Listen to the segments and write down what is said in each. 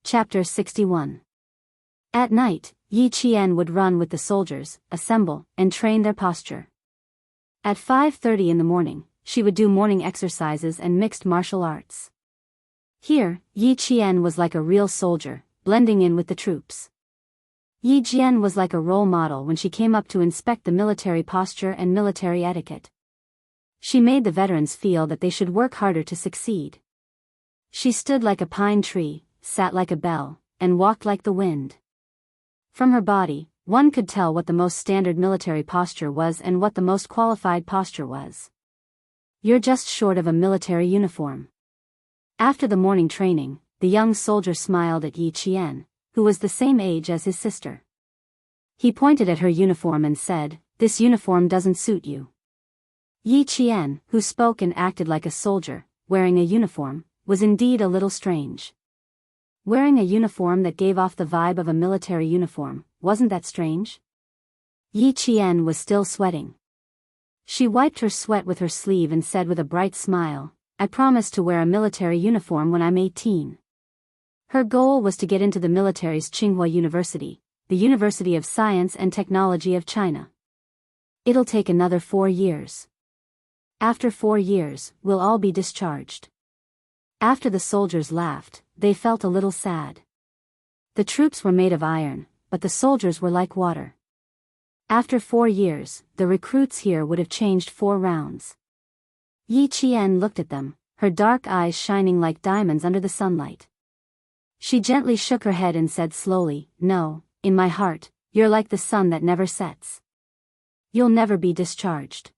Chapter 61. At night, Yi Qian would run with the soldiers, assemble, and train their posture. At 5:30 in the morning, she would do morning exercises and mixed martial arts. Here, Yi Qian was like a real soldier, blending in with the troops. Yi Jian was like a role model when she came up to inspect the military posture and military etiquette. She made the veterans feel that they should work harder to succeed. She stood like a pine tree, sat like a bell, and walked like the wind. From her body, one could tell what the most standard military posture was and what the most qualified posture was. You're just short of a military uniform. After the morning training, the young soldier smiled at Yi Qian, who was the same age as his sister. He pointed at her uniform and said, "This uniform doesn't suit you." Yi Qian, who spoke and acted like a soldier, wearing a uniform, was indeed a little strange. Wearing a uniform that gave off the vibe of a military uniform, wasn't that strange? Yi Qian was still sweating. She wiped her sweat with her sleeve and said with a bright smile, "I promise to wear a military uniform when I'm 18. Her goal was to get into the military's Tsinghua University, the University of Science and Technology of China. It'll take another 4 years. After 4 years, we'll all be discharged." After the soldiers laughed, they felt a little sad. The troops were made of iron, but the soldiers were like water. After 4 years, the recruits here would have changed 4 rounds. Yi Qian looked at them, her dark eyes shining like diamonds under the sunlight. She gently shook her head and said slowly, "No, in my heart, you're like the sun that never sets. You'll never be discharged.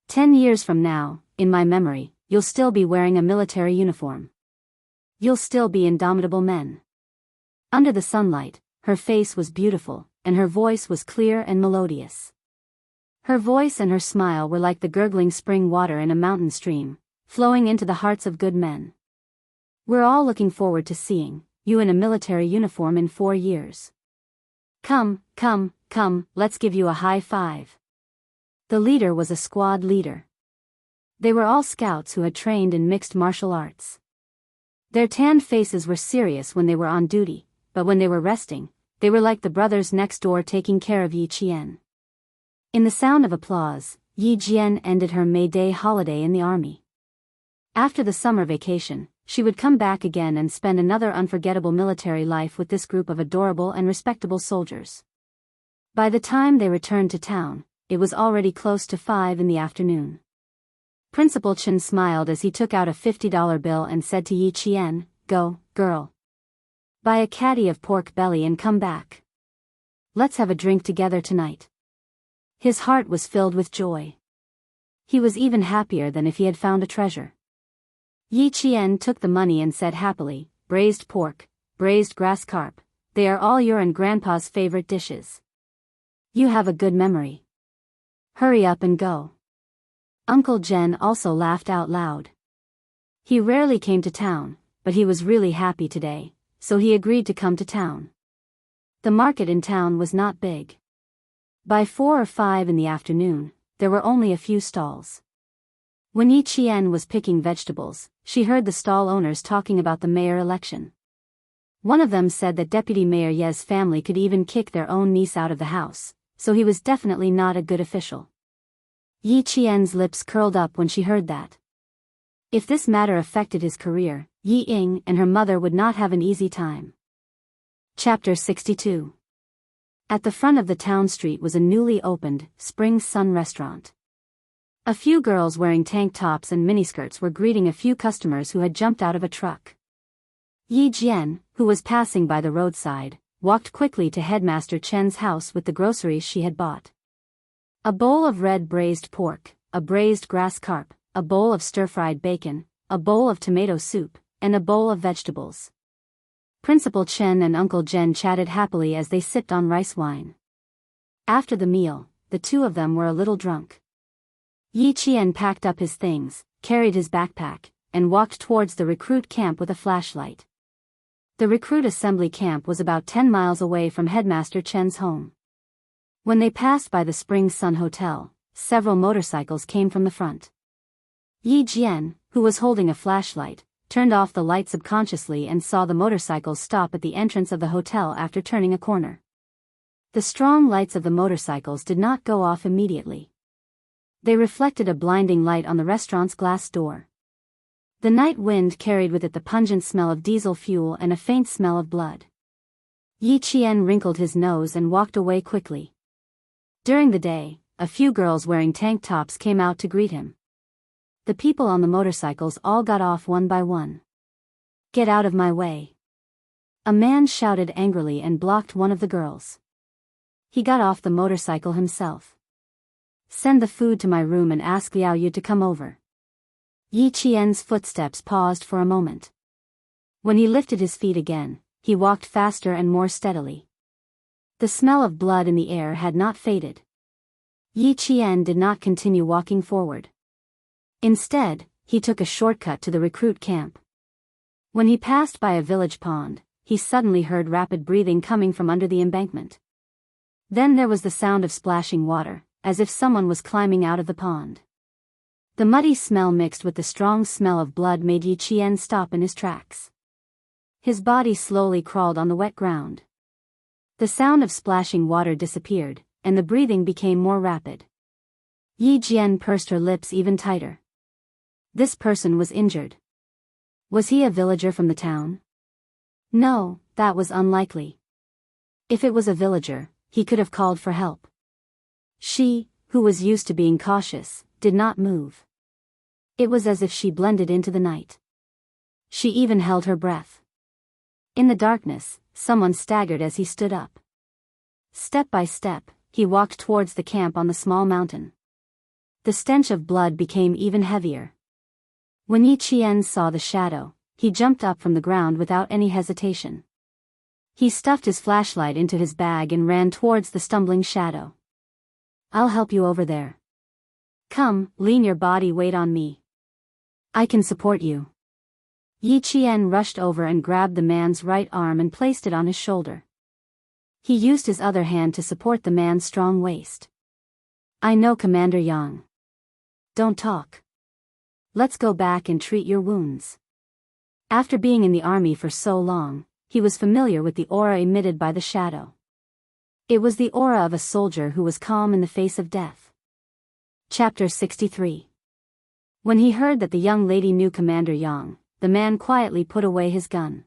10 years from now, in my memory, you'll still be wearing a military uniform. You'll still be indomitable men." Under the sunlight, her face was beautiful, and her voice was clear and melodious. Her voice and her smile were like the gurgling spring water in a mountain stream, flowing into the hearts of good men. "We're all looking forward to seeing you in a military uniform in 4 years. Come, let's give you a high five." The leader was a squad leader. They were all scouts who had trained in mixed martial arts. Their tanned faces were serious when they were on duty, but when they were resting, they were like the brothers next door taking care of Yi Qian. In the sound of applause, Yi Jian ended her May Day holiday in the army. After the summer vacation, she would come back again and spend another unforgettable military life with this group of adorable and respectable soldiers. By the time they returned to town, it was already close to 5 in the afternoon. Principal Chen smiled as he took out a $50 bill and said to Yi Qian, "Go, girl. Buy a caddy of pork belly and come back. Let's have a drink together tonight." His heart was filled with joy. He was even happier than if he had found a treasure. Yi Qian took the money and said happily, "Braised pork, braised grass carp, they are all your and Grandpa's favorite dishes. You have a good memory. Hurry up and go." Uncle Jen also laughed out loud. He rarely came to town, but he was really happy today, so he agreed to come to town. The market in town was not big. By 4 or 5 in the afternoon, there were only a few stalls. When Yi Qian was picking vegetables, she heard the stall owners talking about the mayor election. One of them said that Deputy Mayor Ye's family could even kick their own niece out of the house, so he was definitely not a good official. Yi Qian's lips curled up when she heard that. If this matter affected his career, Yi Ying and her mother would not have an easy time. Chapter 62. At the front of the town street was a newly opened, Spring Sun restaurant. A few girls wearing tank tops and miniskirts were greeting a few customers who had jumped out of a truck. Yi Jian, who was passing by the roadside, walked quickly to Headmaster Chen's house with the groceries she had bought. A bowl of red braised pork, a braised grass carp, a bowl of stir-fried bacon, a bowl of tomato soup, and a bowl of vegetables. Principal Chen and Uncle Jen chatted happily as they sipped on rice wine. After the meal, the two of them were a little drunk. Yi Qian packed up his things, carried his backpack, and walked towards the recruit camp with a flashlight. The recruit assembly camp was about 10 miles away from Headmaster Chen's home. When they passed by the Spring Sun Hotel, several motorcycles came from the front. Yi Jian, who was holding a flashlight, turned off the light subconsciously and saw the motorcycles stop at the entrance of the hotel after turning a corner. The strong lights of the motorcycles did not go off immediately. They reflected a blinding light on the restaurant's glass door. The night wind carried with it the pungent smell of diesel fuel and a faint smell of blood. Yi Qian wrinkled his nose and walked away quickly. During the day, a few girls wearing tank tops came out to greet him. The people on the motorcycles all got off one by one. "Get out of my way!" A man shouted angrily and blocked one of the girls. He got off the motorcycle himself. "Send the food to my room and ask Liao Yu to come over." Yi Qian's footsteps paused for a moment. When he lifted his feet again, he walked faster and more steadily. The smell of blood in the air had not faded. Yi Qian did not continue walking forward. Instead, he took a shortcut to the recruit camp. When he passed by a village pond, he suddenly heard rapid breathing coming from under the embankment. Then there was the sound of splashing water, as if someone was climbing out of the pond. The muddy smell mixed with the strong smell of blood made Yi Qian stop in his tracks. His body slowly crawled on the wet ground. The sound of splashing water disappeared, and the breathing became more rapid. Yi Qian pursed her lips even tighter. This person was injured. Was he a villager from the town? No, that was unlikely. If it was a villager, he could have called for help. She, who was used to being cautious, did not move. It was as if she blended into the night. She even held her breath. In the darkness, someone staggered as he stood up. Step by step, he walked towards the camp on the small mountain. The stench of blood became even heavier. When Yi Qian saw the shadow, he jumped up from the ground without any hesitation. He stuffed his flashlight into his bag and ran towards the stumbling shadow. "I'll help you over there. Come, lean your body weight on me. I can support you." Yi Qian rushed over and grabbed the man's right arm and placed it on his shoulder. He used his other hand to support the man's strong waist. "I know Commander Yang. Don't talk. Let's go back and treat your wounds." After being in the army for so long, he was familiar with the aura emitted by the shadow. It was the aura of a soldier who was calm in the face of death. Chapter 63. When he heard that the young lady knew Commander Yang, the man quietly put away his gun.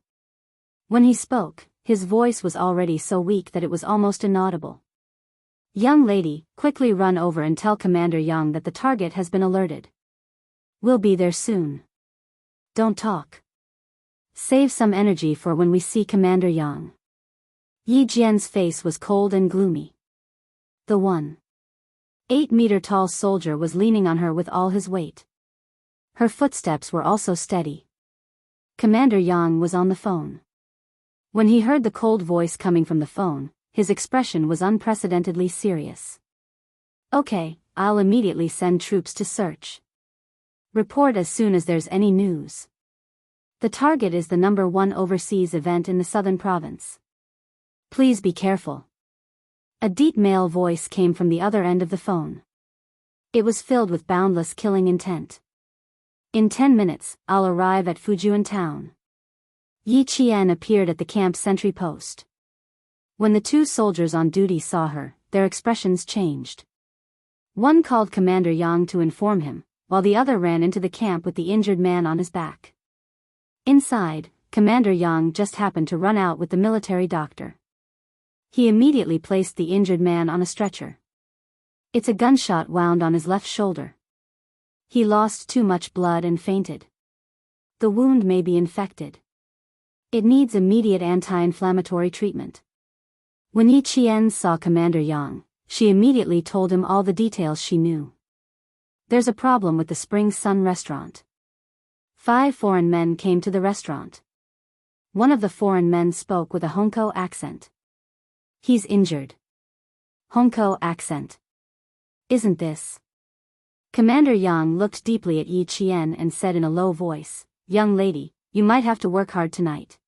When he spoke, his voice was already so weak that it was almost inaudible. "Young lady, quickly run over and tell Commander Yang that the target has been alerted. We'll be there soon. Don't talk. Save some energy for when we see Commander Yang." Yi Jian's face was cold and gloomy. The 1.8-meter tall soldier was leaning on her with all his weight. Her footsteps were also steady. Commander Yang was on the phone. When he heard the cold voice coming from the phone, his expression was unprecedentedly serious. "Okay, I'll immediately send troops to search. Report as soon as there's any news. The target is the #1 overseas event in the southern province. Please be careful." A deep male voice came from the other end of the phone. It was filled with boundless killing intent. "In 10 minutes, I'll arrive at Fujian town." Yi Qian appeared at the camp sentry post. When the two soldiers on duty saw her, their expressions changed. One called Commander Yang to inform him, while the other ran into the camp with the injured man on his back. Inside, Commander Yang just happened to run out with the military doctor. He immediately placed the injured man on a stretcher. It's a gunshot wound on his left shoulder. He lost too much blood and fainted. The wound may be infected. It needs immediate anti-inflammatory treatment. When Yi Qian saw Commander Yang, she immediately told him all the details she knew. "There's a problem with the Spring Sun restaurant." 5 foreign men came to the restaurant. One of the foreign men spoke with a Hongkou accent. "He's injured." Hongkou accent. "Isn't this?" Commander Yang looked deeply at Yi Qian and said in a low voice, "Young lady, you might have to work hard tonight.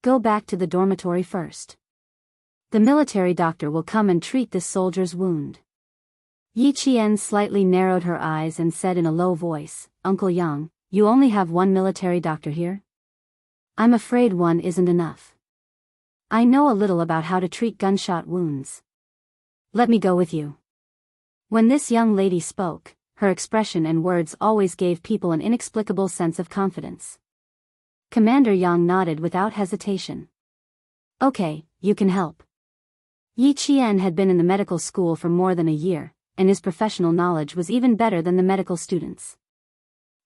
Go back to the dormitory first. The military doctor will come and treat this soldier's wound." Yi Qian slightly narrowed her eyes and said in a low voice, "Uncle Yang, you only have one military doctor here? I'm afraid one isn't enough. I know a little about how to treat gunshot wounds. Let me go with you. When this young lady spoke, her expression and words always gave people an inexplicable sense of confidence. Commander Yang nodded without hesitation. Okay, you can help. Yi Qian had been in the medical school for more than a year, and his professional knowledge was even better than the medical students.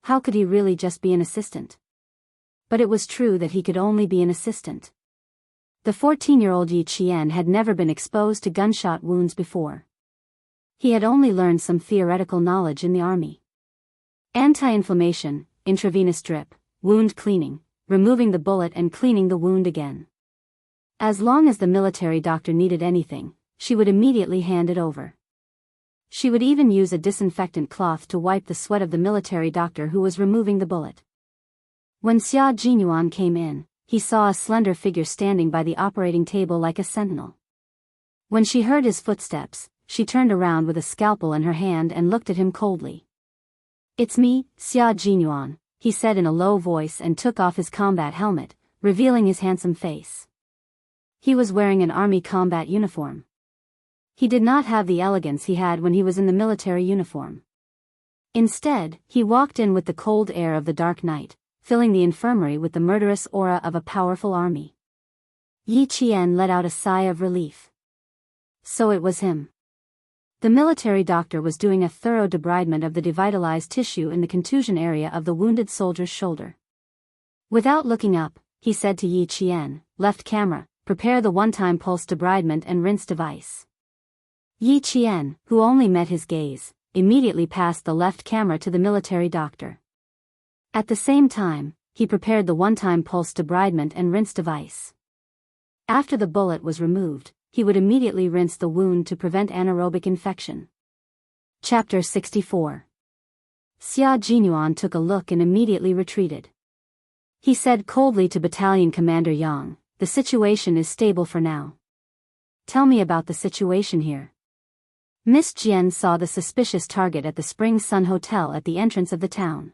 How could he really just be an assistant? But it was true that he could only be an assistant. The 14-year-old Yi Qian had never been exposed to gunshot wounds before. He had only learned some theoretical knowledge in the army. Anti-inflammation, intravenous drip, wound cleaning, removing the bullet and cleaning the wound again. As long as the military doctor needed anything, she would immediately hand it over. She would even use a disinfectant cloth to wipe the sweat of the military doctor who was removing the bullet. When Xia Jinyuan came in, he saw a slender figure standing by the operating table like a sentinel. When she heard his footsteps, she turned around with a scalpel in her hand and looked at him coldly. "It's me, Xia Jinyuan," he said in a low voice and took off his combat helmet, revealing his handsome face. He was wearing an army combat uniform. He did not have the elegance he had when he was in the military uniform. Instead, he walked in with the cold air of the dark night, filling the infirmary with the murderous aura of a powerful army. Yi Qian let out a sigh of relief. So it was him. The military doctor was doing a thorough debridement of the devitalized tissue in the contusion area of the wounded soldier's shoulder. Without looking up, he said to Yi Qian, "Left camera, prepare the one-time pulse debridement and rinse device." Yi Qian, who only met his gaze, immediately passed the left camera to the military doctor. At the same time, he prepared the one-time pulse debridement and rinse device. After the bullet was removed, he would immediately rinse the wound to prevent anaerobic infection. Chapter 64. Xia Jinyuan took a look and immediately retreated. He said coldly to Battalion Commander Yang, "The situation is stable for now. Tell me about the situation here." Miss Jian saw the suspicious target at the Spring Sun Hotel at the entrance of the town.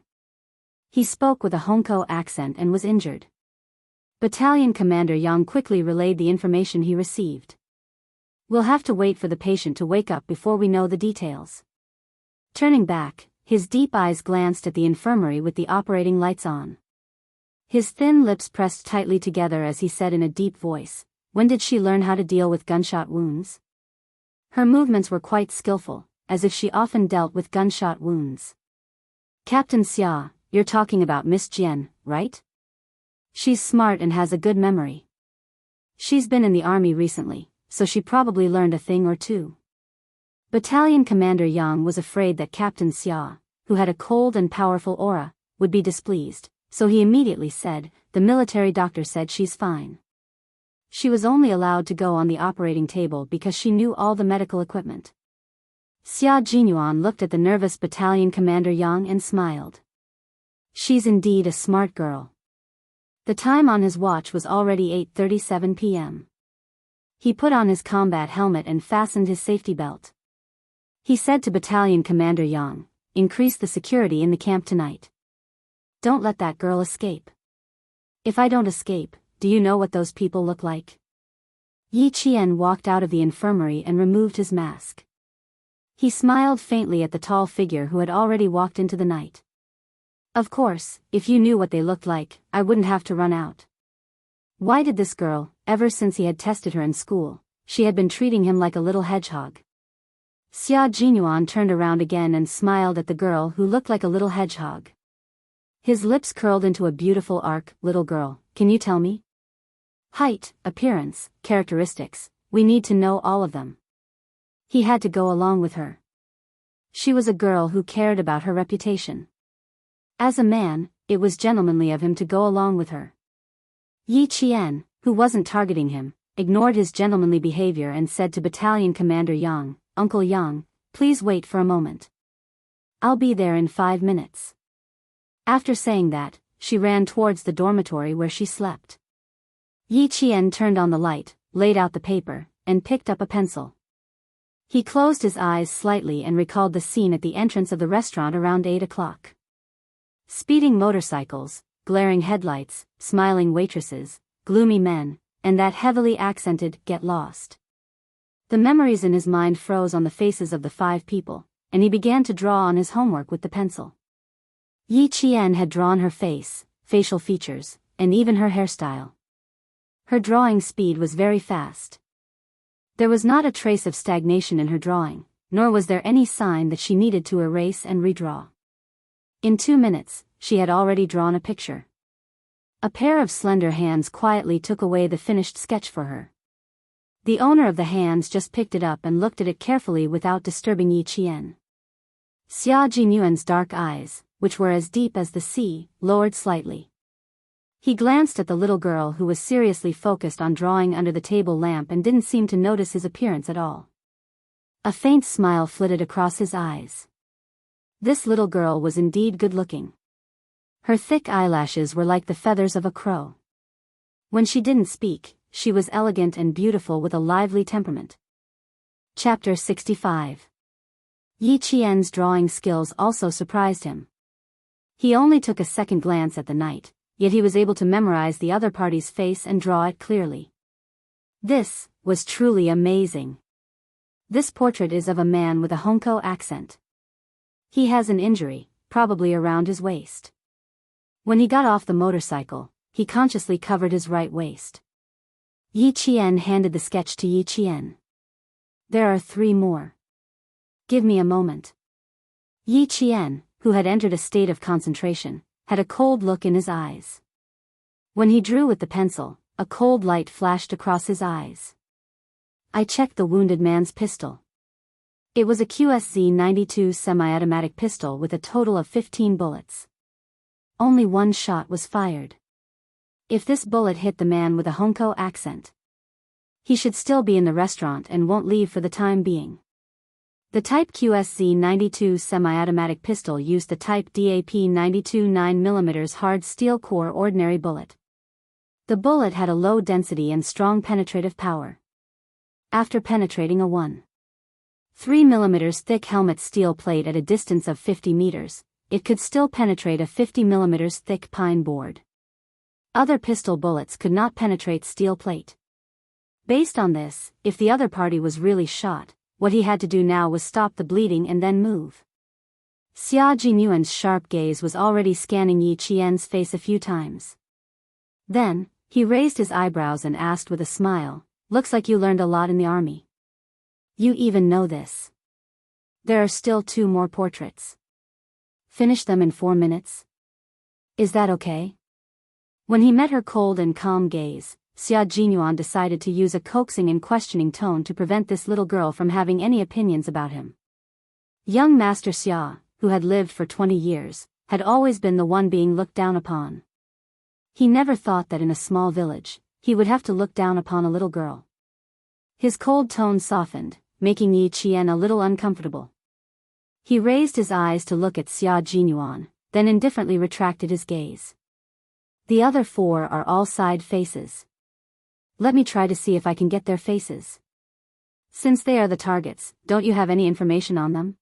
He spoke with a Hongkou accent and was injured. Battalion Commander Yang quickly relayed the information he received. "We'll have to wait for the patient to wake up before we know the details." Turning back, his deep eyes glanced at the infirmary with the operating lights on. His thin lips pressed tightly together as he said in a deep voice, "When did she learn how to deal with gunshot wounds?" Her movements were quite skillful, as if she often dealt with gunshot wounds. "Captain Xia, you're talking about Miss Jian, right? She's smart and has a good memory. She's been in the army recently, so she probably learned a thing or two." Battalion Commander Yang was afraid that Captain Xia, who had a cold and powerful aura, would be displeased, so he immediately said, "The military doctor said she's fine. She was only allowed to go on the operating table because she knew all the medical equipment." Xia Jinyuan looked at the nervous Battalion Commander Yang and smiled. She's indeed a smart girl. The time on his watch was already 8:37 p.m. He put on his combat helmet and fastened his safety belt. He said to Battalion Commander Yang, "Increase the security in the camp tonight. Don't let that girl escape. If I don't escape, do you know what those people look like?" Yi Qian walked out of the infirmary and removed his mask. He smiled faintly at the tall figure who had already walked into the night. "Of course, if you knew what they looked like, I wouldn't have to run out." Why did this girl, ever since he had tested her in school, she had been treating him like a little hedgehog? Xia Jinyuan turned around again and smiled at the girl who looked like a little hedgehog. His lips curled into a beautiful arc. "Little girl, can you tell me? Height, appearance, characteristics, we need to know all of them." He had to go along with her. She was a girl who cared about her reputation. As a man, it was gentlemanly of him to go along with her. Yi Qian, who wasn't targeting him, ignored his gentlemanly behavior and said to Battalion Commander Yang, "Uncle Yang, please wait for a moment. I'll be there in 5 minutes." After saying that, she ran towards the dormitory where she slept. Yi Qian turned on the light, laid out the paper, and picked up a pencil. He closed his eyes slightly and recalled the scene at the entrance of the restaurant around 8 o'clock. Speeding motorcycles, glaring headlights, smiling waitresses, gloomy men, and that heavily accented "get lost." The memories in his mind froze on the faces of the 5 people, and he began to draw on his homework with the pencil. Yi Qian had drawn her face, facial features, and even her hairstyle. Her drawing speed was very fast. There was not a trace of stagnation in her drawing, nor was there any sign that she needed to erase and redraw. In 2 minutes, she had already drawn a picture. A pair of slender hands quietly took away the finished sketch for her. The owner of the hands just picked it up and looked at it carefully without disturbing Yi Qian. Xia Jinyuan's dark eyes, which were as deep as the sea, lowered slightly. He glanced at the little girl who was seriously focused on drawing under the table lamp and didn't seem to notice his appearance at all. A faint smile flitted across his eyes. This little girl was indeed good-looking. Her thick eyelashes were like the feathers of a crow. When she didn't speak, she was elegant and beautiful with a lively temperament. Chapter 65. Yi Qian's drawing skills also surprised him. He only took a second glance at the knight, yet he was able to memorize the other party's face and draw it clearly. This was truly amazing. This portrait is of a man with a Hongkou accent. He has an injury, probably around his waist. When he got off the motorcycle, he consciously covered his right waist. Yi Qian handed the sketch to Yi Qian. There are 3 more. Give me a moment. Yi Qian, who had entered a state of concentration, had a cold look in his eyes. When he drew with the pencil, a cold light flashed across his eyes. I checked the wounded man's pistol. It was a QSZ-92 semi-automatic pistol with a total of 15 bullets. Only 1 shot was fired. If this bullet hit the man with a Hongkou accent, he should still be in the restaurant and won't leave for the time being. The Type QSZ-92 semi-automatic pistol used the Type DAP-92 9mm hard steel core ordinary bullet. The bullet had a low density and strong penetrative power. After penetrating a 1.3 mm thick helmet steel plate at a distance of 50 meters, it could still penetrate a 50 mm thick pine board. Other pistol bullets could not penetrate steel plate. Based on this, if the other party was really shot, what he had to do now was stop the bleeding and then move. Xia Jinyuan's sharp gaze was already scanning Yi Qian's face a few times. Then, he raised his eyebrows and asked with a smile, "Looks like you learned a lot in the army. You even know this. There are still 2 more portraits. Finish them in 4 minutes. Is that okay?" When he met her cold and calm gaze, Xia Jinyuan decided to use a coaxing and questioning tone to prevent this little girl from having any opinions about him. Young Master Xia, who had lived for 20 years, had always been the one being looked down upon. He never thought that in a small village, he would have to look down upon a little girl. His cold tone softened, making Yi Qian a little uncomfortable. He raised his eyes to look at Xia Jinyuan, then indifferently retracted his gaze. The other 4 are all side faces. Let me try to see if I can get their faces. Since they are the targets, don't you have any information on them?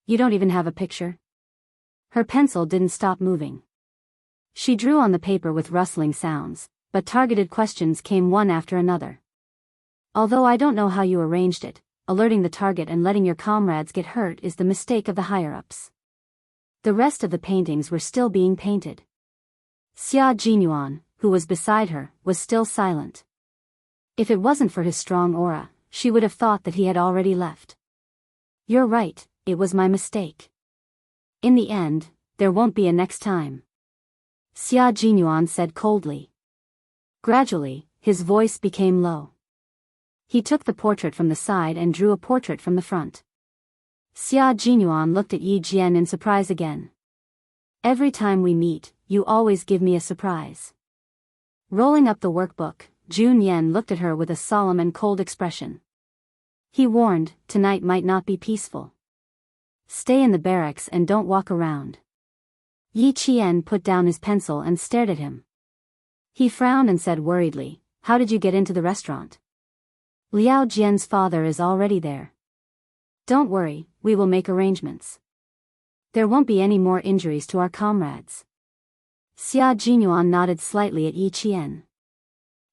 You don't even have a picture? Her pencil didn't stop moving. She drew on the paper with rustling sounds, but targeted questions came one after another. Although I don't know how you arranged it, alerting the target and letting your comrades get hurt is the mistake of the higher-ups. The rest of the paintings were still being painted. Xia Jinyuan, who was beside her, was still silent. If it wasn't for his strong aura, she would have thought that he had already left. You're right, it was my mistake. In the end, there won't be a next time. Xia Jinyuan said coldly. Gradually, his voice became low. He took the portrait from the side and drew a portrait from the front. Xia Jinyuan looked at Yi Jian in surprise again. Every time we meet, you always give me a surprise. Rolling up the workbook, Jun Yen looked at her with a solemn and cold expression. He warned, tonight might not be peaceful. Stay in the barracks and don't walk around. Yi Qian put down his pencil and stared at him. He frowned and said worriedly, "How did you get into the restaurant?" "Liao Jian's father is already there. Don't worry, we will make arrangements." There won't be any more injuries to our comrades. Xia Jinyuan nodded slightly at Yi Qian.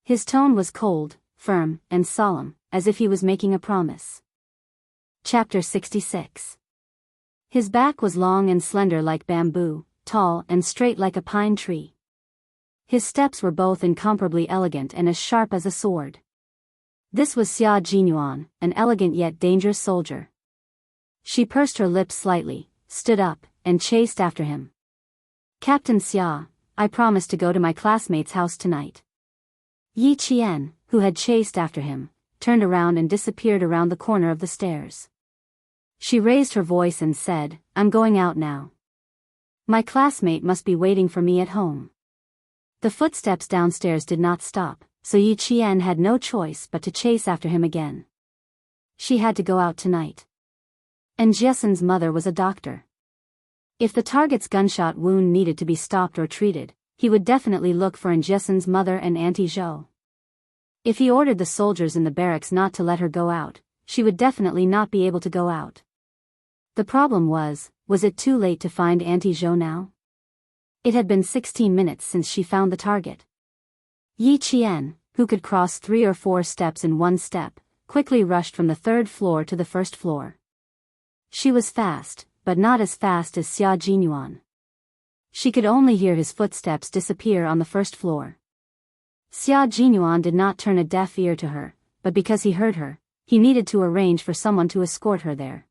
His tone was cold, firm, and solemn, as if he was making a promise. Chapter 66. His back was long and slender like bamboo, tall and straight like a pine tree. His steps were both incomparably elegant and as sharp as a sword. This was Xia Jinyuan, an elegant yet dangerous soldier. She pursed her lips slightly, stood up, and chased after him. Captain Xia, I promised to go to my classmate's house tonight. Yi Qian, who had chased after him, turned around and disappeared around the corner of the stairs. She raised her voice and said, I'm going out now. My classmate must be waiting for me at home. The footsteps downstairs did not stop, so Yi Qian had no choice but to chase after him again. She had to go out tonight. And Jessen's mother was a doctor. If the target's gunshot wound needed to be stopped or treated, he would definitely look for Jessen's mother and Auntie Zhou. If he ordered the soldiers in the barracks not to let her go out, she would definitely not be able to go out. The problem was it too late to find Auntie Zhou now? It had been 16 minutes since she found the target. Yi Qian, who could cross 3 or 4 steps in one step, quickly rushed from the 3rd floor to the 1st floor. She was fast, but not as fast as Xia Jinyuan. She could only hear his footsteps disappear on the 1st floor. Xia Jinyuan did not turn a deaf ear to her, but because he heard her, he needed to arrange for someone to escort her there.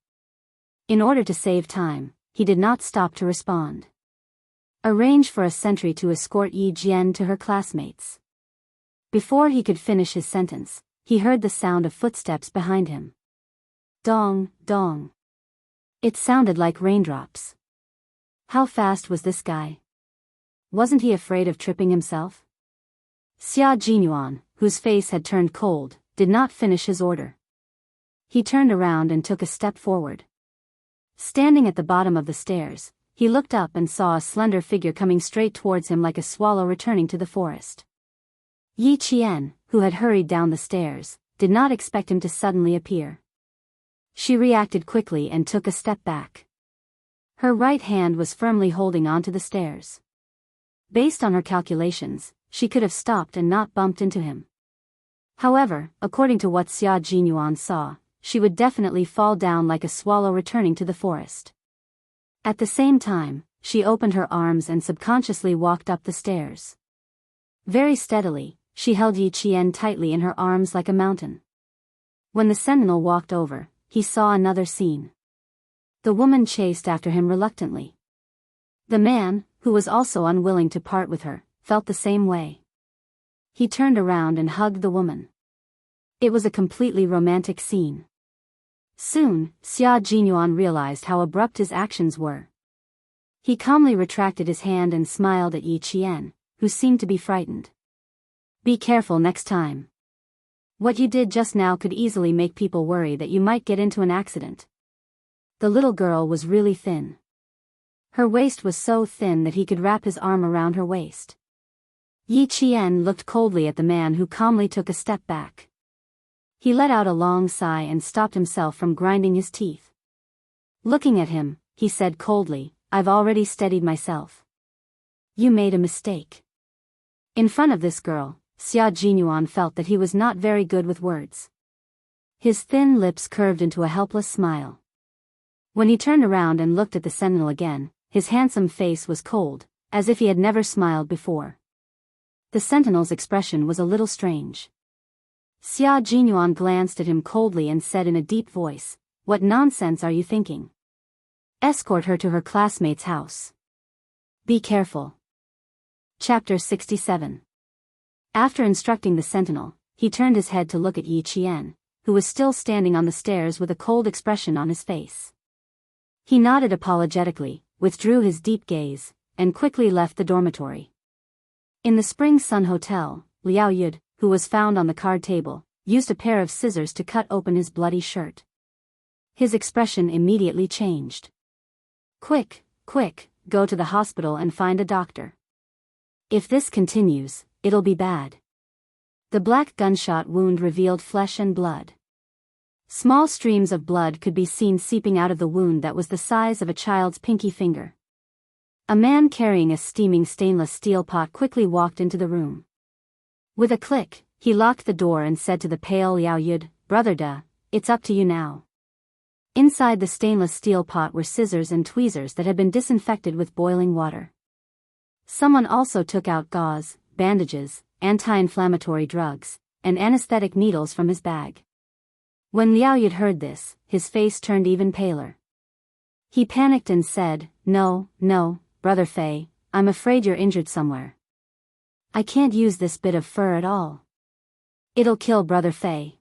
In order to save time, he did not stop to respond. Arrange for a sentry to escort Yi Jian to her classmates. Before he could finish his sentence, he heard the sound of footsteps behind him. Dong, dong. It sounded like raindrops. How fast was this guy? Wasn't he afraid of tripping himself? Xia Jinyuan, whose face had turned cold, did not finish his order. He turned around and took a step forward. Standing at the bottom of the stairs, he looked up and saw a slender figure coming straight towards him like a swallow returning to the forest. Yi Qian, who had hurried down the stairs, did not expect him to suddenly appear. She reacted quickly and took a step back. Her right hand was firmly holding onto the stairs. Based on her calculations, she could have stopped and not bumped into him. However, according to what Xia Jinyuan saw, she would definitely fall down like a swallow returning to the forest. At the same time, she opened her arms and subconsciously walked up the stairs. Very steadily, she held Yi Qian tightly in her arms like a mountain. When the sentinel walked over, he saw another scene. The woman chased after him reluctantly. The man, who was also unwilling to part with her, felt the same way. He turned around and hugged the woman. It was a completely romantic scene. Soon, Xia Jinyuan realized how abrupt his actions were. He calmly retracted his hand and smiled at Yi Qian, who seemed to be frightened. Be careful next time. What you did just now could easily make people worry that you might get into an accident. The little girl was really thin. Her waist was so thin that he could wrap his arm around her waist. Yi Qian looked coldly at the man who calmly took a step back. He let out a long sigh and stopped himself from grinding his teeth. Looking at him, he said coldly, I've already steadied myself. You made a mistake. In front of this girl, Xia Jinyuan felt that he was not very good with words. His thin lips curved into a helpless smile. When he turned around and looked at the sentinel again, his handsome face was cold, as if he had never smiled before. The sentinel's expression was a little strange. Xia Jinyuan glanced at him coldly and said in a deep voice, What nonsense are you thinking? Escort her to her classmate's house. Be careful. Chapter 67. After instructing the sentinel, he turned his head to look at Yi Qian, who was still standing on the stairs with a cold expression on his face. He nodded apologetically, withdrew his deep gaze, and quickly left the dormitory. In the Spring Sun Hotel, Liao Yud, who was found on the card table, used a pair of scissors to cut open his bloody shirt. His expression immediately changed. Quick, quick, go to the hospital and find a doctor. If this continues, it'll be bad. The black gunshot wound revealed flesh and blood. Small streams of blood could be seen seeping out of the wound that was the size of a child's pinky finger. A man carrying a steaming stainless steel pot quickly walked into the room. With a click, he locked the door and said to the pale Liao Yud, "Brother Da, it's up to you now." Inside the stainless steel pot were scissors and tweezers that had been disinfected with boiling water. Someone also took out gauze, bandages, anti-inflammatory drugs, and anesthetic needles from his bag. When Liao Yud heard this, his face turned even paler. He panicked and said, No, Brother Fei, I'm afraid you're injured somewhere. I can't use this bit of fur at all. It'll kill Brother Fei."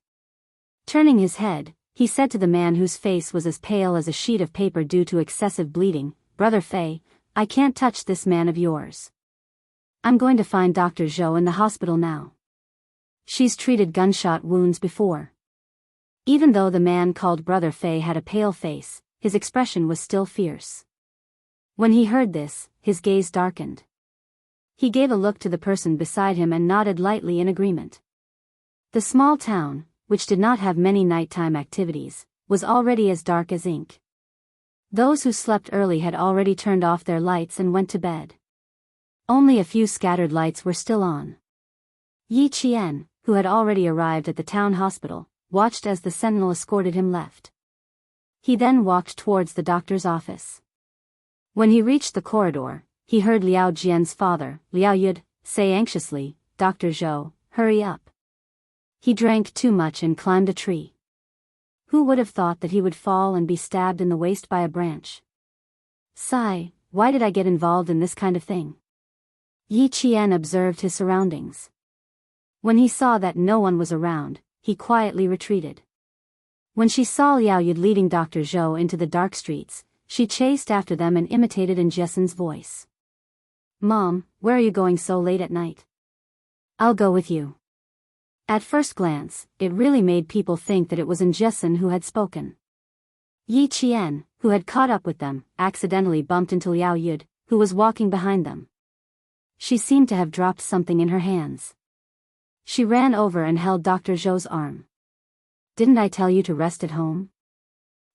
Turning his head, he said to the man whose face was as pale as a sheet of paper due to excessive bleeding, "Brother Fei, I can't touch this man of yours. I'm going to find Dr. Zhou in the hospital now. She's treated gunshot wounds before." Even though the man called Brother Fei had a pale face, his expression was still fierce. When he heard this, his gaze darkened. He gave a look to the person beside him and nodded lightly in agreement. The small town, which did not have many nighttime activities, was already as dark as ink. Those who slept early had already turned off their lights and went to bed. Only a few scattered lights were still on. Yi Qian, who had already arrived at the town hospital, watched as the sentinel escorted him left. He then walked towards the doctor's office. When he reached the corridor, he heard Liao Jian's father, Liao Yud, say anxiously, "Dr. Zhou, hurry up. He drank too much and climbed a tree." Who would have thought that he would fall and be stabbed in the waist by a branch? Sigh, why did I get involved in this kind of thing? Yi Qian observed his surroundings. When he saw that no one was around, he quietly retreated. When she saw Liao Yud leading Dr. Zhou into the dark streets, she chased after them and imitated Jessen's voice. "Mom, where are you going so late at night?" "I'll go with you." At first glance, it really made people think that it was Jessen who had spoken. Yi Qian, who had caught up with them, accidentally bumped into Liao Yud, who was walking behind them. She seemed to have dropped something in her hands. She ran over and held Dr. Zhou's arm. "Didn't I tell you to rest at home?"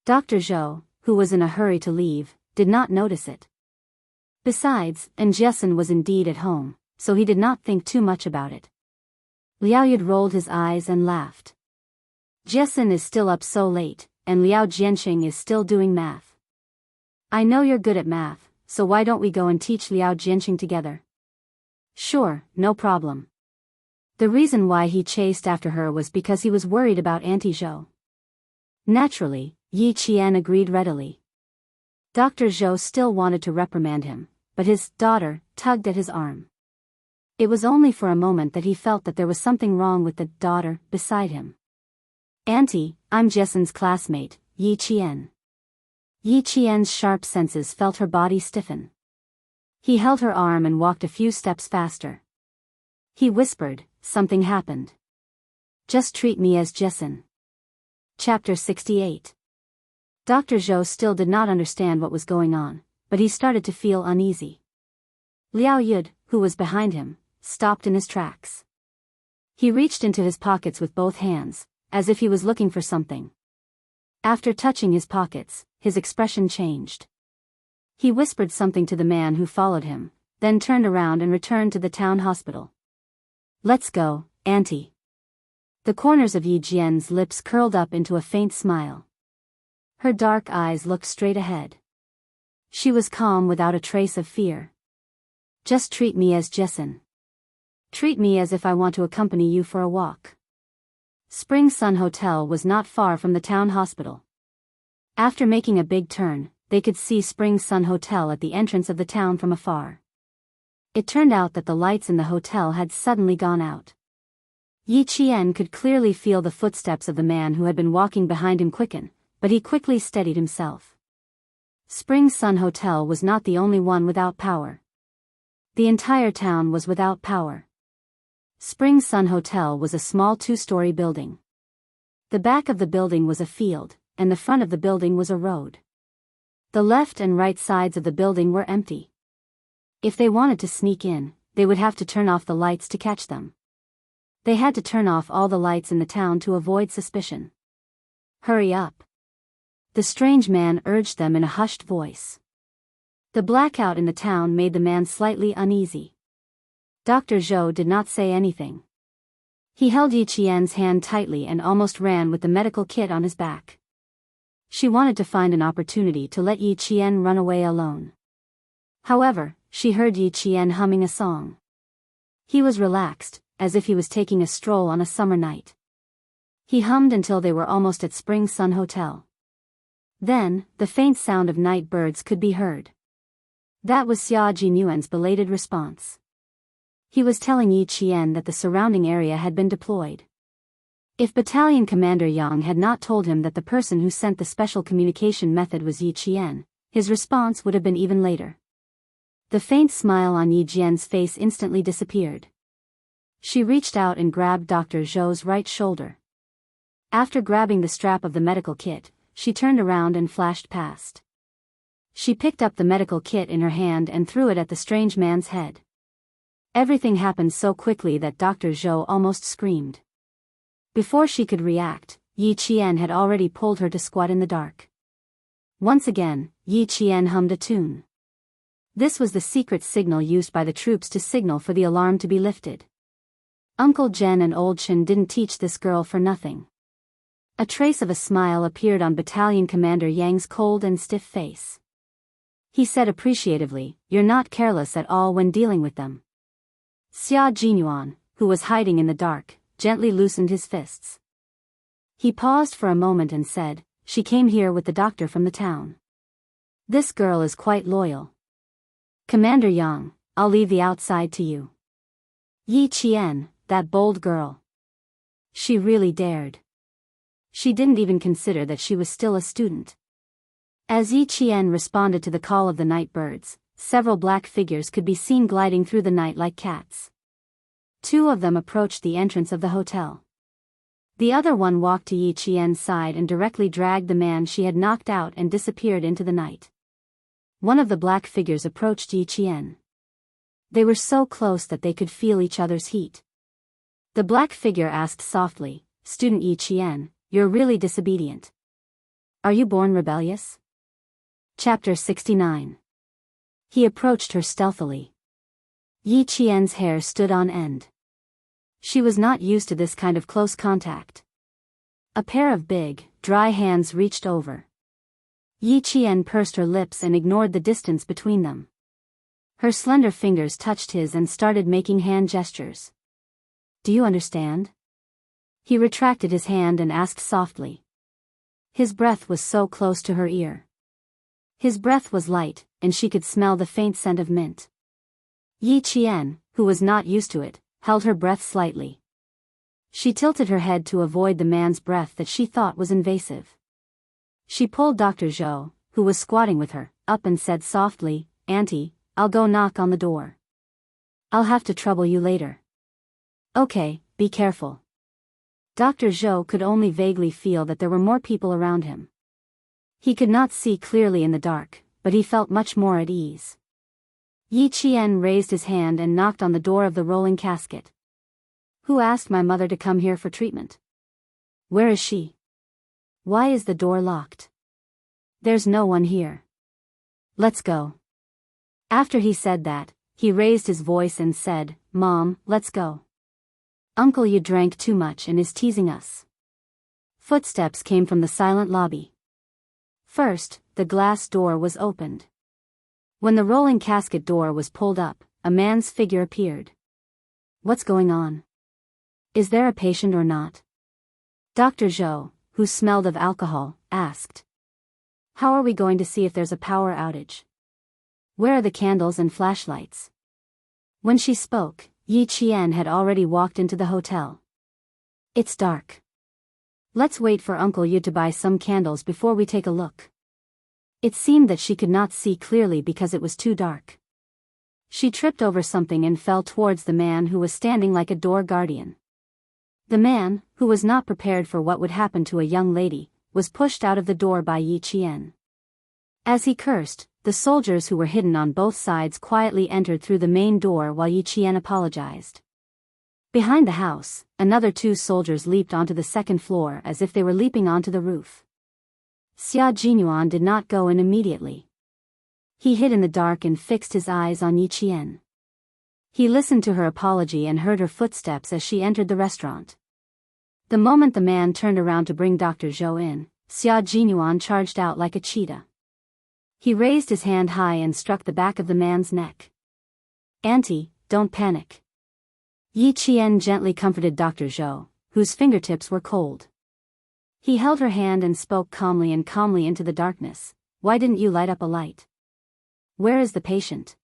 Dr. Zhou, who was in a hurry to leave, did not notice it. Besides, Jessen was indeed at home, so he did not think too much about it. Liao Yud rolled his eyes and laughed. "Jessen is still up so late, and Liao Jianqing is still doing math. I know you're good at math, so why don't we go and teach Liao Jianqing together?" "Sure, no problem." The reason why he chased after her was because he was worried about Auntie Zhou. Naturally, Yi Qian agreed readily. Dr. Zhou still wanted to reprimand him, but his daughter tugged at his arm. It was only for a moment that he felt that there was something wrong with the daughter beside him. "Auntie, I'm Jessen's classmate, Yi Qian." Yi Qian's sharp senses felt her body stiffen. He held her arm and walked a few steps faster. He whispered, "Something happened. Just treat me as Jessen." Chapter 68. Dr. Zhou still did not understand what was going on, but he started to feel uneasy. Liao Yud, who was behind him, stopped in his tracks. He reached into his pockets with both hands, as if he was looking for something. After touching his pockets, his expression changed. He whispered something to the man who followed him, then turned around and returned to the town hospital. "Let's go, Auntie." The corners of Yi Jian's lips curled up into a faint smile. Her dark eyes looked straight ahead. She was calm without a trace of fear. "Just treat me as Jessen. Treat me as if I want to accompany you for a walk." Spring Sun Hotel was not far from the town hospital. After making a big turn, they could see Spring Sun Hotel at the entrance of the town from afar. It turned out that the lights in the hotel had suddenly gone out. Yi Qian could clearly feel the footsteps of the man who had been walking behind him quicken, but he quickly steadied himself. Spring Sun Hotel was not the only one without power. The entire town was without power. Spring Sun Hotel was a small two-story building. The back of the building was a field, and the front of the building was a road. The left and right sides of the building were empty. If they wanted to sneak in, they would have to turn off the lights to catch them. They had to turn off all the lights in the town to avoid suspicion. Hurry up. The strange man urged them in a hushed voice. The blackout in the town made the man slightly uneasy. Dr. Zhou did not say anything. He held Yi Qian's hand tightly and almost ran with the medical kit on his back. She wanted to find an opportunity to let Yi Qian run away alone. However, she heard Yi Qian humming a song. He was relaxed, as if he was taking a stroll on a summer night. He hummed until they were almost at Spring Sun Hotel. Then, the faint sound of night birds could be heard. That was Xia Jinyuan's belated response. He was telling Yi Qian that the surrounding area had been deployed. If Battalion Commander Yang had not told him that the person who sent the special communication method was Yi Qian, his response would have been even later. The faint smile on Yi Jian's face instantly disappeared. She reached out and grabbed Dr. Zhou's right shoulder. After grabbing the strap of the medical kit, she turned around and flashed past. She picked up the medical kit in her hand and threw it at the strange man's head. Everything happened so quickly that Dr. Zhou almost screamed. Before she could react, Yi Qian had already pulled her to squat in the dark. Once again, Yi Qian hummed a tune. This was the secret signal used by the troops to signal for the alarm to be lifted. Uncle Zhen and Old Chen didn't teach this girl for nothing. A trace of a smile appeared on Battalion Commander Yang's cold and stiff face. He said appreciatively, "You're not careless at all when dealing with them." Xia Jinyuan, who was hiding in the dark, gently loosened his fists. He paused for a moment and said, "She came here with the doctor from the town. This girl is quite loyal. Commander Yang, I'll leave the outside to you." Yi Qian, that bold girl. She really dared. She didn't even consider that she was still a student. As Yi Qian responded to the call of the night birds, several black figures could be seen gliding through the night like cats. Two of them approached the entrance of the hotel. The other one walked to Yi Qian's side and directly dragged the man she had knocked out and disappeared into the night. One of the black figures approached Yi Qian. They were so close that they could feel each other's heat. The black figure asked softly, "Student Yi Qian, you're really disobedient. Are you born rebellious?" Chapter 69. He approached her stealthily. Yi Qian's hair stood on end. She was not used to this kind of close contact. A pair of big, dry hands reached over. Yi Qian pursed her lips and ignored the distance between them. Her slender fingers touched his and started making hand gestures. "Do you understand?" He retracted his hand and asked softly. His breath was so close to her ear. His breath was light, and she could smell the faint scent of mint. Yi Qian, who was not used to it, held her breath slightly. She tilted her head to avoid the man's breath that she thought was invasive. She pulled Dr. Zhou, who was squatting with her, up and said softly, "Auntie, I'll go knock on the door. I'll have to trouble you later." "Okay, be careful." Dr. Zhou could only vaguely feel that there were more people around him. He could not see clearly in the dark, but he felt much more at ease. Yi Qian raised his hand and knocked on the door of the rolling casket. "Who asked my mother to come here for treatment? Where is she? Why is the door locked? There's no one here. Let's go." After he said that, he raised his voice and said, "Mom, let's go. Uncle, you drank too much and is teasing us." Footsteps came from the silent lobby. First, the glass door was opened. When the rolling casket door was pulled up, a man's figure appeared. "What's going on? Is there a patient or not?" Dr. Zhou, who smelled of alcohol, asked. "How are we going to see if there's a power outage? Where are the candles and flashlights?" When she spoke, Yi Qian had already walked into the hotel. "It's dark. Let's wait for Uncle Yu to buy some candles before we take a look." It seemed that she could not see clearly because it was too dark. She tripped over something and fell towards the man who was standing like a door guardian. The man, who was not prepared for what would happen to a young lady, was pushed out of the door by Yi Qian. As he cursed, the soldiers who were hidden on both sides quietly entered through the main door while Yi Qian apologized. Behind the house, another 2 soldiers leaped onto the second floor as if they were leaping onto the roof. Xia Jinyuan did not go in immediately. He hid in the dark and fixed his eyes on Yi Qian. He listened to her apology and heard her footsteps as she entered the restaurant. The moment the man turned around to bring Dr. Zhou in, Xia Jinyuan charged out like a cheetah. He raised his hand high and struck the back of the man's neck. "Auntie, don't panic." Yi Qian gently comforted Dr. Zhou, whose fingertips were cold. He held her hand and spoke calmly into the darkness. "Why didn't you light up a light? Where is the patient?"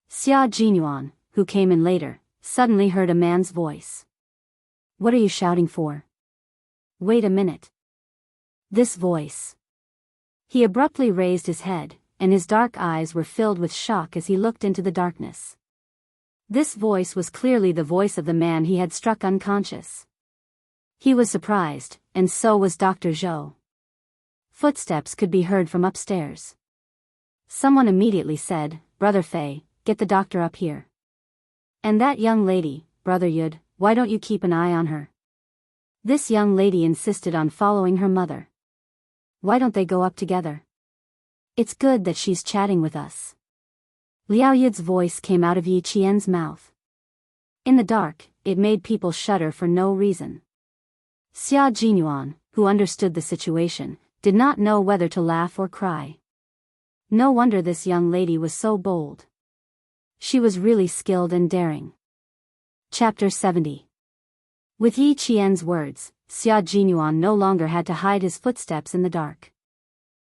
Xia Jinyuan, who came in later, suddenly heard a man's voice. "What are you shouting for? Wait a minute." This voice. He abruptly raised his head, and his dark eyes were filled with shock as he looked into the darkness. This voice was clearly the voice of the man he had struck unconscious. He was surprised, and so was Dr. Zhou. Footsteps could be heard from upstairs. Someone immediately said, "Brother Fei, get the doctor up here. And that young lady, Brother Yud, why don't you keep an eye on her?" This young lady insisted on following her mother. "Why don't they go up together? It's good that she's chatting with us." Liao Yud's voice came out of Yi Qian's mouth. In the dark, it made people shudder for no reason. Xia Jinyuan, who understood the situation, did not know whether to laugh or cry. No wonder this young lady was so bold. She was really skilled and daring. Chapter 70. With Yi Qian's words, Xia Jinyuan no longer had to hide his footsteps in the dark.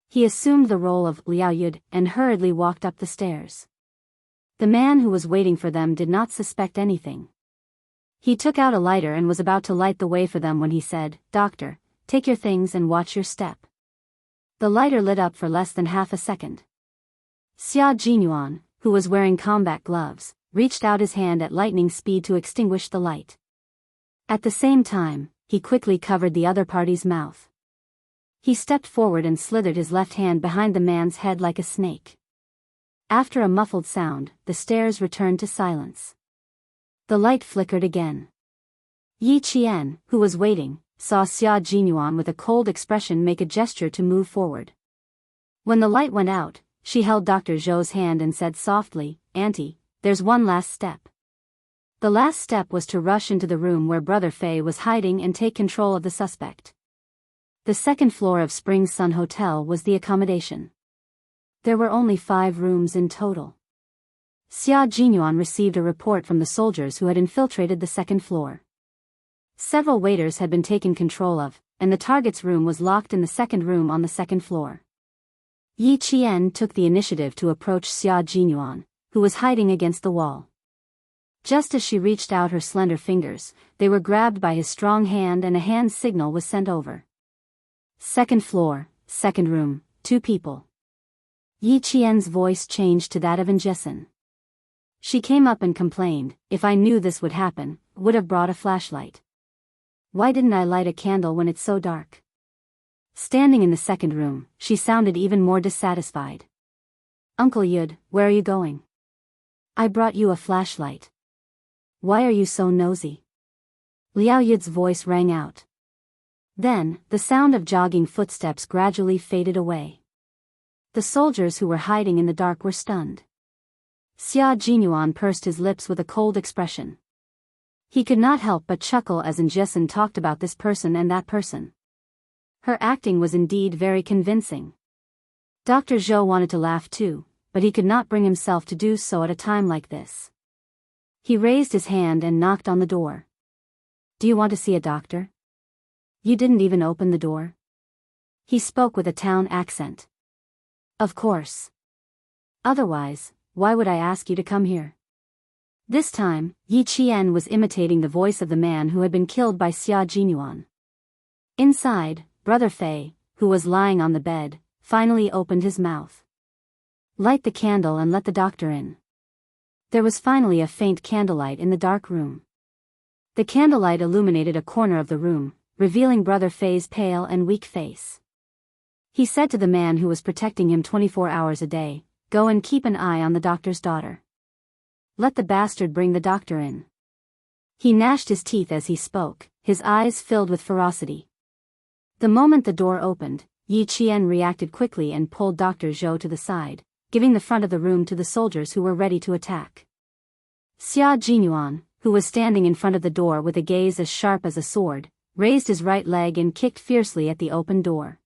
He assumed the role of Liao Yud and hurriedly walked up the stairs. The man who was waiting for them did not suspect anything. He took out a lighter and was about to light the way for them when he said, "Doctor, take your things and watch your step." The lighter lit up for less than half a second. Xia Jinyuan, who was wearing combat gloves, reached out his hand at lightning speed to extinguish the light. At the same time, he quickly covered the other party's mouth. He stepped forward and slithered his left hand behind the man's head like a snake. After a muffled sound, the stairs returned to silence. The light flickered again. Yi Qian, who was waiting, saw Xia Jinyuan with a cold expression make a gesture to move forward. When the light went out, she held Dr. Zhou's hand and said softly, "Auntie, there's one last step." The last step was to rush into the room where Brother Fei was hiding and take control of the suspect. The second floor of Spring Sun Hotel was the accommodation. There were only 5 rooms in total. Xia Jinyuan received a report from the soldiers who had infiltrated the second floor. Several waiters had been taken control of, and the target's room was locked in the second room on the second floor. Yi Qian took the initiative to approach Xia Jinyuan, who was hiding against the wall. Just as she reached out her slender fingers, they were grabbed by his strong hand and a hand signal was sent over. "Second floor, second room, 2 people." Yi Qian's voice changed to that of Anjessen. She came up and complained, "If I knew this would happen, would have brought a flashlight. Why didn't I light a candle when it's so dark?" Standing in the second room, she sounded even more dissatisfied. "Uncle Yud, where are you going? I brought you a flashlight. Why are you so nosy?" Liao Yud's voice rang out. Then, the sound of jogging footsteps gradually faded away. The soldiers who were hiding in the dark were stunned. Xia Jinyuan pursed his lips with a cold expression. He could not help but chuckle as Anjessen talked about this person and that person. Her acting was indeed very convincing. Dr. Zhou wanted to laugh too, but he could not bring himself to do so at a time like this. He raised his hand and knocked on the door. "Do you want to see a doctor? You didn't even open the door?" He spoke with a town accent. "Of course. Otherwise, why would I ask you to come here?" This time, Yi Qian was imitating the voice of the man who had been killed by Xia Jinyuan. Inside, Brother Fei, who was lying on the bed, finally opened his mouth. "Light the candle and let the doctor in." There was finally a faint candlelight in the dark room. The candlelight illuminated a corner of the room, revealing Brother Fei's pale and weak face. He said to the man who was protecting him 24 hours a day, "Go and keep an eye on the doctor's daughter. Let the bastard bring the doctor in." He gnashed his teeth as he spoke, his eyes filled with ferocity. The moment the door opened, Yi Qian reacted quickly and pulled Dr. Zhou to the side, giving the front of the room to the soldiers who were ready to attack. Xia Jinyuan, who was standing in front of the door with a gaze as sharp as a sword, raised his right leg and kicked fiercely at the open door.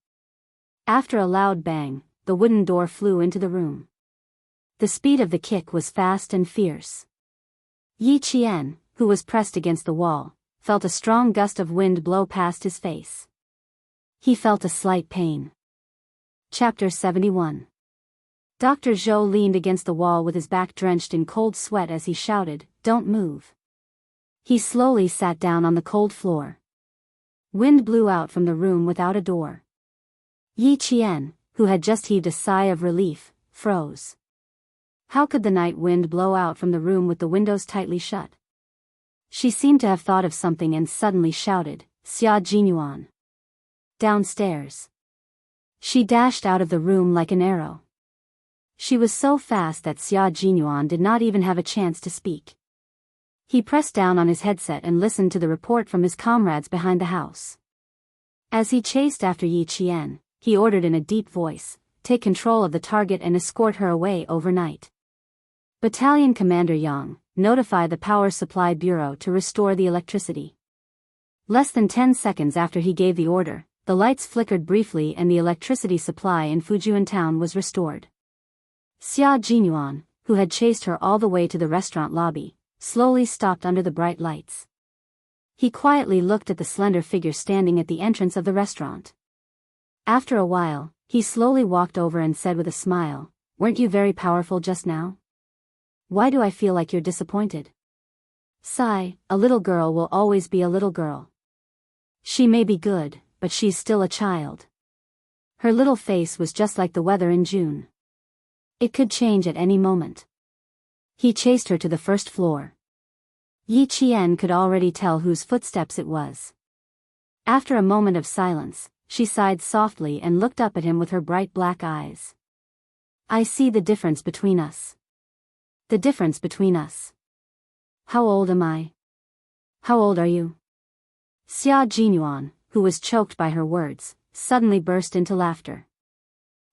After a loud bang, the wooden door flew into the room. The speed of the kick was fast and fierce. Yi Qian, who was pressed against the wall, felt a strong gust of wind blow past his face. He felt a slight pain. Chapter 71. Dr. Zhou leaned against the wall with his back drenched in cold sweat as he shouted, "Don't move." He slowly sat down on the cold floor. Wind blew out from the room without a door. Yi Qian, who had just heaved a sigh of relief, froze. How could the night wind blow out from the room with the windows tightly shut? She seemed to have thought of something and suddenly shouted, "Xia Jinyuan!" Downstairs. She dashed out of the room like an arrow. She was so fast that Xia Jinyuan did not even have a chance to speak. He pressed down on his headset and listened to the report from his comrades behind the house. As he chased after Yi Qian, he ordered in a deep voice, "Take control of the target and escort her away overnight. Battalion Commander Yang, notify the Power Supply Bureau to restore the electricity." Less than 10 seconds after he gave the order, the lights flickered briefly and the electricity supply in Fujian town was restored. Xia Jinyuan, who had chased her all the way to the restaurant lobby, slowly stopped under the bright lights. He quietly looked at the slender figure standing at the entrance of the restaurant. After a while, he slowly walked over and said with a smile, "Weren't you very powerful just now? Why do I feel like you're disappointed?" "Sigh, a little girl will always be a little girl. She may be good, but she's still a child." Her little face was just like the weather in June. It could change at any moment. He chased her to the first floor. Yi Qian could already tell whose footsteps it was. After a moment of silence, she sighed softly and looked up at him with her bright black eyes. "I see the difference between us. The difference between us. How old am I? How old are you?" Xia Jinyuan, who was choked by her words, suddenly burst into laughter.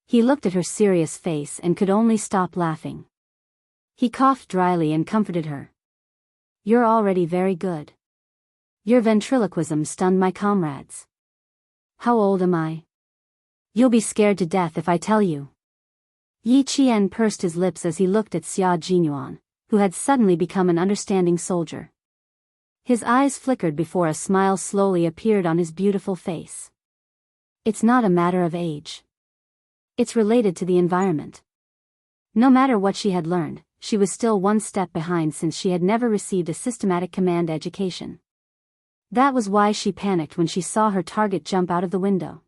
He looked at her serious face and could only stop laughing. He coughed dryly and comforted her. "You're already very good. Your ventriloquism stunned my comrades. How old am I? You'll be scared to death if I tell you." Yi Qian pursed his lips as he looked at Xia Jinyuan, who had suddenly become an understanding soldier. His eyes flickered before a smile slowly appeared on his beautiful face. "It's not a matter of age. It's related to the environment." No matter what she had learned, she was still one step behind since she had never received a systematic command education. That was why she panicked when she saw her target jump out of the window.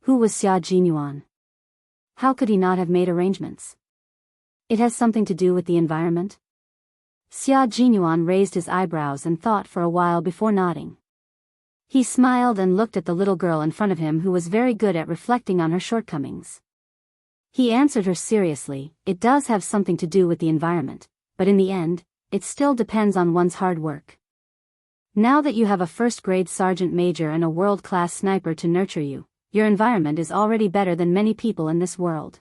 Who was Xia Jinyuan? How could he not have made arrangements? It has something to do with the environment? Xia Jinyuan raised his eyebrows and thought for a while before nodding. He smiled and looked at the little girl in front of him who was very good at reflecting on her shortcomings. He answered her seriously, "It does have something to do with the environment, but in the end, it still depends on one's hard work. Now that you have a first-grade sergeant major and a world-class sniper to nurture you, your environment is already better than many people in this world.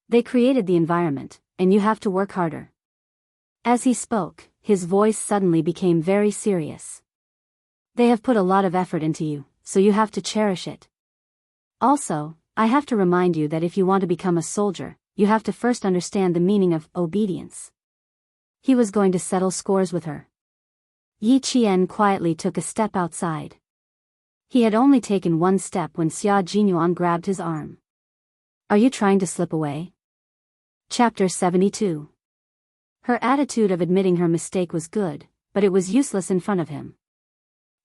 They created the environment, and you have to work harder." As he spoke, his voice suddenly became very serious. "They have put a lot of effort into you, so you have to cherish it. Also, I have to remind you that if you want to become a soldier, you have to first understand the meaning of obedience." He was going to settle scores with her. Yi Qian quietly took a step outside. He had only taken one step when Xia Jinyuan grabbed his arm. "Are you trying to slip away?" Chapter 72. Her attitude of admitting her mistake was good, but it was useless in front of him.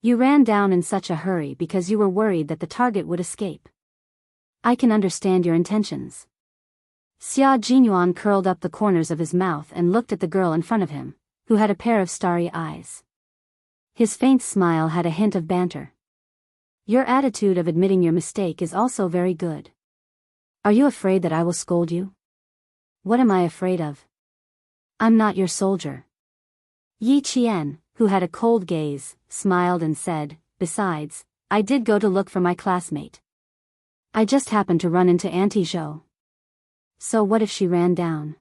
"You ran down in such a hurry because you were worried that the target would escape. I can understand your intentions." Xia Jinyuan curled up the corners of his mouth and looked at the girl in front of him, who had a pair of starry eyes. His faint smile had a hint of banter. "Your attitude of admitting your mistake is also very good. Are you afraid that I will scold you?" "What am I afraid of? I'm not your soldier." Yi Qian, who had a cold gaze, smiled and said, "Besides, I did go to look for my classmate. I just happened to run into Auntie Jo." So what if she ran down?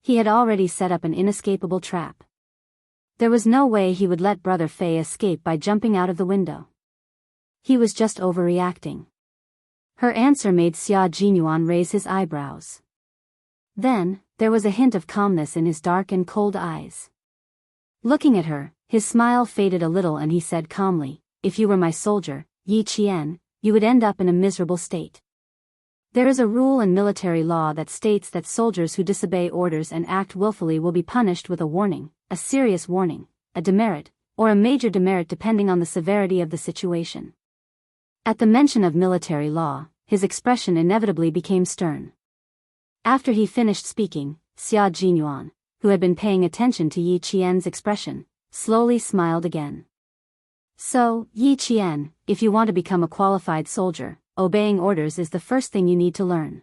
He had already set up an inescapable trap. There was no way he would let Brother Fei escape by jumping out of the window. He was just overreacting. Her answer made Xia Jinyuan raise his eyebrows. Then, there was a hint of calmness in his dark and cold eyes. Looking at her, his smile faded a little and he said calmly, "If you were my soldier, Yi Qian, you would end up in a miserable state. There is a rule in military law that states that soldiers who disobey orders and act willfully will be punished with a warning, a serious warning, a demerit, or a major demerit depending on the severity of the situation." At the mention of military law, his expression inevitably became stern. After he finished speaking, Xia Jinyuan, who had been paying attention to Yi Qian's expression, slowly smiled again. "So, Yi Qian, if you want to become a qualified soldier, obeying orders is the first thing you need to learn."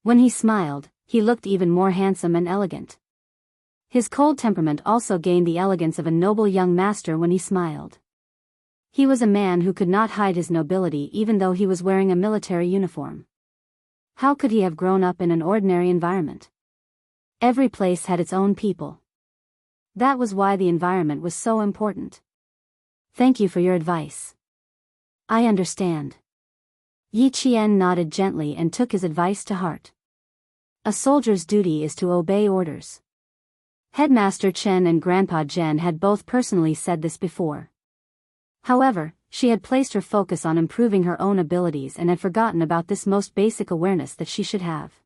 When he smiled, he looked even more handsome and elegant. His cold temperament also gained the elegance of a noble young master when he smiled. He was a man who could not hide his nobility even though he was wearing a military uniform. How could he have grown up in an ordinary environment? Every place had its own people. That was why the environment was so important. "Thank you for your advice. I understand." Yi Qian nodded gently and took his advice to heart. A soldier's duty is to obey orders. Headmaster Chen and Grandpa Zhen had both personally said this before. However, she had placed her focus on improving her own abilities and had forgotten about this most basic awareness that she should have.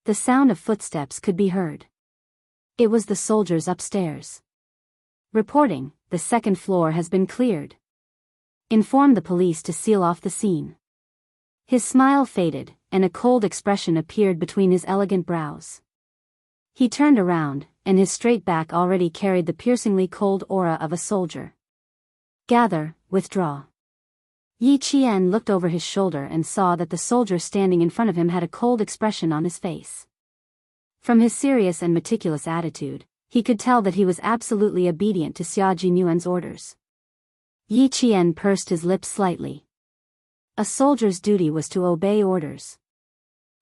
The sound of footsteps could be heard. It was the soldiers upstairs. "Reporting, the second floor has been cleared. Inform the police to seal off the scene." His smile faded, and a cold expression appeared between his elegant brows. He turned around, and his straight back already carried the piercingly cold aura of a soldier. "Gather, withdraw." Yi Qian looked over his shoulder and saw that the soldier standing in front of him had a cold expression on his face. From his serious and meticulous attitude, he could tell that he was absolutely obedient to Xia Jinyuan's orders. Yi Qian pursed his lips slightly. A soldier's duty was to obey orders.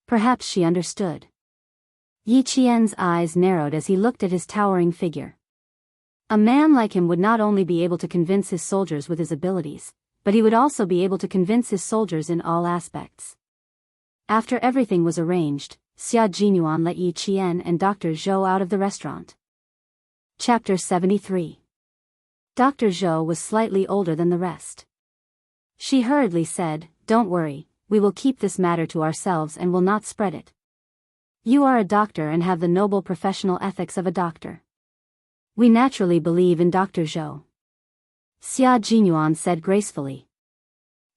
Perhaps she understood. Yi Qian's eyes narrowed as he looked at his towering figure. A man like him would not only be able to convince his soldiers with his abilities, but he would also be able to convince his soldiers in all aspects. After everything was arranged, Xia Jinyuan let Yi Qian and Dr. Zhou out of the restaurant. Chapter 73. Dr. Zhou was slightly older than the rest. She hurriedly said, "Don't worry, we will keep this matter to ourselves and will not spread it. You are a doctor and have the noble professional ethics of a doctor. We naturally believe in Dr. Zhou." Xia Jinyuan said gracefully.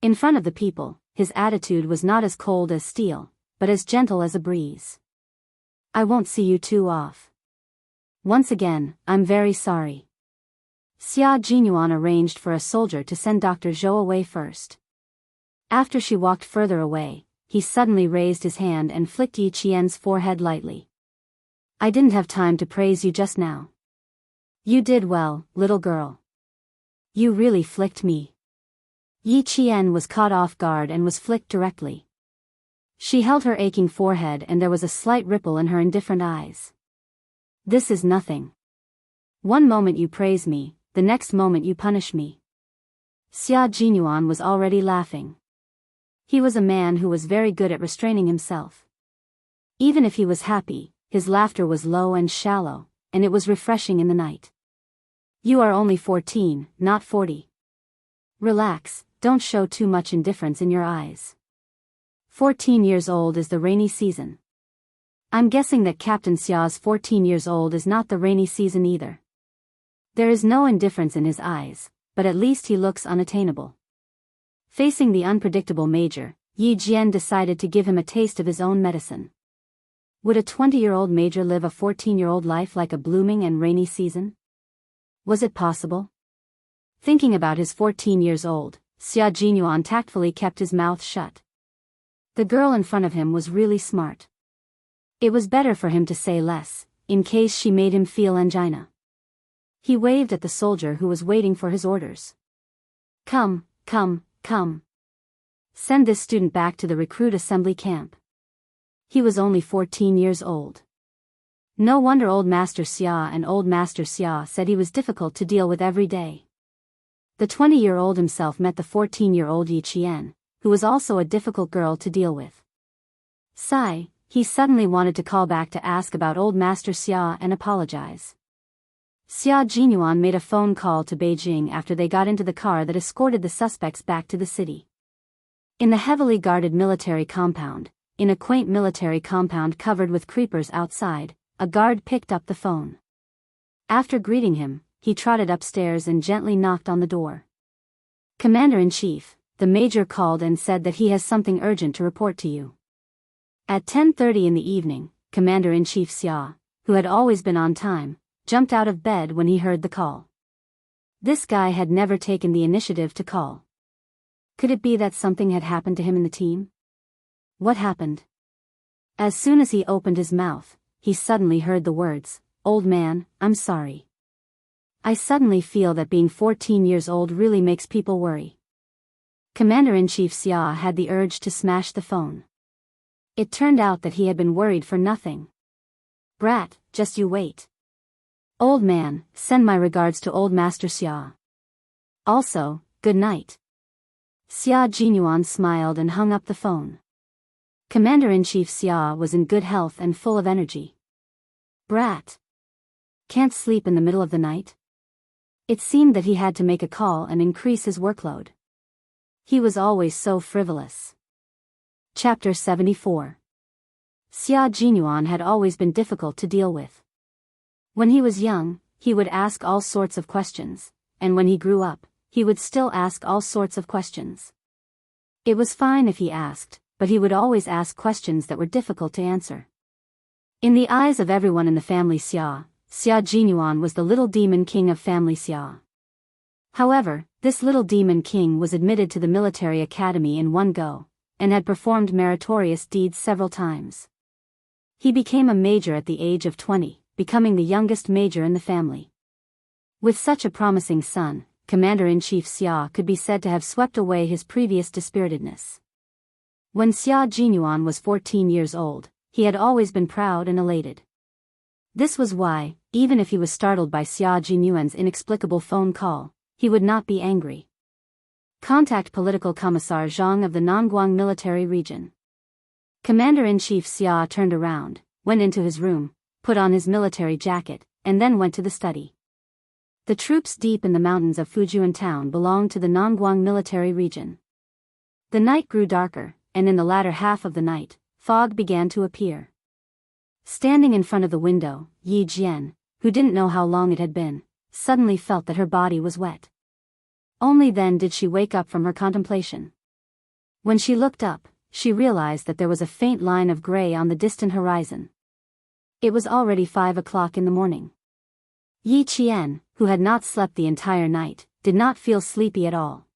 In front of the people, his attitude was not as cold as steel, but as gentle as a breeze. "I won't see you too often. Once again, I'm very sorry." Xia Jinyuan arranged for a soldier to send Dr. Zhou away first. After she walked further away, he suddenly raised his hand and flicked Yi Qian's forehead lightly. "I didn't have time to praise you just now. You did well, little girl. You really flicked me." Yi Qian was caught off guard and was flicked directly. She held her aching forehead and there was a slight ripple in her indifferent eyes. "This is nothing. One moment you praise me, the next moment you punish me." Xia Jinyuan was already laughing. He was a man who was very good at restraining himself. Even if he was happy, his laughter was low and shallow, and it was refreshing in the night. "You are only 14, not 40. Relax, don't show too much indifference in your eyes. 14 years old is the rainy season. I'm guessing that Captain Xia's 14 years old is not the rainy season either. There is no indifference in his eyes, but at least he looks unattainable." Facing the unpredictable Major, Yi Jian decided to give him a taste of his own medicine. Would a 20-year-old Major live a 14-year-old life like a blooming and rainy season? Was it possible? Thinking about his 14 years old, Xia Jinyuan tactfully kept his mouth shut. The girl in front of him was really smart. It was better for him to say less, in case she made him feel angina. He waved at the soldier who was waiting for his orders. Come, come, come. Send this student back to the recruit assembly camp. He was only 14 years old. No wonder Old Master Xia and Old Master Xia said he was difficult to deal with every day. The 20-year-old himself met the 14-year-old Yi Qian, who was also a difficult girl to deal with. Sigh, he suddenly wanted to call back to ask about Old Master Xia and apologize. Xia Jinyuan made a phone call to Beijing after they got into the car that escorted the suspects back to the city. In the heavily guarded military compound, in a quaint military compound covered with creepers outside, a guard picked up the phone. After greeting him, he trotted upstairs and gently knocked on the door. Commander-in-Chief, the major called and said that he has something urgent to report to you. At 10:30 in the evening, Commander-in-Chief Xia, who had always been on time, jumped out of bed when he heard the call. This guy had never taken the initiative to call. Could it be that something had happened to him in the team? What happened? As soon as he opened his mouth, he suddenly heard the words, "Old man, I'm sorry. I suddenly feel that being 14 years old really makes people worry." Commander-in-Chief Xia had the urge to smash the phone. It turned out that he had been worried for nothing. Brat, just you wait. Old man, send my regards to Old Master Xia. Also, good night. Xia Jinyuan smiled and hung up the phone. Commander-in-Chief Xia was in good health and full of energy. Brat. Can't sleep in the middle of the night? It seemed that he had to make a call and increase his workload. He was always so frivolous. Chapter 74. Xia Jinyuan had always been difficult to deal with. When he was young, he would ask all sorts of questions, and when he grew up, he would still ask all sorts of questions. It was fine if he asked, but he would always ask questions that were difficult to answer. In the eyes of everyone in the family Xia Jinyuan was the little demon king of family Xia. However, this little demon king was admitted to the military academy in one go, and had performed meritorious deeds several times. He became a major at the age of 20, becoming the youngest major in the family. With such a promising son, Commander-in-Chief Xia could be said to have swept away his previous dispiritedness. When Xia Jinyuan was 14 years old, he had always been proud and elated. This was why, even if he was startled by Xia Jinyuan's inexplicable phone call, he would not be angry. Contact Political Commissar Zhang of the Nangguang military region. Commander-in-Chief Xia turned around, went into his room, put on his military jacket, and then went to the study. The troops deep in the mountains of Fujian town belonged to the Nangguang military region. The night grew darker, and in the latter half of the night, fog began to appear. Standing in front of the window, Yi Jian, who didn't know how long it had been, suddenly felt that her body was wet. Only then did she wake up from her contemplation. When she looked up, she realized that there was a faint line of gray on the distant horizon. It was already 5 o'clock in the morning. Yi Qian, who had not slept the entire night, did not feel sleepy at all.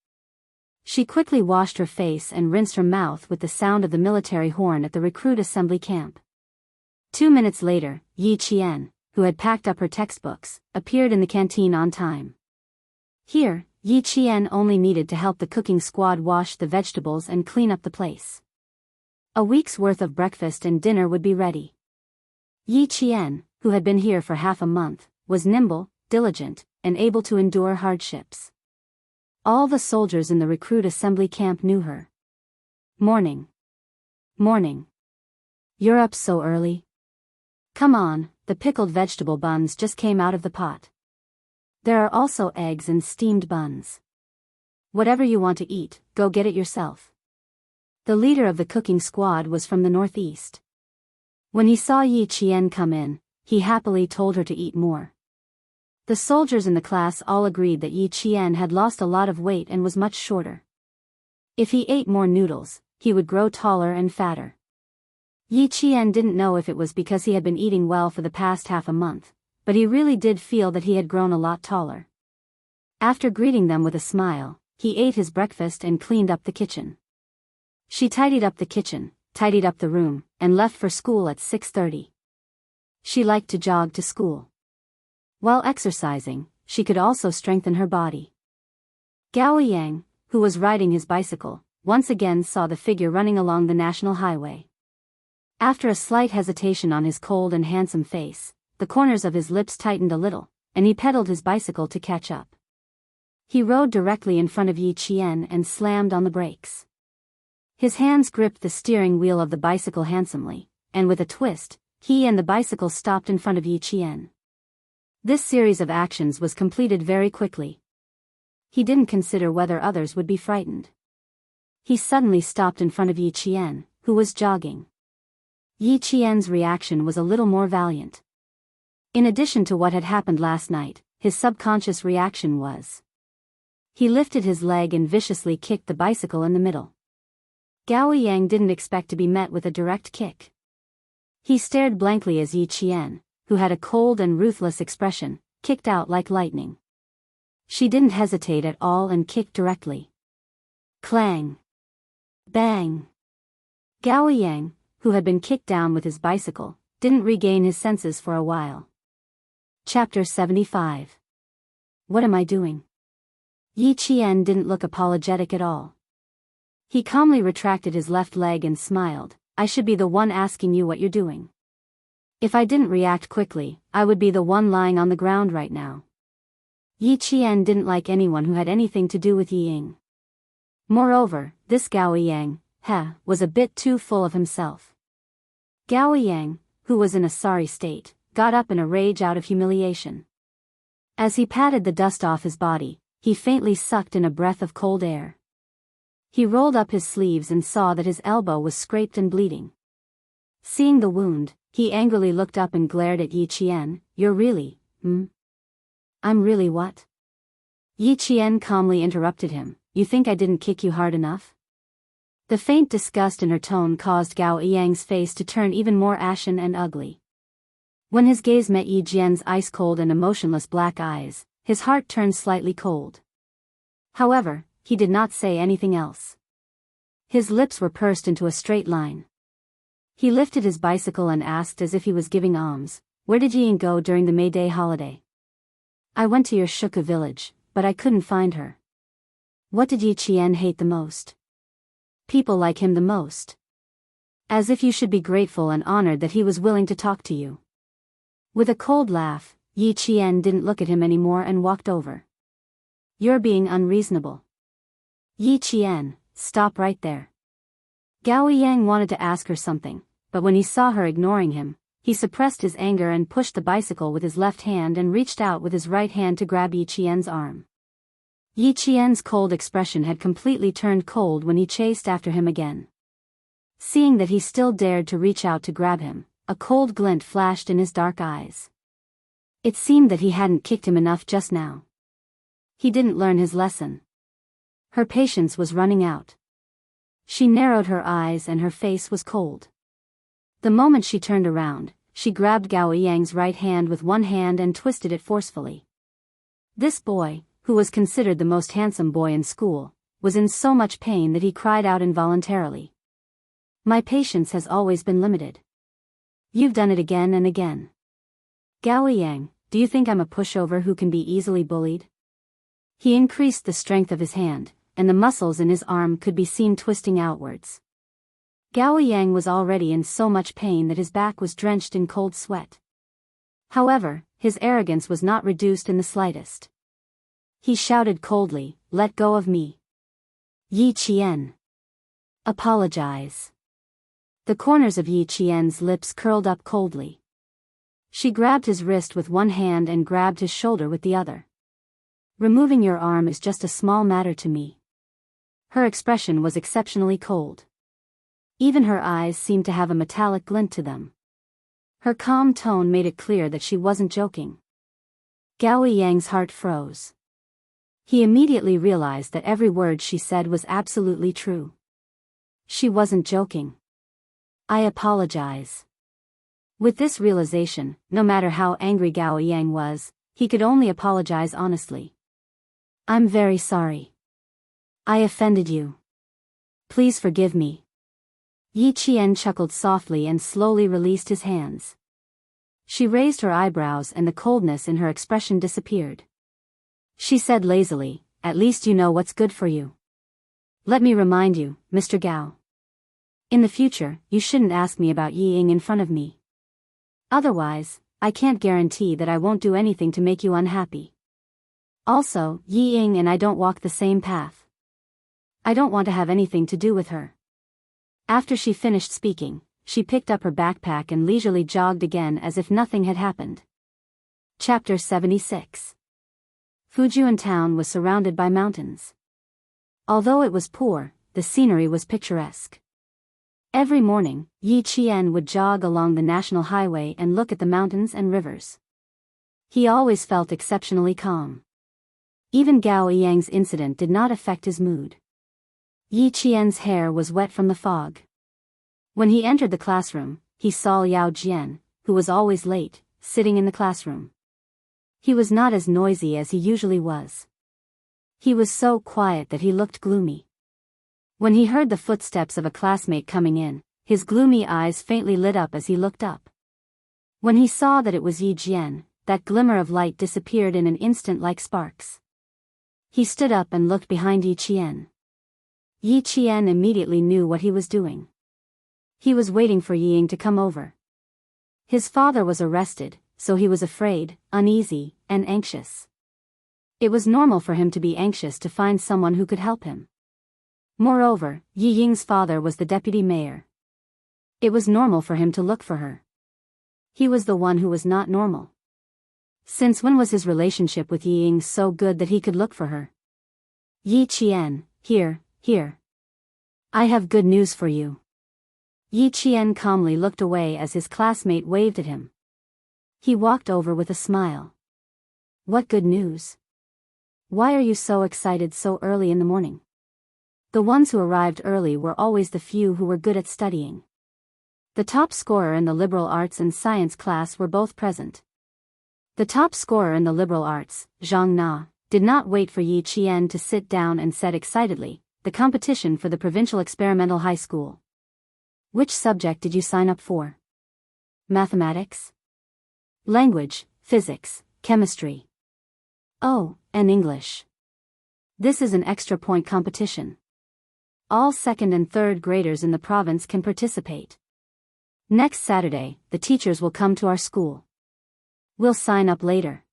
She quickly washed her face and rinsed her mouth with the sound of the military horn at the recruit assembly camp. 2 minutes later, Yi Qian, who had packed up her textbooks, appeared in the canteen on time. Here, Yi Qian only needed to help the cooking squad wash the vegetables and clean up the place. A week's worth of breakfast and dinner would be ready. Yi Qian, who had been here for half a month, was nimble, diligent, and able to endure hardships. All the soldiers in the recruit assembly camp knew her. Morning. Morning. You're up so early? Come on, the pickled vegetable buns just came out of the pot. There are also eggs and steamed buns. Whatever you want to eat, go get it yourself. The leader of the cooking squad was from the northeast. When he saw Yi Qian come in, he happily told her to eat more. The soldiers in the class all agreed that Yi Qian had lost a lot of weight and was much shorter. If he ate more noodles, he would grow taller and fatter. Yi Qian didn't know if it was because he had been eating well for the past half a month, but he really did feel that he had grown a lot taller. After greeting them with a smile, he ate his breakfast and cleaned up the kitchen. She tidied up the kitchen, tidied up the room, and left for school at 6:30. She liked to jog to school. While exercising, she could also strengthen her body. Gao Yang, who was riding his bicycle, once again saw the figure running along the national highway. After a slight hesitation on his cold and handsome face, the corners of his lips tightened a little, and he pedaled his bicycle to catch up. He rode directly in front of Yi Qian and slammed on the brakes. His hands gripped the steering wheel of the bicycle handsomely, and with a twist, he and the bicycle stopped in front of Yi Qian. This series of actions was completed very quickly. He didn't consider whether others would be frightened. He suddenly stopped in front of Yi Qian, who was jogging. Yi Qian's reaction was a little more valiant. In addition to what had happened last night, his subconscious reaction was. He lifted his leg and viciously kicked the bicycle in the middle. Gao Yang didn't expect to be met with a direct kick. He stared blankly as Yi Qian, who had a cold and ruthless expression, kicked out like lightning. She didn't hesitate at all and kicked directly. Clang! Bang! Gao Yang, who had been kicked down with his bicycle, didn't regain his senses for a while. Chapter 75. What am I doing? Yi Qian didn't look apologetic at all. He calmly retracted his left leg and smiled. I should be the one asking you what you're doing. If I didn't react quickly, I would be the one lying on the ground right now. Yi Qian didn't like anyone who had anything to do with Yi Ying. Moreover, this Gao Yang, was a bit too full of himself. Gao Yang, who was in a sorry state, got up in a rage out of humiliation. As he patted the dust off his body, he faintly sucked in a breath of cold air. He rolled up his sleeves and saw that his elbow was scraped and bleeding. Seeing the wound, he angrily looked up and glared at Yi Qian. You're really, I'm really what? Yi Qian calmly interrupted him. You think I didn't kick you hard enough? The faint disgust in her tone caused Gao Yang's face to turn even more ashen and ugly. When his gaze met Yi Jian's ice-cold and emotionless black eyes, his heart turned slightly cold. However, he did not say anything else. His lips were pursed into a straight line. He lifted his bicycle and asked as if he was giving alms, where did Yi Ying go during the May Day holiday? I went to your Shuka village, but I couldn't find her. What did Yi Qian hate the most? People like him the most. As if you should be grateful and honored that he was willing to talk to you. With a cold laugh, Yi Qian didn't look at him anymore and walked over. You're being unreasonable. Yi Qian, stop right there. Gao Yang wanted to ask her something, but when he saw her ignoring him, he suppressed his anger and pushed the bicycle with his left hand and reached out with his right hand to grab Yi Qian's arm. Yi Qian's cold expression had completely turned cold when he chased after him again. Seeing that he still dared to reach out to grab him, a cold glint flashed in his dark eyes. It seemed that he hadn't kicked him enough just now. He didn't learn his lesson. Her patience was running out. She narrowed her eyes and her face was cold. The moment she turned around, she grabbed Gao Yang's right hand with one hand and twisted it forcefully. This boy, who was considered the most handsome boy in school, was in so much pain that he cried out involuntarily. My patience has always been limited. You've done it again and again. Gao Yang, do you think I'm a pushover who can be easily bullied? He increased the strength of his hand, and the muscles in his arm could be seen twisting outwards. Gao Yang was already in so much pain that his back was drenched in cold sweat. However, his arrogance was not reduced in the slightest. He shouted coldly, let go of me. Yi Qian. Apologize. The corners of Yi Qian's lips curled up coldly. She grabbed his wrist with one hand and grabbed his shoulder with the other. Removing your arm is just a small matter to me. Her expression was exceptionally cold. Even her eyes seemed to have a metallic glint to them. Her calm tone made it clear that she wasn't joking. Gao Yang's heart froze. He immediately realized that every word she said was absolutely true. She wasn't joking. I apologize. With this realization, no matter how angry Gao Yang was, he could only apologize honestly. I'm very sorry. I offended you. Please forgive me. Yi Qian chuckled softly and slowly released his hands. She raised her eyebrows and the coldness in her expression disappeared. She said lazily, "At least you know what's good for you. Let me remind you, Mr. Gao. In the future, you shouldn't ask me about Yi Ying in front of me. Otherwise, I can't guarantee that I won't do anything to make you unhappy. Also, Yi Ying and I don't walk the same path. I don't want to have anything to do with her." After she finished speaking, she picked up her backpack and leisurely jogged again as if nothing had happened. Chapter 76. Fujian town was surrounded by mountains. Although it was poor, the scenery was picturesque. Every morning, Yi Qian would jog along the national highway and look at the mountains and rivers. He always felt exceptionally calm. Even Gao Yang's incident did not affect his mood. Yi Qian's hair was wet from the fog. When he entered the classroom, he saw Yao Jian, who was always late, sitting in the classroom. He was not as noisy as he usually was. He was so quiet that he looked gloomy. When he heard the footsteps of a classmate coming in, his gloomy eyes faintly lit up as he looked up. When he saw that it was Yi Jian, that glimmer of light disappeared in an instant like sparks. He stood up and looked behind Yi Qian. Yi Qian immediately knew what he was doing. He was waiting for Yi Ying to come over. His father was arrested, so he was afraid, uneasy, and anxious. It was normal for him to be anxious to find someone who could help him. Moreover, Yi Ying's father was the deputy mayor. It was normal for him to look for her. He was the one who was not normal. Since when was his relationship with Yi Ying so good that he could look for her? "Yi Qian, here. I have good news for you." Yi Qian calmly looked away as his classmate waved at him. He walked over with a smile. "What good news? Why are you so excited so early in the morning?" The ones who arrived early were always the few who were good at studying. The top scorer in the liberal arts and science class were both present. The top scorer in the liberal arts, Zhang Na, did not wait for Yi Qian to sit down and said excitedly, "The competition for the provincial experimental high school. Which subject did you sign up for?" "Mathematics. Language, physics, chemistry. Oh, and English. This is an extra point competition. All second and third graders in the province can participate. Next Saturday, the teachers will come to our school. We'll sign up later."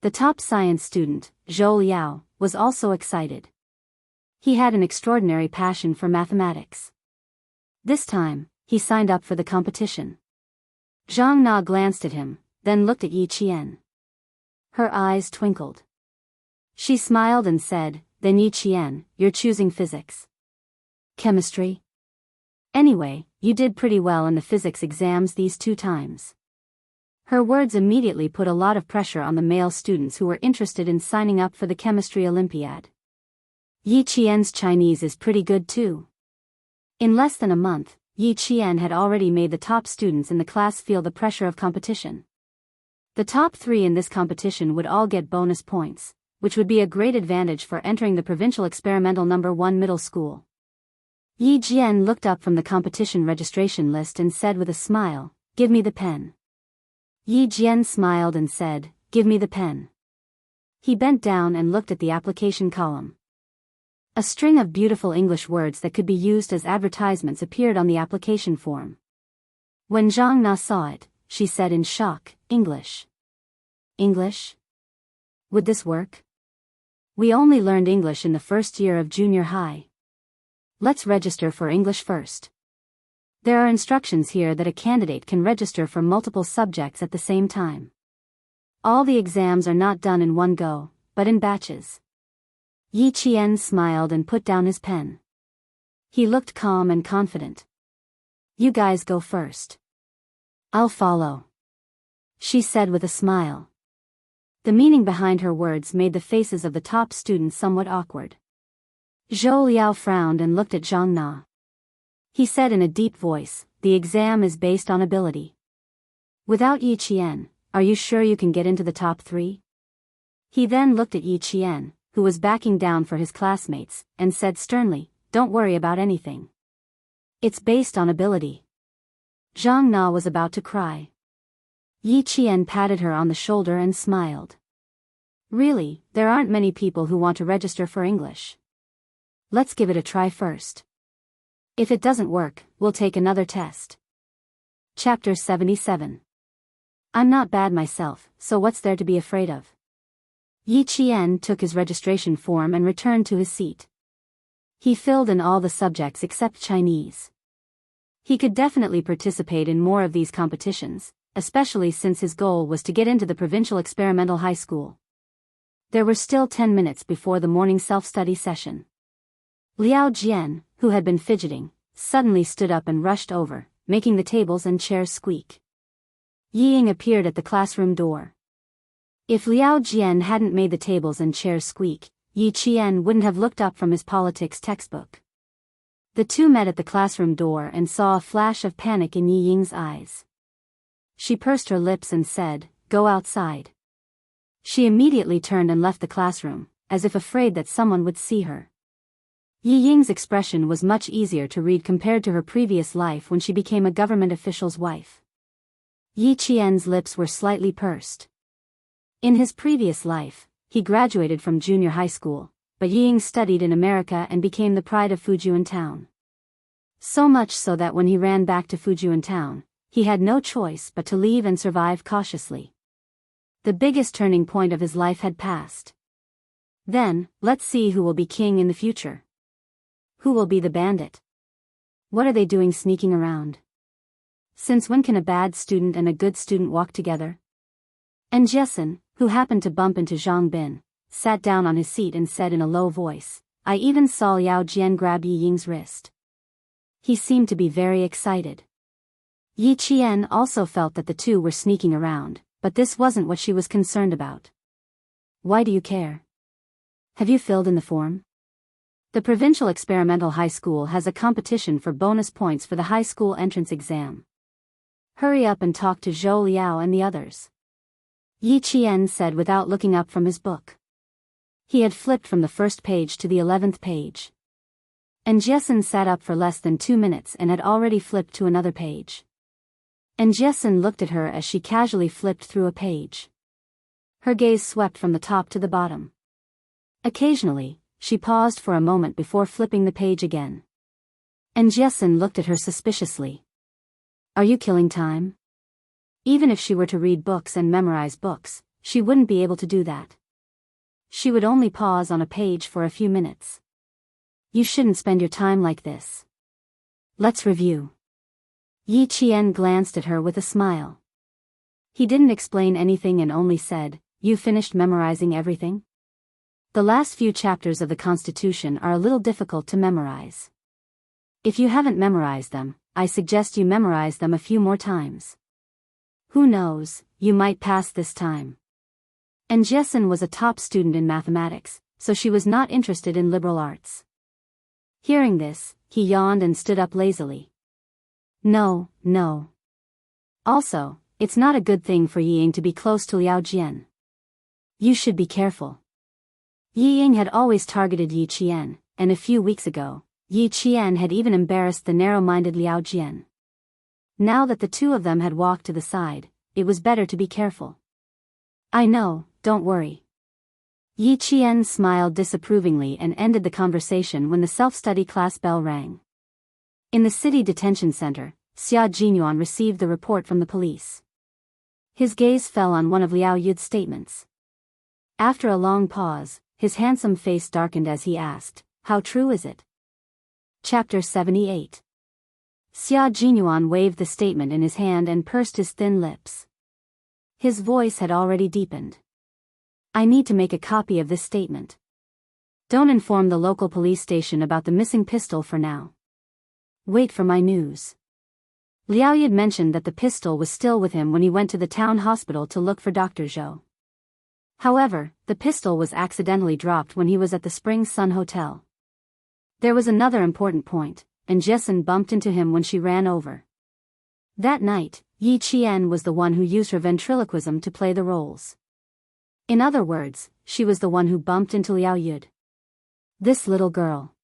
The top science student, Zhou Liao, was also excited. He had an extraordinary passion for mathematics. This time, he signed up for the competition. Zhang Na glanced at him, then looked at Yi Qian. Her eyes twinkled. She smiled and said, "Then Yi Qian, you're choosing physics. Chemistry? Anyway, you did pretty well in the physics exams these 2 times." Her words immediately put a lot of pressure on the male students who were interested in signing up for the chemistry Olympiad. Yi Qian's Chinese is pretty good too. In less than a month, Yi Qian had already made the top students in the class feel the pressure of competition. The top 3 in this competition would all get bonus points, which would be a great advantage for entering the provincial experimental No. 1 middle school. Yi Jian looked up from the competition registration list and said with a smile, "Give me the pen." Yi Jian smiled and said, "Give me the pen." He bent down and looked at the application column. A string of beautiful English words that could be used as advertisements appeared on the application form. When Zhang Na saw it, she said in shock, "English? English? Would this work? We only learned English in the first year of junior high. Let's register for English first." There are instructions here that a candidate can register for multiple subjects at the same time. All the exams are not done in one go, but in batches. Yi Qian smiled and put down his pen. He looked calm and confident. "You guys go first. I'll follow," she said with a smile. The meaning behind her words made the faces of the top students somewhat awkward. Zhou Liao frowned and looked at Zhang Na. He said in a deep voice, "The exam is based on ability. Without Yi Qian, are you sure you can get into the top 3? He then looked at Yi Qian, who was backing down for his classmates, and said sternly, "Don't worry about anything. It's based on ability." Zhang Na was about to cry. Yi Qian patted her on the shoulder and smiled. Really, there aren't many people who want to register for English. Let's give it a try first. If it doesn't work, we'll take another test. Chapter 77. I'm not bad myself, so what's there to be afraid of? Yi Qian took his registration form and returned to his seat. He filled in all the subjects except Chinese. He could definitely participate in more of these competitions, especially since his goal was to get into the provincial experimental high school. There were still 10 minutes before the morning self-study session. Liao Jian, who had been fidgeting, suddenly stood up and rushed over, making the tables and chairs squeak. Yi Ying appeared at the classroom door. If Liao Jian hadn't made the tables and chairs squeak, Yi Qian wouldn't have looked up from his politics textbook. The two met at the classroom door and saw a flash of panic in Yi Ying's eyes. She pursed her lips and said, "Go outside." She immediately turned and left the classroom, as if afraid that someone would see her. Yi Ying's expression was much easier to read compared to her previous life when she became a government official's wife. Yi Qian's lips were slightly pursed. In his previous life, he graduated from junior high school, but Yi Ying studied in America and became the pride of Fujian town. So much so that when he ran back to Fujian town, he had no choice but to leave and survive cautiously. The biggest turning point of his life had passed. Then, let's see who will be king in the future. Who will be the bandit? What are they doing sneaking around? Since when can a bad student and a good student walk together? And Jessen, who happened to bump into Zhang Bin, sat down on his seat and said in a low voice, "I even saw Liao Jian grab Yi Ying's wrist." He seemed to be very excited. Yi Qian also felt that the two were sneaking around, but this wasn't what she was concerned about. Why do you care? Have you filled in the form? The Provincial Experimental High School has a competition for bonus points for the high school entrance exam. Hurry up and talk to Zhou Liao and the others. Yi Qian said without looking up from his book. He had flipped from the first page to the 11th page. And Jessen sat up for less than 2 minutes and had already flipped to another page. And Jessen looked at her as she casually flipped through a page. Her gaze swept from the top to the bottom. Occasionally, she paused for a moment before flipping the page again. And Jessen looked at her suspiciously. Are you killing time? Even if she were to read books and memorize books, she wouldn't be able to do that. She would only pause on a page for a few minutes. You shouldn't spend your time like this. Let's review. Yi Qian glanced at her with a smile. He didn't explain anything and only said, "You finished memorizing everything?" The last few chapters of the Constitution are a little difficult to memorize. If you haven't memorized them, I suggest you memorize them a few more times. Who knows, you might pass this time. And Jessen was a top student in mathematics, so she was not interested in liberal arts. Hearing this, he yawned and stood up lazily. No. Also, it's not a good thing for Yi Ying to be close to Liao Jian. You should be careful. Yi Ying had always targeted Yi Qian, and a few weeks ago, Yi Qian had even embarrassed the narrow-minded Liao Jian. Now that the two of them had walked to the side, it was better to be careful. I know, don't worry. Yi Qian smiled disapprovingly and ended the conversation when the self-study class bell rang. In the city detention center, Xia Jinyuan received the report from the police. His gaze fell on one of Liao Yud's statements. After a long pause, his handsome face darkened as he asked, "How true is it?" Chapter 78. Xia Jinyuan waved the statement in his hand and pursed his thin lips. His voice had already deepened. I need to make a copy of this statement. Don't inform the local police station about the missing pistol for now. Wait for my news. Liao Yud mentioned that the pistol was still with him when he went to the town hospital to look for Dr. Zhou. However, the pistol was accidentally dropped when he was at the Spring Sun Hotel. There was another important point, and Jessen bumped into him when she ran over. That night, Yi Qian was the one who used her ventriloquism to play the roles. In other words, she was the one who bumped into Liao Yud. This little girl.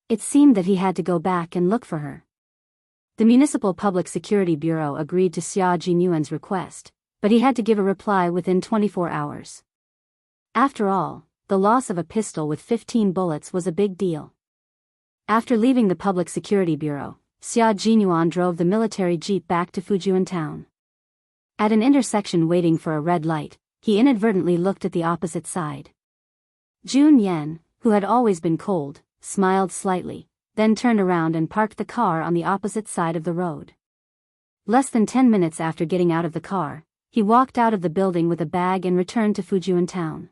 It seemed that he had to go back and look for her. The Municipal Public Security Bureau agreed to Xia Jinyuan's request, but he had to give a reply within 24 hours. After all, the loss of a pistol with 15 bullets was a big deal. After leaving the Public Security Bureau, Xia Jinyuan drove the military jeep back to Fujian town. At an intersection waiting for a red light, he inadvertently looked at the opposite side. Jun Yan, who had always been cold, smiled slightly, then turned around and parked the car on the opposite side of the road. Less than 10 minutes after getting out of the car, he walked out of the building with a bag and returned to Fujian town.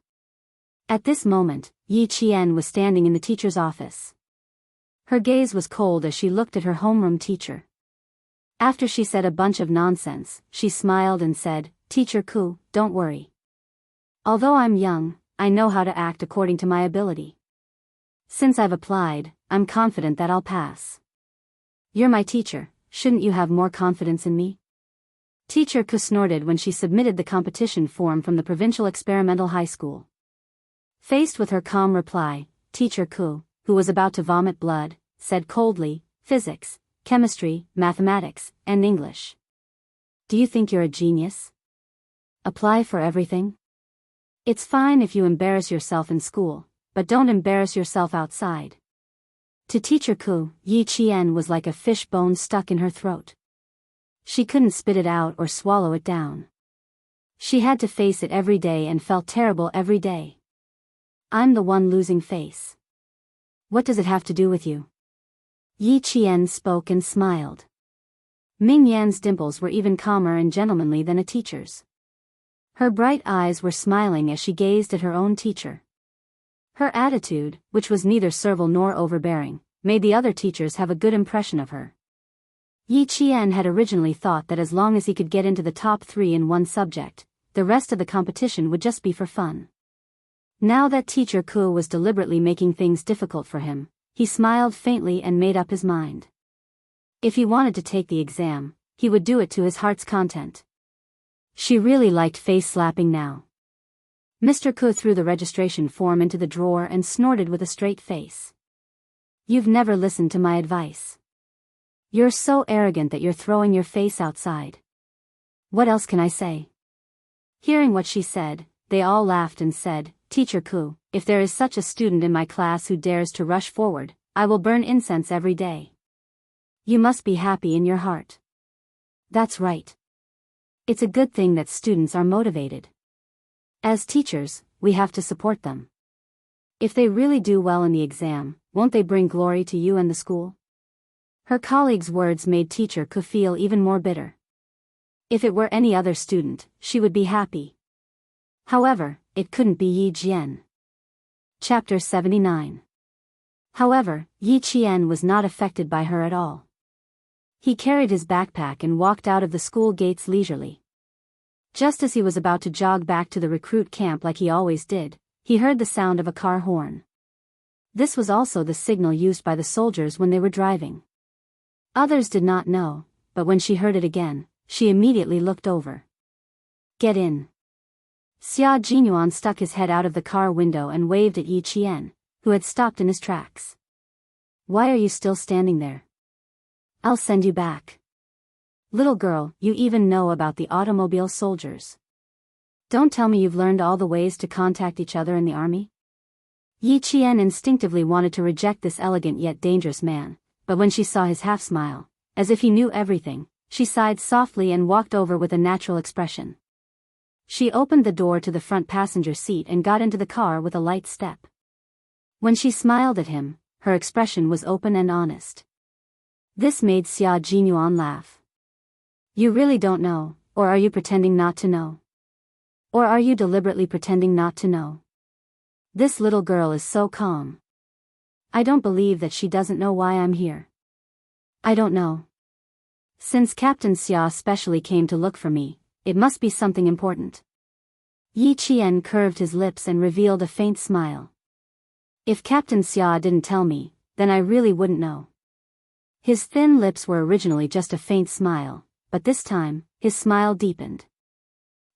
At this moment, Yi Qian was standing in the teacher's office. Her gaze was cold as she looked at her homeroom teacher. After she said a bunch of nonsense, she smiled and said, "Teacher Ku, don't worry. Although I'm young, I know how to act according to my ability. Since I've applied, I'm confident that I'll pass. You're my teacher, shouldn't you have more confidence in me?" Teacher Ku snorted when she submitted the competition form from the Provincial Experimental High School. Faced with her calm reply, Teacher Ku, who was about to vomit blood, said coldly, "Physics, chemistry, mathematics, and English. Do you think you're a genius? Apply for everything? It's fine if you embarrass yourself in school, but don't embarrass yourself outside." To Teacher Ku, Yi Qian was like a fish bone stuck in her throat. She couldn't spit it out or swallow it down. She had to face it every day and felt terrible every day. "I'm the one losing face. What does it have to do with you?" Yi Qian spoke and smiled. Ming Yan's dimples were even calmer and gentlemanly than a teacher's. Her bright eyes were smiling as she gazed at her own teacher. Her attitude, which was neither servile nor overbearing, made the other teachers have a good impression of her. Yi Qian had originally thought that as long as he could get into the top 3 in one subject, the rest of the competition would just be for fun. Now that Teacher Ku was deliberately making things difficult for him, he smiled faintly and made up his mind. If he wanted to take the exam, he would do it to his heart's content. She really liked face-slapping now. Mr. Ku threw the registration form into the drawer and snorted with a straight face. "You've never listened to my advice. You're so arrogant that you're throwing your face outside. What else can I say?" Hearing what she said, they all laughed and said, "Teacher Ku, if there is such a student in my class who dares to rush forward, I will burn incense every day. You must be happy in your heart." "That's right. It's a good thing that students are motivated. As teachers, we have to support them. If they really do well in the exam, won't they bring glory to you and the school?" Her colleague's words made Teacher Ku feel even more bitter. If it were any other student, she would be happy. However, it couldn't be Yi Jian. Chapter 79. However, Yi Qian was not affected by her at all. He carried his backpack and walked out of the school gates leisurely. Just as he was about to jog back to the recruit camp like he always did, he heard the sound of a car horn. This was also the signal used by the soldiers when they were driving. Others did not know, but when she heard it again, she immediately looked over. "Get in." Xia Jinyuan stuck his head out of the car window and waved at Yi Qian, who had stopped in his tracks. "Why are you still standing there? I'll send you back." "Little girl, you even know about the automobile soldiers. Don't tell me you've learned all the ways to contact each other in the army?" Yi Qian instinctively wanted to reject this elegant yet dangerous man, but when she saw his half-smile, as if he knew everything, she sighed softly and walked over with a natural expression. She opened the door to the front passenger seat and got into the car with a light step. When she smiled at him, her expression was open and honest. This made Xia Jinyuan laugh. "You really don't know, or are you pretending not to know? Or are you deliberately pretending not to know? This little girl is so calm. I don't believe that she doesn't know why I'm here." "I don't know. Since Captain Xia specially came to look for me, it must be something important." Yi Qian curved his lips and revealed a faint smile. "If Captain Xia didn't tell me, then I really wouldn't know." His thin lips were originally just a faint smile, but this time, his smile deepened.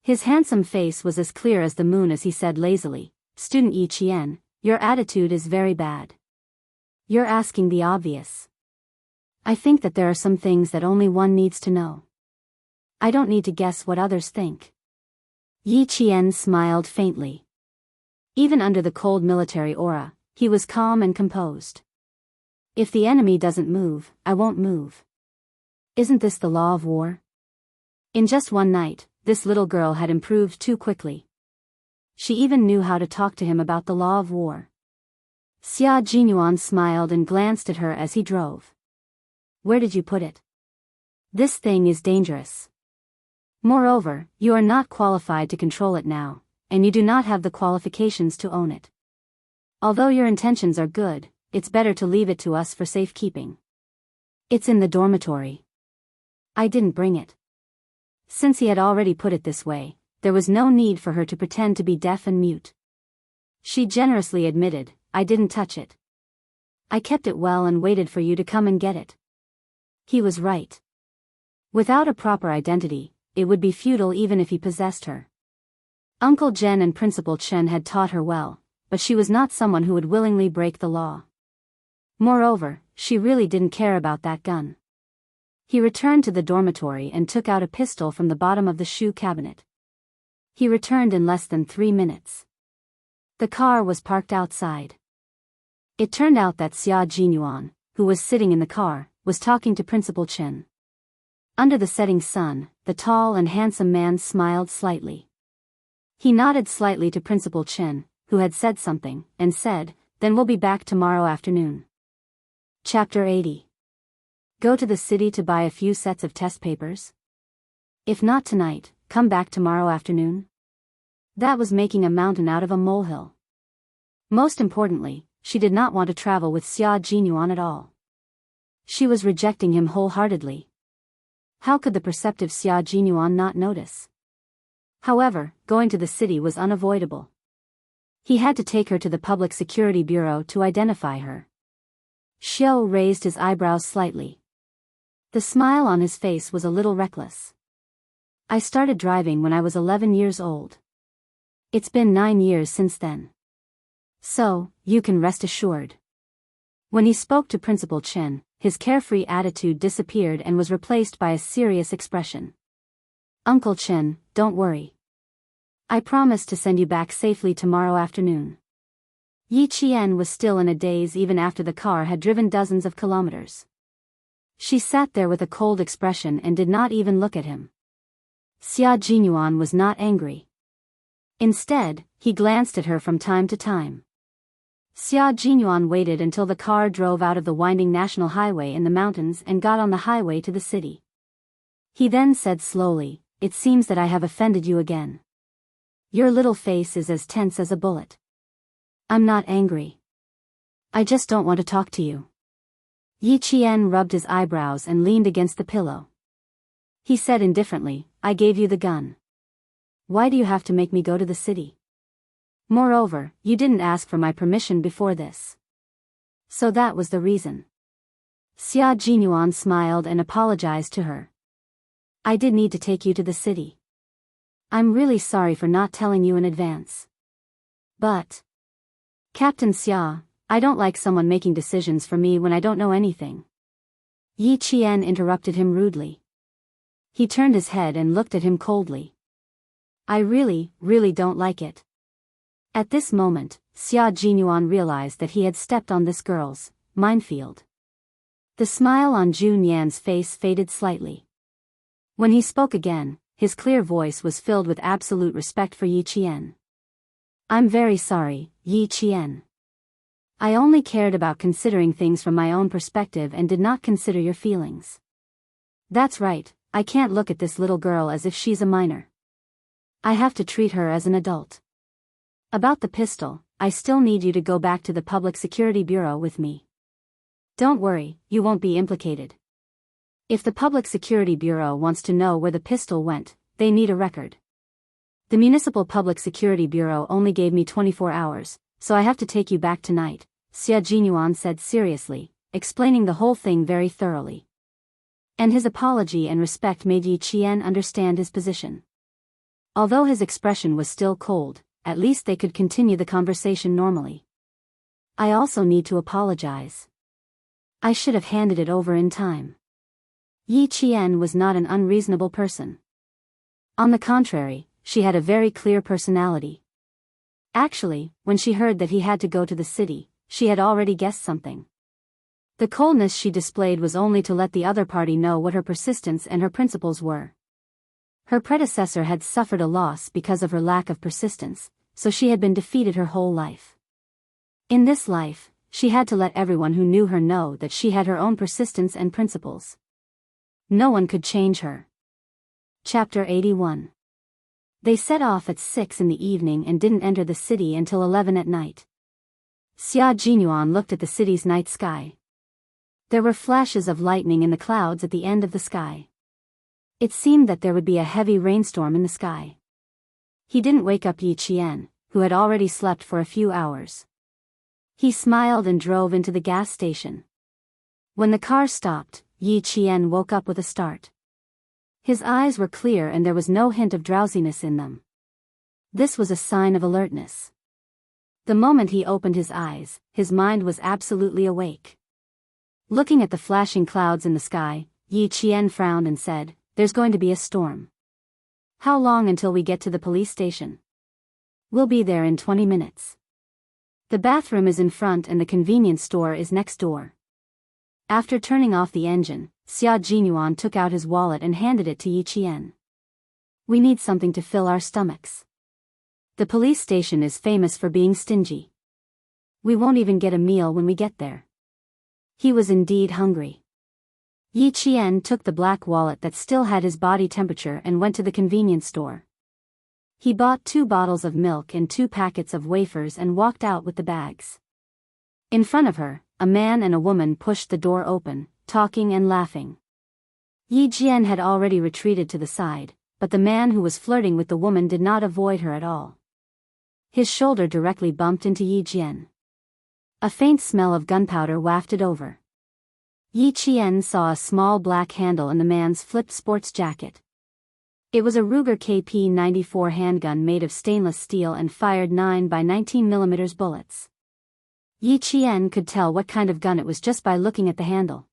His handsome face was as clear as the moon as he said lazily, "Student Yi Qian, your attitude is very bad. You're asking the obvious. I think that there are some things that only one needs to know. I don't need to guess what others think. Yi Qian smiled faintly. Even under the cold military aura, he was calm and composed. If the enemy doesn't move, I won't move. Isn't this the law of war? In just one night, this little girl had improved too quickly. She even knew how to talk to him about the law of war. Xia Jinyuan smiled and glanced at her as he drove. Where did you put it? This thing is dangerous. Moreover, you are not qualified to control it now, and you do not have the qualifications to own it. Although your intentions are good, it's better to leave it to us for safekeeping. It's in the dormitory. I didn't bring it. Since he had already put it this way, there was no need for her to pretend to be deaf and mute. She generously admitted, I didn't touch it. I kept it well and waited for you to come and get it. He was right. Without a proper identity, it would be futile even if he possessed her. Uncle Jen and Principal Chen had taught her well, but she was not someone who would willingly break the law. Moreover, she really didn't care about that gun. He returned to the dormitory and took out a pistol from the bottom of the shoe cabinet. He returned in less than 3 minutes. The car was parked outside. It turned out that Xia Jinyuan, who was sitting in the car, was talking to Principal Chen. Under the setting sun, the tall and handsome man smiled slightly. He nodded slightly to Principal Chen, who had said something, and said, then we'll be back tomorrow afternoon. Chapter 80. Go to the city to buy a few sets of test papers? If not tonight, come back tomorrow afternoon? That was making a mountain out of a molehill. Most importantly, she did not want to travel with Xia Jinyuan at all. She was rejecting him wholeheartedly. How could the perceptive Xia Jinyuan not notice? However, going to the city was unavoidable. He had to take her to the Public Security Bureau to identify her. Xiao raised his eyebrows slightly. The smile on his face was a little reckless. I started driving when I was 11 years old. It's been 9 years since then. So, you can rest assured. When he spoke to Principal Chen, his carefree attitude disappeared and was replaced by a serious expression. Uncle Chen, don't worry. I promise to send you back safely tomorrow afternoon. Yi Qian was still in a daze even after the car had driven dozens of kilometers. She sat there with a cold expression and did not even look at him. Xia Jinyuan was not angry. Instead, he glanced at her from time to time. Xia Jinyuan waited until the car drove out of the winding national highway in the mountains and got on the highway to the city. He then said slowly, it seems that I have offended you again. Your little face is as tense as a bullet. I'm not angry. I just don't want to talk to you. Yi Qian rubbed his eyebrows and leaned against the pillow. He said indifferently, I gave you the gun. Why do you have to make me go to the city? Moreover, you didn't ask for my permission before this. So that was the reason. Xia Jinyuan smiled and apologized to her. I did need to take you to the city. I'm really sorry for not telling you in advance. But Captain Xia, I don't like someone making decisions for me when I don't know anything. Yi Qian interrupted him rudely. He turned his head and looked at him coldly. I really don't like it. At this moment, Xia Jinyuan realized that he had stepped on this girl's minefield. The smile on Jun Yan's face faded slightly. When he spoke again, his clear voice was filled with absolute respect for Yi Qian. I'm very sorry, Yi Qian. I only cared about considering things from my own perspective and did not consider your feelings. That's right, I can't look at this little girl as if she's a minor. I have to treat her as an adult. About the pistol, I still need you to go back to the Public Security Bureau with me. Don't worry, you won't be implicated. If the Public Security Bureau wants to know where the pistol went, they need a record. The Municipal Public Security Bureau only gave me 24 hours, so I have to take you back tonight, Xia Jinyuan said seriously, explaining the whole thing very thoroughly. And his apology and respect made Yi Qian understand his position. Although his expression was still cold, at least they could continue the conversation normally. I also need to apologize. I should have handed it over in time. Yi Qian was not an unreasonable person. On the contrary, she had a very clear personality. Actually, when she heard that he had to go to the city, she had already guessed something. The coldness she displayed was only to let the other party know what her persistence and her principles were. Her predecessor had suffered a loss because of her lack of persistence, so she had been defeated her whole life. In this life, she had to let everyone who knew her know that she had her own persistence and principles. No one could change her. Chapter 81. They set off at 6 in the evening and didn't enter the city until 11 at night. Xia Jinyuan looked at the city's night sky. There were flashes of lightning in the clouds at the end of the sky. It seemed that there would be a heavy rainstorm in the sky. He didn't wake up Yi Qian, who had already slept for a few hours. He smiled and drove into the gas station. When the car stopped, Yi Qian woke up with a start. His eyes were clear and there was no hint of drowsiness in them. This was a sign of alertness. The moment he opened his eyes, his mind was absolutely awake. Looking at the flashing clouds in the sky, Yi Qian frowned and said, "There's going to be a storm. How long until we get to the police station?" "We'll be there in 20 minutes. The bathroom is in front and the convenience store is next door." After turning off the engine, Xia Jinyuan took out his wallet and handed it to Yi Qian. "We need something to fill our stomachs. The police station is famous for being stingy. We won't even get a meal when we get there." He was indeed hungry. Yi Qian took the black wallet that still had his body temperature and went to the convenience store. He bought 2 bottles of milk and 2 packets of wafers and walked out with the bags. In front of her, a man and a woman pushed the door open, talking and laughing. Yi Qian had already retreated to the side, but the man who was flirting with the woman did not avoid her at all. His shoulder directly bumped into Yi Qian. A faint smell of gunpowder wafted over. Yi Qian saw a small black handle in the man's flipped sports jacket. It was a Ruger KP-94 handgun made of stainless steel and fired 9x19mm bullets. Yi Qian could tell what kind of gun it was just by looking at the handle.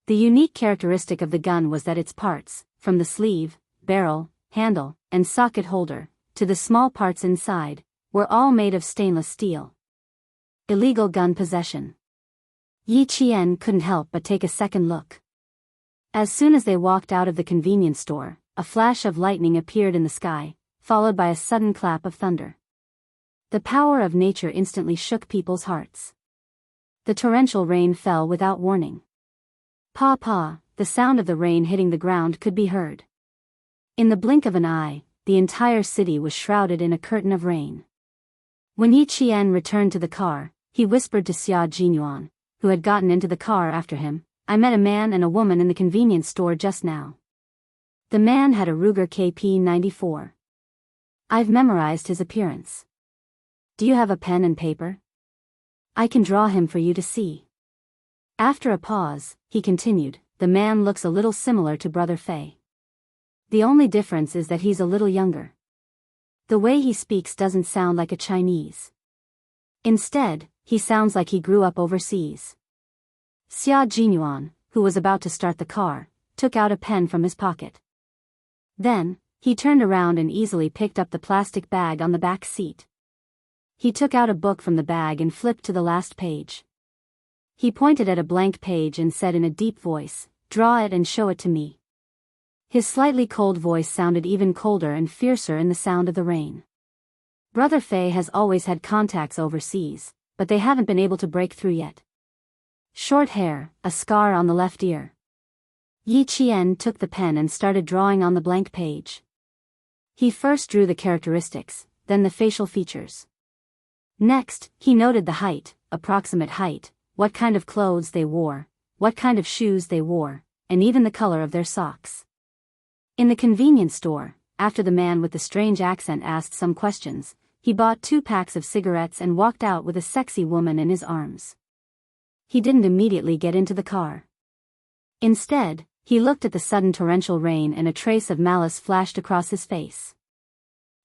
The unique characteristic of the gun was that its parts, from the sleeve, barrel, handle, and socket holder, to the small parts inside, were all made of stainless steel. Illegal gun possession. Yi Qian couldn't help but take a second look. As soon as they walked out of the convenience store, a flash of lightning appeared in the sky, followed by a sudden clap of thunder. The power of nature instantly shook people's hearts. The torrential rain fell without warning. Pa pa, the sound of the rain hitting the ground could be heard. In the blink of an eye, the entire city was shrouded in a curtain of rain. When Yi Qian returned to the car, he whispered to Xia Jinyuan, who had gotten into the car after him, "I met a man and a woman in the convenience store just now. The man had a Ruger KP-94. I've memorized his appearance. Do you have a pen and paper? I can draw him for you to see." After a pause, he continued, "The man looks a little similar to Brother Fei. The only difference is that he's a little younger. The way he speaks doesn't sound like a Chinese. Instead, he sounds like he grew up overseas." Xia Jinyuan, who was about to start the car, took out a pen from his pocket. Then, he turned around and easily picked up the plastic bag on the back seat. He took out a book from the bag and flipped to the last page. He pointed at a blank page and said in a deep voice, "Draw it and show it to me." His slightly cold voice sounded even colder and fiercer in the sound of the rain. Brother Fei has always had contacts overseas, but they haven't been able to break through yet. Short hair, a scar on the left ear. Yi Qian took the pen and started drawing on the blank page. He first drew the characteristics, then the facial features. Next, he noted the height, approximate height, what kind of clothes they wore, what kind of shoes they wore, and even the color of their socks. In the convenience store, after the man with the strange accent asked some questions, he bought 2 packs of cigarettes and walked out with a sexy woman in his arms. He didn't immediately get into the car. Instead, he looked at the sudden torrential rain and a trace of malice flashed across his face.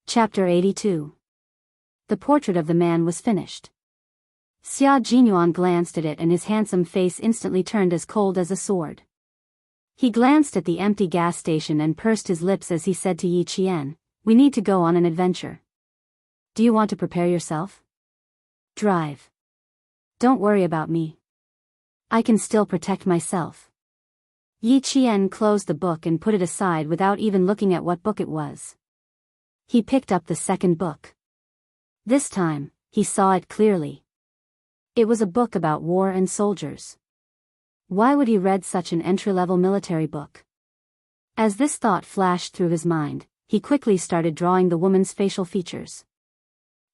Chapter 82. The portrait of the man was finished. Xia Jinyuan glanced at it and his handsome face instantly turned as cold as a sword. He glanced at the empty gas station and pursed his lips as he said to Yi Qian, "We need to go on an adventure. Do you want to prepare yourself? Drive. Don't worry about me. I can still protect myself." Yi Qian closed the book and put it aside without even looking at what book it was. He picked up the second book. This time, he saw it clearly. It was a book about war and soldiers. Why would he read such an entry-level military book? As this thought flashed through his mind, he quickly started drawing the woman's facial features.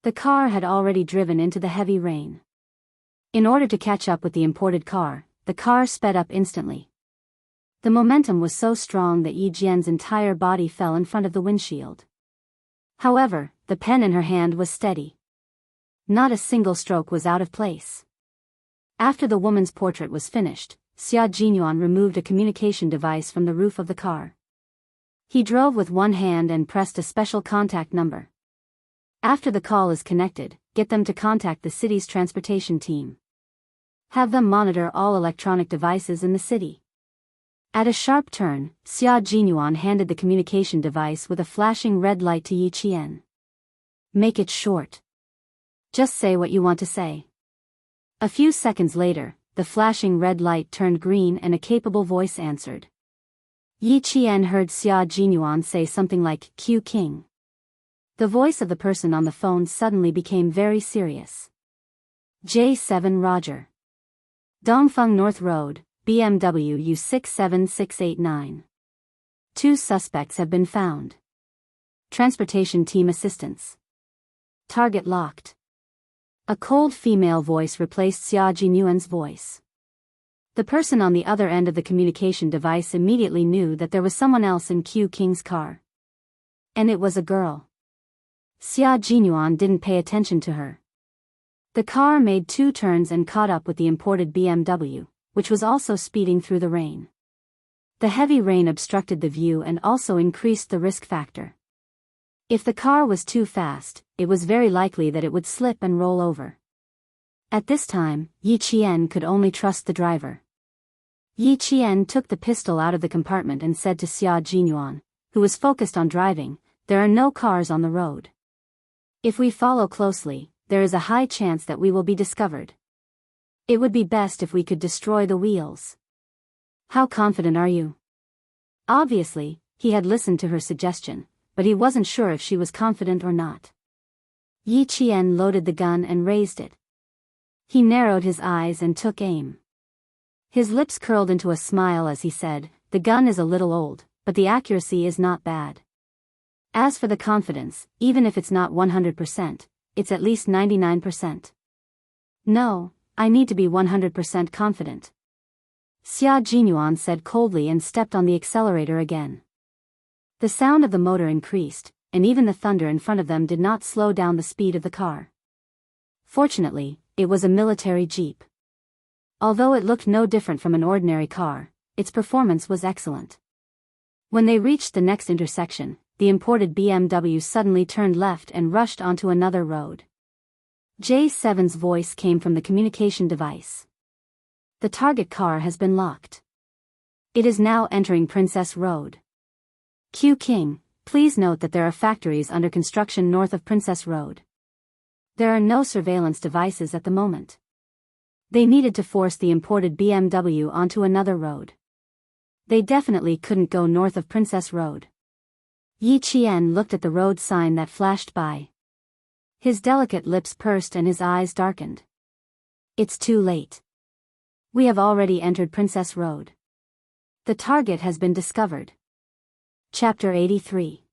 The car had already driven into the heavy rain. In order to catch up with the imported car, the car sped up instantly. The momentum was so strong that Yi Jian's entire body fell in front of the windshield. However, the pen in her hand was steady. Not a single stroke was out of place. After the woman's portrait was finished, Xia Jinyuan removed a communication device from the roof of the car. He drove with one hand and pressed a special contact number. After the call is connected, get them to contact the city's transportation team. Have them monitor all electronic devices in the city. At a sharp turn, Xia Jinyuan handed the communication device with a flashing red light to Yi Qian. Make it short. Just say what you want to say. A few seconds later, the flashing red light turned green and a capable voice answered. Yi Qian heard Xia Jinyuan say something like, "Q King." The voice of the person on the phone suddenly became very serious. J7 Roger. Dongfeng North Road, BMW U67689. 2 suspects have been found. Transportation team assistance. Target locked. A cold female voice replaced Xia Jinyuan's voice. The person on the other end of the communication device immediately knew that there was someone else in Q King's car. And it was a girl. Xia Jinyuan didn't pay attention to her. The car made 2 turns and caught up with the imported BMW, which was also speeding through the rain. The heavy rain obstructed the view and also increased the risk factor. If the car was too fast, it was very likely that it would slip and roll over. At this time, Yi Qian could only trust the driver. Yi Qian took the pistol out of the compartment and said to Xia Jinyuan, who was focused on driving, "There are no cars on the road. If we follow closely, there is a high chance that we will be discovered. It would be best if we could destroy the wheels." "How confident are you?" Obviously, he had listened to her suggestion, but he wasn't sure if she was confident or not. Yi Qian loaded the gun and raised it. He narrowed his eyes and took aim. His lips curled into a smile as he said, "The gun is a little old, but the accuracy is not bad. As for the confidence, even if it's not 100%, it's at least 99%. No, I need to be 100% confident." Xia Jinyuan said coldly and stepped on the accelerator again. The sound of the motor increased, and even the thunder in front of them did not slow down the speed of the car. Fortunately, it was a military jeep. Although it looked no different from an ordinary car, its performance was excellent. When they reached the next intersection, the imported BMW suddenly turned left and rushed onto another road. J7's voice came from the communication device. "The target car has been locked. It is now entering Princess Road. Q King, please note that there are factories under construction north of Princess Road. There are no surveillance devices at the moment." They needed to force the imported BMW onto another road. They definitely couldn't go north of Princess Road. Yi Qian looked at the road sign that flashed by. His delicate lips pursed and his eyes darkened. "It's too late. We have already entered Princess Road. The target has been discovered." Chapter 83.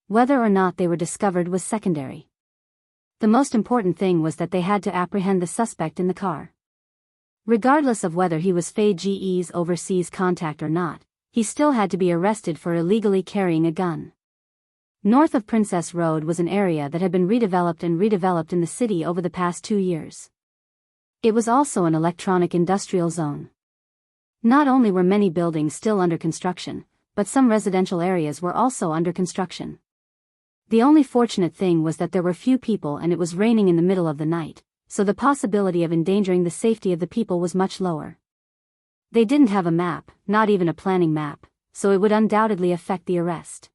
Whether or not they were discovered was secondary. The most important thing was that they had to apprehend the suspect in the car. Regardless of whether he was Fei Ge's overseas contact or not, he still had to be arrested for illegally carrying a gun. North of Princess Road was an area that had been redeveloped in the city over the past 2 years. It was also an electronic industrial zone. Not only were many buildings still under construction, but some residential areas were also under construction. The only fortunate thing was that there were few people and it was raining in the middle of the night, so the possibility of endangering the safety of the people was much lower. They didn't have a map, not even a planning map, so it would undoubtedly affect the arrest.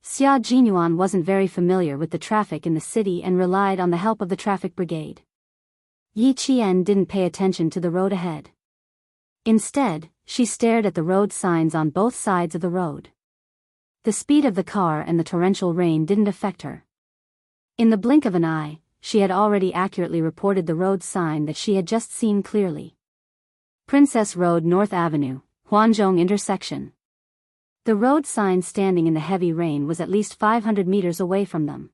Xia Jinyuan wasn't very familiar with the traffic in the city and relied on the help of the traffic brigade. Yi Qian didn't pay attention to the road ahead. Instead, she stared at the road signs on both sides of the road. The speed of the car and the torrential rain didn't affect her. In the blink of an eye, she had already accurately reported the road sign that she had just seen clearly. Princess Road North Avenue, Huanzhong intersection. The road sign standing in the heavy rain was at least 500 meters away from them.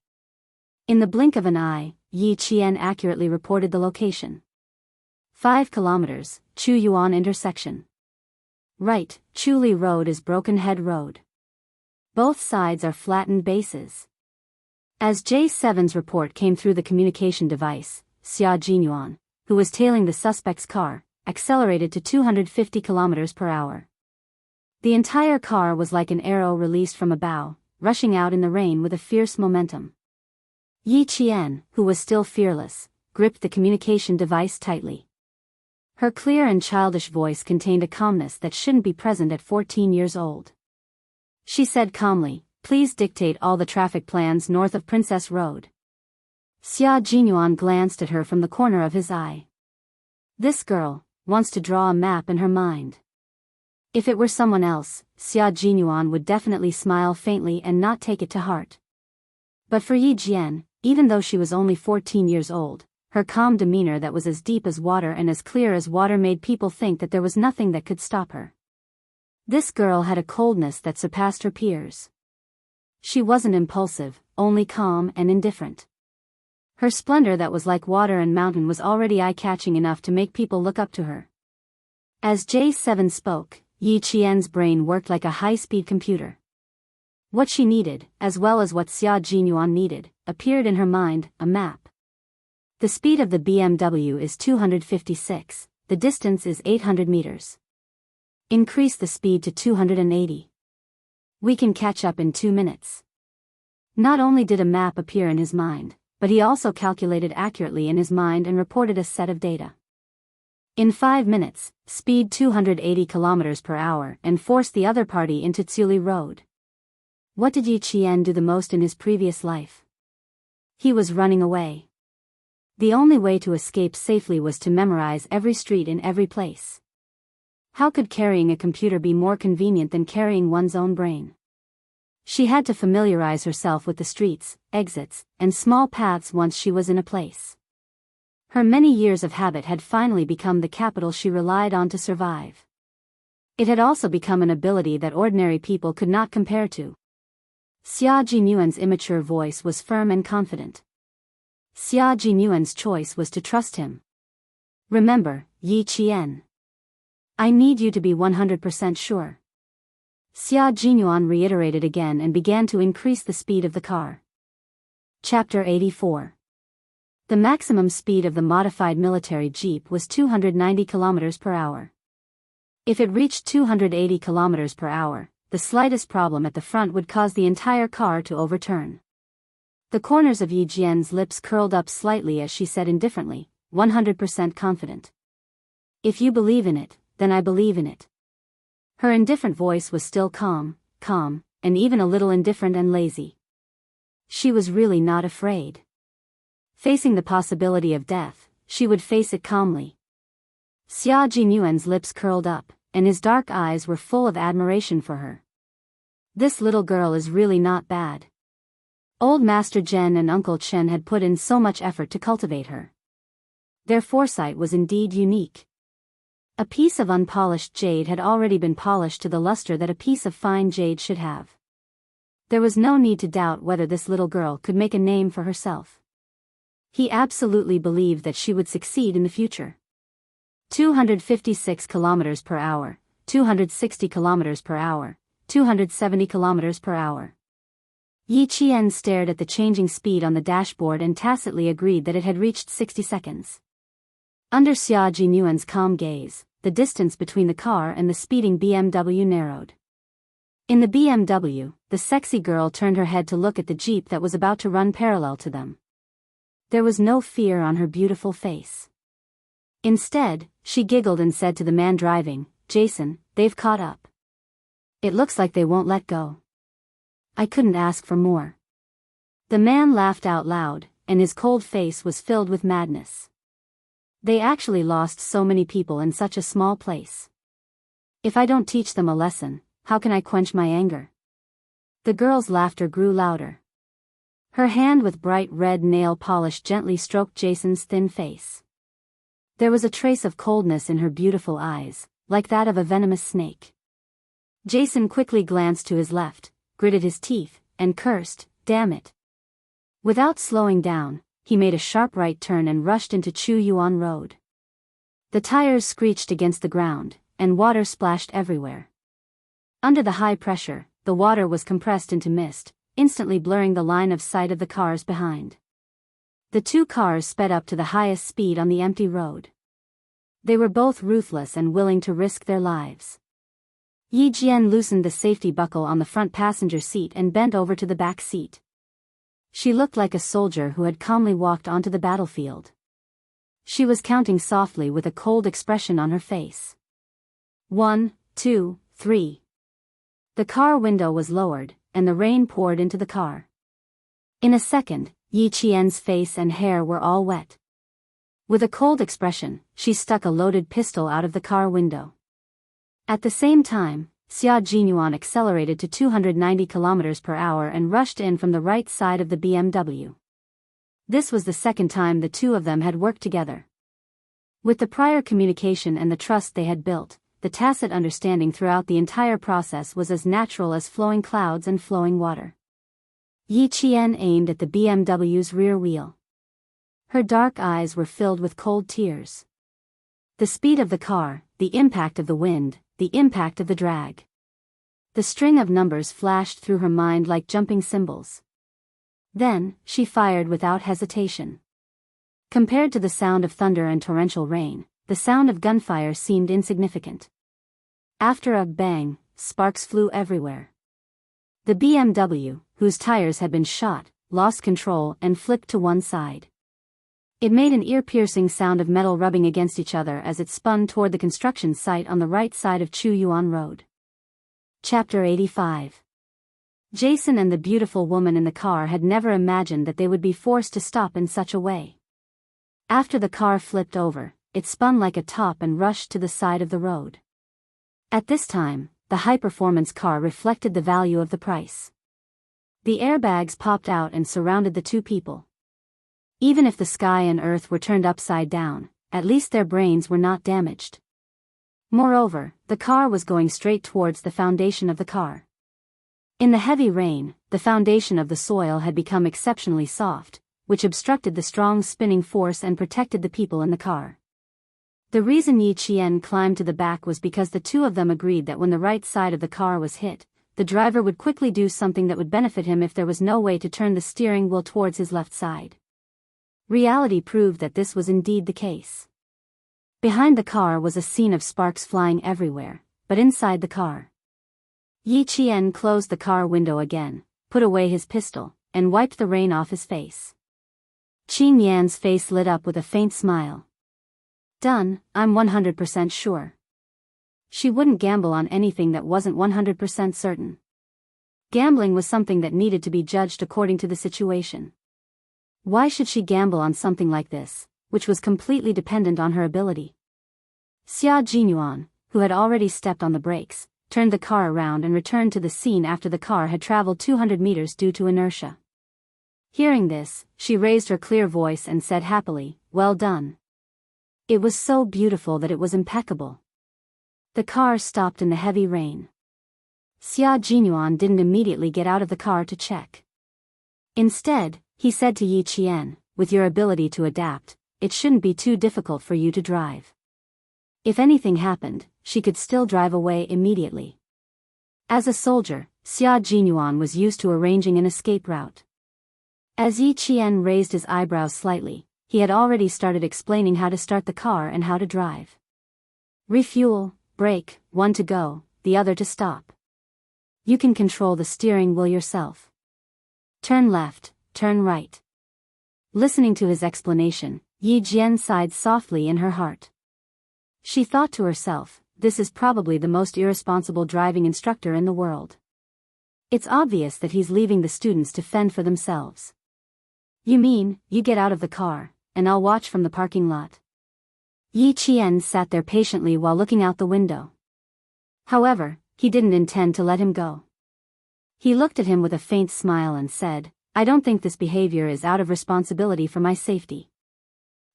In the blink of an eye, Yi Qian accurately reported the location. 5 kilometers, Chu Yuan intersection. Right, Chuli Road is Broken Head Road. Both sides are flattened bases. As J7's report came through the communication device, Xia Jinyuan, who was tailing the suspect's car, accelerated to 250 kilometers per hour. The entire car was like an arrow released from a bow, rushing out in the rain with a fierce momentum. Yi Qian, who was still fearless, gripped the communication device tightly. Her clear and childish voice contained a calmness that shouldn't be present at 14 years old. She said calmly, "Please dictate all the traffic plans north of Princess Road." Xia Jinyuan glanced at her from the corner of his eye. This girl wants to draw a map in her mind. If it were someone else, Xia Jinyuan would definitely smile faintly and not take it to heart. But for Yi Jian, even though she was only 14 years old, her calm demeanor that was as deep as water and as clear as water made people think that there was nothing that could stop her. This girl had a coldness that surpassed her peers. She wasn't impulsive, only calm and indifferent. Her splendor that was like water and mountain was already eye-catching enough to make people look up to her. As J7 spoke, Yi Qian's brain worked like a high-speed computer. What she needed, as well as what Xia Jinyuan needed, appeared in her mind, a map. The speed of the BMW is 256, the distance is 800 meters. Increase the speed to 280. We can catch up in 2 minutes. Not only did a map appear in his mind, but he also calculated accurately in his mind and reported a set of data. In 5 minutes, speed 280 kilometers per hour and forced the other party into Tsuli Road. What did Yi Qian do the most in his previous life? He was running away. The only way to escape safely was to memorize every street in every place. How could carrying a computer be more convenient than carrying one's own brain? She had to familiarize herself with the streets, exits, and small paths once she was in a place. Her many years of habit had finally become the capital she relied on to survive. It had also become an ability that ordinary people could not compare to. Xia Jinyuan's immature voice was firm and confident. Xia Jinyuan's choice was to trust him. Remember, Yi Qian. I need you to be 100% sure. Xia Jinyuan reiterated again and began to increase the speed of the car. Chapter 84. The maximum speed of the modified military jeep was 290 km per hour. If it reached 280 km per hour, the slightest problem at the front would cause the entire car to overturn. The corners of Yi Jian's lips curled up slightly as she said indifferently, 100% confident. If you believe in it, then I believe in it. Her indifferent voice was still calm, and even a little indifferent and lazy. She was really not afraid. Facing the possibility of death, she would face it calmly. Xia Jinyuan's lips curled up, and his dark eyes were full of admiration for her. This little girl is really not bad. Old Master Zhen and Uncle Chen had put in so much effort to cultivate her. Their foresight was indeed unique. A piece of unpolished jade had already been polished to the luster that a piece of fine jade should have. There was no need to doubt whether this little girl could make a name for herself. He absolutely believed that she would succeed in the future. 256 kilometers per hour, 260 kilometers per hour, 270 kilometers per hour. Yi Qian stared at the changing speed on the dashboard and tacitly agreed that it had reached 60 seconds. Under Xia Jinyuan's calm gaze, the distance between the car and the speeding BMW narrowed. In the BMW, the sexy girl turned her head to look at the jeep that was about to run parallel to them. There was no fear on her beautiful face. Instead, she giggled and said to the man driving, "Jason, they've caught up. It looks like they won't let go." I couldn't ask for more. The man laughed out loud, and his cold face was filled with madness. They actually lost so many people in such a small place. If I don't teach them a lesson, how can I quench my anger? The girl's laughter grew louder. Her hand with bright red nail polish gently stroked Jason's thin face. There was a trace of coldness in her beautiful eyes, like that of a venomous snake. Jason quickly glanced to his left, gritted his teeth, and cursed, "Damn it." Without slowing down, he made a sharp right turn and rushed into Chu Yuan Road. The tires screeched against the ground, and water splashed everywhere. Under the high pressure, the water was compressed into mist, instantly blurring the line of sight of the cars behind. The two cars sped up to the highest speed on the empty road. They were both ruthless and willing to risk their lives. Yi Jian loosened the safety buckle on the front passenger seat and bent over to the back seat. She looked like a soldier who had calmly walked onto the battlefield. She was counting softly with a cold expression on her face. 1, 2, 3. The car window was lowered, and the rain poured into the car. In a second, Yi Qian's face and hair were all wet. With a cold expression, she stuck a loaded pistol out of the car window. At the same time, Xia Jinyuan accelerated to 290 km per hour and rushed in from the right side of the BMW. This was the second time the two of them had worked together. With the prior communication and the trust they had built, the tacit understanding throughout the entire process was as natural as flowing clouds and flowing water. Yi Qian aimed at the BMW's rear wheel. Her dark eyes were filled with cold tears. The speed of the car, the impact of the wind, the impact of the drag. The string of numbers flashed through her mind like jumping cymbals. Then, she fired without hesitation. Compared to the sound of thunder and torrential rain, the sound of gunfire seemed insignificant. After a bang, sparks flew everywhere. The BMW, whose tires had been shot, lost control and flipped to one side. It made an ear-piercing sound of metal rubbing against each other as it spun toward the construction site on the right side of Chu Yuan Road. Chapter 85. Jason and the beautiful woman in the car had never imagined that they would be forced to stop in such a way. After the car flipped over, it spun like a top and rushed to the side of the road. At this time, the high-performance car reflected the value of the price. The airbags popped out and surrounded the two people. Even if the sky and earth were turned upside down, at least their brains were not damaged. Moreover, the car was going straight towards the foundation of the car. In the heavy rain, the foundation of the soil had become exceptionally soft, which obstructed the strong spinning force and protected the people in the car. The reason Yi Qian climbed to the back was because the two of them agreed that when the right side of the car was hit, the driver would quickly do something that would benefit him if there was no way to turn the steering wheel towards his left side. Reality proved that this was indeed the case. Behind the car was a scene of sparks flying everywhere, but inside the car. Yi Qian closed the car window again, put away his pistol, and wiped the rain off his face. Qin Yan's face lit up with a faint smile. "Done, I'm 100% sure." She wouldn't gamble on anything that wasn't 100% certain. Gambling was something that needed to be judged according to the situation. Why should she gamble on something like this, which was completely dependent on her ability? Xia Jinyuan, who had already stepped on the brakes, turned the car around and returned to the scene after the car had traveled 200 meters due to inertia. Hearing this, she raised her clear voice and said happily, "Well done." It was so beautiful that it was impeccable. The car stopped in the heavy rain. Xia Jinyuan didn't immediately get out of the car to check. Instead, he said to Yi Qian, "With your ability to adapt, it shouldn't be too difficult for you to drive." If anything happened, she could still drive away immediately. As a soldier, Xia Jinyuan was used to arranging an escape route. As Yi Qian raised his eyebrows slightly, he had already started explaining how to start the car and how to drive. Refuel, brake, one to go, the other to stop. You can control the steering wheel yourself. Turn left, turn right. Listening to his explanation, Yi Jian sighed softly in her heart. She thought to herself, this is probably the most irresponsible driving instructor in the world. It's obvious that he's leaving the students to fend for themselves. You mean, you get out of the car, and I'll watch from the parking lot? Yi Qian sat there patiently while looking out the window. However, he didn't intend to let him go. He looked at him with a faint smile and said, I don't think this behavior is out of responsibility for my safety.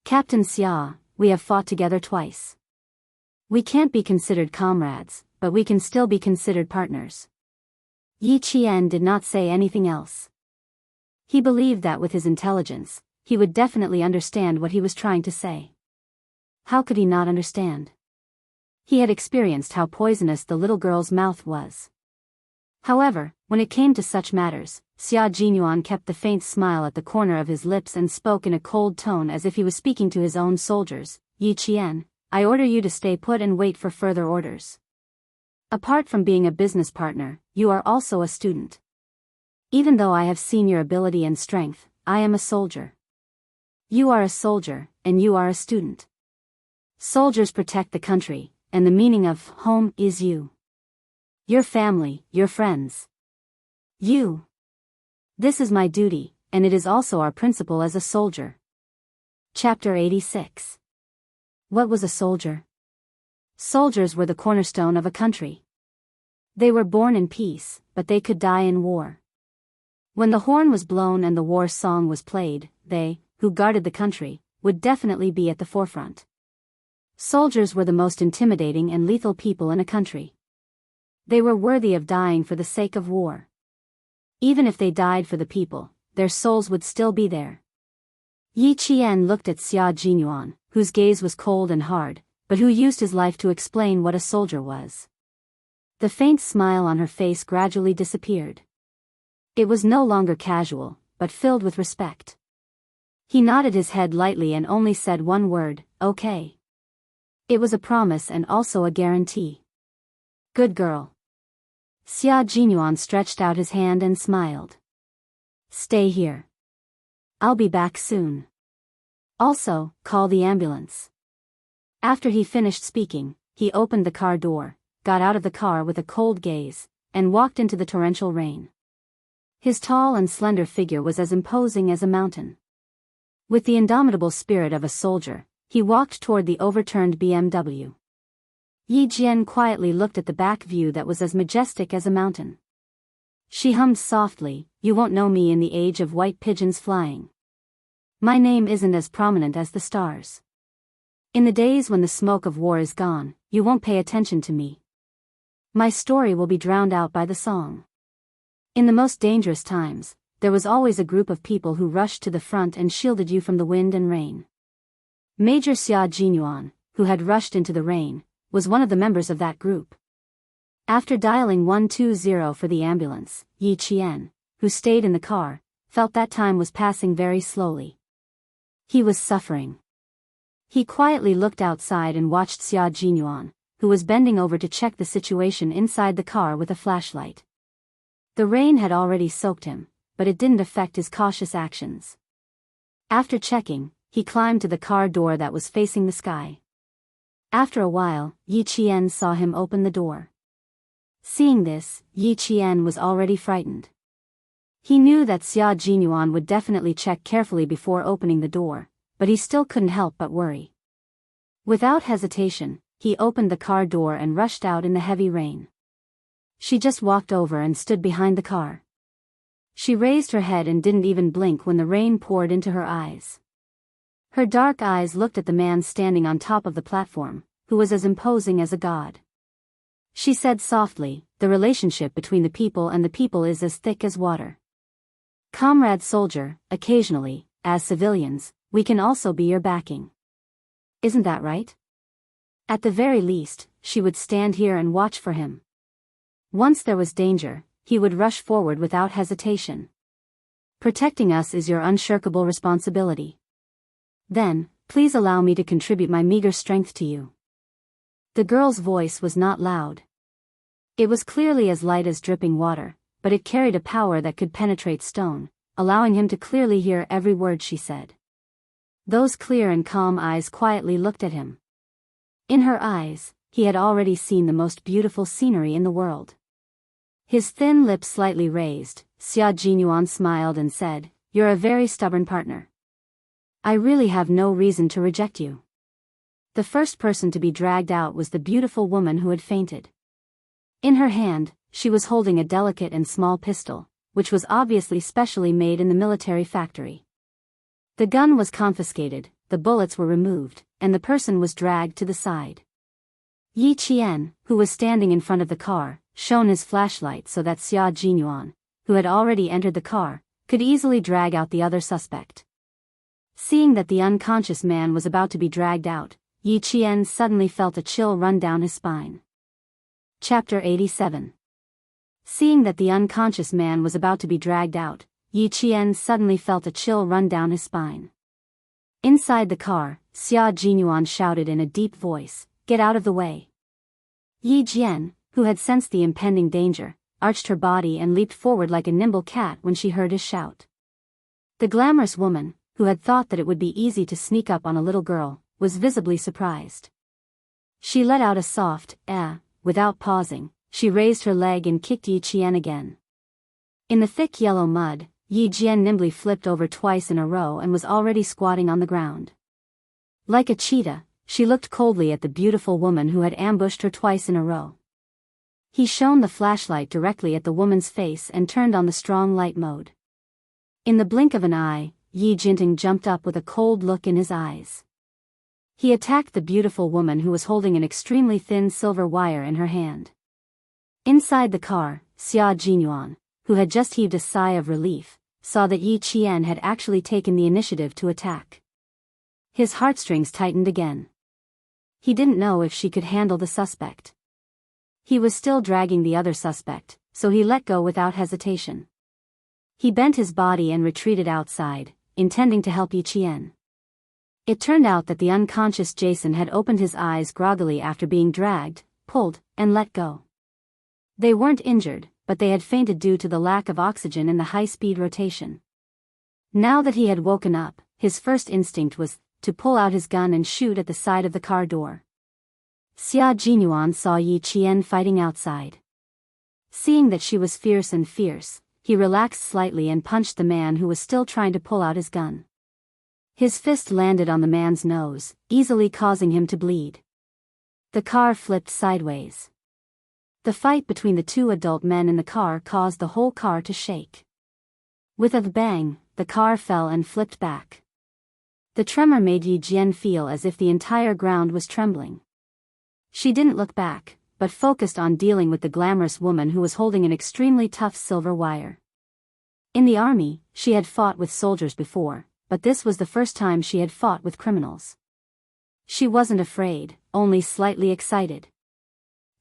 Captain Xia, we have fought together twice. We can't be considered comrades, but we can still be considered partners. Yi Qian did not say anything else. He believed that with his intelligence, he would definitely understand what he was trying to say. How could he not understand? He had experienced how poisonous the little girl's mouth was. However, when it came to such matters, Xia Jinyuan kept the faint smile at the corner of his lips and spoke in a cold tone as if he was speaking to his own soldiers. Yi Qian, I order you to stay put and wait for further orders. Apart from being a business partner, you are also a student. Even though I have seen your ability and strength, I am a soldier. You are a soldier, and you are a student. Soldiers protect the country, and the meaning of home is you. Your family, your friends. You. This is my duty, and it is also our principle as a soldier. Chapter 86. What was a soldier? Soldiers were the cornerstone of a country. They were born in peace, but they could die in war. When the horn was blown and the war song was played, they, who guarded the country, would definitely be at the forefront. Soldiers were the most intimidating and lethal people in a country. They were worthy of dying for the sake of war. Even if they died for the people, their souls would still be there. Yi Qian looked at Xia Jinyuan, whose gaze was cold and hard, but who used his life to explain what a soldier was. The faint smile on her face gradually disappeared. It was no longer casual, but filled with respect. He nodded his head lightly and only said one word, okay. It was a promise and also a guarantee. Good girl. Xia Jinyuan stretched out his hand and smiled. Stay here. I'll be back soon. Also, call the ambulance. After he finished speaking, he opened the car door, got out of the car with a cold gaze, and walked into the torrential rain. His tall and slender figure was as imposing as a mountain. With the indomitable spirit of a soldier, he walked toward the overturned BMW. Yi Jian quietly looked at the back view that was as majestic as a mountain. She hummed softly, you won't know me in the age of white pigeons flying. My name isn't as prominent as the stars. In the days when the smoke of war is gone, you won't pay attention to me. My story will be drowned out by the song. In the most dangerous times, there was always a group of people who rushed to the front and shielded you from the wind and rain. Major Xia Jinyuan, who had rushed into the rain, was one of the members of that group. After dialing 120 for the ambulance, Yi Qian, who stayed in the car, felt that time was passing very slowly. He was suffering. He quietly looked outside and watched Xia Jinyuan, who was bending over to check the situation inside the car with a flashlight. The rain had already soaked him, but it didn't affect his cautious actions. After checking, he climbed to the car door that was facing the sky. After a while, Yi Qian saw him open the door. Seeing this, Yi Qian was already frightened. He knew that Xia Jinyuan would definitely check carefully before opening the door, but he still couldn't help but worry. Without hesitation, he opened the car door and rushed out in the heavy rain. She just walked over and stood behind the car. She raised her head and didn't even blink when the rain poured into her eyes. Her dark eyes looked at the man standing on top of the platform, who was as imposing as a god. She said softly, the relationship between the people and the people is as thick as water. Comrade soldier, occasionally, as civilians, we can also be your backing. Isn't that right? At the very least, she would stand here and watch for him. Once there was danger, he would rush forward without hesitation. Protecting us is your unshirkable responsibility. Then, please allow me to contribute my meager strength to you. The girl's voice was not loud. It was clearly as light as dripping water, but it carried a power that could penetrate stone, allowing him to clearly hear every word she said. Those clear and calm eyes quietly looked at him. In her eyes, he had already seen the most beautiful scenery in the world. His thin lips slightly raised, Xia Jinyuan smiled and said, "You're a very stubborn partner. I really have no reason to reject you." The first person to be dragged out was the beautiful woman who had fainted. In her hand, she was holding a delicate and small pistol, which was obviously specially made in the military factory. The gun was confiscated, the bullets were removed, and the person was dragged to the side. Yi Qian, who was standing in front of the car, shone his flashlight so that Xia Jinyuan, who had already entered the car, could easily drag out the other suspect. Seeing that the unconscious man was about to be dragged out, Yi Qian suddenly felt a chill run down his spine. Chapter 87. Seeing that the unconscious man was about to be dragged out, Yi Qian suddenly felt a chill run down his spine. Inside the car, Xia Jinyuan shouted in a deep voice, "Get out of the way." Yi Jian, who had sensed the impending danger, arched her body and leaped forward like a nimble cat when she heard his shout. The glamorous woman, who had thought that it would be easy to sneak up on a little girl, was visibly surprised. She let out a soft, without pausing. She raised her leg and kicked Yi Qian again. In the thick yellow mud, Yi Jian nimbly flipped over twice in a row and was already squatting on the ground. Like a cheetah, she looked coldly at the beautiful woman who had ambushed her twice in a row. He shone the flashlight directly at the woman's face and turned on the strong light mode. In the blink of an eye, Yi Jinting jumped up with a cold look in his eyes. He attacked the beautiful woman who was holding an extremely thin silver wire in her hand. Inside the car, Xia Jinyuan, who had just heaved a sigh of relief, saw that Yi Qian had actually taken the initiative to attack. His heartstrings tightened again. He didn't know if she could handle the suspect. He was still dragging the other suspect, so he let go without hesitation. He bent his body and retreated outside, intending to help Yi Qian. It turned out that the unconscious Jason had opened his eyes groggily after being dragged, pulled, and let go. They weren't injured, but they had fainted due to the lack of oxygen in the high-speed rotation. Now that he had woken up, his first instinct was to pull out his gun and shoot at the side of the car door. Xia Jinyuan saw Yi Qian fighting outside. Seeing that she was fierce, he relaxed slightly and punched the man who was still trying to pull out his gun. His fist landed on the man's nose, easily causing him to bleed. The car flipped sideways. The fight between the two adult men in the car caused the whole car to shake. With a bang, the car fell and flipped back. The tremor made Yi Jian feel as if the entire ground was trembling. She didn't look back, but focused on dealing with the glamorous woman who was holding an extremely tough silver wire. In the army, she had fought with soldiers before, but this was the first time she had fought with criminals. She wasn't afraid, only slightly excited.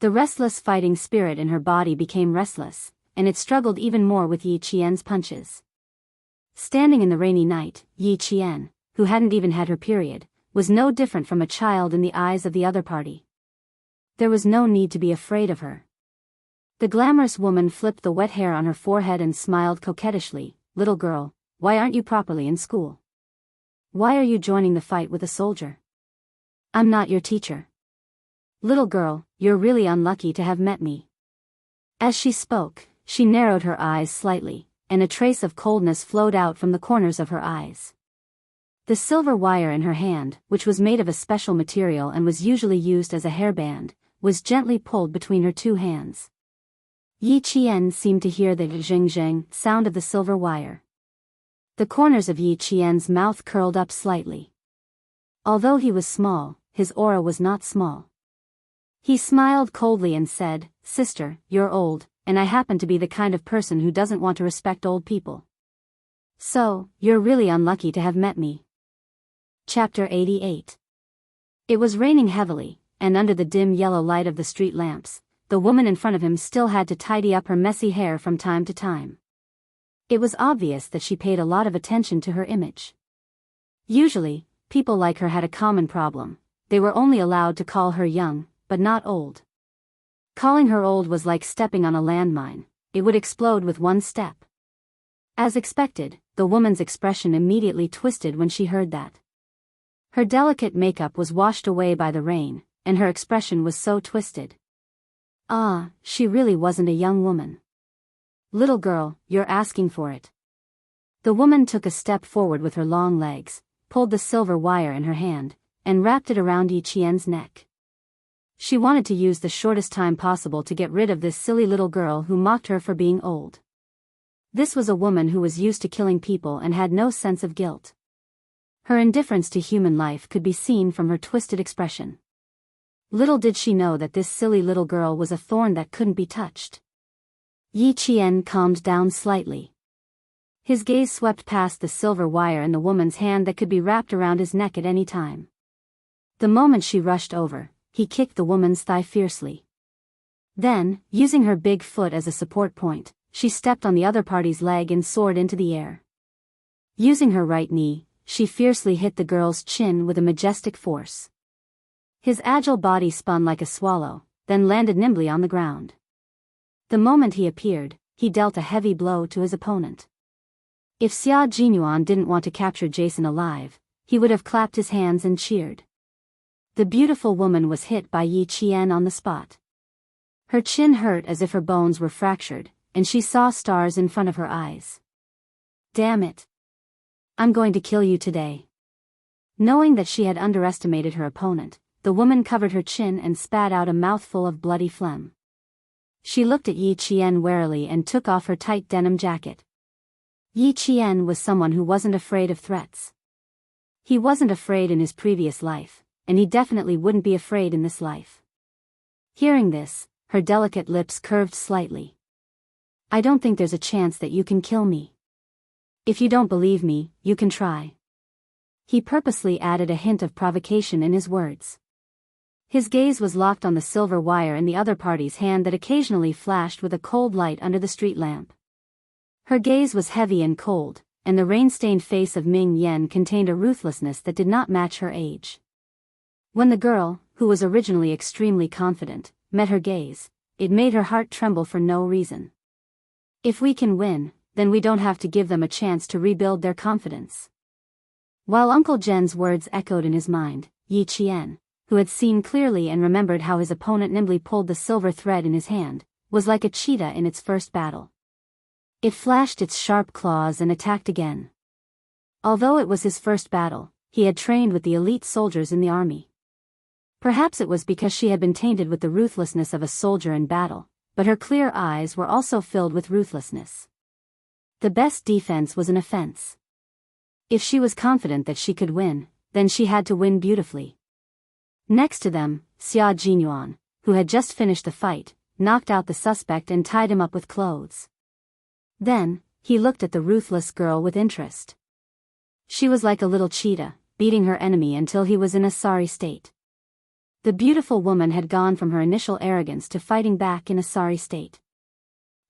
The restless fighting spirit in her body became restless, and it struggled even more with Yi Qian's punches. Standing in the rainy night, Yi Qian, who hadn't even had her period, was no different from a child in the eyes of the other party. There was no need to be afraid of her. The glamorous woman flipped the wet hair on her forehead and smiled coquettishly. "Little girl, why aren't you properly in school? Why are you joining the fight with a soldier? I'm not your teacher. Little girl, you're really unlucky to have met me." As she spoke, she narrowed her eyes slightly, and a trace of coldness flowed out from the corners of her eyes. The silver wire in her hand, which was made of a special material and was usually used as a hairband, was gently pulled between her two hands. Yi Qian seemed to hear the zheng-zheng sound of the silver wire. The corners of Yi Qian's mouth curled up slightly. Although he was small, his aura was not small. He smiled coldly and said, "Sister, you're old, and I happen to be the kind of person who doesn't want to respect old people. So, you're really unlucky to have met me." Chapter 88. It was raining heavily, and under the dim yellow light of the street lamps, the woman in front of him still had to tidy up her messy hair from time to time. It was obvious that she paid a lot of attention to her image. Usually, people like her had a common problem: they were only allowed to call her young, but not old. Calling her old was like stepping on a landmine; it would explode with one step. As expected, the woman's expression immediately twisted when she heard that. Her delicate makeup was washed away by the rain, and her expression was so twisted. Ah, she really wasn't a young woman. Little girl, you're asking for it. The woman took a step forward with her long legs, pulled the silver wire in her hand, and wrapped it around Yi Qian's neck. She wanted to use the shortest time possible to get rid of this silly little girl who mocked her for being old. This was a woman who was used to killing people and had no sense of guilt. Her indifference to human life could be seen from her twisted expression. Little did she know that this silly little girl was a thorn that couldn't be touched. Yi Qian calmed down slightly. His gaze swept past the silver wire in the woman's hand that could be wrapped around his neck at any time. The moment she rushed over, he kicked the woman's thigh fiercely. Then, using her big foot as a support point, she stepped on the other party's leg and soared into the air. Using her right knee, she fiercely hit the girl's chin with a majestic force. His agile body spun like a swallow, then landed nimbly on the ground. The moment he appeared, he dealt a heavy blow to his opponent. If Xia Jinyuan didn't want to capture Jason alive, he would have clapped his hands and cheered. The beautiful woman was hit by Yi Qian on the spot. Her chin hurt as if her bones were fractured, and she saw stars in front of her eyes. Damn it! I'm going to kill you today. Knowing that she had underestimated her opponent, the woman covered her chin and spat out a mouthful of bloody phlegm. She looked at Yi Qian warily and took off her tight denim jacket. Yi Qian was someone who wasn't afraid of threats. He wasn't afraid in his previous life, and he definitely wouldn't be afraid in this life. Hearing this, her delicate lips curved slightly. I don't think there's a chance that you can kill me. If you don't believe me, you can try. He purposely added a hint of provocation in his words. His gaze was locked on the silver wire in the other party's hand that occasionally flashed with a cold light under the street lamp. Her gaze was heavy and cold, and the rain-stained face of Ming Yen contained a ruthlessness that did not match her age. When the girl, who was originally extremely confident, met her gaze, it made her heart tremble for no reason. If we can win, then we don't have to give them a chance to rebuild their confidence. While Uncle Jen's words echoed in his mind, Yi Qian, who had seen clearly and remembered how his opponent nimbly pulled the silver thread in his hand, was like a cheetah in its first battle. It flashed its sharp claws and attacked again. Although it was his first battle, he had trained with the elite soldiers in the army. Perhaps it was because she had been tainted with the ruthlessness of a soldier in battle, but her clear eyes were also filled with ruthlessness. The best defense was an offense. If she was confident that she could win, then she had to win beautifully. Next to them, Xia Jinyuan, who had just finished the fight, knocked out the suspect and tied him up with clothes. Then, he looked at the ruthless girl with interest. She was like a little cheetah, beating her enemy until he was in a sorry state. The beautiful woman had gone from her initial arrogance to fighting back in a sorry state.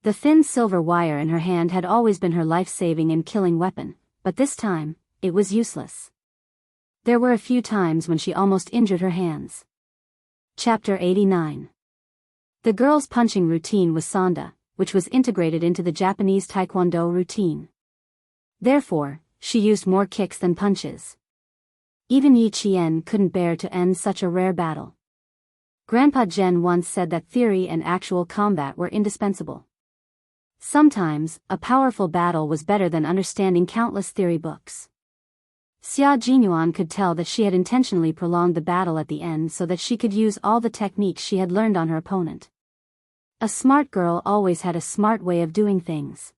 The thin silver wire in her hand had always been her life-saving and killing weapon, but this time, it was useless. There were a few times when she almost injured her hands. Chapter 89. The girl's punching routine was sanda, which was integrated into the Japanese taekwondo routine. Therefore, she used more kicks than punches. Even Yi Qian couldn't bear to end such a rare battle. Grandpa Jen once said that theory and actual combat were indispensable. Sometimes, a powerful battle was better than understanding countless theory books. Xia Jinyuan could tell that she had intentionally prolonged the battle at the end so that she could use all the techniques she had learned on her opponent. A smart girl always had a smart way of doing things.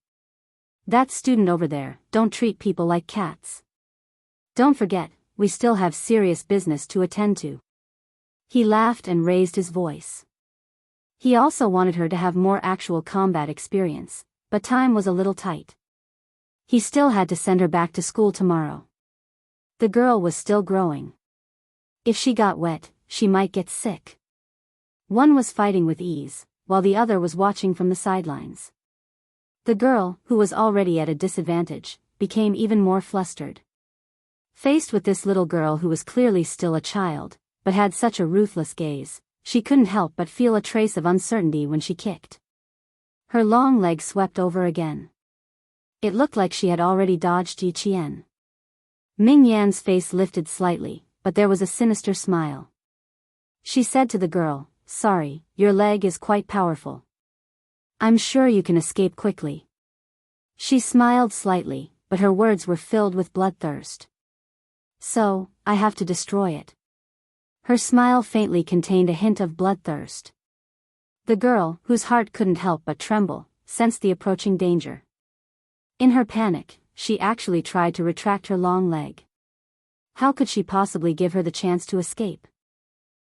That student over there, don't treat people like cats. Don't forget, we still have serious business to attend to. He laughed and raised his voice. He also wanted her to have more actual combat experience, but time was a little tight. He still had to send her back to school tomorrow. The girl was still growing. If she got wet, she might get sick. One was fighting with ease, while the other was watching from the sidelines. The girl, who was already at a disadvantage, became even more flustered. Faced with this little girl who was clearly still a child, but had such a ruthless gaze, she couldn't help but feel a trace of uncertainty when she kicked. Her long legs swept over again. It looked like she had already dodged Yi Qian. Ming Yan's face lifted slightly, but there was a sinister smile. She said to the girl, "Sorry, your leg is quite powerful. I'm sure you can escape quickly." She smiled slightly, but her words were filled with bloodthirst. "So, I have to destroy it." Her smile faintly contained a hint of bloodthirst. The girl, whose heart couldn't help but tremble, sensed the approaching danger. In her panic, she actually tried to retract her long leg. How could she possibly give her the chance to escape?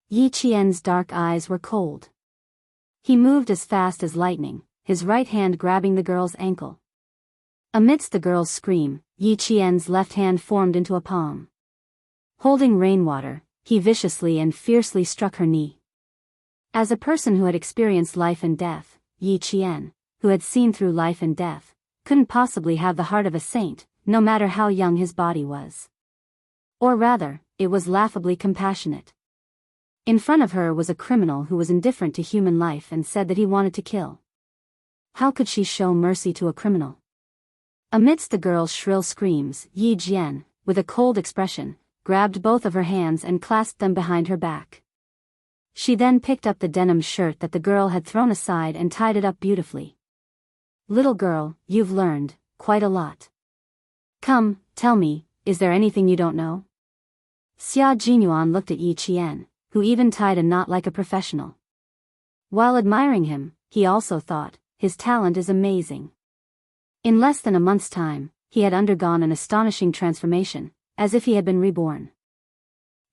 Yi Qian's dark eyes were cold. He moved as fast as lightning, his right hand grabbing the girl's ankle. Amidst the girl's scream, Yi Qian's left hand formed into a palm. Holding rainwater, he viciously and fiercely struck her knee. As a person who had experienced life and death, Yi Qian, who had seen through life and death, couldn't possibly have the heart of a saint, no matter how young his body was. Or rather, it was laughably compassionate. In front of her was a criminal who was indifferent to human life and said that he wanted to kill. How could she show mercy to a criminal? Amidst the girl's shrill screams, Yi Jian, with a cold expression, grabbed both of her hands and clasped them behind her back. She then picked up the denim shirt that the girl had thrown aside and tied it up beautifully. "Little girl, you've learned quite a lot. Come, tell me, is there anything you don't know?" Xia Jinyuan looked at Yi Qian, who even tied a knot like a professional. While admiring him, he also thought, his talent is amazing. In less than a month's time, he had undergone an astonishing transformation, as if he had been reborn.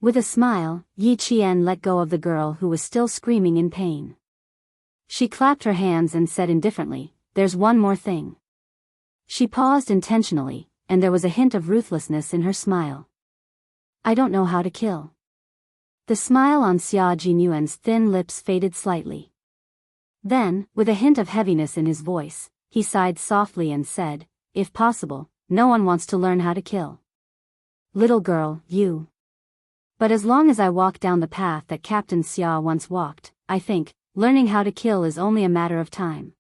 With a smile, Yi Qian let go of the girl who was still screaming in pain. She clapped her hands and said indifferently, "There's one more thing." She paused intentionally, and there was a hint of ruthlessness in her smile. "I don't know how to kill." The smile on Xia Jinyuan's thin lips faded slightly. Then, with a hint of heaviness in his voice, he sighed softly and said, "If possible, no one wants to learn how to kill. Little girl, you. But as long as I walk down the path that Captain Xia once walked, I think, learning how to kill is only a matter of time."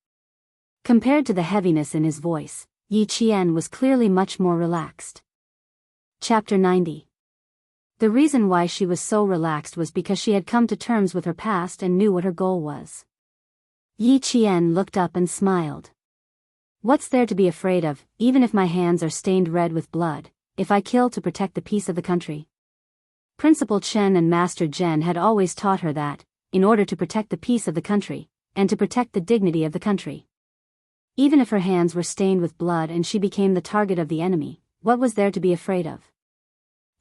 Compared to the heaviness in his voice, Yi Qian was clearly much more relaxed. Chapter 90. The reason why she was so relaxed was because she had come to terms with her past and knew what her goal was. Yi Qian looked up and smiled. "What's there to be afraid of, even if my hands are stained red with blood, if I kill to protect the peace of the country?" Principal Chen and Master Zhen had always taught her that, in order to protect the peace of the country, and to protect the dignity of the country. Even if her hands were stained with blood and she became the target of the enemy, what was there to be afraid of?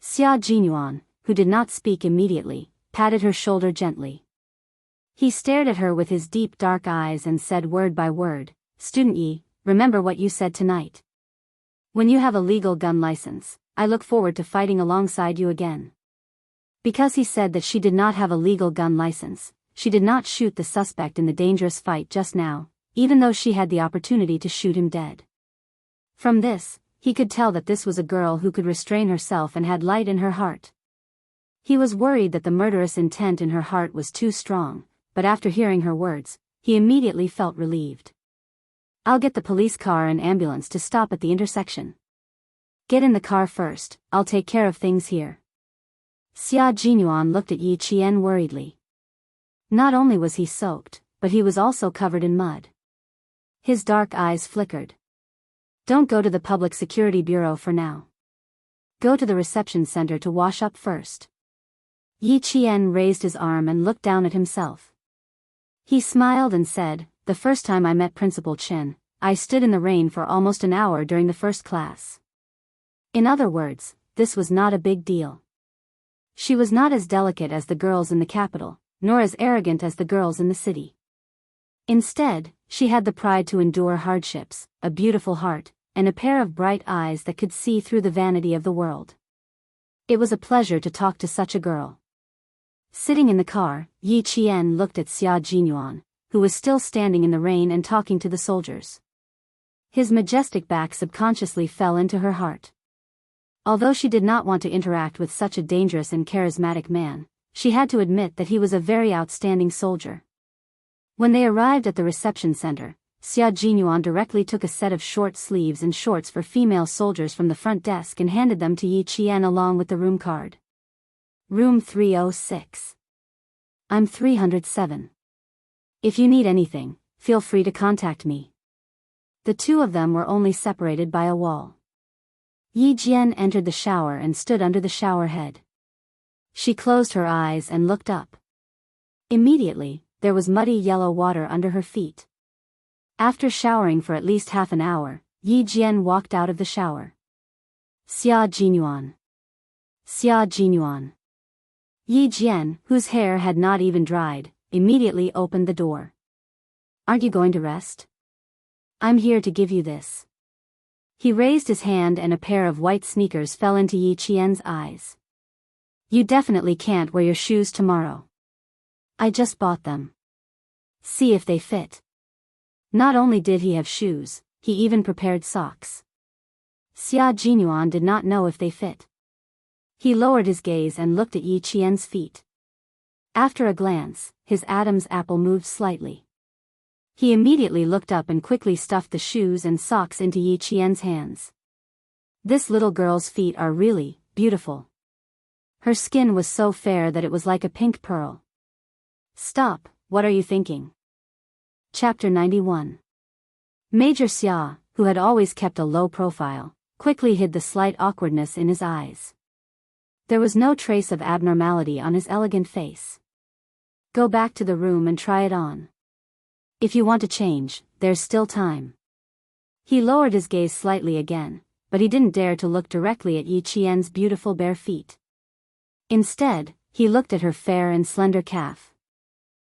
Xia Jinyuan, who did not speak immediately, patted her shoulder gently. He stared at her with his deep dark eyes and said word by word, "Student Yi, remember what you said tonight. When you have a legal gun license, I look forward to fighting alongside you again." Because he said that she did not have a legal gun license, she did not shoot the suspect in the dangerous fight just now, even though she had the opportunity to shoot him dead. From this, he could tell that this was a girl who could restrain herself and had light in her heart. He was worried that the murderous intent in her heart was too strong, but after hearing her words, he immediately felt relieved. "I'll get the police car and ambulance to stop at the intersection. Get in the car first, I'll take care of things here." Xia Jinyuan looked at Yi Qian worriedly. Not only was he soaked, but he was also covered in mud. His dark eyes flickered. "Don't go to the Public Security Bureau for now. Go to the reception center to wash up first." Yi Qian raised his arm and looked down at himself. He smiled and said, "The first time I met Principal Chen, I stood in the rain for almost an hour during the first class." In other words, this was not a big deal. She was not as delicate as the girls in the capital, nor as arrogant as the girls in the city. Instead, she had the pride to endure hardships, a beautiful heart, and a pair of bright eyes that could see through the vanity of the world. It was a pleasure to talk to such a girl. Sitting in the car, Yi Qian looked at Xia Jinyuan, who was still standing in the rain and talking to the soldiers. His majestic back subconsciously fell into her heart. Although she did not want to interact with such a dangerous and charismatic man, she had to admit that he was a very outstanding soldier. When they arrived at the reception center, Xia Jinyuan directly took a set of short sleeves and shorts for female soldiers from the front desk and handed them to Yi Qian along with the room card. Room 306. I'm 307. If you need anything, feel free to contact me. The two of them were only separated by a wall. Yi Jian entered the shower and stood under the shower head. She closed her eyes and looked up. Immediately, there was muddy yellow water under her feet. After showering for at least half an hour, Yi Jian walked out of the shower. Xia Jinyuan. Xia Jinyuan. Yi Jian, whose hair had not even dried, immediately opened the door. Aren't you going to rest? I'm here to give you this. He raised his hand and a pair of white sneakers fell into Yi Qian's eyes. You definitely can't wear your shoes tomorrow. I just bought them. See if they fit. Not only did he have shoes, he even prepared socks. Xia Jinyuan did not know if they fit. He lowered his gaze and looked at Yi Qian's feet. After a glance, his Adam's apple moved slightly. He immediately looked up and quickly stuffed the shoes and socks into Yi Qian's hands. This little girl's feet are really beautiful. Her skin was so fair that it was like a pink pearl. Stop, what are you thinking? Chapter 91. Major Xia, who had always kept a low profile, quickly hid the slight awkwardness in his eyes. There was no trace of abnormality on his elegant face. Go back to the room and try it on. If you want to change, there's still time. He lowered his gaze slightly again, but he didn't dare to look directly at Yi Qian's beautiful bare feet. Instead, he looked at her fair and slender calf.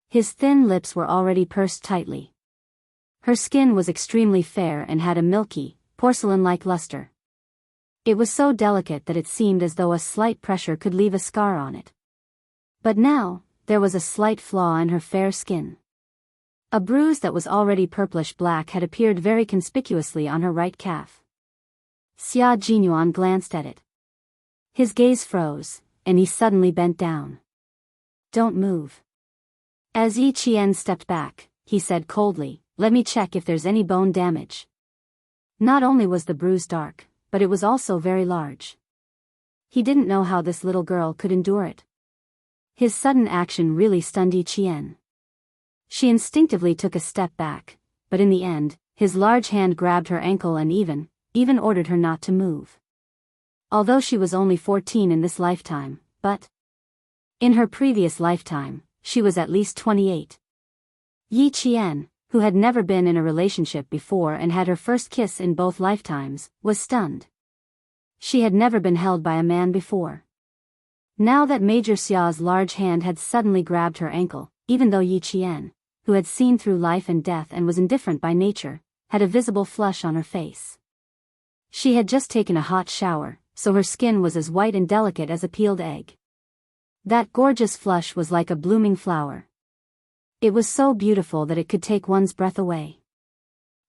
His thin lips were already pursed tightly. Her skin was extremely fair and had a milky, porcelain-like luster. It was so delicate that it seemed as though a slight pressure could leave a scar on it. But now, there was a slight flaw in her fair skin. A bruise that was already purplish-black had appeared very conspicuously on her right calf. Xia Jinyuan glanced at it. His gaze froze, and he suddenly bent down. Don't move. As Yi Qian stepped back, he said coldly, let me check if there's any bone damage. Not only was the bruise dark, but it was also very large. He didn't know how this little girl could endure it. His sudden action really stunned Yi Qian. She instinctively took a step back, but in the end, his large hand grabbed her ankle and even ordered her not to move. Although she was only 14 in this lifetime, but in her previous lifetime, she was at least 28. Yi Qian, who had never been in a relationship before and had her first kiss in both lifetimes, was stunned. She had never been held by a man before. Now that Major Xia's large hand had suddenly grabbed her ankle, even though Yi Qian, who had seen through life and death and was indifferent by nature, had a visible flush on her face. She had just taken a hot shower, so her skin was as white and delicate as a peeled egg. That gorgeous flush was like a blooming flower. It was so beautiful that it could take one's breath away.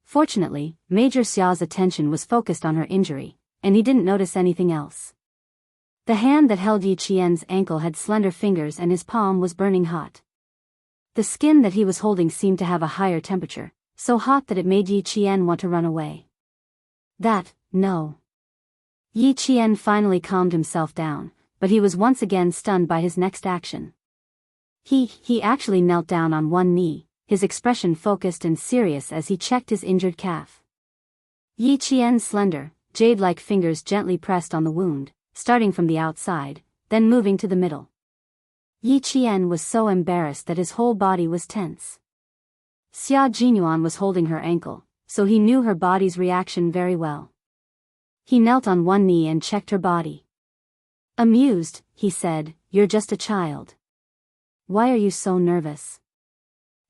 Fortunately, Major Xia's attention was focused on her injury, and he didn't notice anything else. The hand that held Yi Qian's ankle had slender fingers and his palm was burning hot. The skin that he was holding seemed to have a higher temperature, so hot that it made Yi Qian want to run away. No. Yi Qian finally calmed himself down, but he was once again stunned by his next action. He actually knelt down on one knee, his expression focused and serious as he checked his injured calf. Yi Qian's slender, jade-like fingers gently pressed on the wound, starting from the outside, then moving to the middle. Yi Qian was so embarrassed that his whole body was tense. Xia Jinyuan was holding her ankle, so he knew her body's reaction very well. He knelt on one knee and checked her body. Amused, he said, "You're just a child. Why are you so nervous?"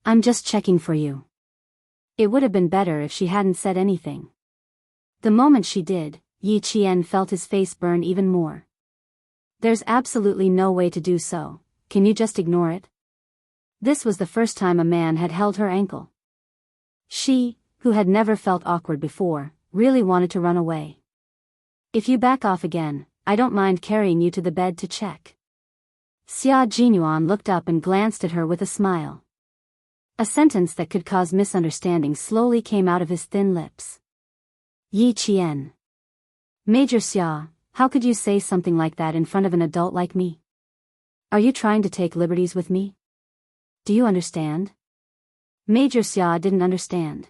"I'm just checking for you." It would have been better if she hadn't said anything. The moment she did, Yi Qian felt his face burn even more. "There's absolutely no way to do so, can you just ignore it?" This was the first time a man had held her ankle. She, who had never felt awkward before, really wanted to run away. "If you back off again, I don't mind carrying you to the bed to check." Xia Jinyuan looked up and glanced at her with a smile. A sentence that could cause misunderstanding slowly came out of his thin lips. Yi Qian. Major Xia, how could you say something like that in front of an adult like me? Are you trying to take liberties with me? Do you understand? Major Xia didn't understand.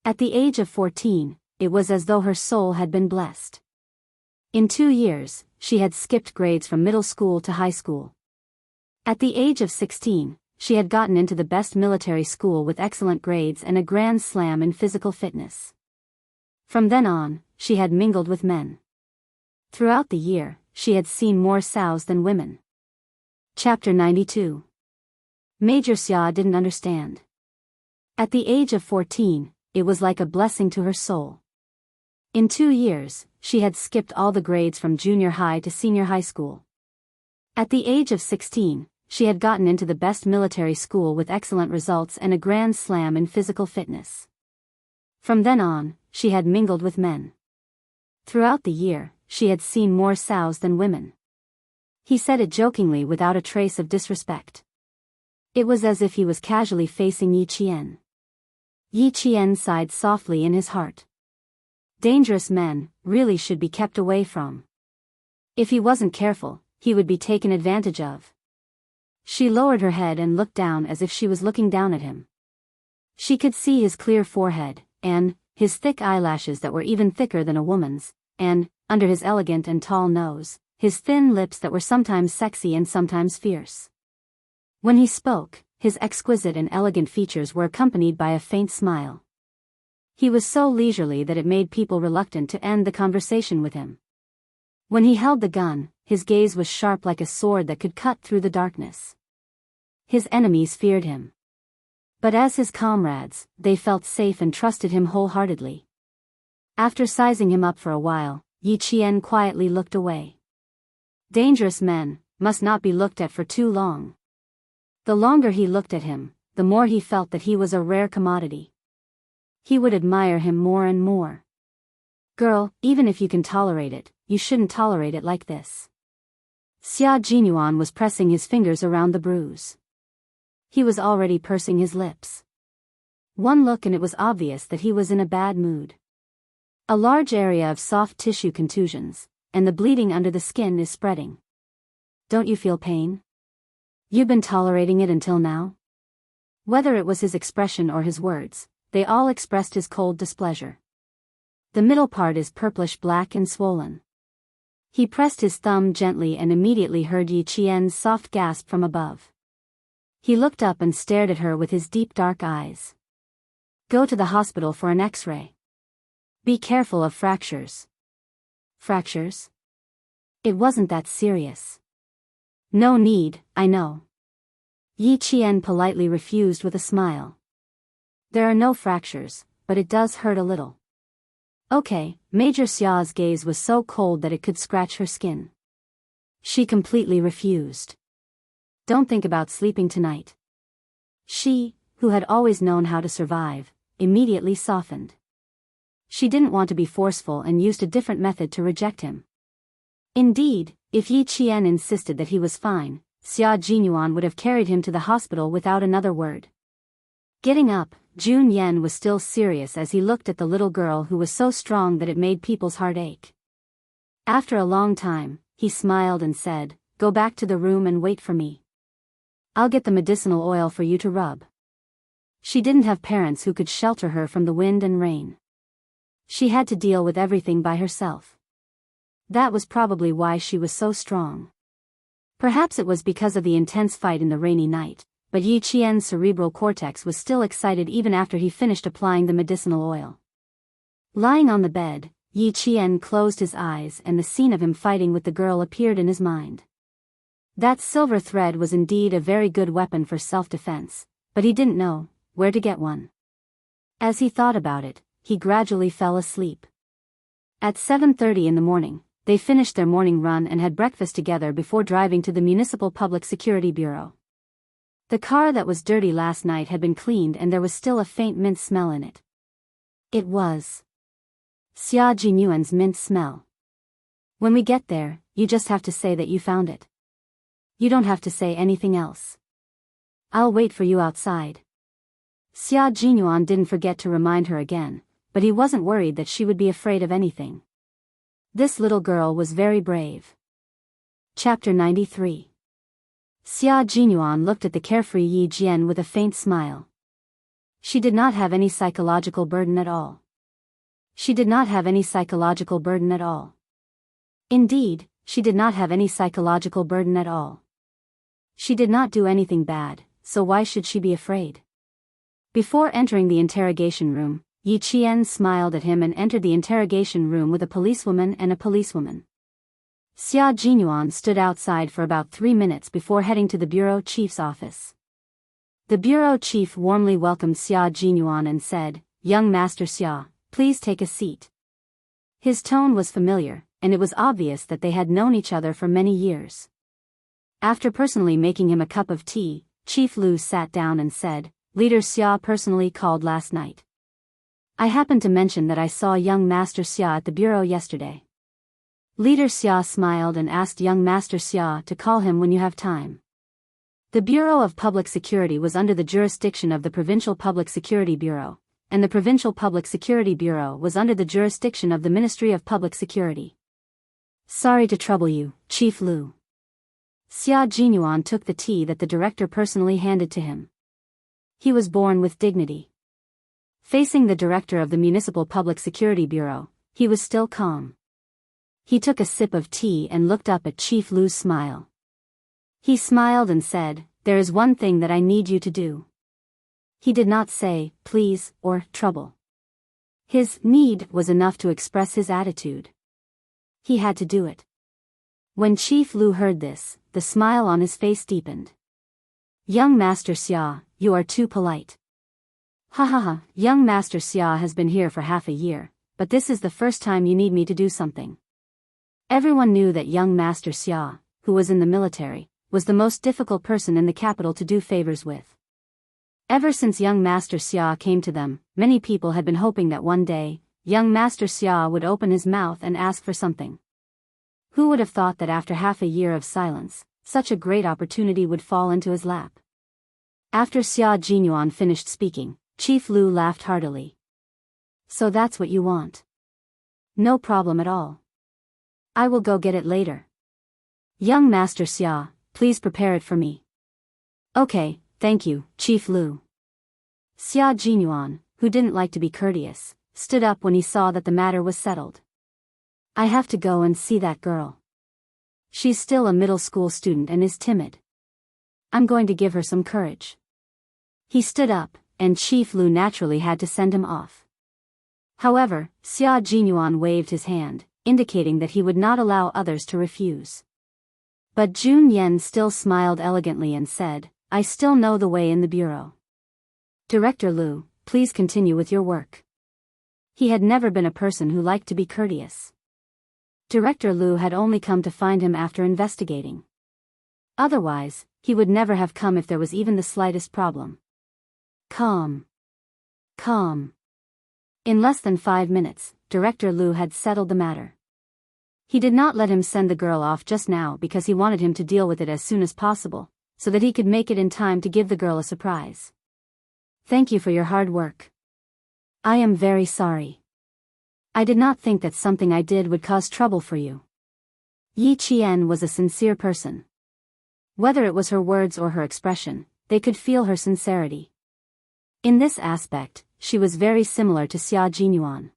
At the age of 14, it was as though her soul had been blessed. In 2 years, she had skipped grades from middle school to high school. At the age of 16, she had gotten into the best military school with excellent grades and a grand slam in physical fitness. From then on, she had mingled with men. Throughout the year, she had seen more sows than women. Chapter 92. Major Xia didn't understand. At the age of 14, it was like a blessing to her soul. In 2 years, she had skipped all the grades from junior high to senior high school. At the age of 16, she had gotten into the best military school with excellent results and a grand slam in physical fitness. From then on, she had mingled with men. Throughout the year, she had seen more sows than women. He said it jokingly without a trace of disrespect. It was as if he was casually facing Yi Qian. Yi Qian sighed softly in his heart. Dangerous men really should be kept away from. If he wasn't careful, he would be taken advantage of. She lowered her head and looked down as if she was looking down at him. She could see his clear forehead, and his thick eyelashes that were even thicker than a woman's, and, under his elegant and tall nose, his thin lips that were sometimes sexy and sometimes fierce. When he spoke, his exquisite and elegant features were accompanied by a faint smile. He was so leisurely that it made people reluctant to end the conversation with him. When he held the gun, his gaze was sharp like a sword that could cut through the darkness. His enemies feared him. But as his comrades, they felt safe and trusted him wholeheartedly. After sizing him up for a while, Yi Qian quietly looked away. Dangerous men must not be looked at for too long. The longer he looked at him, the more he felt that he was a rare commodity. He would admire him more and more. Girl, even if you can tolerate it, you shouldn't tolerate it like this. Xia Jinyuan was pressing his fingers around the bruise. He was already pursing his lips. One look and it was obvious that he was in a bad mood. A large area of soft tissue contusions, and the bleeding under the skin is spreading. Don't you feel pain? You've been tolerating it until now? Whether it was his expression or his words, they all expressed his cold displeasure. The middle part is purplish-black and swollen. He pressed his thumb gently and immediately heard Yi Qian's soft gasp from above. He looked up and stared at her with his deep dark eyes. Go to the hospital for an X-ray. Be careful of fractures. Fractures? It wasn't that serious. No need, I know. Yi Qian politely refused with a smile. There are no fractures, but it does hurt a little. Okay, Major Xia's gaze was so cold that it could scratch her skin. She completely refused. Don't think about sleeping tonight. She, who had always known how to survive, immediately softened. She didn't want to be forceful and used a different method to reject him. Indeed, if Yi Qian insisted that he was fine, Xia Jinyuan would have carried him to the hospital without another word. Getting up, Jun Yen was still serious as he looked at the little girl who was so strong that it made people's heart ache. After a long time, he smiled and said, Go back to the room and wait for me. I'll get the medicinal oil for you to rub. She didn't have parents who could shelter her from the wind and rain. She had to deal with everything by herself. That was probably why she was so strong. Perhaps it was because of the intense fight in the rainy night, but Yi Qian's cerebral cortex was still excited even after he finished applying the medicinal oil. Lying on the bed, Yi Qian closed his eyes and the scene of him fighting with the girl appeared in his mind. That silver thread was indeed a very good weapon for self-defense, but he didn't know where to get one. As he thought about it, he gradually fell asleep. At 7:30 in the morning, they finished their morning run and had breakfast together before driving to the Municipal Public Security Bureau. The car that was dirty last night had been cleaned and there was still a faint mint smell in it. It was Xia Jinyuan's mint smell. When we get there, you just have to say that you found it. You don't have to say anything else. I'll wait for you outside. Xia Jinyuan didn't forget to remind her again, but he wasn't worried that she would be afraid of anything. This little girl was very brave. Chapter 93. Xia Jinyuan looked at the carefree Yi Jian with a faint smile. She did not have any psychological burden at all. She did not have any psychological burden at all. Indeed, she did not have any psychological burden at all. She did not do anything bad, so why should she be afraid? Before entering the interrogation room, Yi Qian smiled at him and entered the interrogation room with a policewoman and a policewoman. Xia Jinyuan stood outside for about 3 minutes before heading to the bureau chief's office. The bureau chief warmly welcomed Xia Jinyuan and said, "Young Master Xia, please take a seat." His tone was familiar, and it was obvious that they had known each other for many years. After personally making him a cup of tea, Chief Lu sat down and said, "Leader Xia personally called last night. I happened to mention that I saw young Master Xia at the bureau yesterday." Leader Xia smiled and asked young Master Xia to call him when you have time. The Bureau of Public Security was under the jurisdiction of the Provincial Public Security Bureau, and the Provincial Public Security Bureau was under the jurisdiction of the Ministry of Public Security. "Sorry to trouble you, Chief Lu." Xia Jinyuan took the tea that the director personally handed to him. He was born with dignity. Facing the director of the Municipal Public Security Bureau, he was still calm. He took a sip of tea and looked up at Chief Lu's smile. He smiled and said, "There is one thing that I need you to do." He did not say, "please," or "trouble." His need was enough to express his attitude. He had to do it. When Chief Lu heard this, the smile on his face deepened. "Young Master Xia, you are too polite." "Ha ha ha, young Master Xia has been here for half a year, but this is the first time you need me to do something." Everyone knew that young Master Xia, who was in the military, was the most difficult person in the capital to do favors with. Ever since young Master Xia came to them, many people had been hoping that one day, young Master Xia would open his mouth and ask for something. Who would have thought that after half a year of silence, such a great opportunity would fall into his lap? After Xia Jinyuan finished speaking, Chief Lu laughed heartily. "So that's what you want?" "No problem at all. I will go get it later. Young Master Xia, please prepare it for me." "Okay, thank you, Chief Lu." Xia Jinyuan, who didn't like to be courteous, stood up when he saw that the matter was settled. "I have to go and see that girl. She's still a middle school student and is timid. I'm going to give her some courage." He stood up, and Chief Lu naturally had to send him off. However, Xia Jinyuan waved his hand, indicating that he would not allow others to refuse. But Jun Yen still smiled elegantly and said, "I still know the way in the bureau. Director Lu, please continue with your work." He had never been a person who liked to be courteous. Director Lu had only come to find him after investigating. Otherwise, he would never have come if there was even the slightest problem. Calm. Calm. In less than 5 minutes, Director Lu had settled the matter. He did not let him send the girl off just now because he wanted him to deal with it as soon as possible, so that he could make it in time to give the girl a surprise. "Thank you for your hard work. I am very sorry. I did not think that something I did would cause trouble for you." Yi Qian was a sincere person. Whether it was her words or her expression, they could feel her sincerity. In this aspect, she was very similar to Xia Jinyuan.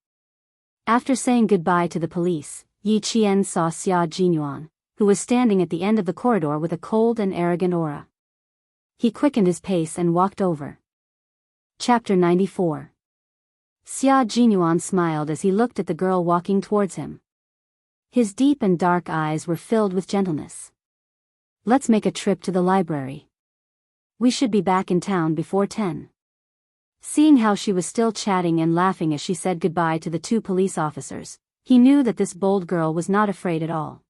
After saying goodbye to the police, Yi Qian saw Xia Jinyuan, who was standing at the end of the corridor with a cold and arrogant aura. He quickened his pace and walked over. Chapter 94. Xia Jinyuan smiled as he looked at the girl walking towards him. His deep and dark eyes were filled with gentleness. "Let's make a trip to the library. We should be back in town before 10. Seeing how she was still chatting and laughing as she said goodbye to the 2 police officers, he knew that this bold girl was not afraid at all.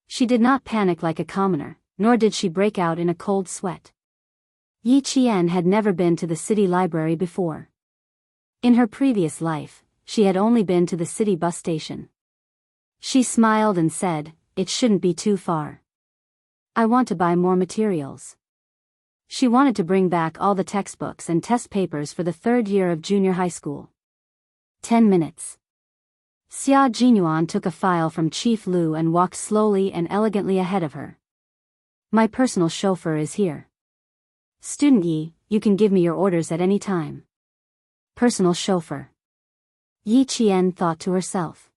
She did not panic like a commoner, nor did she break out in a cold sweat. Yi Qian had never been to the city library before. In her previous life, she had only been to the city bus station. She smiled and said, "It shouldn't be too far. I want to buy more materials." She wanted to bring back all the textbooks and test papers for the third year of junior high school. 10 minutes. Xia Jinyuan took a file from Chief Lu and walked slowly and elegantly ahead of her. My personal chauffeur is here. Student Yi, you can give me your orders at any time. Personal chauffeur. Yi Qian thought to herself.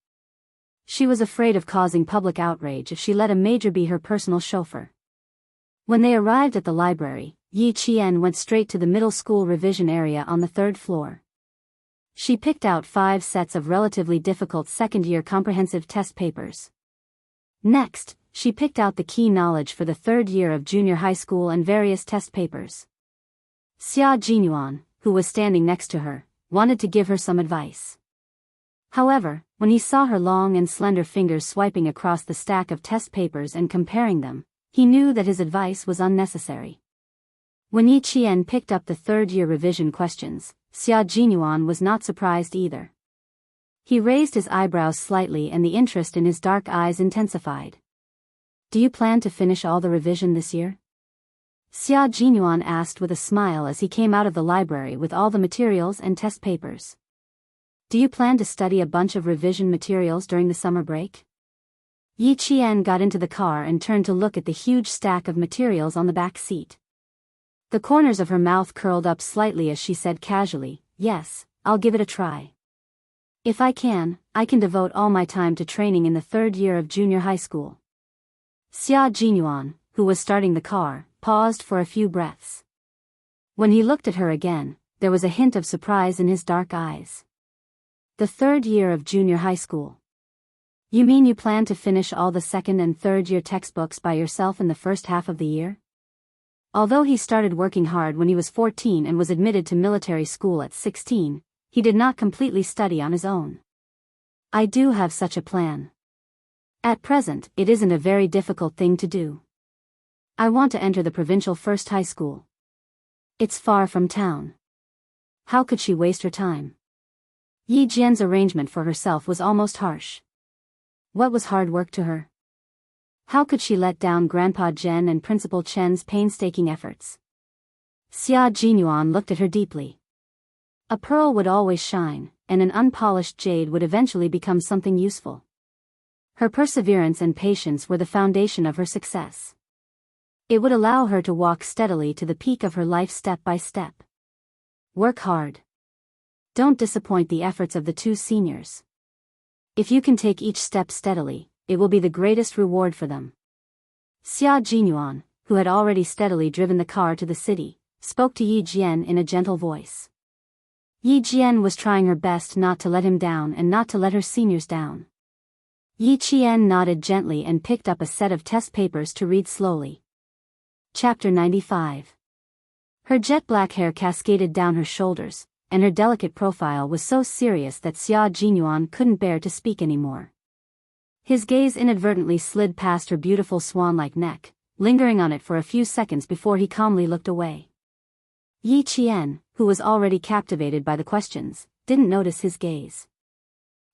She was afraid of causing public outrage if she let a major be her personal chauffeur. When they arrived at the library, Yi Qian went straight to the middle school revision area on the third floor. She picked out 5 sets of relatively difficult second-year comprehensive test papers. Next, she picked out the key knowledge for the third year of junior high school and various test papers. Xia Jinyuan, who was standing next to her, wanted to give her some advice. However, when he saw her long and slender fingers swiping across the stack of test papers and comparing them, he knew that his advice was unnecessary. When Yi Qian picked up the third-year revision questions, Xia Jinyuan was not surprised either. He raised his eyebrows slightly and the interest in his dark eyes intensified. Do you plan to finish all the revision this year? Xia Jinyuan asked with a smile as he came out of the library with all the materials and test papers. Do you plan to study a bunch of revision materials during the summer break? Yi Qian got into the car and turned to look at the huge stack of materials on the back seat. The corners of her mouth curled up slightly as she said casually, yes, I'll give it a try. If I can devote all my time to training in the third year of junior high school. Xia Jinyuan, who was starting the car, paused for a few breaths. When he looked at her again, there was a hint of surprise in his dark eyes. The third year of junior high school. You mean you plan to finish all the second and third year textbooks by yourself in the first half of the year? Although he started working hard when he was 14 and was admitted to military school at 16, he did not completely study on his own. I do have such a plan. At present, it isn't a very difficult thing to do. I want to enter the provincial first high school. It's far from town. How could she waste her time? Yi Jian's arrangement for herself was almost harsh. What was hard work to her? How could she let down Grandpa Zhen and Principal Chen's painstaking efforts? Xia Jinyuan looked at her deeply. A pearl would always shine, and an unpolished jade would eventually become something useful. Her perseverance and patience were the foundation of her success. It would allow her to walk steadily to the peak of her life step by step. Work hard. Don't disappoint the efforts of the 2 seniors. If you can take each step steadily, it will be the greatest reward for them. Xia Jinyuan, who had already steadily driven the car to the city, spoke to Yi Jian in a gentle voice. Yi Jian was trying her best not to let him down and not to let her seniors down. Yi Qian nodded gently and picked up a set of test papers to read slowly. Chapter 95. Her jet-black hair cascaded down her shoulders, and her delicate profile was so serious that Xia Jinyuan couldn't bear to speak anymore. His gaze inadvertently slid past her beautiful swan-like neck, lingering on it for a few seconds before he calmly looked away. Yi Qian, who was already captivated by the questions, didn't notice his gaze.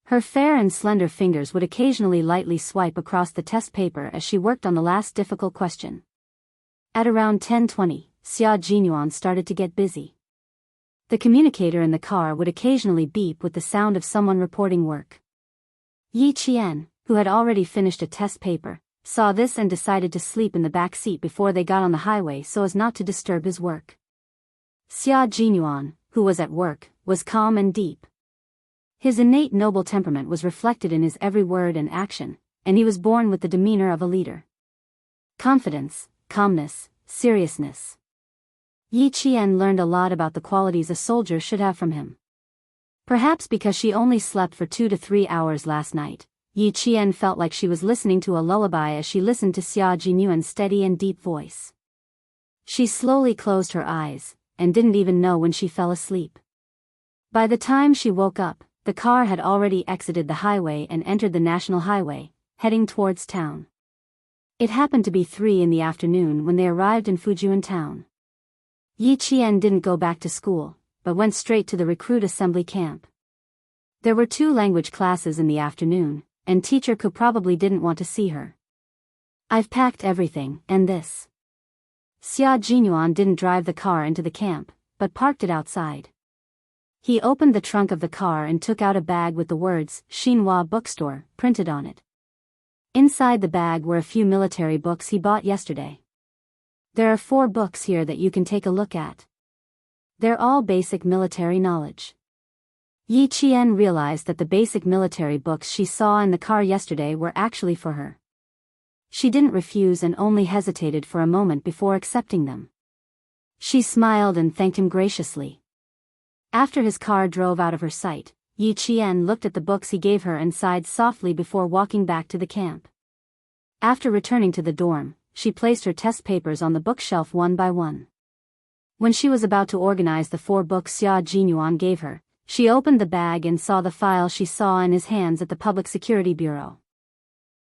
Her fair and slender fingers would occasionally lightly swipe across the test paper as she worked on the last difficult question. At around 10:20, Xia Jinyuan started to get busy. The communicator in the car would occasionally beep with the sound of someone reporting work. Yi Qian, who had already finished a test paper, saw this and decided to sleep in the back seat before they got on the highway so as not to disturb his work. Xia Jinyuan, who was at work, was calm and deep. His innate noble temperament was reflected in his every word and action, and he was born with the demeanor of a leader. Confidence, calmness, seriousness. Yi Qian learned a lot about the qualities a soldier should have from him. Perhaps because she only slept for 2 to 3 hours last night, Yi Qian felt like she was listening to a lullaby as she listened to Xia Jinyuan's steady and deep voice. She slowly closed her eyes, and didn't even know when she fell asleep. By the time she woke up, the car had already exited the highway and entered the national highway, heading towards town. It happened to be 3 in the afternoon when they arrived in Fujian town. Yi Qian didn't go back to school, but went straight to the recruit assembly camp. There were 2 language classes in the afternoon, and teacher Ku probably didn't want to see her. I've packed everything, and this. Xia Jinyuan didn't drive the car into the camp, but parked it outside. He opened the trunk of the car and took out a bag with the words, Xinhua Bookstore, printed on it. Inside the bag were a few military books he bought yesterday. There are 4 books here that you can take a look at. They're all basic military knowledge. Yi Qian realized that the basic military books she saw in the car yesterday were actually for her. She didn't refuse and only hesitated for a moment before accepting them. She smiled and thanked him graciously. After his car drove out of her sight, Yi Qian looked at the books he gave her and sighed softly before walking back to the camp. After returning to the dorm, she placed her test papers on the bookshelf one by one. When she was about to organize the 4 books Xia Jinyuan gave her, she opened the bag and saw the file she saw in his hands at the Public Security Bureau.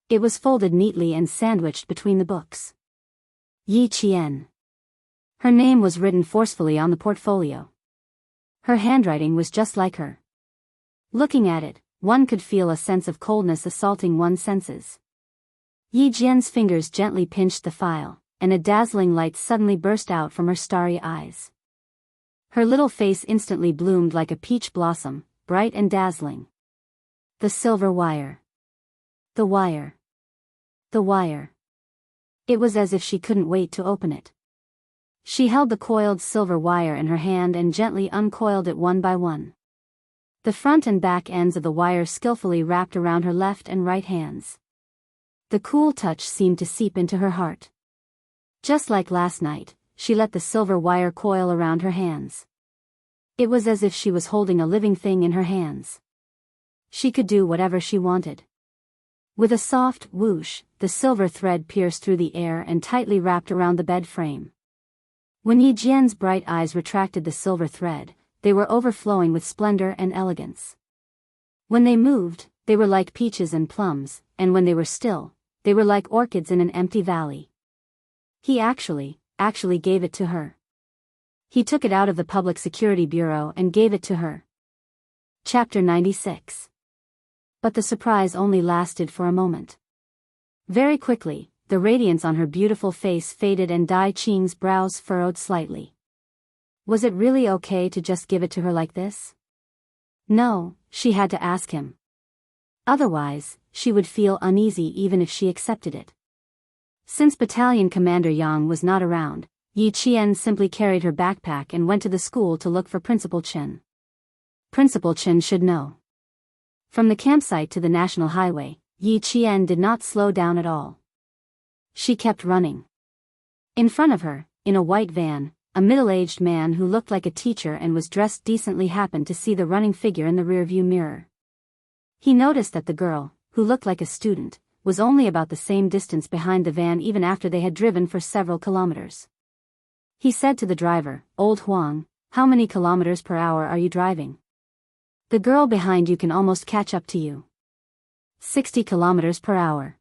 It was folded neatly and sandwiched between the books. Yi Qian. Her name was written forcefully on the portfolio. Her handwriting was just like her. Looking at it, one could feel a sense of coldness assaulting one's senses. Yi Jian's fingers gently pinched the file, and a dazzling light suddenly burst out from her starry eyes. Her little face instantly bloomed like a peach blossom, bright and dazzling. The silver wire. The wire. The wire. It was as if she couldn't wait to open it. She held the coiled silver wire in her hand and gently uncoiled it one by one. The front and back ends of the wire skillfully wrapped around her left and right hands. The cool touch seemed to seep into her heart. Just like last night, she let the silver wire coil around her hands. It was as if she was holding a living thing in her hands. She could do whatever she wanted. With a soft whoosh, the silver thread pierced through the air and tightly wrapped around the bed frame. When Yi Jian's bright eyes retracted the silver thread, they were overflowing with splendor and elegance. When they moved, they were like peaches and plums, and when they were still, they were like orchids in an empty valley. He actually gave it to her. He took it out of the Public Security Bureau and gave it to her. Chapter 96. But the surprise only lasted for a moment. Very quickly, the radiance on her beautiful face faded and Dai Qing's brows furrowed slightly. Was it really okay to just give it to her like this? No, she had to ask him. Otherwise, she would feel uneasy even if she accepted it. Since Battalion Commander Yang was not around, Yi Qian simply carried her backpack and went to the school to look for Principal Chen. Principal Chen should know. From the campsite to the national highway, Yi Qian did not slow down at all. She kept running. In front of her, in a white van, a middle-aged man who looked like a teacher and was dressed decently happened to see the running figure in the rearview mirror. He noticed that the girl, who looked like a student, was only about the same distance behind the van even after they had driven for several kilometers. He said to the driver, "Old Huang, how many kilometers per hour are you driving? The girl behind you can almost catch up to you." 60 kilometers per hour.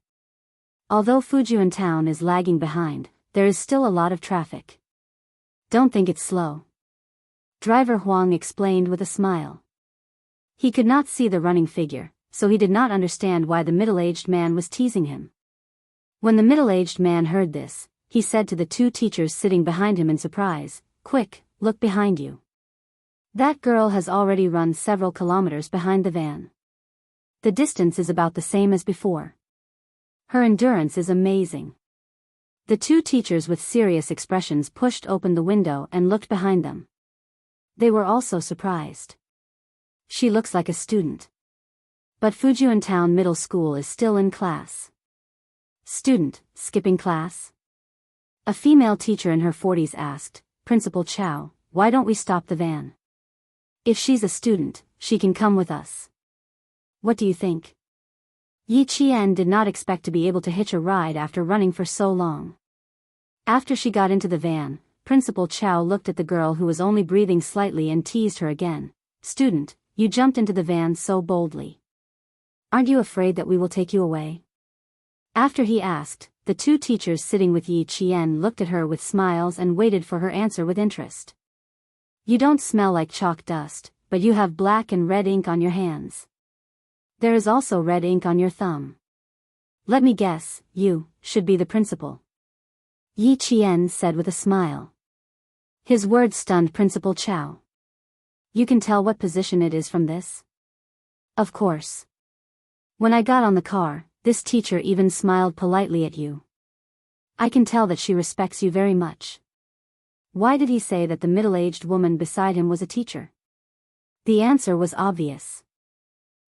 Although Fujian town is lagging behind, there is still a lot of traffic. Don't think it's slow. Driver Huang explained with a smile. He could not see the running figure, so he did not understand why the middle-aged man was teasing him. When the middle-aged man heard this, he said to the 2 teachers sitting behind him in surprise, "Quick, look behind you. That girl has already run several kilometers behind the van. The distance is about the same as before. Her endurance is amazing." The 2 teachers with serious expressions pushed open the window and looked behind them. They were also surprised. She looks like a student. But Fujian Town Middle School is still in class. Student, skipping class? A female teacher in her 40s asked, "Principal Chow, why don't we stop the van? If she's a student, she can come with us. What do you think?" Yi Qian did not expect to be able to hitch a ride after running for so long. After she got into the van, Principal Chow looked at the girl who was only breathing slightly and teased her again. "Student, you jumped into the van so boldly. Aren't you afraid that we will take you away?" After he asked, the 2 teachers sitting with Yi Qian looked at her with smiles and waited for her answer with interest. "You don't smell like chalk dust, but you have black and red ink on your hands. There is also red ink on your thumb. Let me guess, you should be the principal." Yi Qian said with a smile. His words stunned Principal Chow. You can tell what position it is from this? Of course. When I got on the car, this teacher even smiled politely at you. I can tell that she respects you very much. Why did he say that the middle-aged woman beside him was a teacher? The answer was obvious.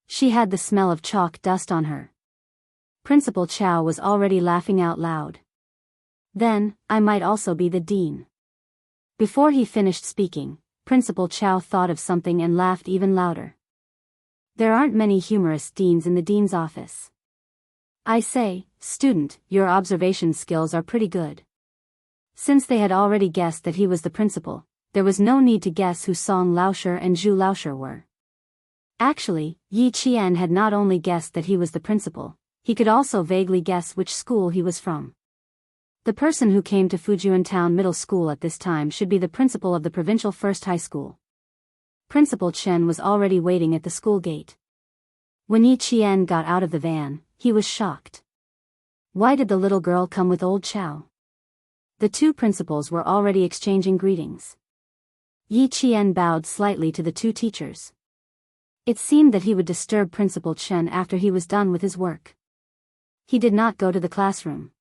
She had the smell of chalk dust on her. Principal Chow was already laughing out loud. Then, I might also be the dean. Before he finished speaking, Principal Chow thought of something and laughed even louder. There aren't many humorous deans in the dean's office. I say, student, your observation skills are pretty good. Since they had already guessed that he was the principal, there was no need to guess who Song Laosher and Zhu Laosher were. Actually, Yi Qian had not only guessed that he was the principal, he could also vaguely guess which school he was from. The person who came to Fujian Town Middle School at this time should be the principal of the provincial first high school. Principal Chen was already waiting at the school gate. When Yi Qian got out of the van, he was shocked. Why did the little girl come with old Chow? The two principals were already exchanging greetings. Yi Qian bowed slightly to the two teachers. It seemed that he would disturb Principal Chen after he was done with his work. He did not go to the classroom.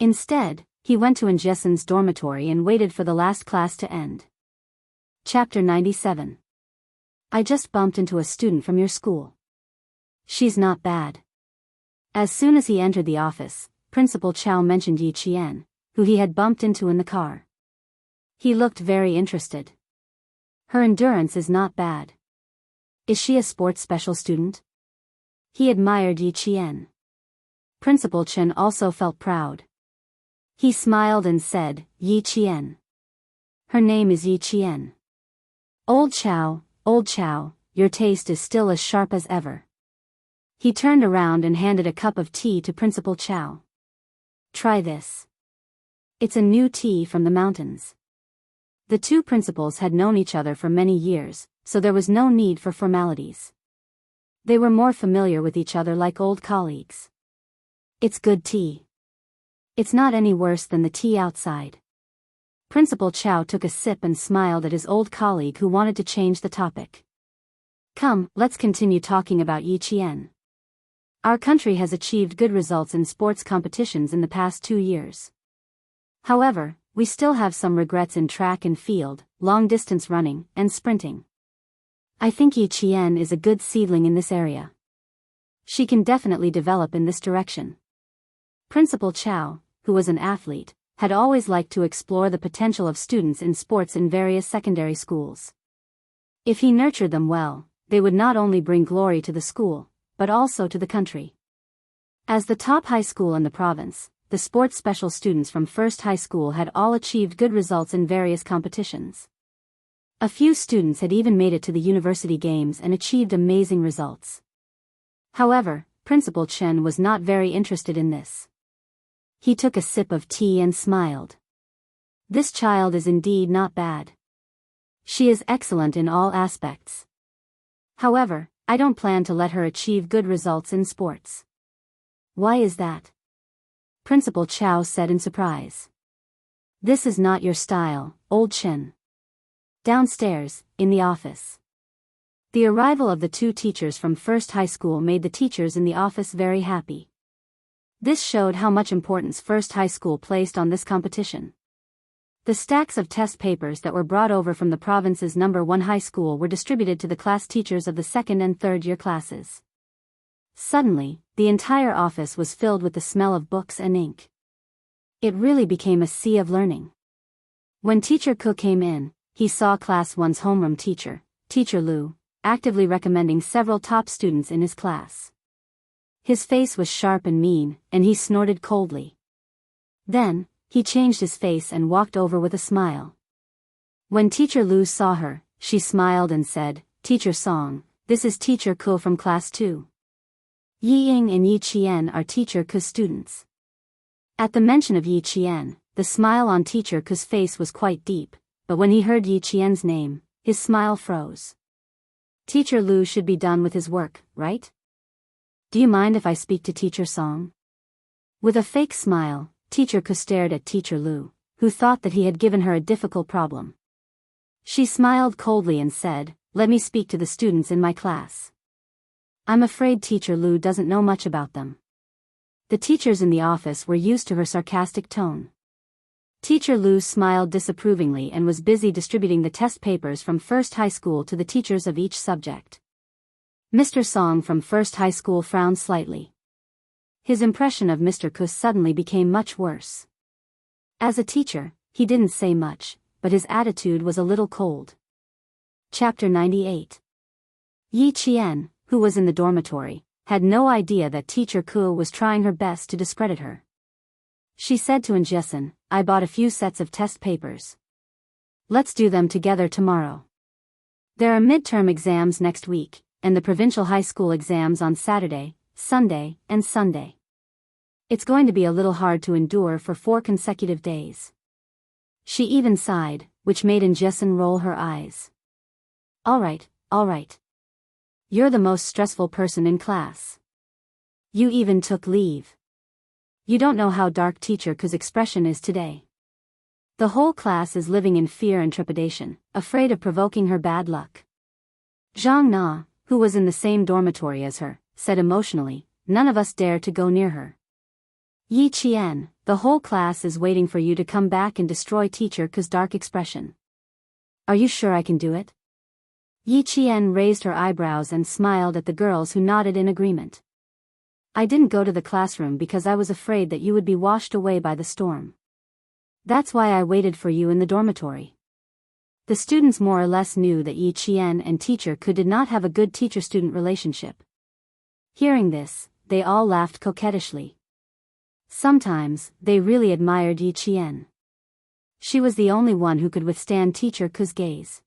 Instead, he went to Jessen's dormitory and waited for the last class to end. Chapter 97. I just bumped into a student from your school. She's not bad. As soon as he entered the office, Principal Chow mentioned Yi Qian, who he had bumped into in the car. He looked very interested. Her endurance is not bad. Is she a sports special student? He admired Yi Qian. Principal Chen also felt proud. He smiled and said, Yi Qian. Her name is Yi Qian. Old Chow, your taste is still as sharp as ever. He turned around and handed a cup of tea to Principal Chow. Try this. It's a new tea from the mountains. The two principals had known each other for many years, so there was no need for formalities. They were more familiar with each other like old colleagues. It's good tea. It's not any worse than the tea outside. Principal Chow took a sip and smiled at his old colleague who wanted to change the topic. Come, let's continue talking about Yi Qian. Our country has achieved good results in sports competitions in the past 2 years. However, we still have some regrets in track and field, long-distance running, and sprinting. I think Yi Qian is a good seedling in this area. She can definitely develop in this direction. Principal Chow, who was an athlete, had always liked to explore the potential of students in sports in various secondary schools. If he nurtured them well, they would not only bring glory to the school, but also to the country. As the top high school in the province, the sports special students from First High School had all achieved good results in various competitions. A few students had even made it to the university games and achieved amazing results. However, Principal Chen was not very interested in this. He took a sip of tea and smiled. This child is indeed not bad. She is excellent in all aspects. However, I don't plan to let her achieve good results in sports. Why is that? Principal Chow said in surprise. This is not your style, old Chen. Downstairs, in the office. The arrival of the two teachers from First High School made the teachers in the office very happy. This showed how much importance First High School placed on this competition. The stacks of test papers that were brought over from the province's number 1 high school were distributed to the class teachers of the second and third year classes. Suddenly, the entire office was filled with the smell of books and ink. It really became a sea of learning. When Teacher Ku came in, he saw Class 1's homeroom teacher, Teacher Lu, actively recommending several top students in his class. His face was sharp and mean, and he snorted coldly. Then, he changed his face and walked over with a smile. When Teacher Lu saw her, she smiled and said, Teacher Song, this is Teacher Ku from Class 2. Yi Ying and Yi Qian are Teacher Ku's students. At the mention of Yi Qian, the smile on Teacher Ku's face was quite deep, but when he heard Yi Qian's name, his smile froze. Teacher Lu should be done with his work, right? Do you mind if I speak to Teacher Song? With a fake smile, Teacher Ku stared at Teacher Lu, who thought that he had given her a difficult problem. She smiled coldly and said, "Let me speak to the students in my class." "I'm afraid Teacher Lu doesn't know much about them." The teachers in the office were used to her sarcastic tone. Teacher Lu smiled disapprovingly and was busy distributing the test papers from First High School to the teachers of each subject. Mr. Song from First High School frowned slightly. His impression of Mr. Ku suddenly became much worse. As a teacher, he didn't say much, but his attitude was a little cold. Chapter 98. Yi Qian, who was in the dormitory, had no idea that Teacher Ku was trying her best to discredit her. She said to Jessen, "I bought a few sets of test papers. Let's do them together tomorrow. There are midterm exams next week, and the provincial high school exams on Saturday, Sunday, and Sunday. It's going to be a little hard to endure for 4 consecutive days." She even sighed, which made Jessen roll her eyes. All right. You're the most stressful person in class. You even took leave. You don't know how dark Teacher Ku's expression is today. The whole class is living in fear and trepidation, afraid of provoking her bad luck. Zhang Na, who was in the same dormitory as her, said emotionally, "None of us dare to go near her. Yi Qian, the whole class is waiting for you to come back and destroy Teacher Ku's dark expression. Are you sure I can do it?" Yi Qian raised her eyebrows and smiled at the girls who nodded in agreement. "I didn't go to the classroom because I was afraid that you would be washed away by the storm. That's why I waited for you in the dormitory." The students more or less knew that Yi Qian and Teacher Ku did not have a good teacher-student relationship. Hearing this, they all laughed coquettishly. Sometimes, they really admired Yi Qian. She was the only one who could withstand Teacher Ku's gaze.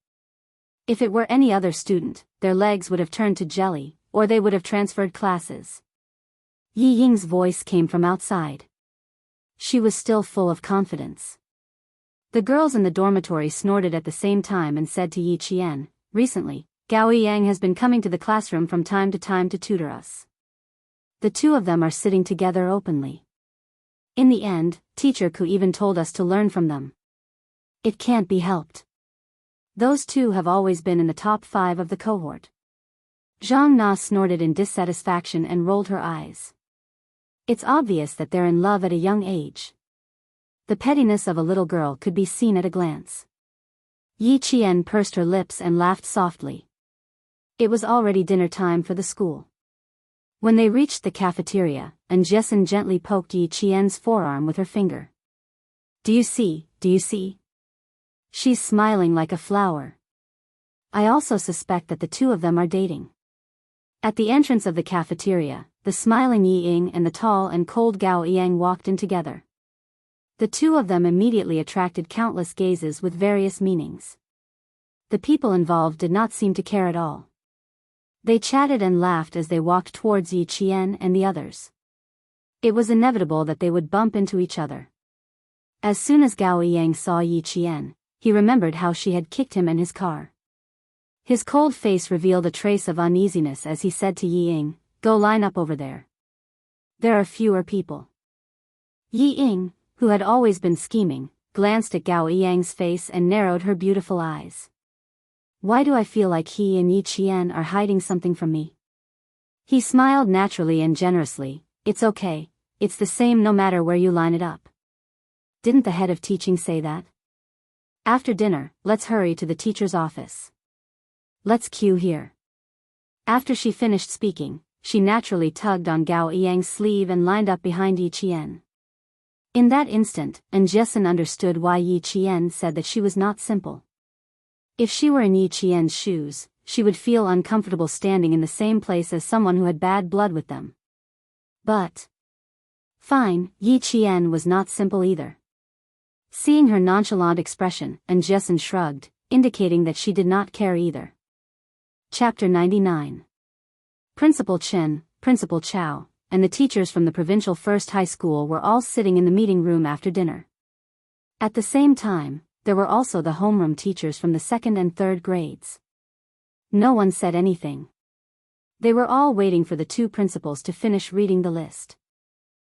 If it were any other student, their legs would have turned to jelly, or they would have transferred classes. Yi Ying's voice came from outside. She was still full of confidence. The girls in the dormitory snorted at the same time and said to Yi Qian, "Recently, Gao Yang has been coming to the classroom from time to tutor us. The two of them are sitting together openly. In the end, Teacher Ku even told us to learn from them. It can't be helped. Those two have always been in the top 5 of the cohort." Zhang Na snorted in dissatisfaction and rolled her eyes. It's obvious that they're in love at a young age. The pettiness of a little girl could be seen at a glance. Yi Qian pursed her lips and laughed softly. It was already dinner time for the school. When they reached the cafeteria, Jessen gently poked Yi Qian's forearm with her finger. Do you see? She's smiling like a flower. I also suspect that the two of them are dating." At the entrance of the cafeteria, the smiling Yi Ying and the tall and cold Gao Yang walked in together. The two of them immediately attracted countless gazes with various meanings. The people involved did not seem to care at all. They chatted and laughed as they walked towards Yi Qian and the others. It was inevitable that they would bump into each other. As soon as Gao Yang saw Yi Qian, he remembered how she had kicked him and his car. His cold face revealed a trace of uneasiness as he said to Yi Ying, "Go line up over there. There are fewer people." Yi Ying, who had always been scheming, glanced at Gao Yang's face and narrowed her beautiful eyes. "Why do I feel like he and Yi Qian are hiding something from me?" He smiled naturally and generously. "It's okay, it's the same no matter where you line it up. Didn't the head of teaching say that? After dinner, let's hurry to the teacher's office. Let's queue here." After she finished speaking, she naturally tugged on Gao Yang's sleeve and lined up behind Yi Qian. In that instant, Jessen understood why Yi Qian said that she was not simple. If she were in Yi Qian's shoes, she would feel uncomfortable standing in the same place as someone who had bad blood with them. But fine, Yi Qian was not simple either. Seeing her nonchalant expression, Jessen shrugged, indicating that she did not care either. Chapter 99. Principal Chen, Principal Chao, and the teachers from the provincial First High School were all sitting in the meeting room after dinner. At the same time, there were also the homeroom teachers from the 2nd and 3rd grades. No one said anything. They were all waiting for the two principals to finish reading the list.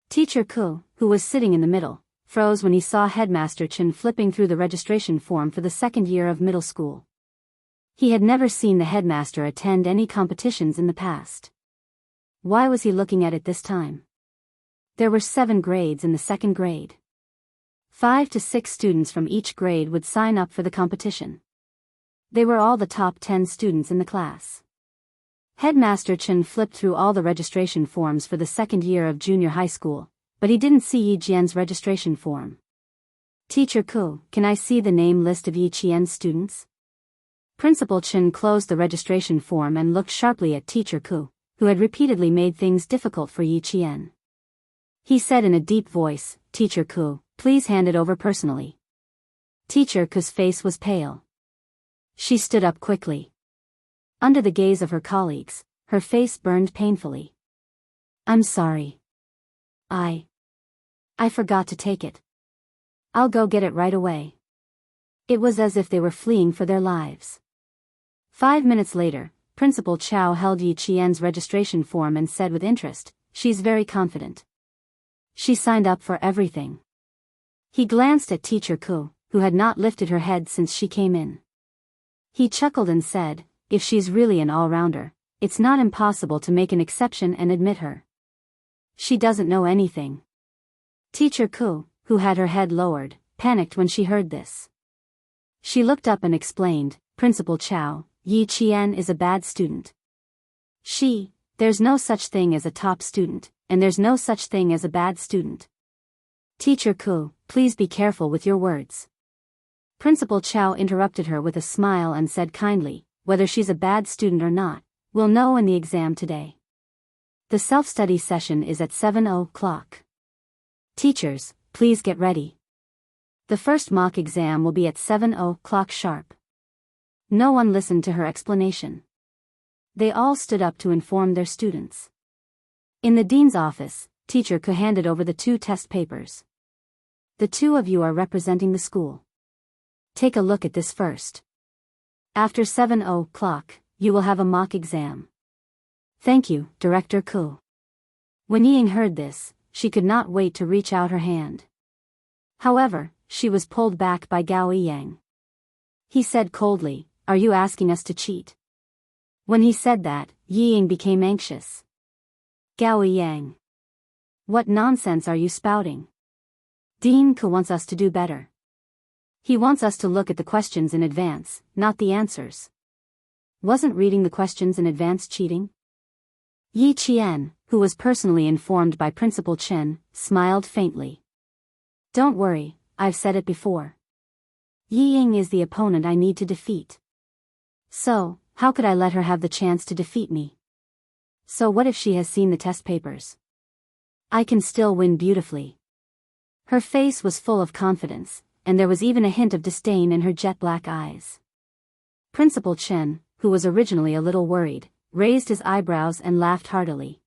Teacher Ku, who was sitting in the middle, froze when he saw Headmaster Chen flipping through the registration form for the second year of middle school. He had never seen the headmaster attend any competitions in the past. Why was he looking at it this time? There were 7 grades in the second grade. 5 to 6 students from each grade would sign up for the competition. They were all the top 10 students in the class. Headmaster Chen flipped through all the registration forms for the second year of junior high school, but he didn't see Yi Jian's registration form. "Teacher Ku, can I see the name list of Yi Qian's students?" Principal Chen closed the registration form and looked sharply at Teacher Ku, who had repeatedly made things difficult for Yi Qian. He said in a deep voice, "Teacher Ku, please hand it over personally." Teacher Ku's face was pale. She stood up quickly. Under the gaze of her colleagues, her face burned painfully. "I'm sorry. I forgot to take it. I'll go get it right away." It was as if they were fleeing for their lives. 5 minutes later, Principal Chao held Yi Qian's registration form and said with interest, "She's very confident. She signed up for everything." He glanced at Teacher Ku, who had not lifted her head since she came in. He chuckled and said, "If she's really an all-rounder, it's not impossible to make an exception and admit her. She doesn't know anything." Teacher Ku, who had her head lowered, panicked when she heard this. She looked up and explained, "Principal Chao, Yi Qian is a bad student. There's no such thing as a top student, and there's no such thing as a bad student. Teacher Ku, please be careful with your words." Principal Chao interrupted her with a smile and said kindly, "Whether she's a bad student or not, we'll know in the exam today. The self-study session is at 7 o'clock. Teachers, please get ready. The first mock exam will be at 7 o'clock sharp." No one listened to her explanation. They all stood up to inform their students. In the dean's office, Teacher Ku handed over the 2 test papers. "The 2 of you are representing the school. Take a look at this first. After 7 o'clock, you will have a mock exam." "Thank you, Director Ku." When Ying heard this, she could not wait to reach out her hand. However, she was pulled back by Gao Yang. He said coldly, "Are you asking us to cheat?" When he said that, Ying became anxious. "Gao Yang, what nonsense are you spouting? Dean Ku wants us to do better. He wants us to look at the questions in advance, not the answers. Wasn't reading the questions in advance cheating?" Yi Qian, who was personally informed by Principal Chen, smiled faintly. "Don't worry, I've said it before. Yi Ying is the opponent I need to defeat. So, how could I let her have the chance to defeat me? So what if she has seen the test papers? I can still win beautifully." Her face was full of confidence, and there was even a hint of disdain in her jet-black eyes. Principal Chen, who was originally a little worried, raised his eyebrows and laughed heartily.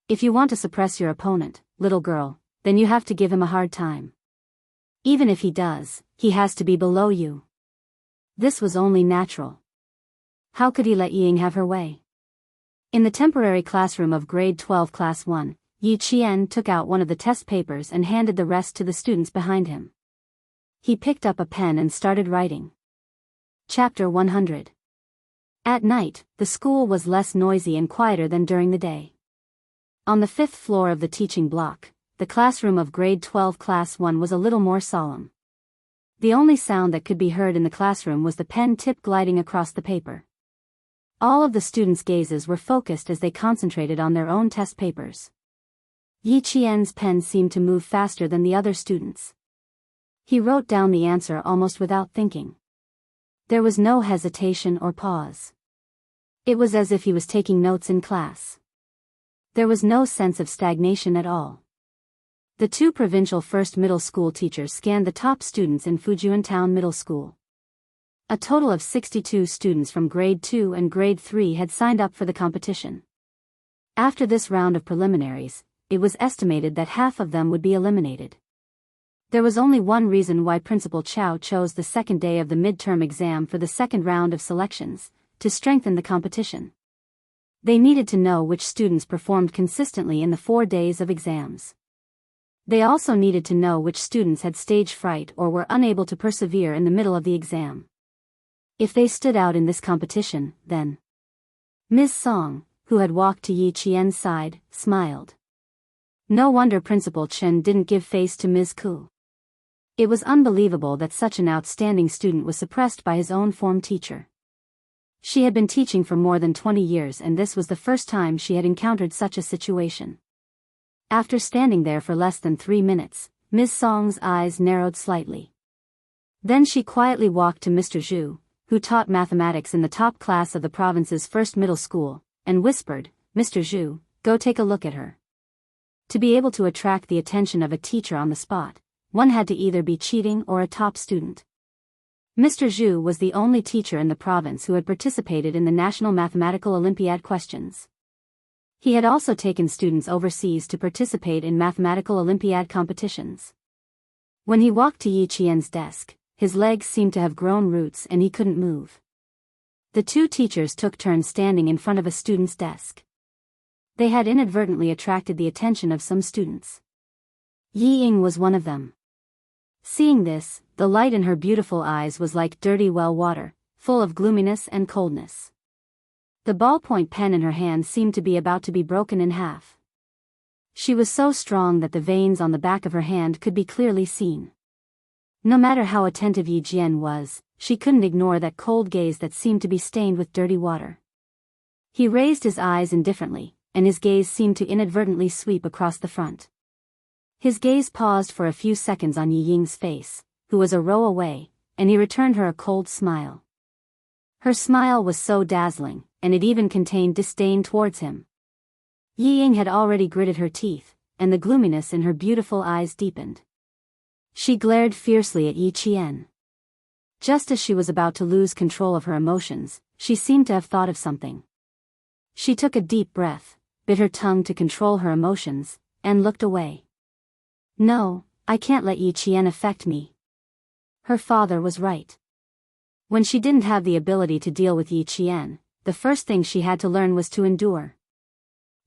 "If you want to suppress your opponent, little girl, then you have to give him a hard time. Even if he does, he has to be below you. This was only natural. How could he let Ying have her way?" In the temporary classroom of grade 12 class 1, Yi Qian took out one of the test papers and handed the rest to the students behind him. He picked up a pen and started writing. Chapter 100. At night, the school was less noisy and quieter than during the day. On the 5th floor of the teaching block, the classroom of grade 12 class 1 was a little more solemn. The only sound that could be heard in the classroom was the pen tip gliding across the paper. All of the students' gazes were focused as they concentrated on their own test papers. Yi Qian's pen seemed to move faster than the other students. He wrote down the answer almost without thinking. There was no hesitation or pause. It was as if he was taking notes in class. There was no sense of stagnation at all. The 2 provincial first middle school teachers scanned the top students in Fujian Town Middle School. A total of 62 students from grade 2 and grade 3 had signed up for the competition. After this round of preliminaries, it was estimated that half of them would be eliminated. There was only one reason why Principal Chao chose the second day of the midterm exam for the second round of selections: to strengthen the competition. They needed to know which students performed consistently in the 4 days of exams. They also needed to know which students had stage fright or were unable to persevere in the middle of the exam. If they stood out in this competition, then Ms. Song, who had walked to Yi Qian's side, smiled. No wonder Principal Chen didn't give face to Ms. Ku. It was unbelievable that such an outstanding student was suppressed by his own form teacher. She had been teaching for more than 20 years and this was the first time she had encountered such a situation. After standing there for less than 3 minutes, Ms. Song's eyes narrowed slightly. Then she quietly walked to Mr. Zhu, who taught mathematics in the top class of the province's first middle school, and whispered, "Mr. Zhu, go take a look at her." To be able to attract the attention of a teacher on the spot, one had to either be cheating or a top student. Mr. Zhu was the only teacher in the province who had participated in the National Mathematical Olympiad questions. He had also taken students overseas to participate in mathematical Olympiad competitions. When he walked to Yi Qian's desk, his legs seemed to have grown roots and he couldn't move. The two teachers took turns standing in front of a student's desk. They had inadvertently attracted the attention of some students. Yi Ying was one of them. Seeing this, the light in her beautiful eyes was like dirty well water, full of gloominess and coldness. The ballpoint pen in her hand seemed to be about to be broken in half. She was so strong that the veins on the back of her hand could be clearly seen. No matter how attentive Yi Jian was, she couldn't ignore that cold gaze that seemed to be stained with dirty water. He raised his eyes indifferently, and his gaze seemed to inadvertently sweep across the front. His gaze paused for a few seconds on Yi Ying's face, who was a row away, and he returned her a cold smile. Her smile was so dazzling, and it even contained disdain towards him. Yi Ying had already gritted her teeth, and the gloominess in her beautiful eyes deepened. She glared fiercely at Yi Qian. Just as she was about to lose control of her emotions, she seemed to have thought of something. She took a deep breath, bit her tongue to control her emotions, and looked away. "No, I can't let Yi Qian affect me." Her father was right. When she didn't have the ability to deal with Yi Qian, the first thing she had to learn was to endure.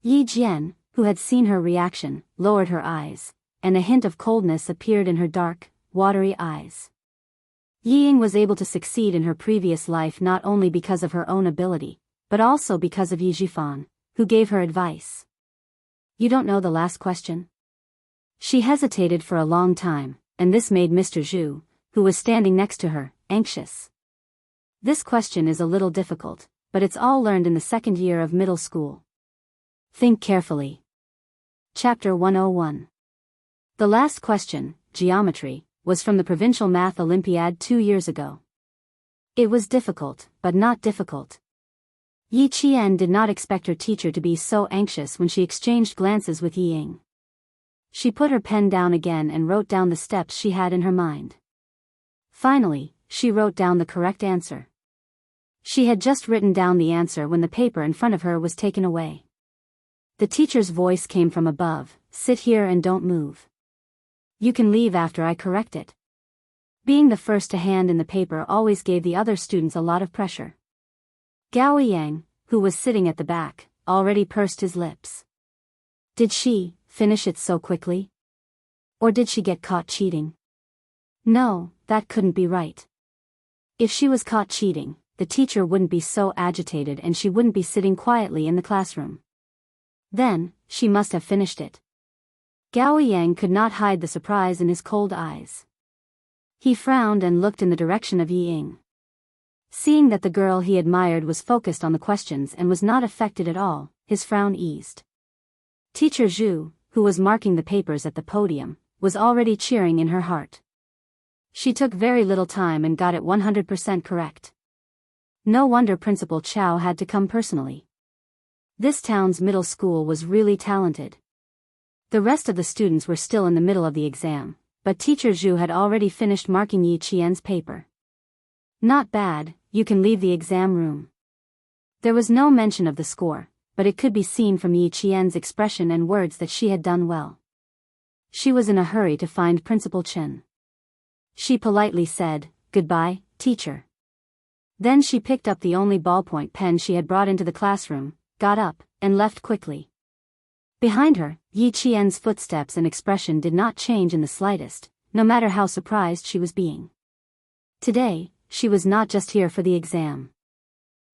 Yi Jian, who had seen her reaction, lowered her eyes, and a hint of coldness appeared in her dark, watery eyes. Yi Ying was able to succeed in her previous life not only because of her own ability, but also because of Yi Zhifan, who gave her advice. "You don't know the last question?" She hesitated for a long time, and this made Mr. Zhu, who was standing next to her, anxious. "This question is a little difficult, but it's all learned in the second year of middle school. Think carefully." Chapter 101. The last question, geometry, was from the Provincial Math Olympiad 2 years ago. It was difficult, but not difficult. Yi Qian did not expect her teacher to be so anxious when she exchanged glances with Yi Ying. She put her pen down again and wrote down the steps she had in her mind. Finally, she wrote down the correct answer. She had just written down the answer when the paper in front of her was taken away. The teacher's voice came from above, "Sit here and don't move. You can leave after I correct it." Being the first to hand in the paper always gave the other students a lot of pressure. Gao Yang, who was sitting at the back, already pursed his lips. Did she finish it so quickly? Or did she get caught cheating? No, that couldn't be right. If she was caught cheating, the teacher wouldn't be so agitated and she wouldn't be sitting quietly in the classroom. Then, she must have finished it. Gao Yang could not hide the surprise in his cold eyes. He frowned and looked in the direction of Yi Ying. Seeing that the girl he admired was focused on the questions and was not affected at all, his frown eased. Teacher Zhu, who was marking the papers at the podium, was already cheering in her heart. She took very little time and got it 100% correct. No wonder Principal Chow had to come personally. This town's middle school was really talented. The rest of the students were still in the middle of the exam, but Teacher Zhu had already finished marking Yi Qian's paper. "Not bad, you can leave the exam room." There was no mention of the score, but it could be seen from Yi Qian's expression and words that she had done well. She was in a hurry to find Principal Chen. She politely said, "Goodbye, teacher." Then she picked up the only ballpoint pen she had brought into the classroom, got up, and left quickly. Behind her, Yi Qian's footsteps and expression did not change in the slightest, no matter how surprised she was being. Today, she was not just here for the exam.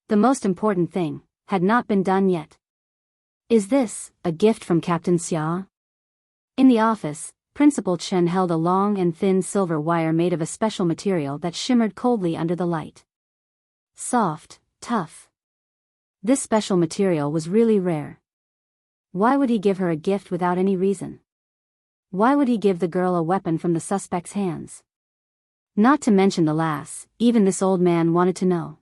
The most important thing had not been done yet. Is this a gift from Captain Xia? In the office, Principal Chen held a long and thin silver wire made of a special material that shimmered coldly under the light. Soft, tough. This special material was really rare. Why would he give her a gift without any reason? Why would he give the girl a weapon from the suspect's hands? Not to mention the lass, even this old man wanted to know.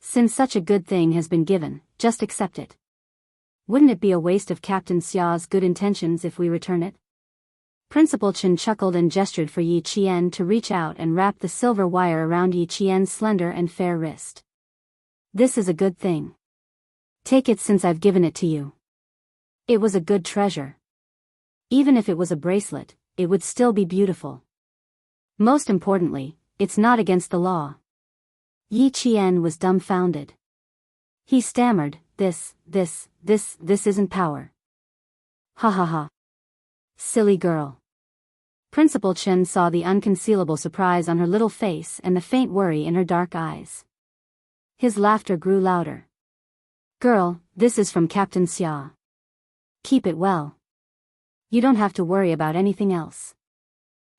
Since such a good thing has been given, just accept it. Wouldn't it be a waste of Captain Xia's good intentions if we return it? Principal Chen chuckled and gestured for Yi Qian to reach out and wrap the silver wire around Yi Qian's slender and fair wrist. This is a good thing. Take it since I've given it to you. It was a good treasure. Even if it was a bracelet, it would still be beautiful. Most importantly, it's not against the law. Yi Qian was dumbfounded. He stammered, this isn't power. Ha ha ha. Silly girl. Principal Chen saw the unconcealable surprise on her little face and the faint worry in her dark eyes. His laughter grew louder. Girl, this is from Captain Xia. Keep it well. You don't have to worry about anything else.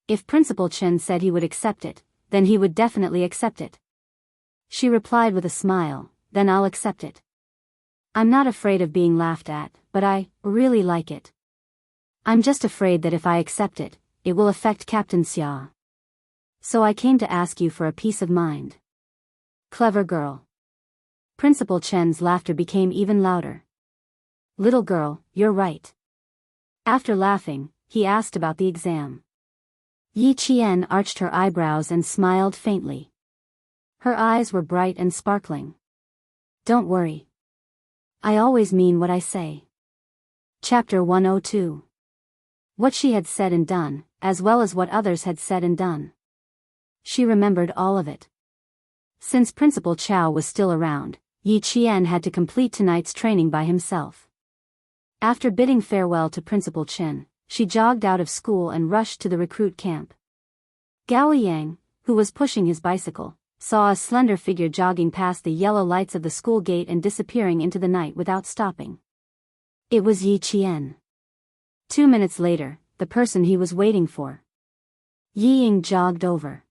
If Principal Chen said he would accept it, then he would definitely accept it. She replied with a smile, then I'll accept it. I'm not afraid of being laughed at, but I really like it. I'm just afraid that if I accept it, it will affect Captain Xia. So I came to ask you for a peace of mind. Clever girl. Principal Chen's laughter became even louder. Little girl, you're right. After laughing, he asked about the exam. Yi Qian arched her eyebrows and smiled faintly. Her eyes were bright and sparkling. Don't worry. I always mean what I say. Chapter 102. What she had said and done, as well as what others had said and done. She remembered all of it. Since Principal Chao was still around, Yi Qian had to complete tonight's training by himself. After bidding farewell to Principal Chen, she jogged out of school and rushed to the recruit camp. Gao Yang, who was pushing his bicycle, saw a slender figure jogging past the yellow lights of the school gate and disappearing into the night without stopping. It was Yi Qian. 2 minutes later, the person he was waiting for. Yi Ying jogged over.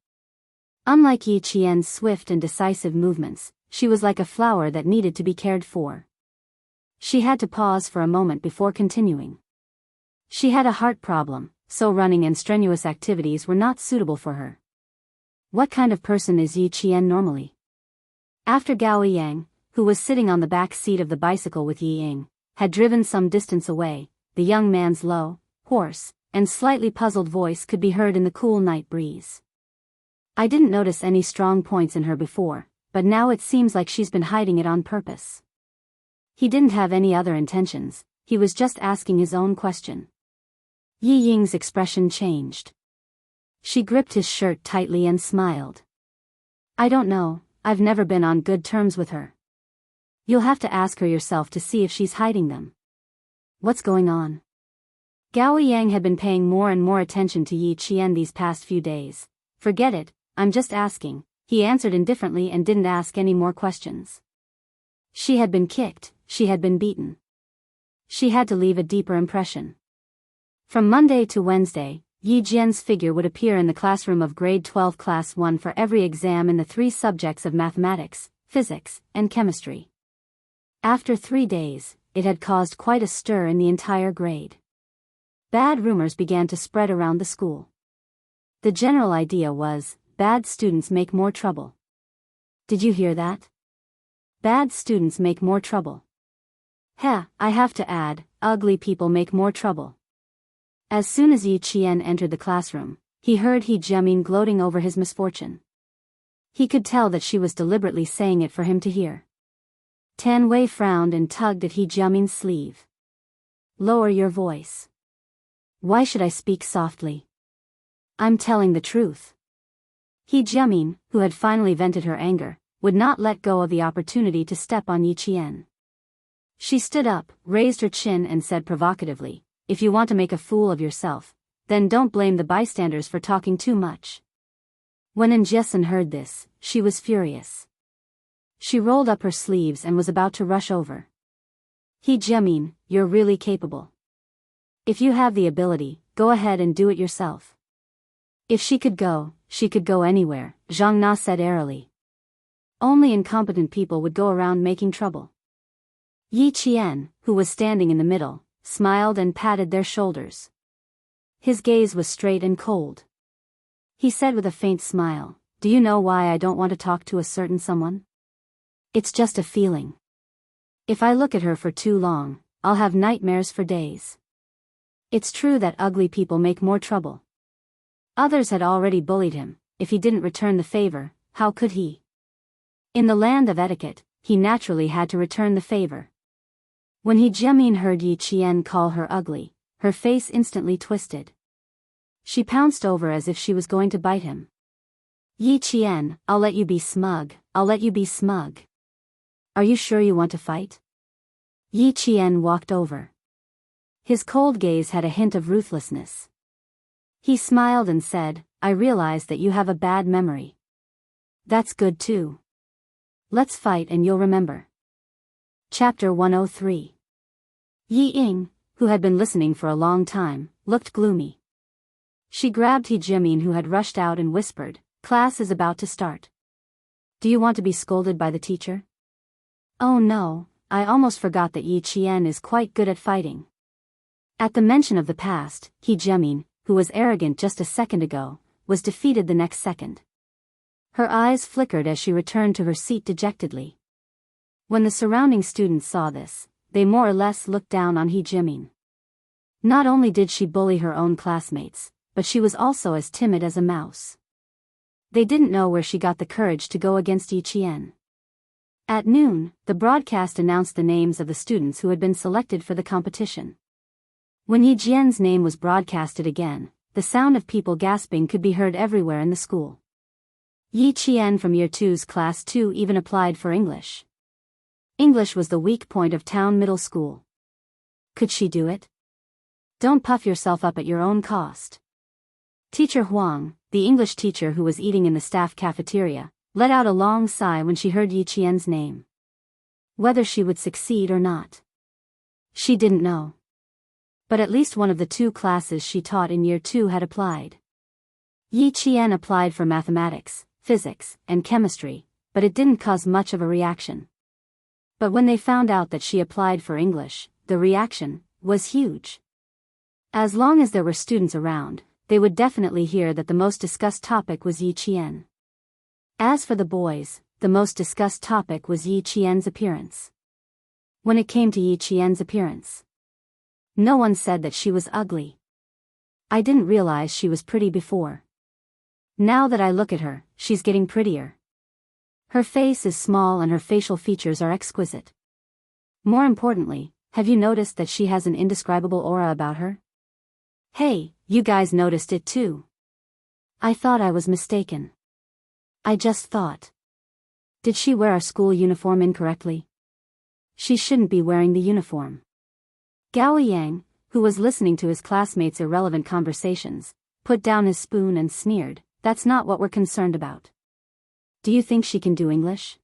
Unlike Yi Qian's swift and decisive movements, she was like a flower that needed to be cared for. She had to pause for a moment before continuing. She had a heart problem, so running and strenuous activities were not suitable for her. What kind of person is Yi Qian normally? After Gao Yang, who was sitting on the back seat of the bicycle with Yi Ying, had driven some distance away, the young man's low, hoarse, and slightly puzzled voice could be heard in the cool night breeze. I didn't notice any strong points in her before, but now it seems like she's been hiding it on purpose. He didn't have any other intentions, he was just asking his own question. Yi Ying's expression changed. She gripped his shirt tightly and smiled. I don't know, I've never been on good terms with her. You'll have to ask her yourself to see if she's hiding them. What's going on? Gao Yang had been paying more and more attention to Yi Qian these past few days. Forget it, I'm just asking, he answered indifferently and didn't ask any more questions. She had been kicked, she had been beaten. She had to leave a deeper impression. From Monday to Wednesday, Yi Jian's figure would appear in the classroom of grade 12 class 1 for every exam in the 3 subjects of mathematics, physics, and chemistry. After 3 days, it had caused quite a stir in the entire grade. Bad rumors began to spread around the school. The general idea was, bad students make more trouble. Did you hear that? Bad students make more trouble. Heh, I have to add, ugly people make more trouble. As soon as Yi Qian entered the classroom, he heard He Jiamin gloating over his misfortune. He could tell that she was deliberately saying it for him to hear. Tan Wei frowned and tugged at He Jiamin's sleeve. Lower your voice. Why should I speak softly? I'm telling the truth. He Jiamin, who had finally vented her anger, would not let go of the opportunity to step on Yi Qian. She stood up, raised her chin and said provocatively, "If you want to make a fool of yourself, then don't blame the bystanders for talking too much." When Jessen heard this, she was furious. She rolled up her sleeves and was about to rush over. "He Jimin, you're really capable. If you have the ability, go ahead and do it yourself." If she could go anywhere, Zhang Na said airily. Only incompetent people would go around making trouble. Yi Qian, who was standing in the middle, smiled and patted their shoulders. His gaze was straight and cold. He said with a faint smile, "Do you know why I don't want to talk to a certain someone? It's just a feeling. If I look at her for too long, I'll have nightmares for days. It's true that ugly people make more trouble." Others had already bullied him. If he didn't return the favor, how could he? In the land of etiquette, he naturally had to return the favor. When Jimin heard Yi Qian call her ugly, her face instantly twisted. She pounced over as if she was going to bite him. "Yi Qian, I'll let you be smug, I'll let you be smug. Are you sure you want to fight?" Yi Qian walked over. His cold gaze had a hint of ruthlessness. He smiled and said, "I realize that you have a bad memory. That's good too. Let's fight and you'll remember." Chapter 103. Yi Ying, who had been listening for a long time, looked gloomy. She grabbed Jimin, who had rushed out, and whispered, "Class is about to start. Do you want to be scolded by the teacher?" "Oh no, I almost forgot that Yi Qian is quite good at fighting." At the mention of the past, Jimin, who was arrogant just a second ago, was defeated the next second. Her eyes flickered as she returned to her seat dejectedly. When the surrounding students saw this, they more or less looked down on Jimin. Not only did she bully her own classmates, but she was also as timid as a mouse. They didn't know where she got the courage to go against Yi Qian. At noon, the broadcast announced the names of the students who had been selected for the competition. When Yi Qian's name was broadcasted again, the sound of people gasping could be heard everywhere in the school. Yi Qian from Year 2's Class 2 even applied for English. English was the weak point of Town Middle School. Could she do it? Don't puff yourself up at your own cost. Teacher Huang, the English teacher who was eating in the staff cafeteria, let out a long sigh when she heard Yi Qian's name. Whether she would succeed or not, she didn't know. But at least one of the two classes she taught in Year 2 had applied. Yi Qian applied for mathematics, physics, and chemistry, but it didn't cause much of a reaction. But when they found out that she applied for English, the reaction was huge. As long as there were students around, they would definitely hear that the most discussed topic was Yi Qian. As for the boys, the most discussed topic was Yi Qian's appearance. When it came to Yi Qian's appearance, no one said that she was ugly. "I didn't realize she was pretty before. Now that I look at her, she's getting prettier. Her face is small and her facial features are exquisite. More importantly, have you noticed that she has an indescribable aura about her? Hey, you guys noticed it too. I thought I was mistaken. I just thought. Did she wear our school uniform incorrectly? She shouldn't be wearing the uniform." Gao Yang, who was listening to his classmates' irrelevant conversations, put down his spoon and sneered, "That's not what we're concerned about. Do you think she can do English?"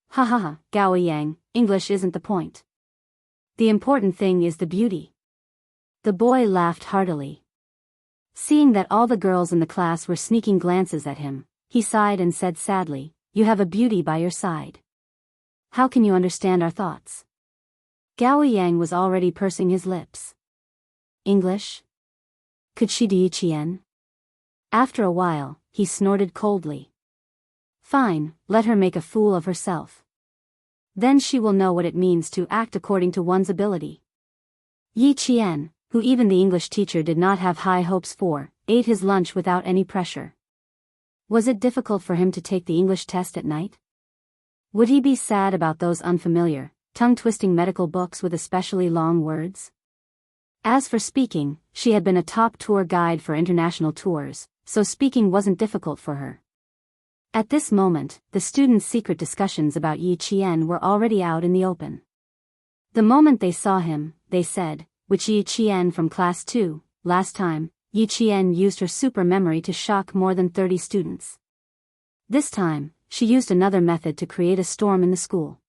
"Ha ha ha, Gao Yang, English isn't the point. The important thing is the beauty." The boy laughed heartily. Seeing that all the girls in the class were sneaking glances at him, he sighed and said sadly, "You have a beauty by your side. How can you understand our thoughts?" Gao Yang was already pursing his lips. English? Could she do Yi Qian? After a while, he snorted coldly. "Fine, let her make a fool of herself. Then she will know what it means to act according to one's ability." Yi Qian, who even the English teacher did not have high hopes for, ate his lunch without any pressure. Was it difficult for him to take the English test at night? Would he be sad about those unfamiliar, tongue-twisting medical books with especially long words? As for speaking, she had been a top tour guide for international tours, so speaking wasn't difficult for her. At this moment, the students' secret discussions about Yi Qian were already out in the open. The moment they saw him, they said, "Which Yi Qian from class 2, last time, Yi Qian used her super memory to shock more than 30 students. This time, she used another method to create a storm in the school."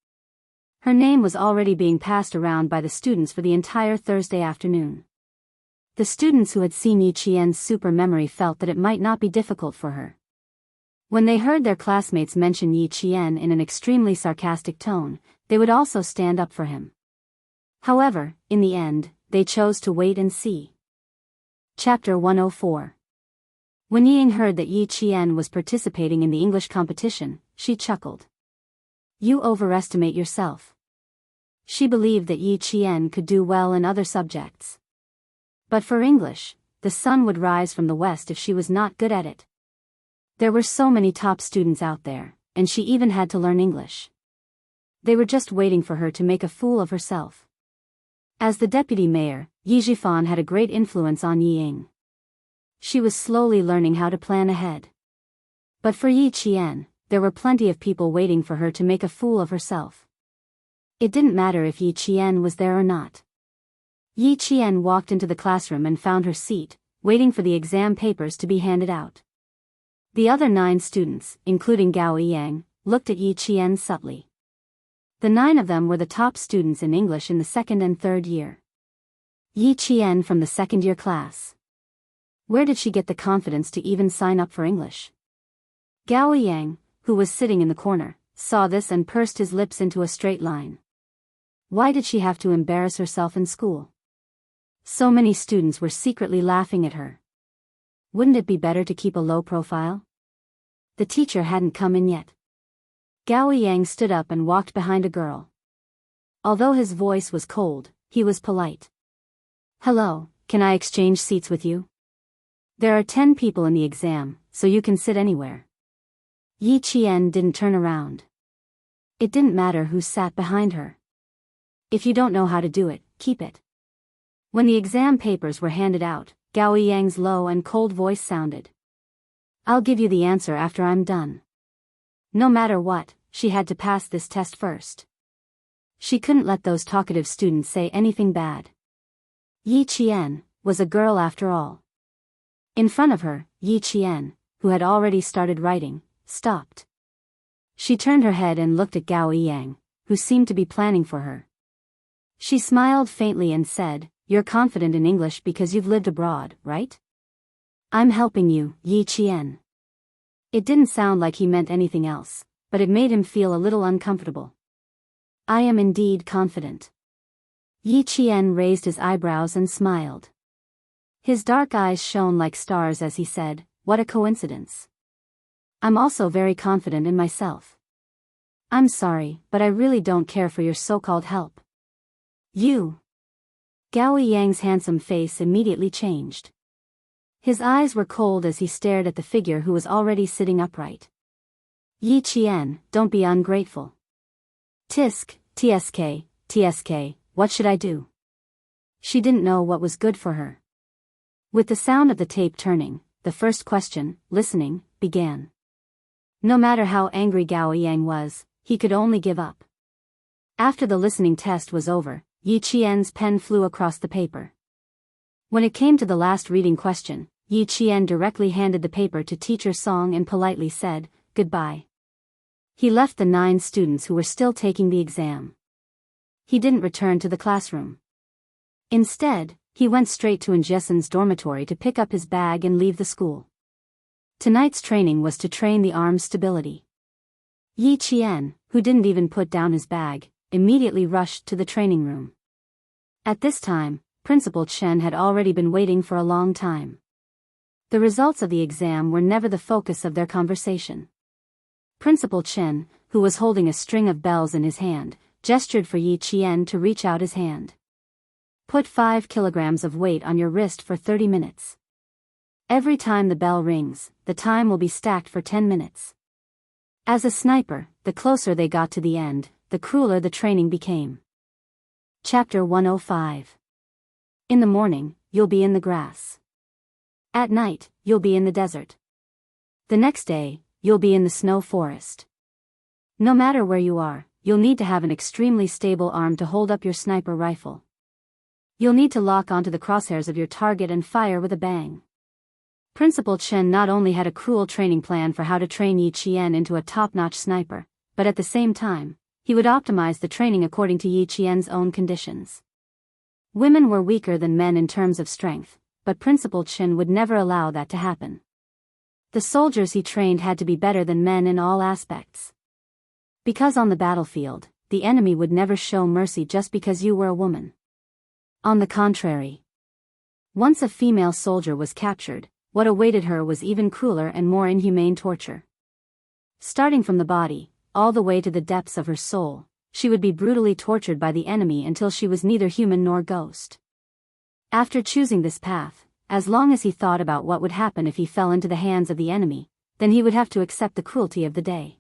Her name was already being passed around by the students for the entire Thursday afternoon. The students who had seen Yi Qian's super memory felt that it might not be difficult for her. When they heard their classmates mention Yi Qian in an extremely sarcastic tone, they would also stand up for him. However, in the end, they chose to wait and see. Chapter 104. When Ying heard that Yi Qian was participating in the English competition, she chuckled. "You overestimate yourself." She believed that Yi Qian could do well in other subjects. But for English, the sun would rise from the west if she was not good at it. There were so many top students out there, and she even had to learn English. They were just waiting for her to make a fool of herself. As the deputy mayor, Yi Zhifan had a great influence on Yi Ying. She was slowly learning how to plan ahead. But for Yi Qian, there were plenty of people waiting for her to make a fool of herself. It didn't matter if Yi Qian was there or not. Yi Qian walked into the classroom and found her seat, waiting for the exam papers to be handed out. The other 9 students, including Gao Yang, looked at Yi Qian subtly. The 9 of them were the top students in English in the 2nd and 3rd year. Yi Qian from the 2nd year class. Where did she get the confidence to even sign up for English? Gao Yang, who was sitting in the corner, saw this and pursed his lips into a straight line. Why did she have to embarrass herself in school? So many students were secretly laughing at her. Wouldn't it be better to keep a low profile? The teacher hadn't come in yet. Gao Yang stood up and walked behind a girl. Although his voice was cold, he was polite. "Hello, can I exchange seats with you? There are 10 people in the exam, so you can sit anywhere." Yi Qian didn't turn around. It didn't matter who sat behind her. If you don't know how to do it, keep it. When the exam papers were handed out, Gao Yang's low and cold voice sounded. "I'll give you the answer after I'm done." No matter what, she had to pass this test first. She couldn't let those talkative students say anything bad. Yi Qian was a girl after all. In front of her, Yi Qian, who had already started writing, stopped. She turned her head and looked at Gao Yang, who seemed to be planning for her. She smiled faintly and said, "You're confident in English because you've lived abroad, right?" "I'm helping you, Yi Qian." It didn't sound like he meant anything else, but it made him feel a little uncomfortable. "I am indeed confident." Yi Qian raised his eyebrows and smiled. His dark eyes shone like stars as he said, "What a coincidence. I'm also very confident in myself. I'm sorry, but I really don't care for your so-called help." "You." Gao Yang's handsome face immediately changed. His eyes were cold as he stared at the figure who was already sitting upright. "Yi Qian, don't be ungrateful." "Tsk, what should I do?" She didn't know what was good for her. With the sound of the tape turning, the first question, listening, began. No matter how angry Gao Yang was, he could only give up. After the listening test was over, Yi Qian's pen flew across the paper. When it came to the last reading question, Yi Qian directly handed the paper to Teacher Song and politely said, "Goodbye." He left the 9 students who were still taking the exam. He didn't return to the classroom. Instead, he went straight to Njessen's dormitory to pick up his bag and leave the school. Tonight's training was to train the arm's stability. Yi Qian, who didn't even put down his bag, immediately rushed to the training room. At this time, Principal Chen had already been waiting for a long time. The results of the exam were never the focus of their conversation. Principal Chen, who was holding a string of bells in his hand, gestured for Yi Qian to reach out his hand. "Put 5 kilograms of weight on your wrist for 30 minutes. Every time the bell rings, the time will be stacked for 10 minutes. As a sniper, the closer they got to the end, the crueler the training became." Chapter 105. In the morning, you'll be in the grass. At night, you'll be in the desert. The next day, you'll be in the snow forest. No matter where you are, you'll need to have an extremely stable arm to hold up your sniper rifle. You'll need to lock onto the crosshairs of your target and fire with a bang. Principal Chen not only had a cruel training plan for how to train Yi Qian into a top-notch sniper, but at the same time, he would optimize the training according to Yi Qian's own conditions. Women were weaker than men in terms of strength, but Principal Chen would never allow that to happen. The soldiers he trained had to be better than men in all aspects. Because on the battlefield, the enemy would never show mercy just because you were a woman. On the contrary, once a female soldier was captured, what awaited her was even crueler and more inhumane torture. Starting from the body, all the way to the depths of her soul, she would be brutally tortured by the enemy until she was neither human nor ghost. After choosing this path, as long as he thought about what would happen if he fell into the hands of the enemy, then he would have to accept the cruelty of the day.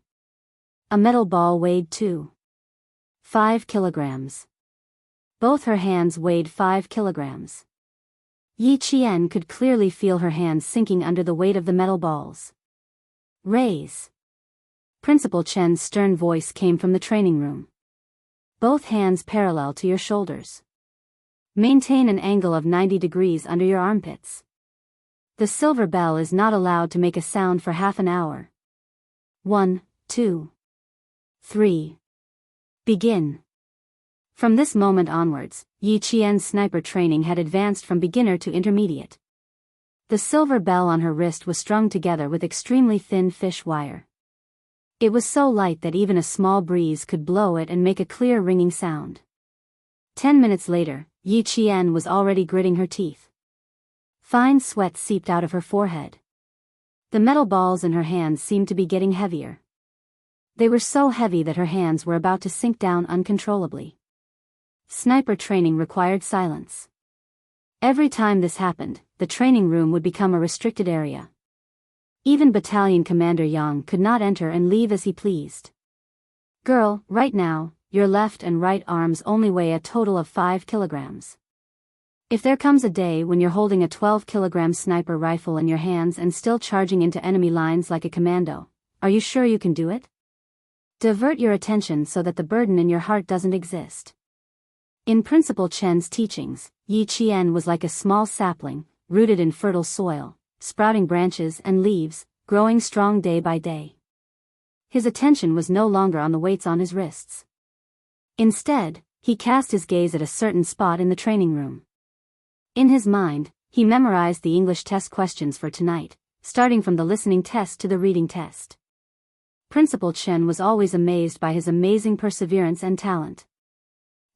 A metal ball weighed 2.5 kilograms. Both her hands weighed 5 kilograms. Yi Qian could clearly feel her hands sinking under the weight of the metal balls. Raise. Principal Chen's stern voice came from the training room. Both hands parallel to your shoulders. Maintain an angle of 90 degrees under your armpits. The silver bell is not allowed to make a sound for half an hour. 1, 2, 3. Begin. From this moment onwards, Yi Qian's sniper training had advanced from beginner to intermediate. The silver bell on her wrist was strung together with extremely thin fish wire. It was so light that even a small breeze could blow it and make a clear ringing sound. 10 minutes later, Yi Qian was already gritting her teeth. Fine sweat seeped out of her forehead. The metal balls in her hands seemed to be getting heavier. They were so heavy that her hands were about to sink down uncontrollably. Sniper training required silence. Every time this happened, the training room would become a restricted area. Even Battalion Commander Yang could not enter and leave as he pleased. Girl, right now, your left and right arms only weigh a total of 5 kilograms. If there comes a day when you're holding a 12-kilogram sniper rifle in your hands and still charging into enemy lines like a commando, are you sure you can do it? Divert your attention so that the burden in your heart doesn't exist. In Principal Chen's teachings, Yi Qian was like a small sapling, rooted in fertile soil, sprouting branches and leaves, growing strong day by day. His attention was no longer on the weights on his wrists. Instead, he cast his gaze at a certain spot in the training room. In his mind, he memorized the English test questions for tonight, starting from the listening test to the reading test. Principal Chen was always amazed by his amazing perseverance and talent.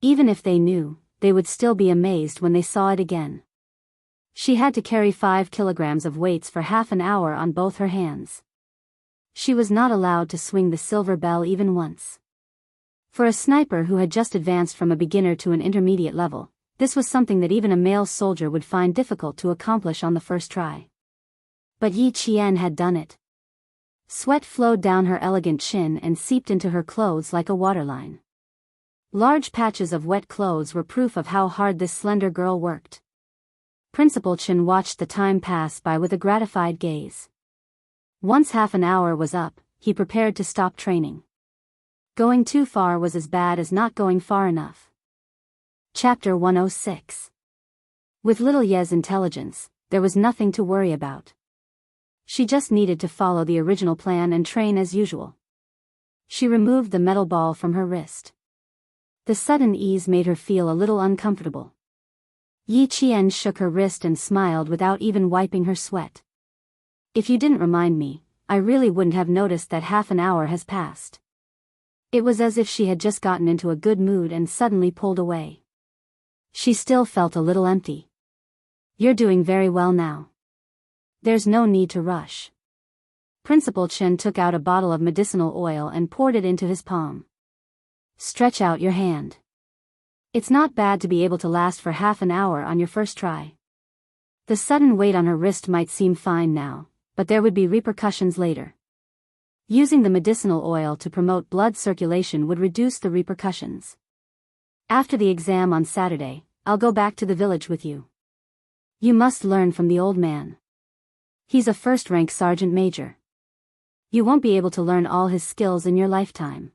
Even if they knew, they would still be amazed when they saw it again. She had to carry 5 kilograms of weights for half an hour on both her hands. She was not allowed to swing the silver bell even once. For a sniper who had just advanced from a beginner to an intermediate level, this was something that even a male soldier would find difficult to accomplish on the first try. But Yi Qian had done it. Sweat flowed down her elegant chin and seeped into her clothes like a waterline. Large patches of wet clothes were proof of how hard this slender girl worked. Principal Chen watched the time pass by with a gratified gaze. Once half an hour was up, he prepared to stop training. Going too far was as bad as not going far enough. Chapter 106. With little Ye's intelligence, there was nothing to worry about. She just needed to follow the original plan and train as usual. She removed the metal ball from her wrist. The sudden ease made her feel a little uncomfortable. Yi Qian shook her wrist and smiled without even wiping her sweat. If you didn't remind me, I really wouldn't have noticed that half an hour has passed. It was as if she had just gotten into a good mood and suddenly pulled away. She still felt a little empty. You're doing very well now. There's no need to rush. Principal Chen took out a bottle of medicinal oil and poured it into his palm. Stretch out your hand. It's not bad to be able to last for half an hour on your first try. The sudden weight on her wrist might seem fine now, but there would be repercussions later. Using the medicinal oil to promote blood circulation would reduce the repercussions. After the exam on Saturday, I'll go back to the village with you. You must learn from the old man. He's a first-rank sergeant major. You won't be able to learn all his skills in your lifetime.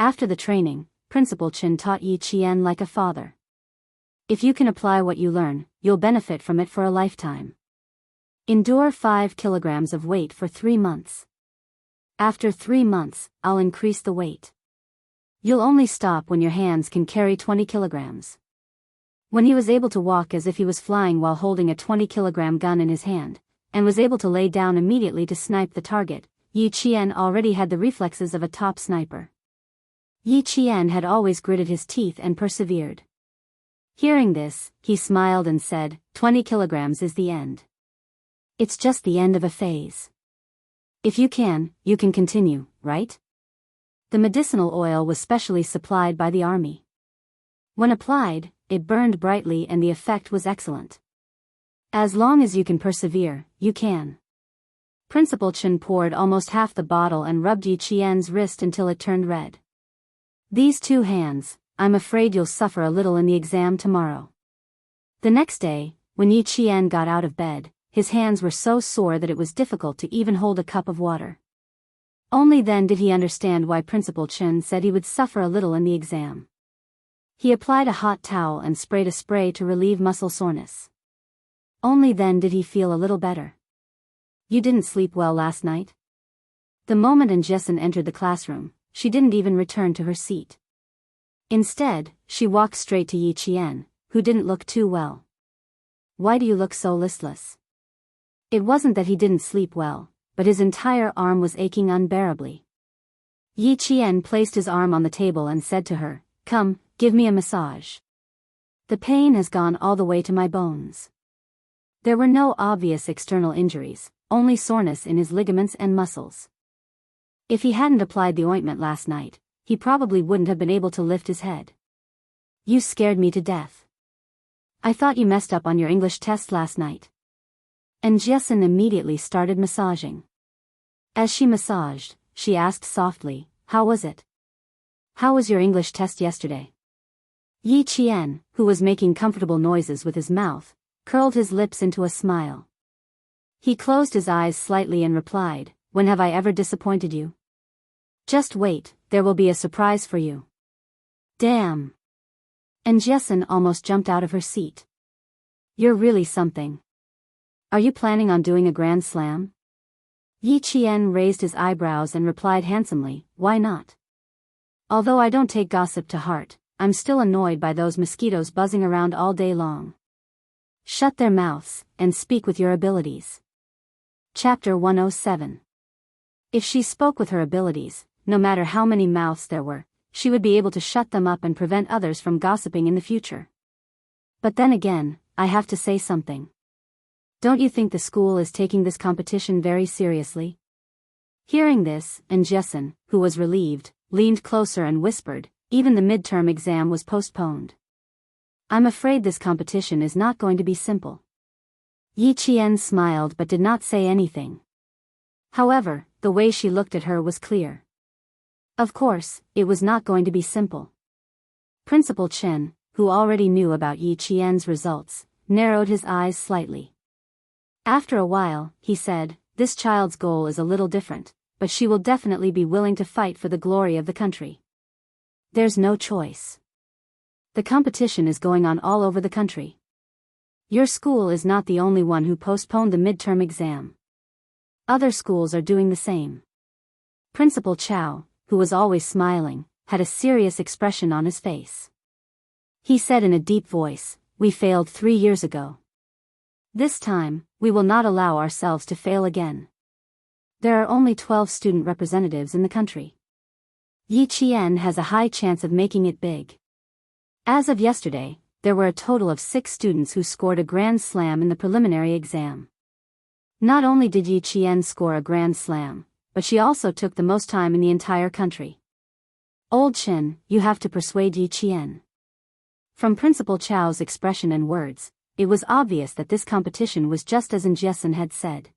After the training, Principal Chen taught Yi Qian like a father. If you can apply what you learn, you'll benefit from it for a lifetime. Endure 5 kilograms of weight for 3 months. After 3 months, I'll increase the weight. You'll only stop when your hands can carry 20 kilograms. When he was able to walk as if he was flying while holding a 20-kilogram gun in his hand, and was able to lay down immediately to snipe the target, Yi Qian already had the reflexes of a top sniper. Yi Qian had always gritted his teeth and persevered. Hearing this, he smiled and said, 20 kilograms is the end. It's just the end of a phase. If you can continue, right? The medicinal oil was specially supplied by the army. When applied, it burned brightly and the effect was excellent. As long as you can persevere, you can. Principal Chen poured almost half the bottle and rubbed Yi Qian's wrist until it turned red. These 2 hands, I'm afraid you'll suffer a little in the exam tomorrow. The next day, when Yi Qian got out of bed, his hands were so sore that it was difficult to even hold a cup of water. Only then did he understand why Principal Chen said he would suffer a little in the exam. He applied a hot towel and sprayed a spray to relieve muscle soreness. Only then did he feel a little better. You didn't sleep well last night? The moment Jessen entered the classroom, she didn't even return to her seat. Instead, she walked straight to Yi Qian, who didn't look too well. Why do you look so listless? It wasn't that he didn't sleep well, but his entire arm was aching unbearably. Yi Qian placed his arm on the table and said to her, "Come, give me a massage. The pain has gone all the way to my bones." There were no obvious external injuries, only soreness in his ligaments and muscles. If he hadn't applied the ointment last night, he probably wouldn't have been able to lift his head. You scared me to death. I thought you messed up on your English test last night. And Jessen immediately started massaging. As she massaged, she asked softly, "How was it? How was your English test yesterday?" Yi Qian, who was making comfortable noises with his mouth, curled his lips into a smile. He closed his eyes slightly and replied, "When have I ever disappointed you? Just wait, there will be a surprise for you." Damn! And Jessen almost jumped out of her seat. You're really something. Are you planning on doing a grand slam? Yi Qian raised his eyebrows and replied handsomely, "Why not? Although I don't take gossip to heart, I'm still annoyed by those mosquitoes buzzing around all day long. Shut their mouths, and speak with your abilities." Chapter 107. If she spoke with her abilities, no matter how many mouths there were, she would be able to shut them up and prevent others from gossiping in the future. But then again, I have to say something. Don't you think the school is taking this competition very seriously? Hearing this, Jessen, who was relieved, leaned closer and whispered, even the midterm exam was postponed. I'm afraid this competition is not going to be simple. Yi Qian smiled but did not say anything. However, the way she looked at her was clear. Of course, it was not going to be simple. Principal Chen, who already knew about Yi Qian's results, narrowed his eyes slightly. After a while, he said, "This child's goal is a little different, but she will definitely be willing to fight for the glory of the country. There's no choice. The competition is going on all over the country. Your school is not the only one who postponed the midterm exam. Other schools are doing the same." Principal Chow, who was always smiling, had a serious expression on his face. He said in a deep voice, "We failed 3 years ago. This time, we will not allow ourselves to fail again. There are only 12 student representatives in the country. Yi Qian has a high chance of making it big." As of yesterday, there were a total of 6 students who scored a grand slam in the preliminary exam. Not only did Yi Qian score a grand slam, but she also took the most time in the entire country. "Old Chen, you have to persuade Yi Qian." From Principal Chow's expression and words, it was obvious that this competition was just as Jessen had said.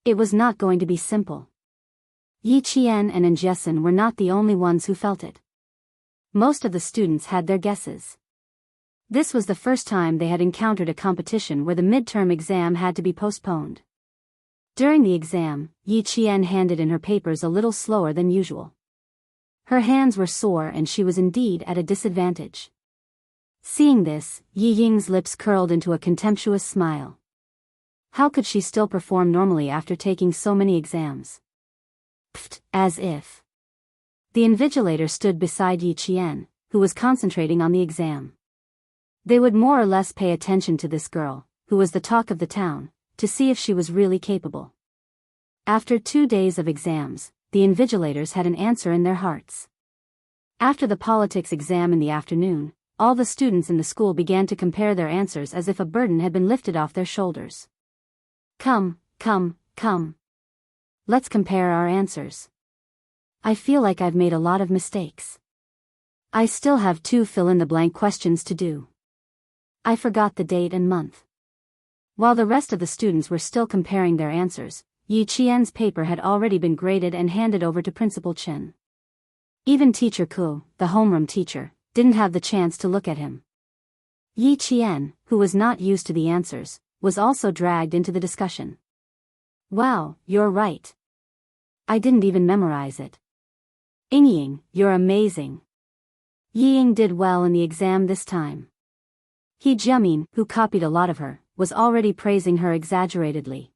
It was not going to be simple. Yi Qian and Jessen were not the only ones who felt it. Most of the students had their guesses. This was the first time they had encountered a competition where the midterm exam had to be postponed. During the exam, Yi Qian handed in her papers a little slower than usual. Her hands were sore and she was indeed at a disadvantage. Seeing this, Yi Ying's lips curled into a contemptuous smile. How could she still perform normally after taking so many exams? Pfft, as if. The invigilator stood beside Yi Qian, who was concentrating on the exam. They would more or less pay attention to this girl, who was the talk of the town, to see if she was really capable. After 2 days of exams, the invigilators had an answer in their hearts. After the politics exam in the afternoon, all the students in the school began to compare their answers as if a burden had been lifted off their shoulders. Come. Let's compare our answers. I feel like I've made a lot of mistakes. I still have 2 fill-in-the-blank questions to do. I forgot the date and month. While the rest of the students were still comparing their answers, Yi Qian's paper had already been graded and handed over to Principal Chen. Even Teacher Ku, the homeroom teacher, didn't have the chance to look at him. Yi Qian, who was not used to the answers, was also dragged into the discussion. Wow, you're right. I didn't even memorize it. Ying, you're amazing. Yi Ying did well in the exam this time. He Jiamin, who copied a lot of her, was already praising her exaggeratedly.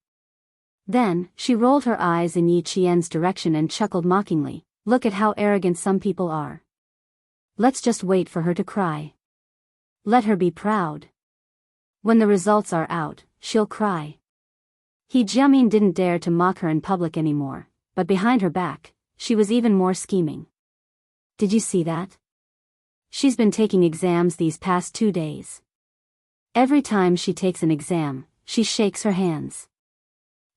Then, she rolled her eyes in Yi Qian's direction and chuckled mockingly, look at how arrogant some people are. Let's just wait for her to cry. Let her be proud. When the results are out, she'll cry. He Jiamin didn't dare to mock her in public anymore, but behind her back, she was even more scheming. Did you see that? She's been taking exams these past 2 days. Every time she takes an exam, she shakes her hands.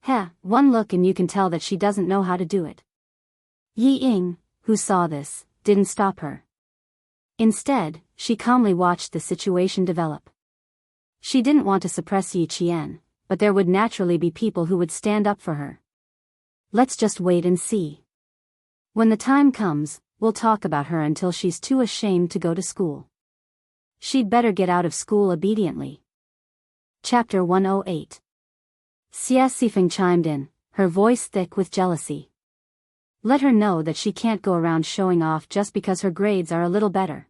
Heh, one look and you can tell that she doesn't know how to do it. Yi Ying, who saw this, didn't stop her. Instead, she calmly watched the situation develop. She didn't want to suppress Yi Qian, but there would naturally be people who would stand up for her. Let's just wait and see. When the time comes, we'll talk about her until she's too ashamed to go to school. She'd better get out of school obediently. Chapter 108. Xia Sifeng chimed in, her voice thick with jealousy. Let her know that she can't go around showing off just because her grades are a little better.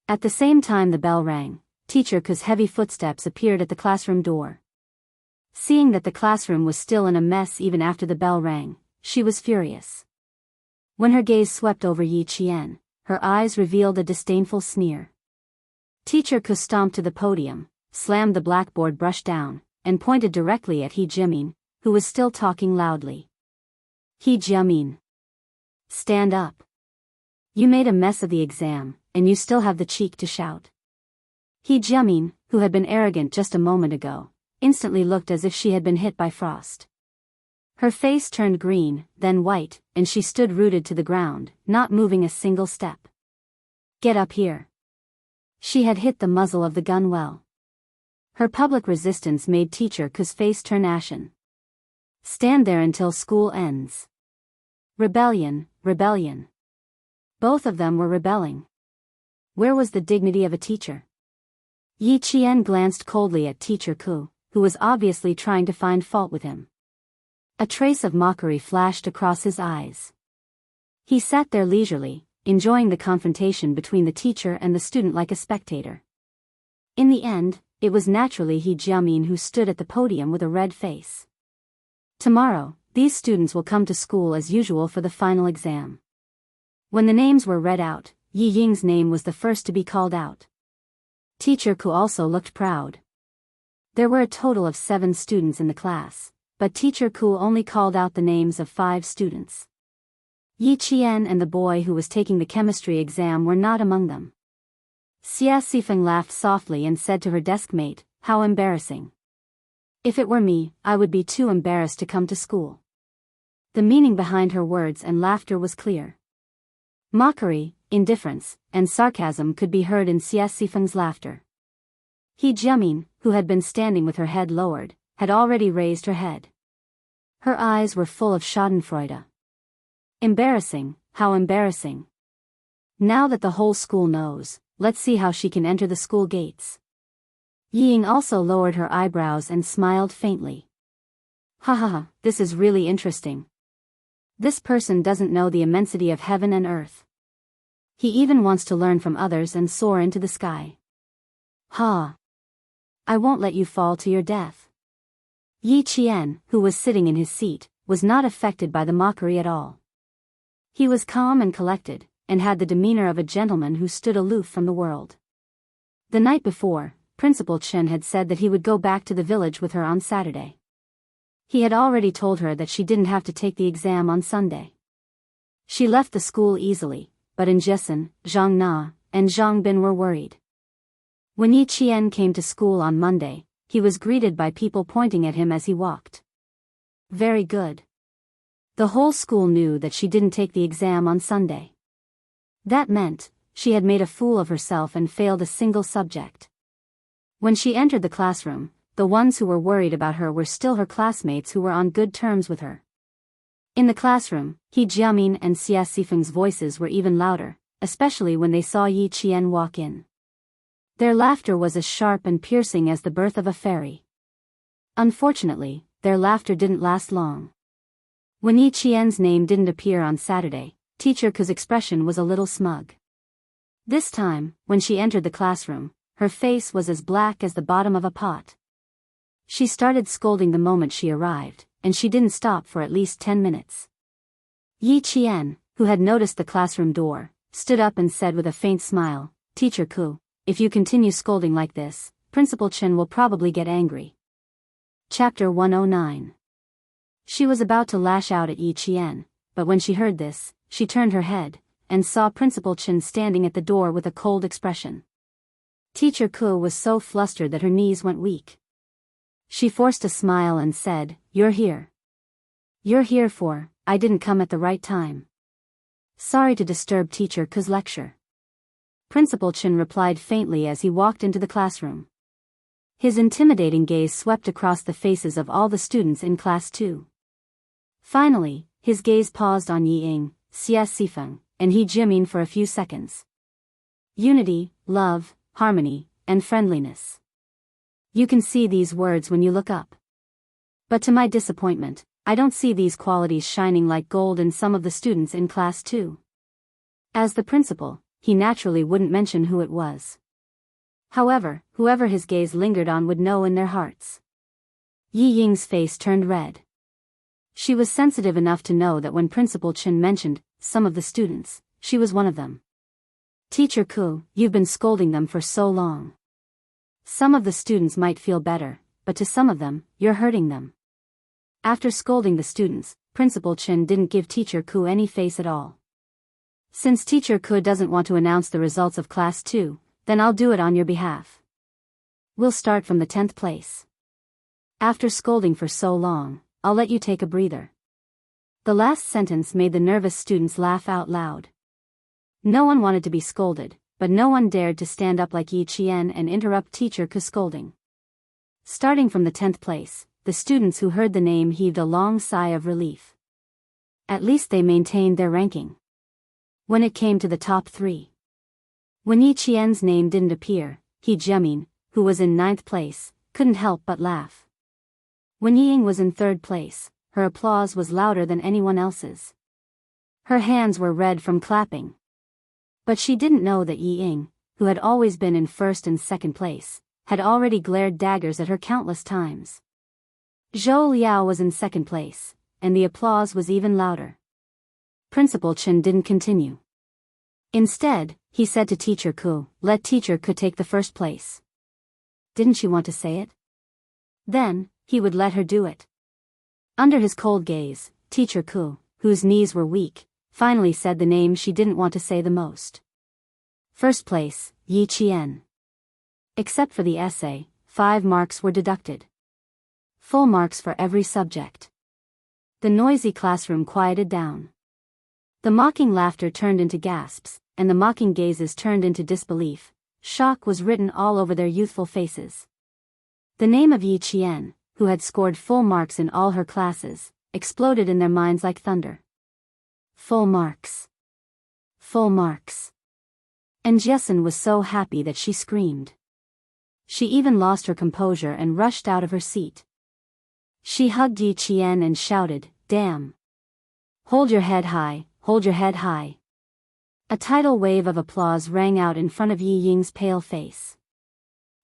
At the same time the bell rang, Teacher Ku's heavy footsteps appeared at the classroom door. Seeing that the classroom was still in a mess even after the bell rang, she was furious. When her gaze swept over Yi Qian, her eyes revealed a disdainful sneer. Teacher Ku stomped to the podium, slammed the blackboard brush down, and pointed directly at He Jiamin, who was still talking loudly. He Jiamin. Stand up. You made a mess of the exam, and you still have the cheek to shout. He Jiamin, who had been arrogant just a moment ago, instantly looked as if she had been hit by frost. Her face turned green, then white, and she stood rooted to the ground, not moving a single step. Get up here. She had hit the muzzle of the gun well. Her public resistance made Teacher Ku's face turn ashen. Stand there until school ends. Rebellion. Both of them were rebelling. Where was the dignity of a teacher? Yi Qian glanced coldly at Teacher Ku, who was obviously trying to find fault with him. A trace of mockery flashed across his eyes. He sat there leisurely, enjoying the confrontation between the teacher and the student like a spectator. In the end, it was naturally He Jiamin who stood at the podium with a red face. Tomorrow, these students will come to school as usual for the final exam. When the names were read out, Yi Ying's name was the first to be called out. Teacher Ku also looked proud. There were a total of 7 students in the class, but Teacher Ku only called out the names of 5 students. Yi Qian and the boy who was taking the chemistry exam were not among them. Xia Sifeng laughed softly and said to her deskmate, how embarrassing. If it were me, I would be too embarrassed to come to school. The meaning behind her words and laughter was clear. Mockery, indifference, and sarcasm could be heard in Xia Sifeng's laughter. He Jiamin, who had been standing with her head lowered, had already raised her head. Her eyes were full of schadenfreude. Embarrassing, how embarrassing. Now that the whole school knows, let's see how she can enter the school gates. Yi Ying also lowered her eyebrows and smiled faintly. Ha ha ha, this is really interesting. This person doesn't know the immensity of heaven and earth. He even wants to learn from others and soar into the sky. Ha! I won't let you fall to your death. Yi Qian, who was sitting in his seat, was not affected by the mockery at all. He was calm and collected, and had the demeanor of a gentleman who stood aloof from the world. The night before, Principal Chen had said that he would go back to the village with her on Saturday. He had already told her that she didn't have to take the exam on Sunday. She left the school easily, but Jessen, Zhang Na, and Zhang Bin were worried. When Yi Qian came to school on Monday, he was greeted by people pointing at him as he walked. Very good. The whole school knew that she didn't take the exam on Sunday. That meant, she had made a fool of herself and failed a single subject. When she entered the classroom, the ones who were worried about her were still her classmates who were on good terms with her. In the classroom, He Jiamin and Xia Sifeng's voices were even louder, especially when they saw Yi Qian walk in. Their laughter was as sharp and piercing as the birth of a fairy. Unfortunately, their laughter didn't last long. When Yi Qian's name didn't appear on Saturday, Teacher Ku's expression was a little smug. This time, when she entered the classroom, her face was as black as the bottom of a pot. She started scolding the moment she arrived, and she didn't stop for at least 10 minutes. Yi Qian, who had noticed the classroom door, stood up and said with a faint smile, "Teacher Ku, if you continue scolding like this, Principal Chen will probably get angry." Chapter 109. She was about to lash out at Yi Qian, but when she heard this, she turned her head, and saw Principal Chen standing at the door with a cold expression. Teacher Ku was so flustered that her knees went weak. She forced a smile and said, "You're here. You're here for, I didn't come at the right time. Sorry to disturb Teacher Ku's lecture." Principal Chen replied faintly as he walked into the classroom. His intimidating gaze swept across the faces of all the students in class 2. Finally, his gaze paused on Yi Ying, Xia Sifeng, and He Jimin for a few seconds. Unity, love, harmony, and friendliness. You can see these words when you look up. But to my disappointment, I don't see these qualities shining like gold in some of the students in class 2. As the principal, he naturally wouldn't mention who it was. However, whoever his gaze lingered on would know in their hearts. Yi Ying's face turned red. She was sensitive enough to know that when Principal Chen mentioned some of the students, she was one of them. "Teacher Ku, you've been scolding them for so long. Some of the students might feel better, but to some of them, you're hurting them." After scolding the students, Principal Chen didn't give Teacher Ku any face at all. "Since Teacher Ku doesn't want to announce the results of class 2, then I'll do it on your behalf. We'll start from the 10th place. After scolding for so long, I'll let you take a breather." The last sentence made the nervous students laugh out loud. No one wanted to be scolded, but no one dared to stand up like Yi Qian and interrupt Teacher Ku's scolding. Starting from the 10th place, the students who heard the name heaved a long sigh of relief. At least they maintained their ranking. When it came to the top 3. When Yi Qian's name didn't appear, He Jiamin, who was in 9th place, couldn't help but laugh. When Yi Ying was in 3rd place, her applause was louder than anyone else's. Her hands were red from clapping. But she didn't know that Yi Ying, who had always been in 1st and 2nd place, had already glared daggers at her countless times. Zhou Liao was in 2nd place, and the applause was even louder. Principal Chen didn't continue. Instead, he said to Teacher Ku, "Let Teacher Ku take the 1st place." Didn't she want to say it? Then, he would let her do it. Under his cold gaze, Teacher Ku, whose knees were weak, finally said the name she didn't want to say the most. 1st place, Yi Qian. Except for the essay, 5 marks were deducted. Full marks for every subject. The noisy classroom quieted down. The mocking laughter turned into gasps, and the mocking gazes turned into disbelief. Shock was written all over their youthful faces. The name of Yi Qian, who had scored full marks in all her classes, exploded in their minds like thunder. Full marks. Full marks. And Jessen was so happy that she screamed. She even lost her composure and rushed out of her seat. She hugged Yi Qian and shouted, "Damn! Hold your head high, hold your head high. A tidal wave of applause rang out in front of Yi Ying's pale face.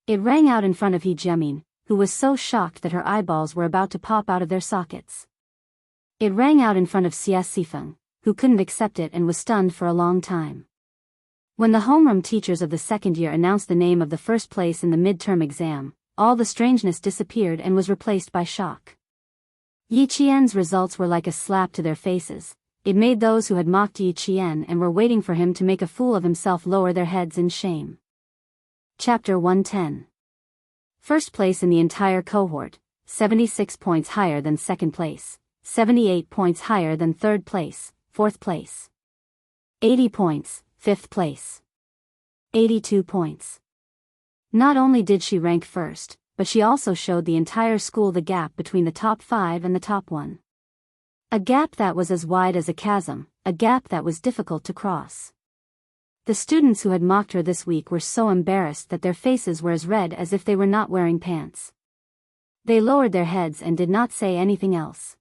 It rang out in front of He Jiamin, who was so shocked that her eyeballs were about to pop out of their sockets. It rang out in front of Xie Sifeng, who couldn't accept it and was stunned for a long time. When the homeroom teachers of the second year announced the name of the first place in the midterm exam, all the strangeness disappeared and was replaced by shock. Yi Qian's results were like a slap to their faces. It made those who had mocked Yi Qian and were waiting for him to make a fool of himself lower their heads in shame. Chapter 110. First place in the entire cohort, 76 points higher than second place, 78 points higher than third place, fourth place. 80 points, fifth place. 82 points. Not only did she rank first, but she also showed the entire school the gap between the top 5 and the top 1. A gap that was as wide as a chasm, a gap that was difficult to cross. The students who had mocked her this week were so embarrassed that their faces were as red as if they were not wearing pants. They lowered their heads and did not say anything else.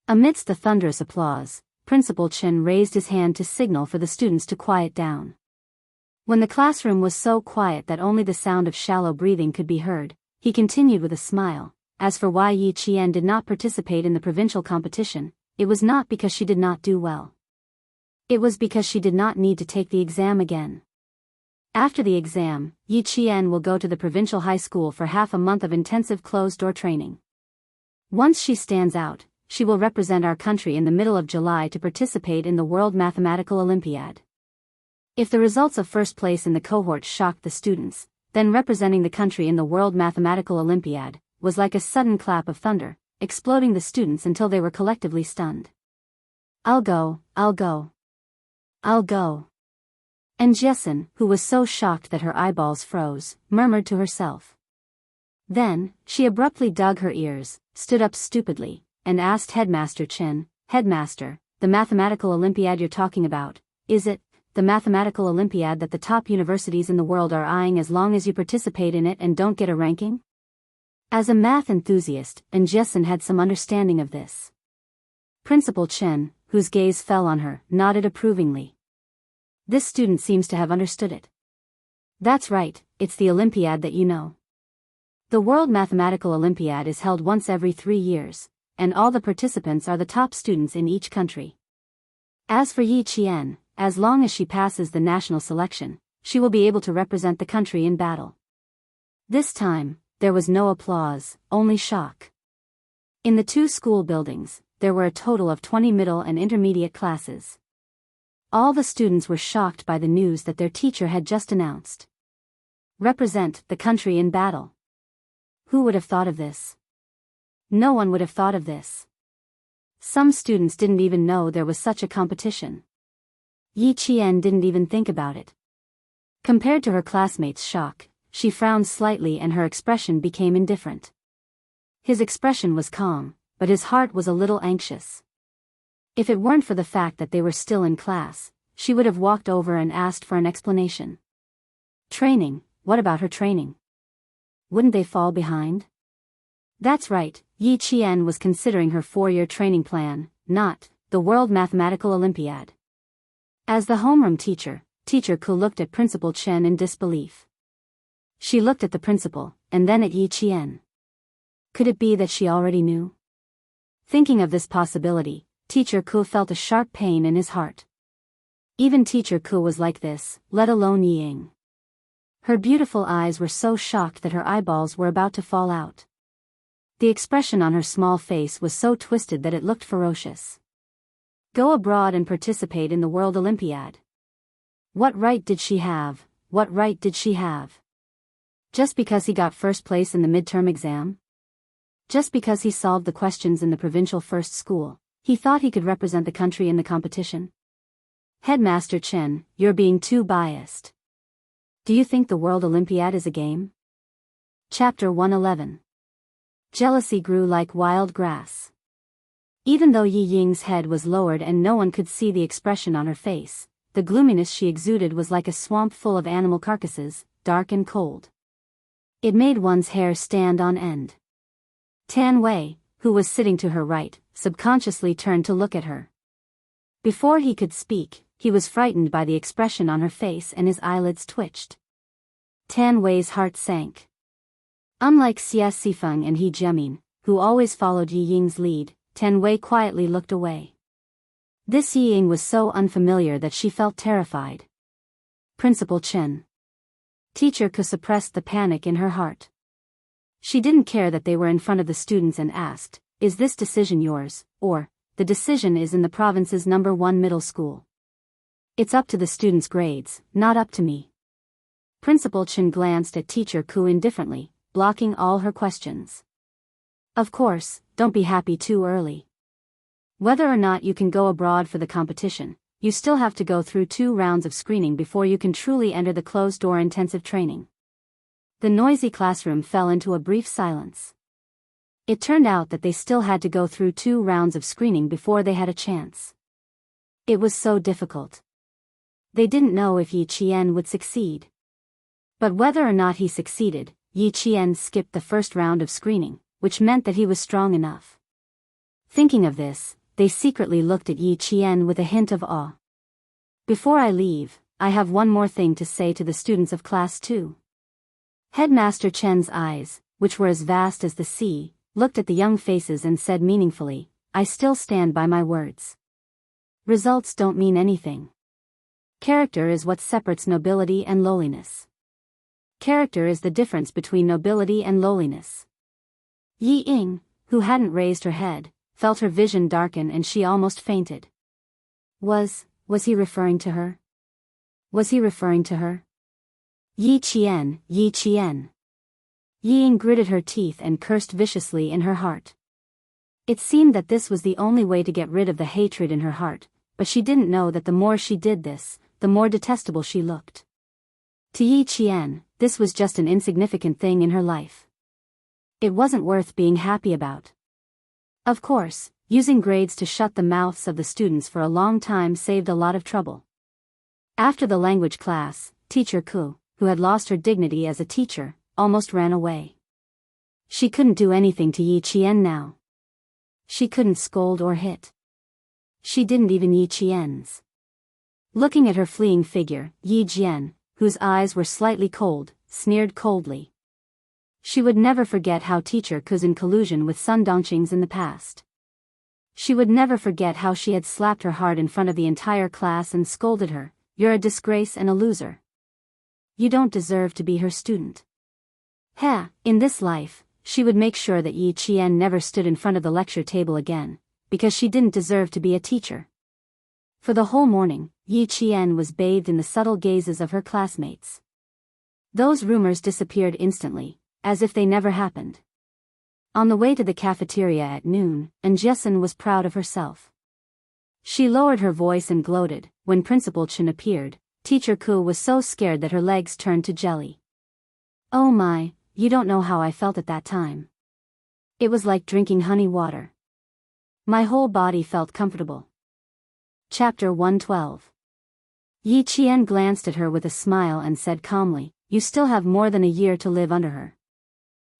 Amidst the thunderous applause, Principal Chen raised his hand to signal for the students to quiet down. When the classroom was so quiet that only the sound of shallow breathing could be heard, he continued with a smile. As for why Yi Qian did not participate in the provincial competition, it was not because she did not do well. It was because she did not need to take the exam again. After the exam, Yi Qian will go to the provincial high school for half a month of intensive closed-door training. Once she stands out, she will represent our country in the middle of July to participate in the World Mathematical Olympiad. If the results of first place in the cohort shocked the students, then representing the country in the World Mathematical Olympiad was like a sudden clap of thunder, exploding the students until they were collectively stunned. I'll go, I'll go. I'll go. And Jessen, who was so shocked that her eyeballs froze, murmured to herself. Then, she abruptly dug her ears, stood up stupidly, and asked Headmaster Chen, "Headmaster, the Mathematical Olympiad you're talking about, is it the Mathematical Olympiad that the top universities in the world are eyeing as long as you participate in it and don't get a ranking?" As a math enthusiast, Jessen had some understanding of this. Principal Chen, whose gaze fell on her, nodded approvingly. This student seems to have understood it. That's right, it's the Olympiad that you know. The World Mathematical Olympiad is held once every 3 years, and all the participants are the top students in each country. As for Yi Qian, as long as she passes the national selection, she will be able to represent the country in battle. This time, there was no applause, only shock. In the 2 school buildings, there were a total of 20 middle and intermediate classes. All the students were shocked by the news that their teacher had just announced. Represent the country in battle. Who would have thought of this? No one would have thought of this. Some students didn't even know there was such a competition. Yi Qian didn't even think about it. Compared to her classmates' shock, she frowned slightly and her expression became indifferent. His expression was calm, but his heart was a little anxious. If it weren't for the fact that they were still in class, she would have walked over and asked for an explanation. Training, what about her training? Wouldn't they fall behind? That's right, Yi Qian was considering her 4-year training plan, not the World Mathematical Olympiad. As the homeroom teacher, Teacher Ku looked at Principal Chen in disbelief. She looked at the principal, and then at Yi Qian. Could it be that she already knew? Thinking of this possibility, Teacher Ku felt a sharp pain in his heart. Even Teacher Ku was like this, let alone Yi Ying. Her beautiful eyes were so shocked that her eyeballs were about to fall out. The expression on her small face was so twisted that it looked ferocious. Go abroad and participate in the World Olympiad. What right did she have? What right did she have? Just because he got first place in the midterm exam? Just because he solved the questions in the provincial first school, he thought he could represent the country in the competition? Headmaster Chen, you're being too biased. Do you think the World Olympiad is a game? Chapter 111. Jealousy grew like wild grass. Even though Yi Ying's head was lowered and no one could see the expression on her face, the gloominess she exuded was like a swamp full of animal carcasses, dark and cold. It made one's hair stand on end. Tan Wei, who was sitting to her right, subconsciously turned to look at her. Before he could speak, he was frightened by the expression on her face and his eyelids twitched. Tan Wei's heart sank. Unlike Xie Sifeng and He Jiamin, who always followed Yi Ying's lead, Tan Wei quietly looked away. This Yi Ying was so unfamiliar that she felt terrified. Principal Chen. Teacher Ku suppressed the panic in her heart. She didn't care that they were in front of the students and asked, "Is this decision yours, or, the decision is in the province's #1 middle school? It's up to the students' grades, not up to me." Principal Chen glanced at Teacher Ku indifferently, blocking all her questions. "Of course, don't be happy too early. Whether or not you can go abroad for the competition, you still have to go through 2 rounds of screening before you can truly enter the closed-door intensive training." The noisy classroom fell into a brief silence. It turned out that they still had to go through 2 rounds of screening before they had a chance. It was so difficult. They didn't know if Yi Qian would succeed. But whether or not he succeeded, Yi Qian skipped the first round of screening, which meant that he was strong enough. Thinking of this, they secretly looked at Yi Qian with a hint of awe. "Before I leave, I have one more thing to say to the students of Class 2. Headmaster Chen's eyes, which were as vast as the sea, looked at the young faces and said meaningfully, "I still stand by my words. Results don't mean anything. Character is what separates nobility and lowliness. Character is the difference between nobility and lowliness." Yi Ying, who hadn't raised her head, felt her vision darken and she almost fainted. Was he referring to her? Was he referring to her? Yi Qian, Yi Qian. Yi Ying gritted her teeth and cursed viciously in her heart. It seemed that this was the only way to get rid of the hatred in her heart, but she didn't know that the more she did this, the more detestable she looked. To Yi Qian, this was just an insignificant thing in her life. It wasn't worth being happy about. Of course, using grades to shut the mouths of the students for a long time saved a lot of trouble. After the language class, Teacher Ku, who had lost her dignity as a teacher, almost ran away. She couldn't do anything to Yi Qian now. She couldn't scold or hit. She didn't even Yi Qian's. Looking at her fleeing figure, Yi Jian, whose eyes were slightly cold, sneered coldly. She would never forget how Teacher Ku's in collusion with Sun Dongqing's in the past. She would never forget how she had slapped her hard in front of the entire class and scolded her, "You're a disgrace and a loser. You don't deserve to be her student." In this life, she would make sure that Yi Qian never stood in front of the lecture table again, because she didn't deserve to be a teacher. For the whole morning, Yi Qian was bathed in the subtle gazes of her classmates. Those rumors disappeared instantly, as if they never happened. On the way to the cafeteria at noon, Jessen was proud of herself. She lowered her voice and gloated. When Principal Chen appeared, Teacher Ku was so scared that her legs turned to jelly. "Oh my, you don't know how I felt at that time. It was like drinking honey water. My whole body felt comfortable." Chapter 112. Yi Qian glanced at her with a smile and said calmly, "You still have more than a year to live under her.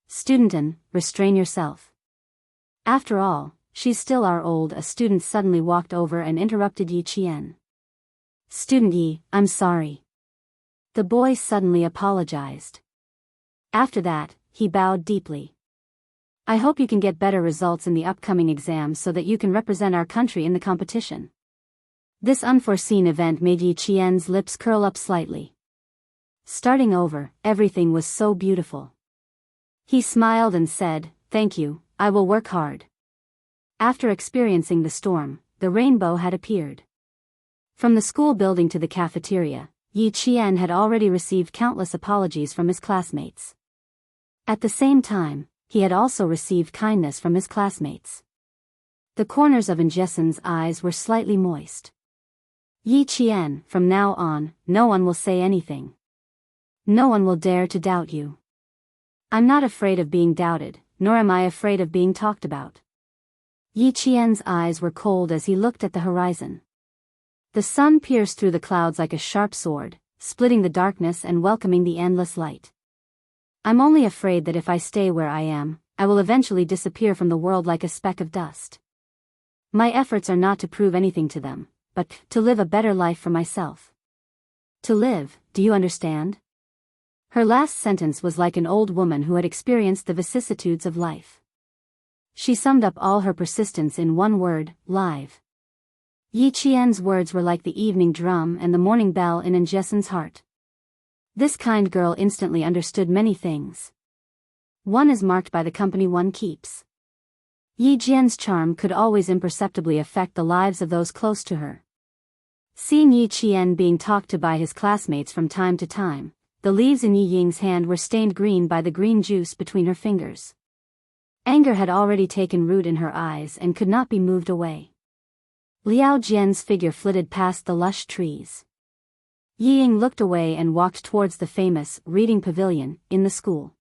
Studentin, restrain yourself. After all, she's still our old." A student suddenly walked over and interrupted Yi Qian. "Student Yi, I'm sorry." The boy suddenly apologized. After that, he bowed deeply. "I hope you can get better results in the upcoming exams so that you can represent our country in the competition." This unforeseen event made Yi Qian's lips curl up slightly. Starting over, everything was so beautiful. He smiled and said, "Thank you, I will work hard." After experiencing the storm, the rainbow had appeared. From the school building to the cafeteria, Yi Qian had already received countless apologies from his classmates. At the same time, he had also received kindness from his classmates. The corners of Jessen's eyes were slightly moist. "Yi Qian, from now on, no one will say anything. No one will dare to doubt you. I'm not afraid of being doubted, nor am I afraid of being talked about." Yi Qian's eyes were cold as he looked at the horizon. The sun pierced through the clouds like a sharp sword, splitting the darkness and welcoming the endless light. "I'm only afraid that if I stay where I am, I will eventually disappear from the world like a speck of dust. My efforts are not to prove anything to them, but to live a better life for myself. To live, do you understand? Her last sentence was like an old woman who had experienced the vicissitudes of life. She summed up all her persistence in one word: live. Yi Qian's words were like the evening drum and the morning bell in Jessen's heart. This kind girl instantly understood many things. One is marked by the company one keeps. Yi Jian's charm could always imperceptibly affect the lives of those close to her. Seeing Yi Qian being talked to by his classmates from time to time, the leaves in Yi Ying's hand were stained green by the green juice between her fingers. Anger had already taken root in her eyes and could not be moved away. Liao Jian's figure flitted past the lush trees. Yi Ying looked away and walked towards the famous reading pavilion in the school.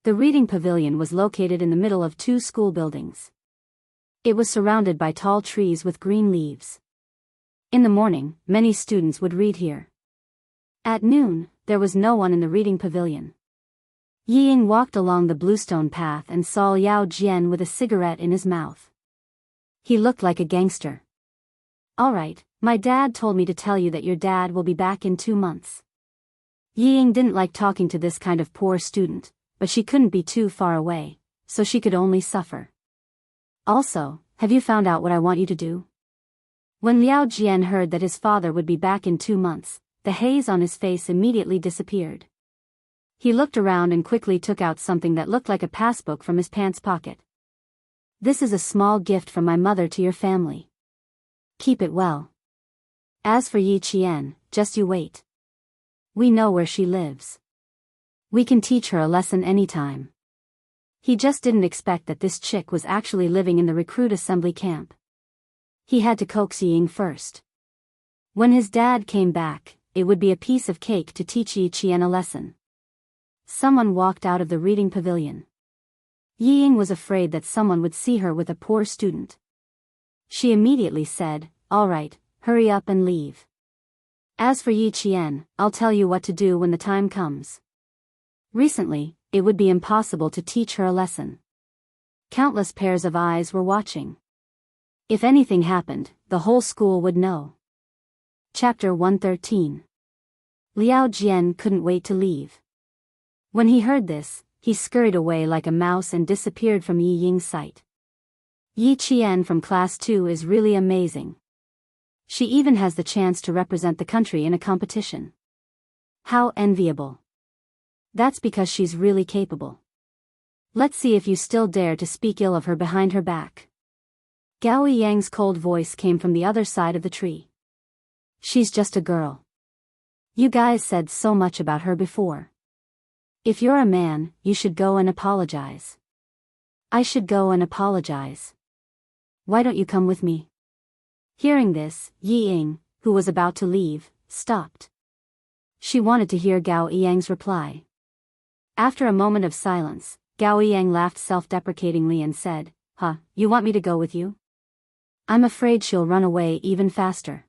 The reading pavilion was located in the middle of two school buildings. It was surrounded by tall trees with green leaves. In the morning, many students would read here. At noon, there was no one in the reading pavilion. Yi Ying walked along the bluestone path and saw Liao Jian with a cigarette in his mouth. He looked like a gangster. "All right, my dad told me to tell you that your dad will be back in 2 months." Yi Ying didn't like talking to this kind of poor student, but she couldn't be too far away, so she could only suffer. "Also, have you found out what I want you to do?" When Liao Jian heard that his father would be back in 2 months, the haze on his face immediately disappeared. He looked around and quickly took out something that looked like a passbook from his pants pocket. "This is a small gift from my mother to your family. Keep it well. As for Yi Qian, just you wait. We know where she lives. We can teach her a lesson anytime." He just didn't expect that this chick was actually living in the recruit assembly camp. He had to coax Yi Ying first. When his dad came back, it would be a piece of cake to teach Yi Qian a lesson. Someone walked out of the reading pavilion. Yi Ying was afraid that someone would see her with a poor student. She immediately said, "All right, hurry up and leave. As for Yi Qian, I'll tell you what to do when the time comes." Recently, it would be impossible to teach her a lesson. Countless pairs of eyes were watching. If anything happened, the whole school would know. Chapter 113. Liao Jian couldn't wait to leave. When he heard this, he scurried away like a mouse and disappeared from Yi Ying's sight. Yi Qian from Class 2 is really amazing. She even has the chance to represent the country in a competition. How enviable. That's because she's really capable. Let's see if you still dare to speak ill of her behind her back. Gao Yang's cold voice came from the other side of the tree. "She's just a girl. You guys said so much about her before. If you're a man, you should go and apologize." "I should go and apologize. Why don't you come with me?" Hearing this, Yi Ying, who was about to leave, stopped. She wanted to hear Gao Yang's reply. After a moment of silence, Gao Yang laughed self-deprecatingly and said, "Huh, you want me to go with you? I'm afraid she'll run away even faster."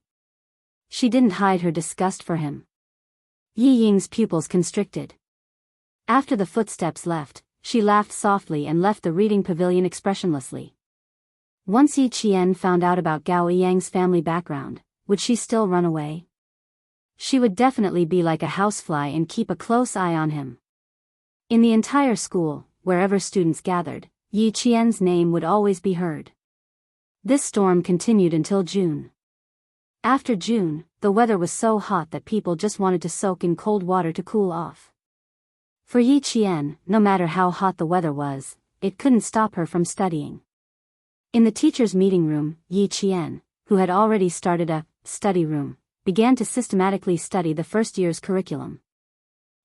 She didn't hide her disgust for him. Yi Ying's pupils constricted. After the footsteps left, she laughed softly and left the reading pavilion expressionlessly. Once Yi Qian found out about Gao Yang's family background, would she still run away? She would definitely be like a housefly and keep a close eye on him. In the entire school, wherever students gathered, Yi Qian's name would always be heard. This storm continued until June. After June, the weather was so hot that people just wanted to soak in cold water to cool off. For Yi Qian, no matter how hot the weather was, it couldn't stop her from studying. In the teacher's meeting room, Yi Qian, who had already started a study room, began to systematically study the first year's curriculum.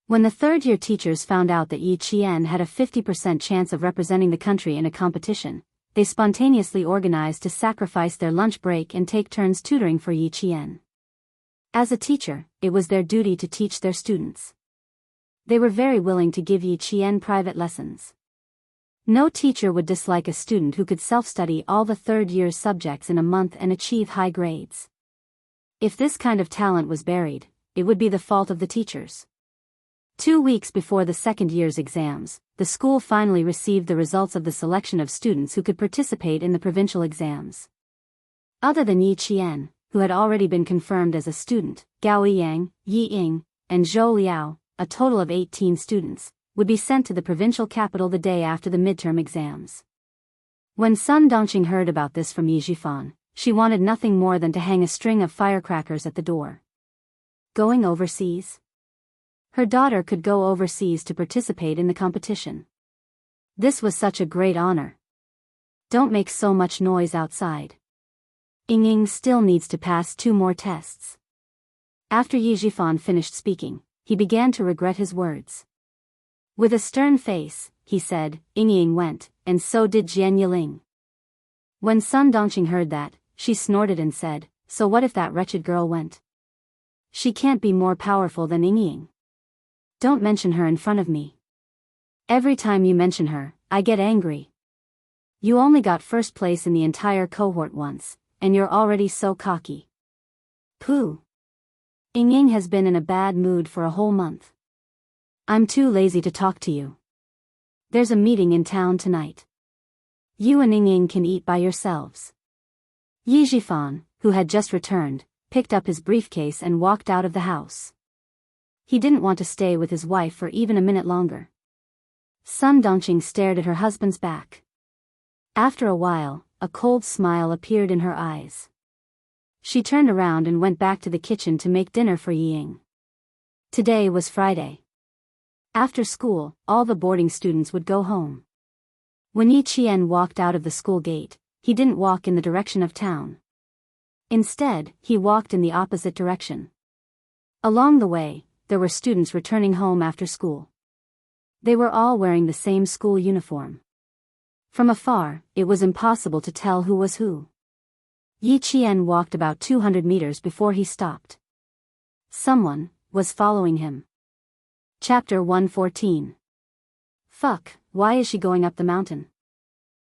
When the third-year teachers found out that Yi Qian had a 50% chance of representing the country in a competition, they spontaneously organized to sacrifice their lunch break and take turns tutoring for Yi Qian. As a teacher, it was their duty to teach their students. They were very willing to give Yi Qian private lessons. No teacher would dislike a student who could self-study all the third-year's subjects in a month and achieve high grades. If this kind of talent was buried, it would be the fault of the teachers. 2 weeks before the second year's exams, the school finally received the results of the selection of students who could participate in the provincial exams. Other than Yi Qian, who had already been confirmed as a student, Gao Yang, Yi Ying, and Zhou Liao, a total of 18 students, would be sent to the provincial capital the day after the midterm exams. When Sun Dongqing heard about this from Yi Zhifan, she wanted nothing more than to hang a string of firecrackers at the door. Going overseas? Her daughter could go overseas to participate in the competition. This was such a great honor. Don't make so much noise outside. Ying still needs to pass 2 more tests. After Yi Zhifan finished speaking, he began to regret his words. With a stern face, he said, Ying went, and so did Jian Yiling. When Sun Dongqing heard that, she snorted and said, so what if that wretched girl went? She can't be more powerful than Ying. Don't mention her in front of me. Every time you mention her, I get angry. You only got first place in the entire cohort once, and you're already so cocky. Pooh. Ying has been in a bad mood for a whole month. I'm too lazy to talk to you. There's a meeting in town tonight. You and Ying can eat by yourselves. Yi Zhifan, who had just returned, picked up his briefcase and walked out of the house. He didn't want to stay with his wife for even a minute longer. Sun Dongqing stared at her husband's back. After a while, a cold smile appeared in her eyes. She turned around and went back to the kitchen to make dinner for Ying. Today was Friday. After school, all the boarding students would go home. When Yi Qian walked out of the school gate, he didn't walk in the direction of town. Instead, he walked in the opposite direction. Along the way, there were students returning home after school. They were all wearing the same school uniform. From afar, it was impossible to tell who was who. Yi Qian walked about 200 meters before he stopped. Someone was following him. Chapter 114. Fuck, why is she going up the mountain?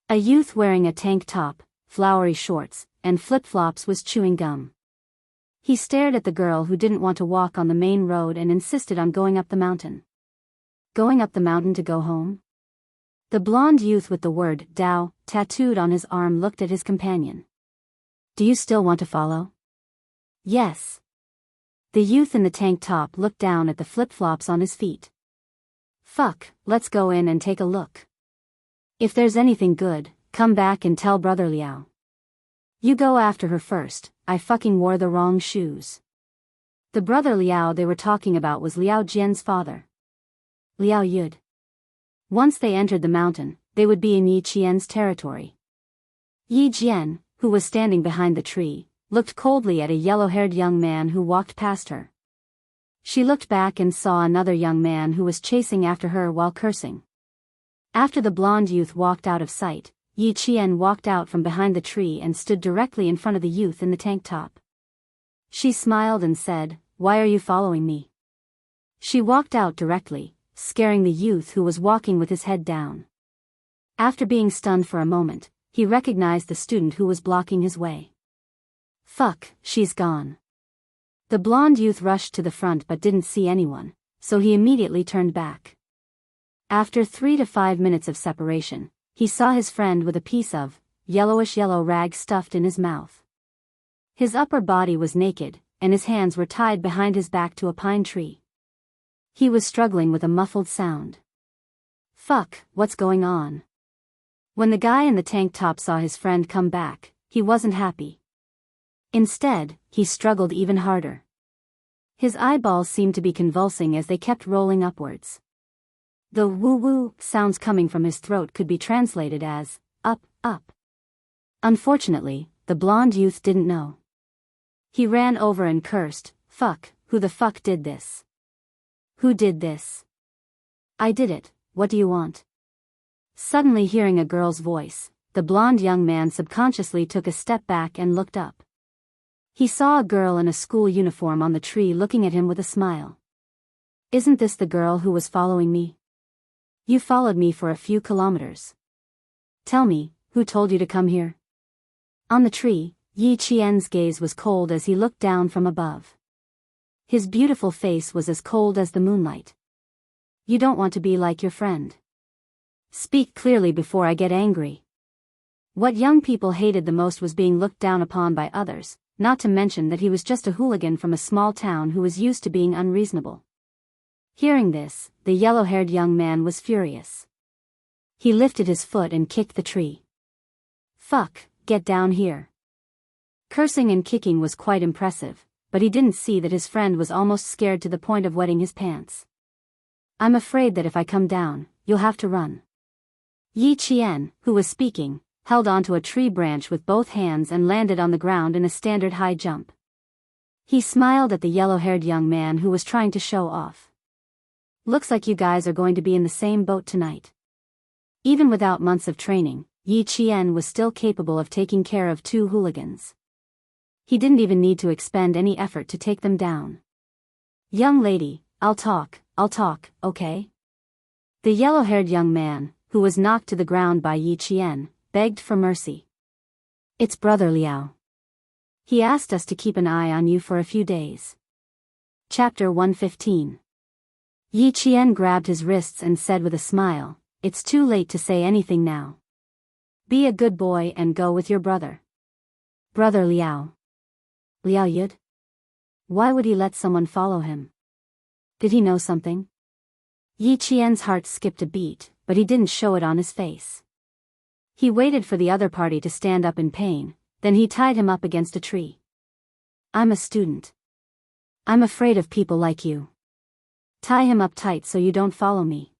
A youth wearing a tank top, flowery shorts, and flip-flops was chewing gum. He stared at the girl who didn't want to walk on the main road and insisted on going up the mountain. Going up the mountain to go home? The blonde youth with the word Dao tattooed on his arm looked at his companion. Do you still want to follow? Yes. The youth in the tank top looked down at the flip-flops on his feet. Fuck, let's go in and take a look. If there's anything good, come back and tell Brother Liao. You go after her first, I fucking wore the wrong shoes. The Brother Liao they were talking about was Liao Jian's father. Liao Yud. Once they entered the mountain, they would be in Yi Qian's territory. Yi Jian, who was standing behind the tree, looked coldly at a yellow-haired young man who walked past her. She looked back and saw another young man who was chasing after her while cursing. After the blonde youth walked out of sight, Yi Qian walked out from behind the tree and stood directly in front of the youth in the tank top. She smiled and said, "Why are you following me?" She walked out directly, scaring the youth who was walking with his head down. After being stunned for a moment, he recognized the student who was blocking his way. Fuck, she's gone. The blonde youth rushed to the front but didn't see anyone, so he immediately turned back. After 3 to 5 minutes of separation, he saw his friend with a piece of yellowish-yellow rag stuffed in his mouth. His upper body was naked, and his hands were tied behind his back to a pine tree. He was struggling with a muffled sound. Fuck, what's going on? When the guy in the tank top saw his friend come back, he wasn't happy. Instead, he struggled even harder. His eyeballs seemed to be convulsing as they kept rolling upwards. The woo-woo sounds coming from his throat could be translated as, up, up. Unfortunately, the blonde youth didn't know. He ran over and cursed, fuck, who the fuck did this? Who did this? I did it, what do you want? Suddenly hearing a girl's voice, the blonde young man subconsciously took a step back and looked up. He saw a girl in a school uniform on the tree looking at him with a smile. Isn't this the girl who was following me? You followed me for a few kilometers. Tell me, who told you to come here? On the tree, Yi Qian's gaze was cold as he looked down from above. His beautiful face was as cold as the moonlight. You don't want to be like your friend. Speak clearly before I get angry. What young people hated the most was being looked down upon by others, not to mention that he was just a hooligan from a small town who was used to being unreasonable. Hearing this, the yellow-haired young man was furious. He lifted his foot and kicked the tree. "Fuck, get down here." Cursing and kicking was quite impressive, but he didn't see that his friend was almost scared to the point of wetting his pants. "I'm afraid that if I come down, you'll have to run." Yi Qian, who was speaking, held onto a tree branch with both hands and landed on the ground in a standard high jump. He smiled at the yellow-haired young man who was trying to show off. "Looks like you guys are going to be in the same boat tonight." Even without months of training, Yi Qian was still capable of taking care of two hooligans. He didn't even need to expend any effort to take them down. "Young lady, I'll talk, okay?" The yellow-haired young man, who was knocked to the ground by Yi Qian, begged for mercy. "It's Brother Liao. He asked us to keep an eye on you for a few days." Chapter 115. Yi Qian grabbed his wrists and said with a smile, "It's too late to say anything now. Be a good boy and go with your brother." Brother Liao. Liao Yud? Why would he let someone follow him? Did he know something? Yi Qian's heart skipped a beat, but he didn't show it on his face. He waited for the other party to stand up in pain, then he tied him up against a tree. "I'm a student. I'm afraid of people like you. Tie him up tight so you don't follow me."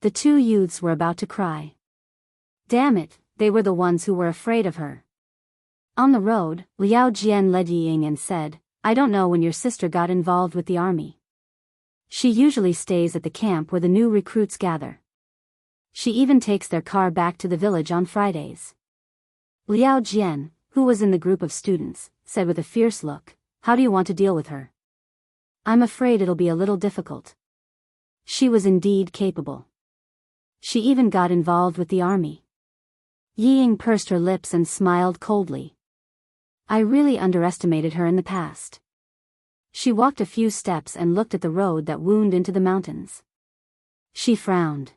The two youths were about to cry. Damn it, they were the ones who were afraid of her. On the road, Liao Jian led Yi Ying and said, "I don't know when your sister got involved with the army. She usually stays at the camp where the new recruits gather. She even takes their car back to the village on Fridays." Liao Jian, who was in the group of students, said with a fierce look, "How do you want to deal with her?" "I'm afraid it'll be a little difficult." She was indeed capable. She even got involved with the army. Yi Ying pursed her lips and smiled coldly. "I really underestimated her in the past." She walked a few steps and looked at the road that wound into the mountains. She frowned.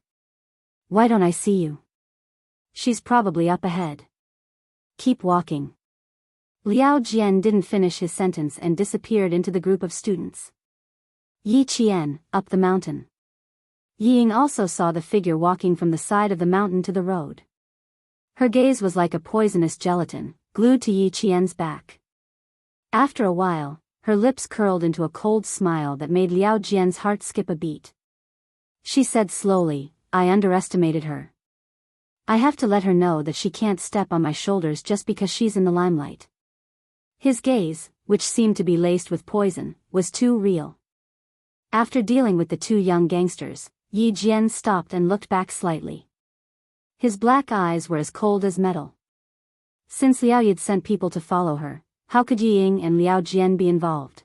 "Why don't I see you?" "She's probably up ahead." "Keep walking." Liao Jian didn't finish his sentence and disappeared into the group of students. Yi Qian, up the mountain. Yi Ying also saw the figure walking from the side of the mountain to the road. Her gaze was like a poisonous gelatin, glued to Yi Qian's back. After a while, her lips curled into a cold smile that made Liao Jian's heart skip a beat. She said slowly, "I underestimated her. I have to let her know that she can't step on my shoulders just because she's in the limelight." His gaze, which seemed to be laced with poison, was too real. After dealing with the two young gangsters, Yi Jian stopped and looked back slightly. His black eyes were as cold as metal. Since Liao Yud sent people to follow her, how could Yi Ying and Liao Jian be involved?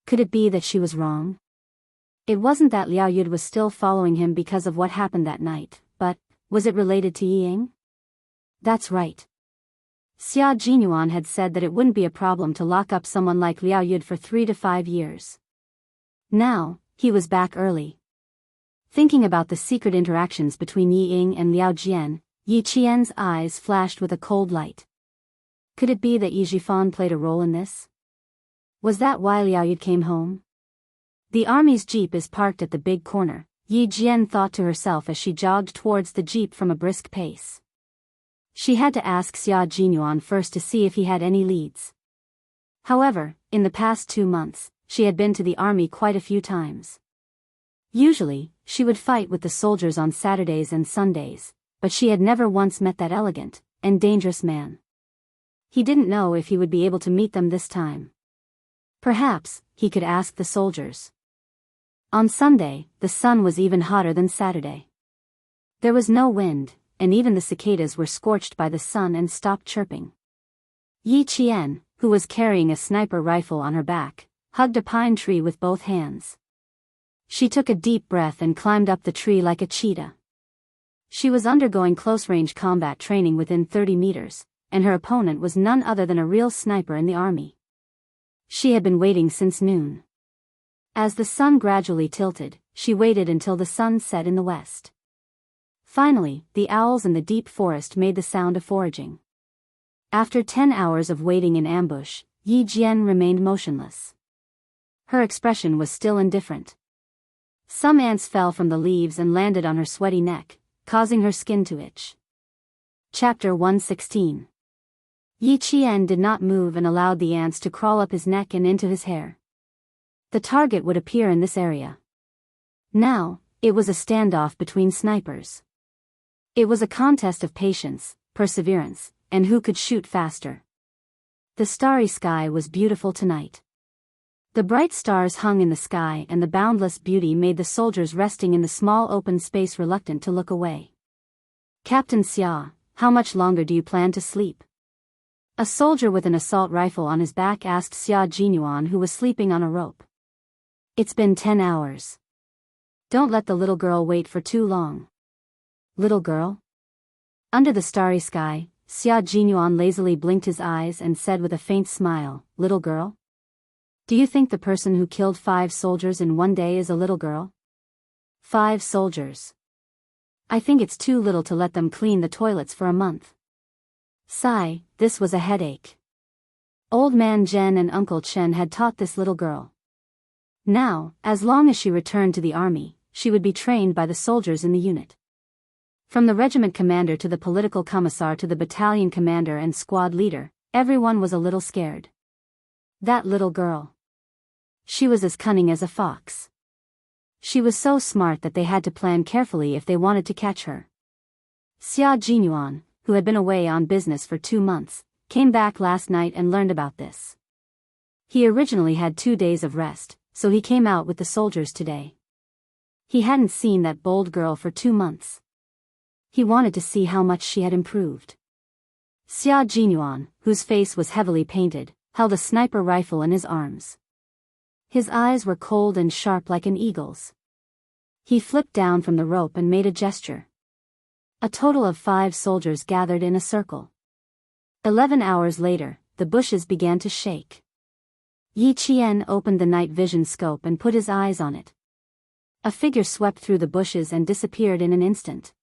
Could it be that she was wrong? It wasn't that Liao Yud was still following him because of what happened that night, but, was it related to Yi Ying? That's right. Xia Jinyuan had said that it wouldn't be a problem to lock up someone like Liao Yud for 3 to 5 years. Now, he was back early. Thinking about the secret interactions between Yi Ying and Liao Jian, Yi Qian's eyes flashed with a cold light. Could it be that Yi Jifan played a role in this? Was that why Liao Yud came home? The army's jeep is parked at the big corner, Yi Jian thought to herself as she jogged towards the jeep from a brisk pace. She had to ask Xia Jinyuan first to see if he had any leads. However, in the past 2 months, she had been to the army quite a few times. Usually, she would fight with the soldiers on Saturdays and Sundays, but she had never once met that elegant and dangerous man. He didn't know if he would be able to meet them this time. Perhaps, he could ask the soldiers. On Sunday, the sun was even hotter than Saturday. There was no wind, and even the cicadas were scorched by the sun and stopped chirping. Yi Qian, who was carrying a sniper rifle on her back, hugged a pine tree with both hands. She took a deep breath and climbed up the tree like a cheetah. She was undergoing close-range combat training within 30 meters, and her opponent was none other than a real sniper in the army. She had been waiting since noon. As the sun gradually tilted, she waited until the sun set in the west. Finally, the owls in the deep forest made the sound of foraging. After 10 hours of waiting in ambush, Yi Jian remained motionless. Her expression was still indifferent. Some ants fell from the leaves and landed on her sweaty neck, causing her skin to itch. Chapter 116. Yi Qian did not move and allowed the ants to crawl up his neck and into his hair. The target would appear in this area. Now, it was a standoff between snipers. It was a contest of patience, perseverance, and who could shoot faster. The starry sky was beautiful tonight. The bright stars hung in the sky and the boundless beauty made the soldiers resting in the small open space reluctant to look away. Captain Xia, how much longer do you plan to sleep? A soldier with an assault rifle on his back asked Xia Jinyuan, who was sleeping on a rope. It's been 10 hours. Don't let the little girl wait for too long. Little girl? Under the starry sky, Xia Jinyuan lazily blinked his eyes and said with a faint smile, Little girl? Do you think the person who killed 5 soldiers in one day is a little girl? 5 soldiers. I think it's too little to let them clean the toilets for a month. Sigh, this was a headache. Old man Zhen and Uncle Chen had taught this little girl. Now, as long as she returned to the army, she would be trained by the soldiers in the unit. From the regiment commander to the political commissar to the battalion commander and squad leader, everyone was a little scared. That little girl. She was as cunning as a fox. She was so smart that they had to plan carefully if they wanted to catch her. Xia Jinyuan, who had been away on business for 2 months, came back last night and learned about this. He originally had 2 days of rest, so he came out with the soldiers today. He hadn't seen that bold girl for 2 months. He wanted to see how much she had improved. Xia Jinyuan, whose face was heavily painted, held a sniper rifle in his arms. His eyes were cold and sharp like an eagle's. He flipped down from the rope and made a gesture. A total of 5 soldiers gathered in a circle. 11 hours later, the bushes began to shake. Yi Qian opened the night vision scope and put his eyes on it. A figure swept through the bushes and disappeared in an instant.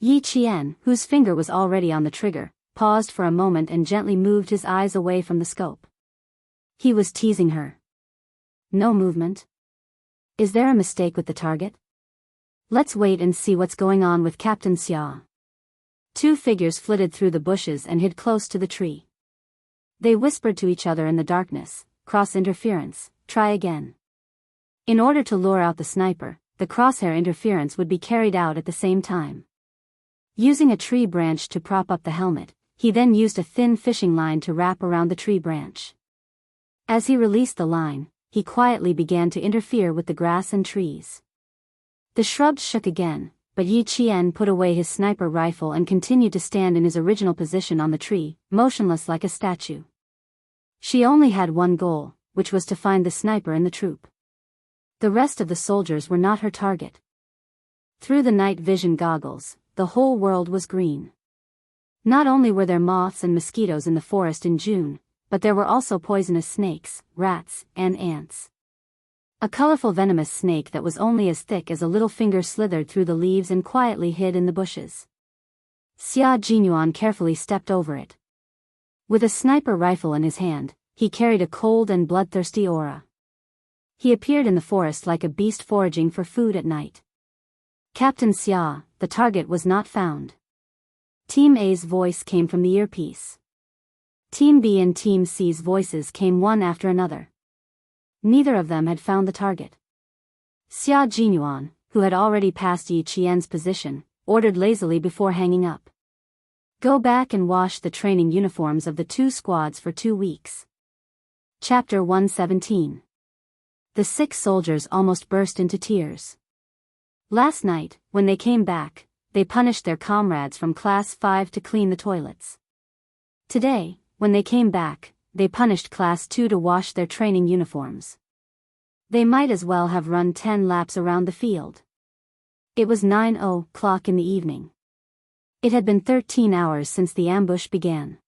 Yi Qian, whose finger was already on the trigger, paused for a moment and gently moved his eyes away from the scope. He was teasing her. No movement. Is there a mistake with the target? Let's wait and see what's going on with Captain Xia. 2 figures flitted through the bushes and hid close to the tree. They whispered to each other in the darkness, cross interference, try again. In order to lure out the sniper, the crosshair interference would be carried out at the same time. Using a tree branch to prop up the helmet, he then used a thin fishing line to wrap around the tree branch. As he released the line, he quietly began to interfere with the grass and trees. The shrubs shook again, but Yi Qian put away his sniper rifle and continued to stand in his original position on the tree, motionless like a statue. She only had one goal, which was to find the sniper in the troop. The rest of the soldiers were not her target. Through the night vision goggles, the whole world was green. Not only were there moths and mosquitoes in the forest in June, but there were also poisonous snakes, rats, and ants. A colorful venomous snake that was only as thick as a little finger slithered through the leaves and quietly hid in the bushes. Xia Jinyuan carefully stepped over it. With a sniper rifle in his hand, he carried a cold and bloodthirsty aura. He appeared in the forest like a beast foraging for food at night. Captain Xia, the target was not found. Team A's voice came from the earpiece. Team B and Team C's voices came one after another. Neither of them had found the target. Xia Jinyuan, who had already passed Yi Qian's position, ordered lazily before hanging up. Go back and wash the training uniforms of the 2 squads for 2 weeks. Chapter 117. The 6 soldiers almost burst into tears. Last night, when they came back, they punished their comrades from Class 5 to clean the toilets. Today, when they came back, they punished Class 2 to wash their training uniforms. They might as well have run 10 laps around the field. It was 9:00 in the evening. It had been 13 hours since the ambush began.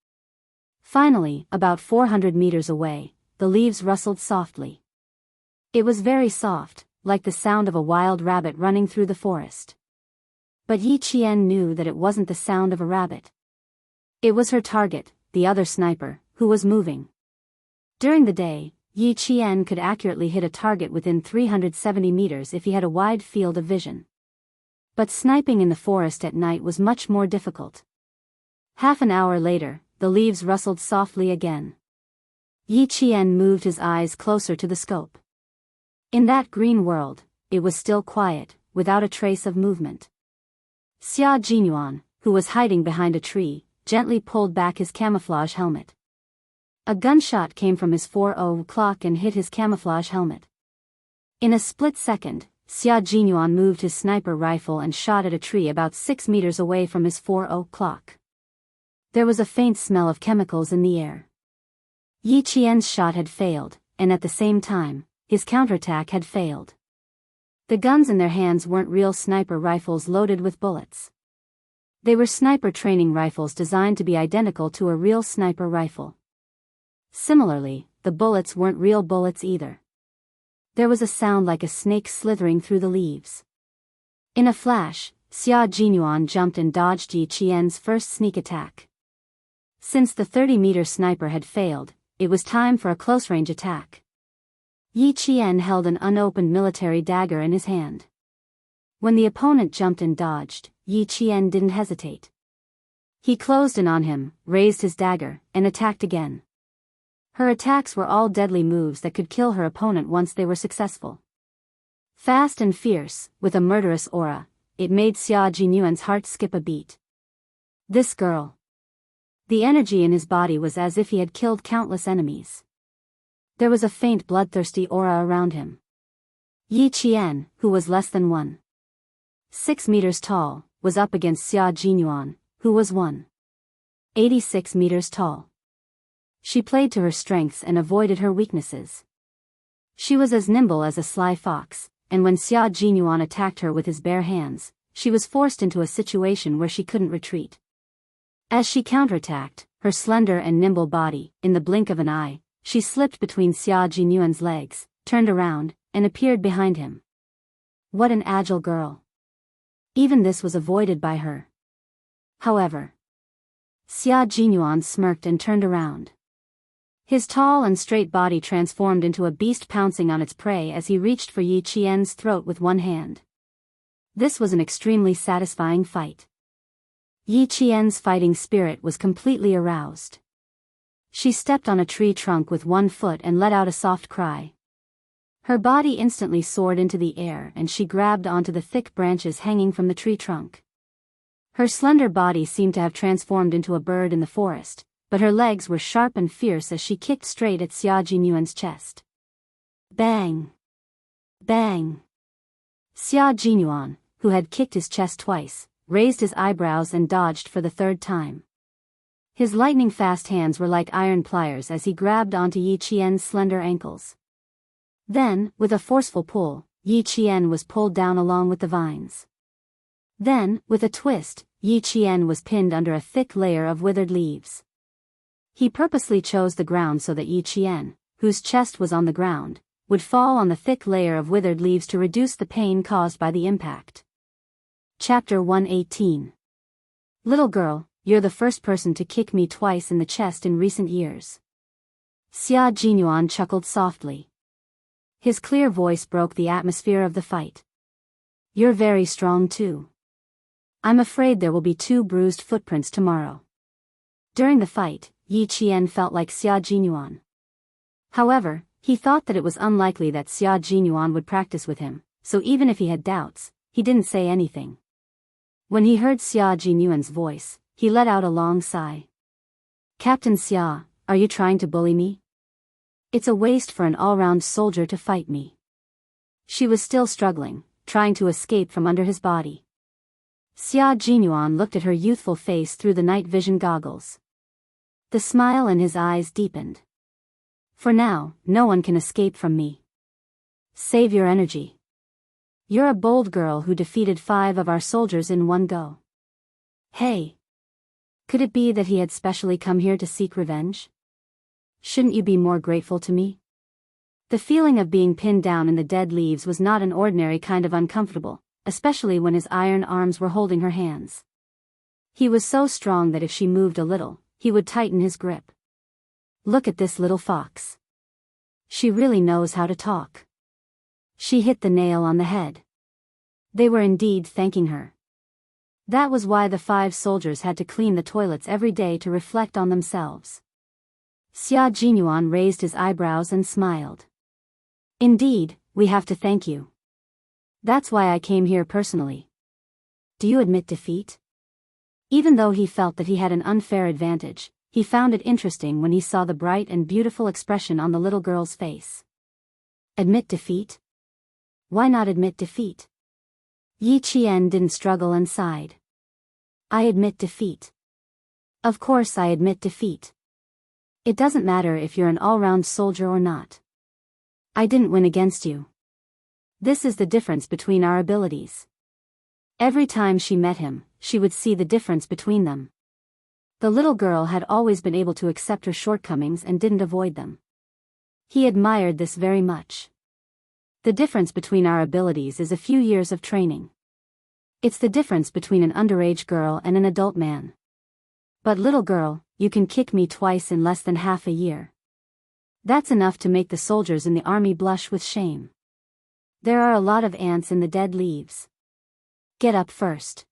Finally, about 400 meters away, the leaves rustled softly. It was very soft, like the sound of a wild rabbit running through the forest. But Yi Qian knew that it wasn't the sound of a rabbit. It was her target, the other sniper, who was moving. During the day, Yi Qian could accurately hit a target within 370 meters if he had a wide field of vision. But sniping in the forest at night was much more difficult. Half an hour later, the leaves rustled softly again. Yi Qian moved his eyes closer to the scope. In that green world, it was still quiet, without a trace of movement. Xia Jinyuan, who was hiding behind a tree, gently pulled back his camouflage helmet. A gunshot came from his 4 o'clock and hit his camouflage helmet. In a split second, Xia Jinyuan moved his sniper rifle and shot at a tree about 6 meters away from his 4 o'clock. There was a faint smell of chemicals in the air. Yi Qian's shot had failed, and at the same time, his counterattack had failed. The guns in their hands weren't real sniper rifles loaded with bullets. They were sniper training rifles designed to be identical to a real sniper rifle. Similarly, the bullets weren't real bullets either. There was a sound like a snake slithering through the leaves. In a flash, Xia Jinyuan jumped and dodged Yi Qian's first sneak attack. Since the 30-meter sniper had failed, it was time for a close-range attack. Yi Qian held an unopened military dagger in his hand. When the opponent jumped and dodged, Yi Qian didn't hesitate. He closed in on him, raised his dagger, and attacked again. Her attacks were all deadly moves that could kill her opponent once they were successful. Fast and fierce, with a murderous aura, it made Xia Jinyuan's heart skip a beat. This girl. The energy in his body was as if he had killed countless enemies. There was a faint bloodthirsty aura around him. Yi Qian, who was less than 1.6 meters tall, was up against Xia Jinyuan, who was 1.86 meters tall. She played to her strengths and avoided her weaknesses. She was as nimble as a sly fox, and when Xia Jinyuan attacked her with his bare hands, she was forced into a situation where she couldn't retreat. As she counterattacked, her slender and nimble body, in the blink of an eye, she slipped between Xia Jinyuan's legs, turned around, and appeared behind him. What an agile girl. Even this was avoided by her. However, Xia Jinyuan smirked and turned around. His tall and straight body transformed into a beast pouncing on its prey as he reached for Yi Qian's throat with one hand. This was an extremely satisfying fight. Yi Qian's fighting spirit was completely aroused. She stepped on a tree trunk with one foot and let out a soft cry. Her body instantly soared into the air and she grabbed onto the thick branches hanging from the tree trunk. Her slender body seemed to have transformed into a bird in the forest, but her legs were sharp and fierce as she kicked straight at Xia Jinyuan's chest. Bang! Bang! Xia Jinyuan, who had kicked his chest twice, raised his eyebrows and dodged for the third time. His lightning-fast hands were like iron pliers as he grabbed onto Yi Qian's slender ankles. Then, with a forceful pull, Yi Qian was pulled down along with the vines. Then, with a twist, Yi Qian was pinned under a thick layer of withered leaves. He purposely chose the ground so that Yi Qian, whose chest was on the ground, would fall on the thick layer of withered leaves to reduce the pain caused by the impact. Chapter 118. Little girl, you're the first person to kick me twice in the chest in recent years. Xia Jinyuan chuckled softly. His clear voice broke the atmosphere of the fight. You're very strong too. I'm afraid there will be 2 bruised footprints tomorrow. During the fight, Yi Qian felt like Xia Jinyuan. However, he thought that it was unlikely that Xia Jinyuan would practice with him, so even if he had doubts, he didn't say anything. When he heard Xia Jinyuan's voice, he let out a long sigh. Captain Xia, are you trying to bully me? It's a waste for an all-round soldier to fight me. She was still struggling, trying to escape from under his body. Xia Jinyuan looked at her youthful face through the night vision goggles. The smile in his eyes deepened. For now, no one can escape from me. Save your energy. You're a bold girl who defeated 5 of our soldiers in one go. Hey! Could it be that he had specially come here to seek revenge? Shouldn't you be more grateful to me? The feeling of being pinned down in the dead leaves was not an ordinary kind of uncomfortable, especially when his iron arms were holding her hands. He was so strong that if she moved a little, he would tighten his grip. Look at this little fox. She really knows how to talk. She hit the nail on the head. They were indeed thanking her. That was why the 5 soldiers had to clean the toilets every day to reflect on themselves. Xia Jinyuan raised his eyebrows and smiled. Indeed, we have to thank you. That's why I came here personally. Do you admit defeat? Even though he felt that he had an unfair advantage, he found it interesting when he saw the bright and beautiful expression on the little girl's face. Admit defeat? Why not admit defeat? Yi Qian didn't struggle and sighed. I admit defeat. Of course I admit defeat. It doesn't matter if you're an all-round soldier or not. I didn't win against you. This is the difference between our abilities. Every time she met him, she would see the difference between them. The little girl had always been able to accept her shortcomings and didn't avoid them. He admired this very much. The difference between our abilities is a few years of training. It's the difference between an underage girl and an adult man. But little girl, you can kick me twice in less than half a year. That's enough to make the soldiers in the army blush with shame. There are a lot of ants in the dead leaves. Get up first.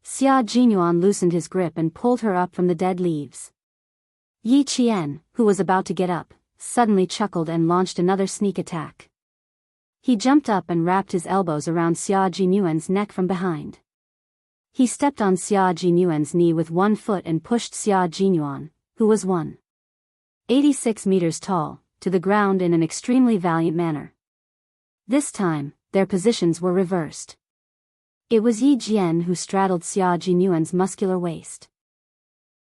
Xia Jinyuan loosened his grip and pulled her up from the dead leaves. Yi Qian, who was about to get up, suddenly chuckled and launched another sneak attack. He jumped up and wrapped his elbows around Xia Jinyuan's neck from behind. He stepped on Xia Jinyuan's knee with one foot and pushed Xia Jinyuan, who was 186 meters tall, to the ground in an extremely valiant manner. This time, their positions were reversed. It was Yi Jian who straddled Xia Jinyuan's muscular waist.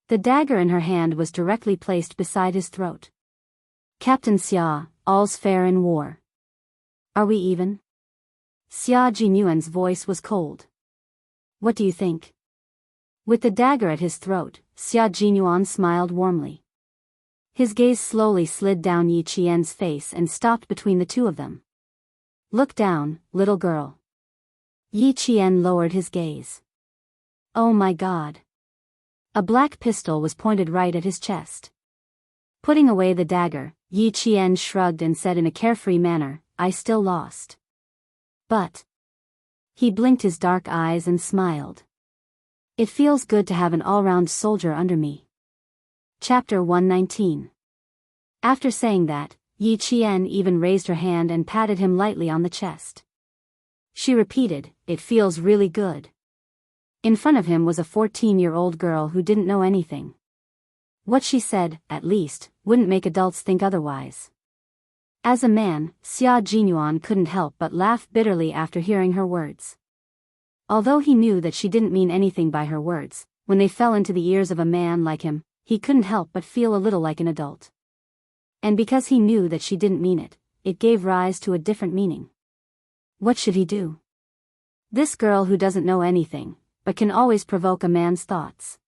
The dagger in her hand was directly placed beside his throat. Captain Xia, all's fair in war. Are we even? Xia Jinyuan's voice was cold. What do you think? With the dagger at his throat, Xia Jinyuan smiled warmly. His gaze slowly slid down Yi Qian's face and stopped between the two of them. Look down, little girl. Yi Qian lowered his gaze. Oh my God. A black pistol was pointed right at his chest. Putting away the dagger, Yi Qian shrugged and said in a carefree manner, I still lost. But. He blinked his dark eyes and smiled. It feels good to have an all-round soldier under me. Chapter 119. After saying that, Yi Qian even raised her hand and patted him lightly on the chest. She repeated, it feels really good. In front of him was a 14-year-old girl who didn't know anything. What she said, at least, wouldn't make adults think otherwise. As a man, Xia Jinyuan couldn't help but laugh bitterly after hearing her words. Although he knew that she didn't mean anything by her words, when they fell into the ears of a man like him, he couldn't help but feel a little like an adult. And because he knew that she didn't mean it, it gave rise to a different meaning. What should he do? This girl who doesn't know anything, but can always provoke a man's thoughts.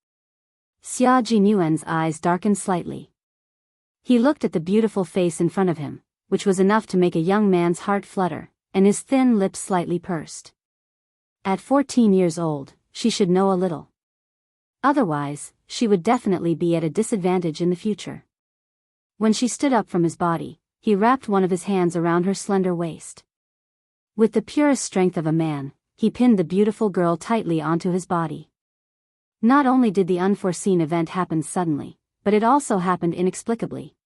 Xia Jinyuan's eyes darkened slightly. He looked at the beautiful face in front of him, which was enough to make a young man's heart flutter, and his thin lips slightly pursed. At 14 years old, she should know a little. Otherwise, she would definitely be at a disadvantage in the future. When she stood up from his body, he wrapped one of his hands around her slender waist. With the purest strength of a man, he pinned the beautiful girl tightly onto his body. Not only did the unforeseen event happen suddenly, but it also happened inexplicably.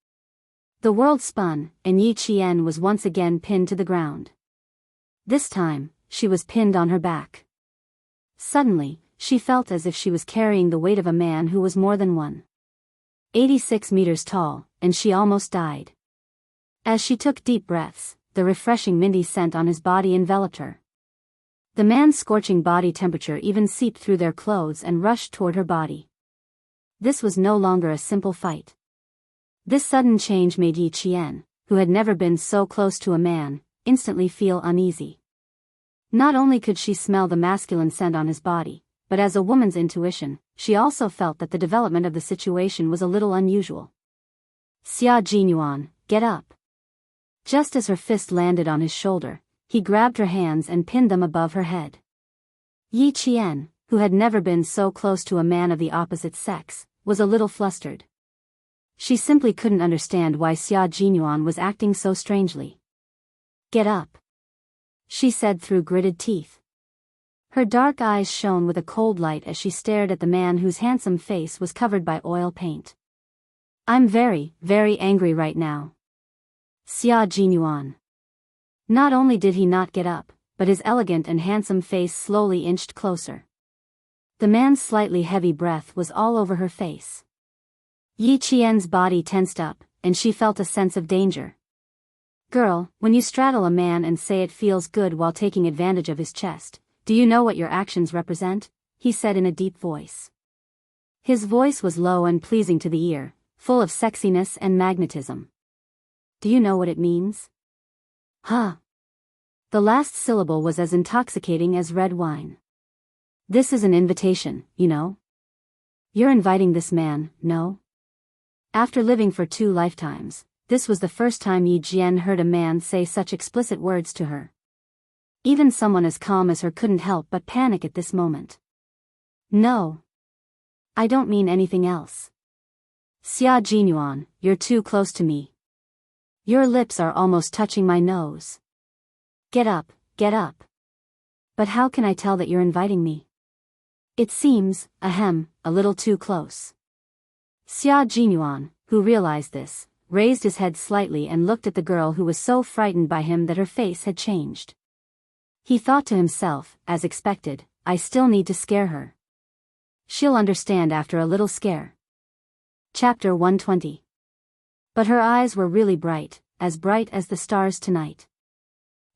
The world spun, and Yi Qian was once again pinned to the ground. This time, she was pinned on her back. Suddenly, she felt as if she was carrying the weight of a man who was more than 186 meters tall, and she almost died. As she took deep breaths, the refreshing minty scent on his body enveloped her. The man's scorching body temperature even seeped through their clothes and rushed toward her body. This was no longer a simple fight. This sudden change made Yi Qian, who had never been so close to a man, instantly feel uneasy. Not only could she smell the masculine scent on his body, but as a woman's intuition, she also felt that the development of the situation was a little unusual. Xia Jinyuan, get up. Just as her fist landed on his shoulder, he grabbed her hands and pinned them above her head. Yi Qian, who had never been so close to a man of the opposite sex, was a little flustered. She simply couldn't understand why Xia Jinyuan was acting so strangely. "Get up," she said through gritted teeth. Her dark eyes shone with a cold light as she stared at the man whose handsome face was covered by oil paint. "I'm very, very angry right now." Xia Jinyuan. Not only did he not get up, but his elegant and handsome face slowly inched closer. The man's slightly heavy breath was all over her face. Yi Qian's body tensed up, and she felt a sense of danger. "Girl, when you straddle a man and say it feels good while taking advantage of his chest, do you know what your actions represent?" he said in a deep voice. His voice was low and pleasing to the ear, full of sexiness and magnetism. "Do you know what it means?" "Huh." The last syllable was as intoxicating as red wine. "This is an invitation, you know. You're inviting this man, no?" After living for 2 lifetimes, this was the first time Yi Jian heard a man say such explicit words to her. Even someone as calm as her couldn't help but panic at this moment. "No. I don't mean anything else. Xia Jinyuan, you're too close to me. Your lips are almost touching my nose. Get up, get up." "But how can I tell that you're inviting me? It seems, a little too close." Xia Jinyuan, who realized this, raised his head slightly and looked at the girl who was so frightened by him that her face had changed. He thought to himself, as expected, "I still need to scare her. She'll understand after a little scare." Chapter 120. But her eyes were really bright as the stars tonight.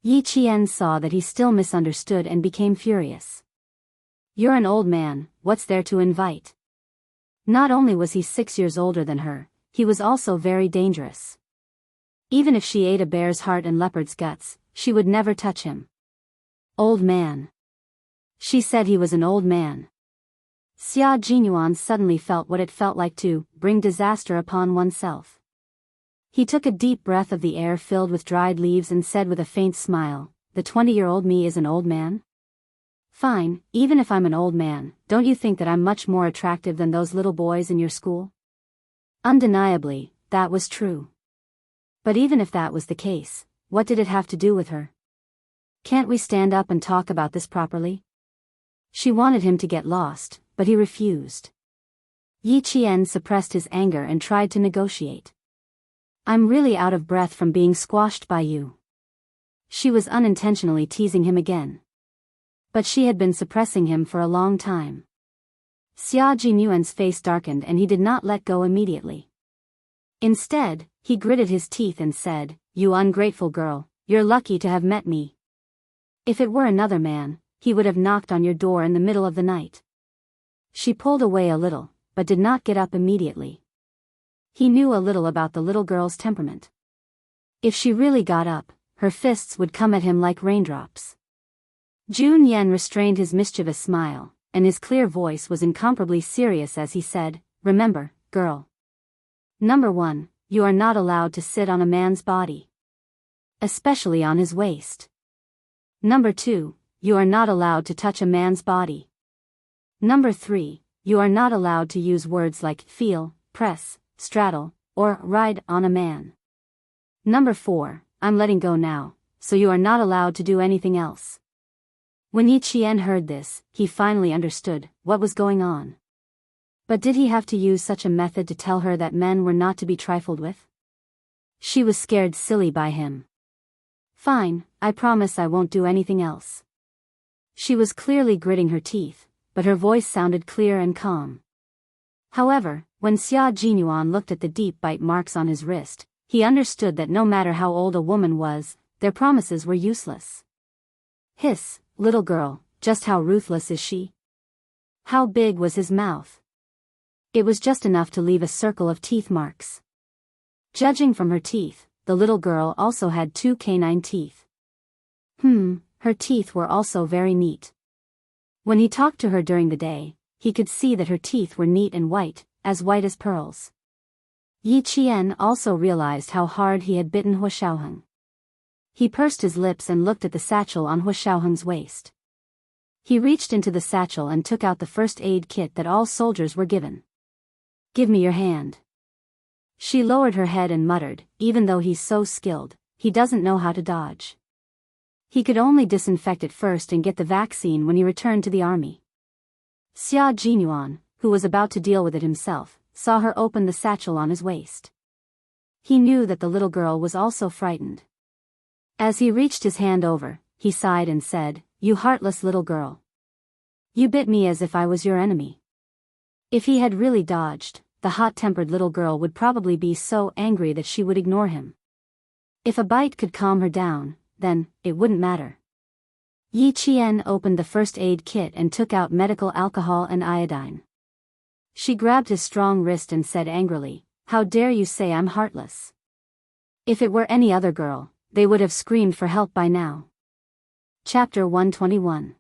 Yi Qian saw that he still misunderstood and became furious. "You're an old man, what's there to invite?" Not only was he 6 years older than her, he was also very dangerous. Even if she ate a bear's heart and leopard's guts, she would never touch him. Old man. She said he was an old man. Xia Jinyuan suddenly felt what it felt like to bring disaster upon oneself. He took a deep breath of the air filled with dried leaves and said with a faint smile, "The 20-year-old me is an old man? Fine, even if I'm an old man, don't you think that I'm much more attractive than those little boys in your school?" Undeniably, that was true. But even if that was the case, what did it have to do with her? "Can't we stand up and talk about this properly?" She wanted him to get lost, but he refused. Yi Qian suppressed his anger and tried to negotiate. "I'm really out of breath from being squashed by you." She was unintentionally teasing him again. But she had been suppressing him for a long time. Xia Jinyuan's face darkened and he did not let go immediately. Instead, he gritted his teeth and said, "You ungrateful girl, you're lucky to have met me. If it were another man, he would have knocked on your door in the middle of the night." She pulled away a little, but did not get up immediately. He knew a little about the little girl's temperament. If she really got up, her fists would come at him like raindrops. Jun Yen restrained his mischievous smile, and his clear voice was incomparably serious as he said, "Remember, girl. Number 1, you are not allowed to sit on a man's body. Especially on his waist. Number 2, you are not allowed to touch a man's body. Number 3, you are not allowed to use words like feel, press, straddle, or ride on a man. Number 4, I'm letting go now, so you are not allowed to do anything else." When Yi Qian heard this, he finally understood what was going on. But did he have to use such a method to tell her that men were not to be trifled with? She was scared silly by him. "Fine, I promise I won't do anything else." She was clearly gritting her teeth, but her voice sounded clear and calm. However, when Xia Jinyuan looked at the deep bite marks on his wrist, he understood that no matter how old a woman was, their promises were useless. Hiss, little girl, just how ruthless is she? How big was his mouth? It was just enough to leave a circle of teeth marks. Judging from her teeth, the little girl also had 2 canine teeth. Her teeth were also very neat. When he talked to her during the day, he could see that her teeth were neat and white as pearls. Yi Qian also realized how hard he had bitten Hua Xiaoheng. He pursed his lips and looked at the satchel on Hua Xiaoheng's waist. He reached into the satchel and took out the first aid kit that all soldiers were given. Give me your hand. She lowered her head and muttered, even though he's so skilled, he doesn't know how to dodge. He could only disinfect it first and get the vaccine when he returned to the army. Xia Jinyuan, who was about to deal with it himself, saw her open the satchel on his waist. He knew that the little girl was also frightened. As he reached his hand over, he sighed and said, "You heartless little girl. You bit me as if I was your enemy." If he had really dodged, the hot-tempered little girl would probably be so angry that she would ignore him. If a bite could calm her down, then it wouldn't matter. Yi Qian opened the first aid kit and took out medical alcohol and iodine. She grabbed his strong wrist and said angrily, "How dare you say I'm heartless?" If it were any other girl, they would have screamed for help by now. Chapter 121.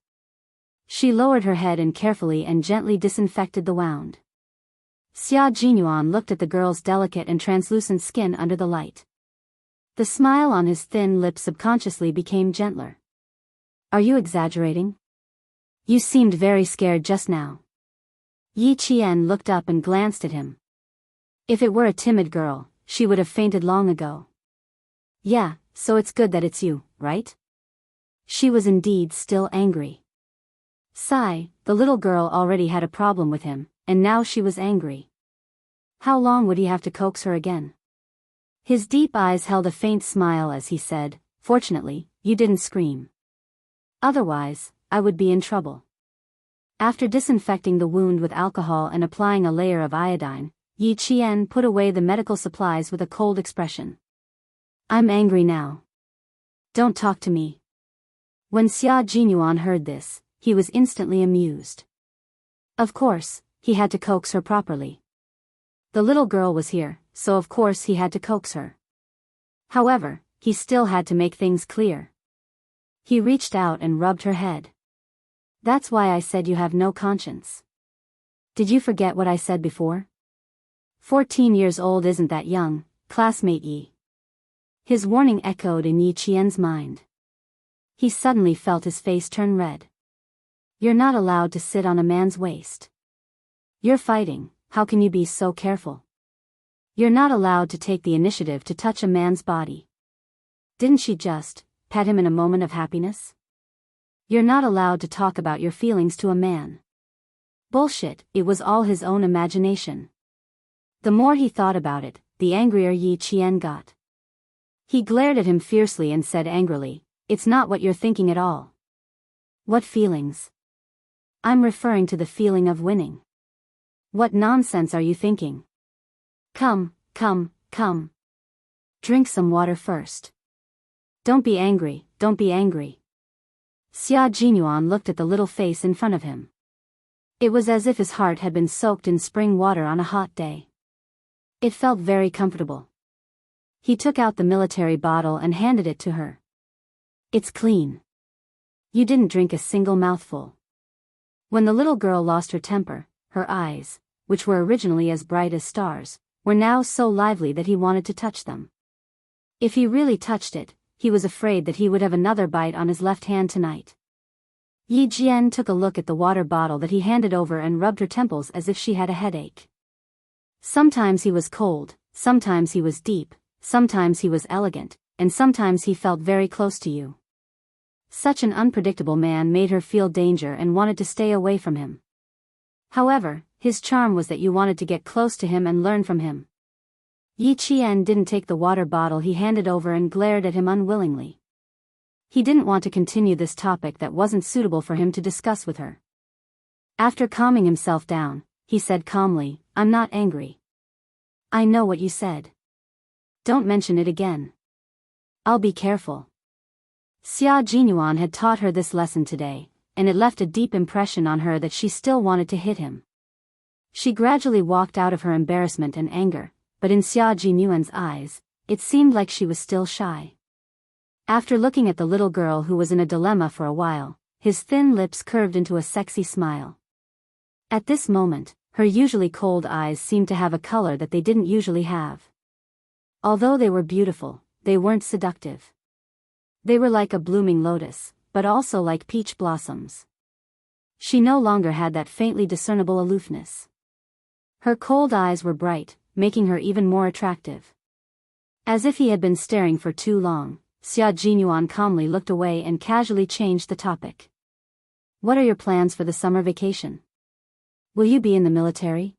She lowered her head and carefully and gently disinfected the wound. Xia Jinyuan looked at the girl's delicate and translucent skin under the light. The smile on his thin lips subconsciously became gentler. "Are you exaggerating? You seemed very scared just now." Yi Qian looked up and glanced at him. If it were a timid girl, she would have fainted long ago. "Yeah, so it's good that it's you, right?" She was indeed still angry. Sigh, the little girl already had a problem with him, and now she was angry. How long would he have to coax her again? His deep eyes held a faint smile as he said, "Fortunately, you didn't scream. Otherwise, I would be in trouble." After disinfecting the wound with alcohol and applying a layer of iodine, Yi Qian put away the medical supplies with a cold expression. "I'm angry now. Don't talk to me." When Xia Jinyuan heard this, he was instantly amused. Of course, he had to coax her properly. The little girl was here, so of course he had to coax her. However, he still had to make things clear. He reached out and rubbed her head. "That's why I said you have no conscience. Did you forget what I said before? 14 years old isn't that young, classmate Yi." His warning echoed in Yi Qian's mind. He suddenly felt his face turn red. "You're not allowed to sit on a man's waist. You're fighting, how can you be so careful? You're not allowed to take the initiative to touch a man's body. Didn't she just pet him in a moment of happiness? You're not allowed to talk about your feelings to a man." Bullshit, it was all his own imagination. The more he thought about it, the angrier Yi Qian got. He glared at him fiercely and said angrily, "It's not what you're thinking at all." "What feelings?" "I'm referring to the feeling of winning." "What nonsense are you thinking? Come. Drink some water first. Don't be angry. Xia Jinyuan looked at the little face in front of him. It was as if his heart had been soaked in spring water on a hot day. It felt very comfortable. He took out the military bottle and handed it to her. "It's clean. You didn't drink a single mouthful." When the little girl lost her temper, her eyes, which were originally as bright as stars, were now so lively that he wanted to touch them. If he really touched it, he was afraid that he would have another bite on his left hand tonight. Yi Jian took a look at the water bottle that he handed over and rubbed her temples as if she had a headache. Sometimes he was cold, sometimes he was deep, sometimes he was elegant, and sometimes he felt very close to you. Such an unpredictable man made her feel danger and wanted to stay away from him. However, his charm was that you wanted to get close to him and learn from him. Yi Qian didn't take the water bottle he handed over and glared at him unwillingly. He didn't want to continue this topic that wasn't suitable for him to discuss with her. After calming himself down, he said calmly, "I'm not angry. I know what you said. Don't mention it again. I'll be careful." Xia Jinyuan had taught her this lesson today, and it left a deep impression on her that she still wanted to hit him. She gradually walked out of her embarrassment and anger, but in Xia Jinyuan's eyes, it seemed like she was still shy. After looking at the little girl who was in a dilemma for a while, his thin lips curved into a sexy smile. At this moment, her usually cold eyes seemed to have a color that they didn't usually have. Although they were beautiful, they weren't seductive. They were like a blooming lotus, but also like peach blossoms. She no longer had that faintly discernible aloofness. Her cold eyes were bright, making her even more attractive. As if he had been staring for too long, Xia Jinyuan calmly looked away and casually changed the topic. What are your plans for the summer vacation? Will you be in the military?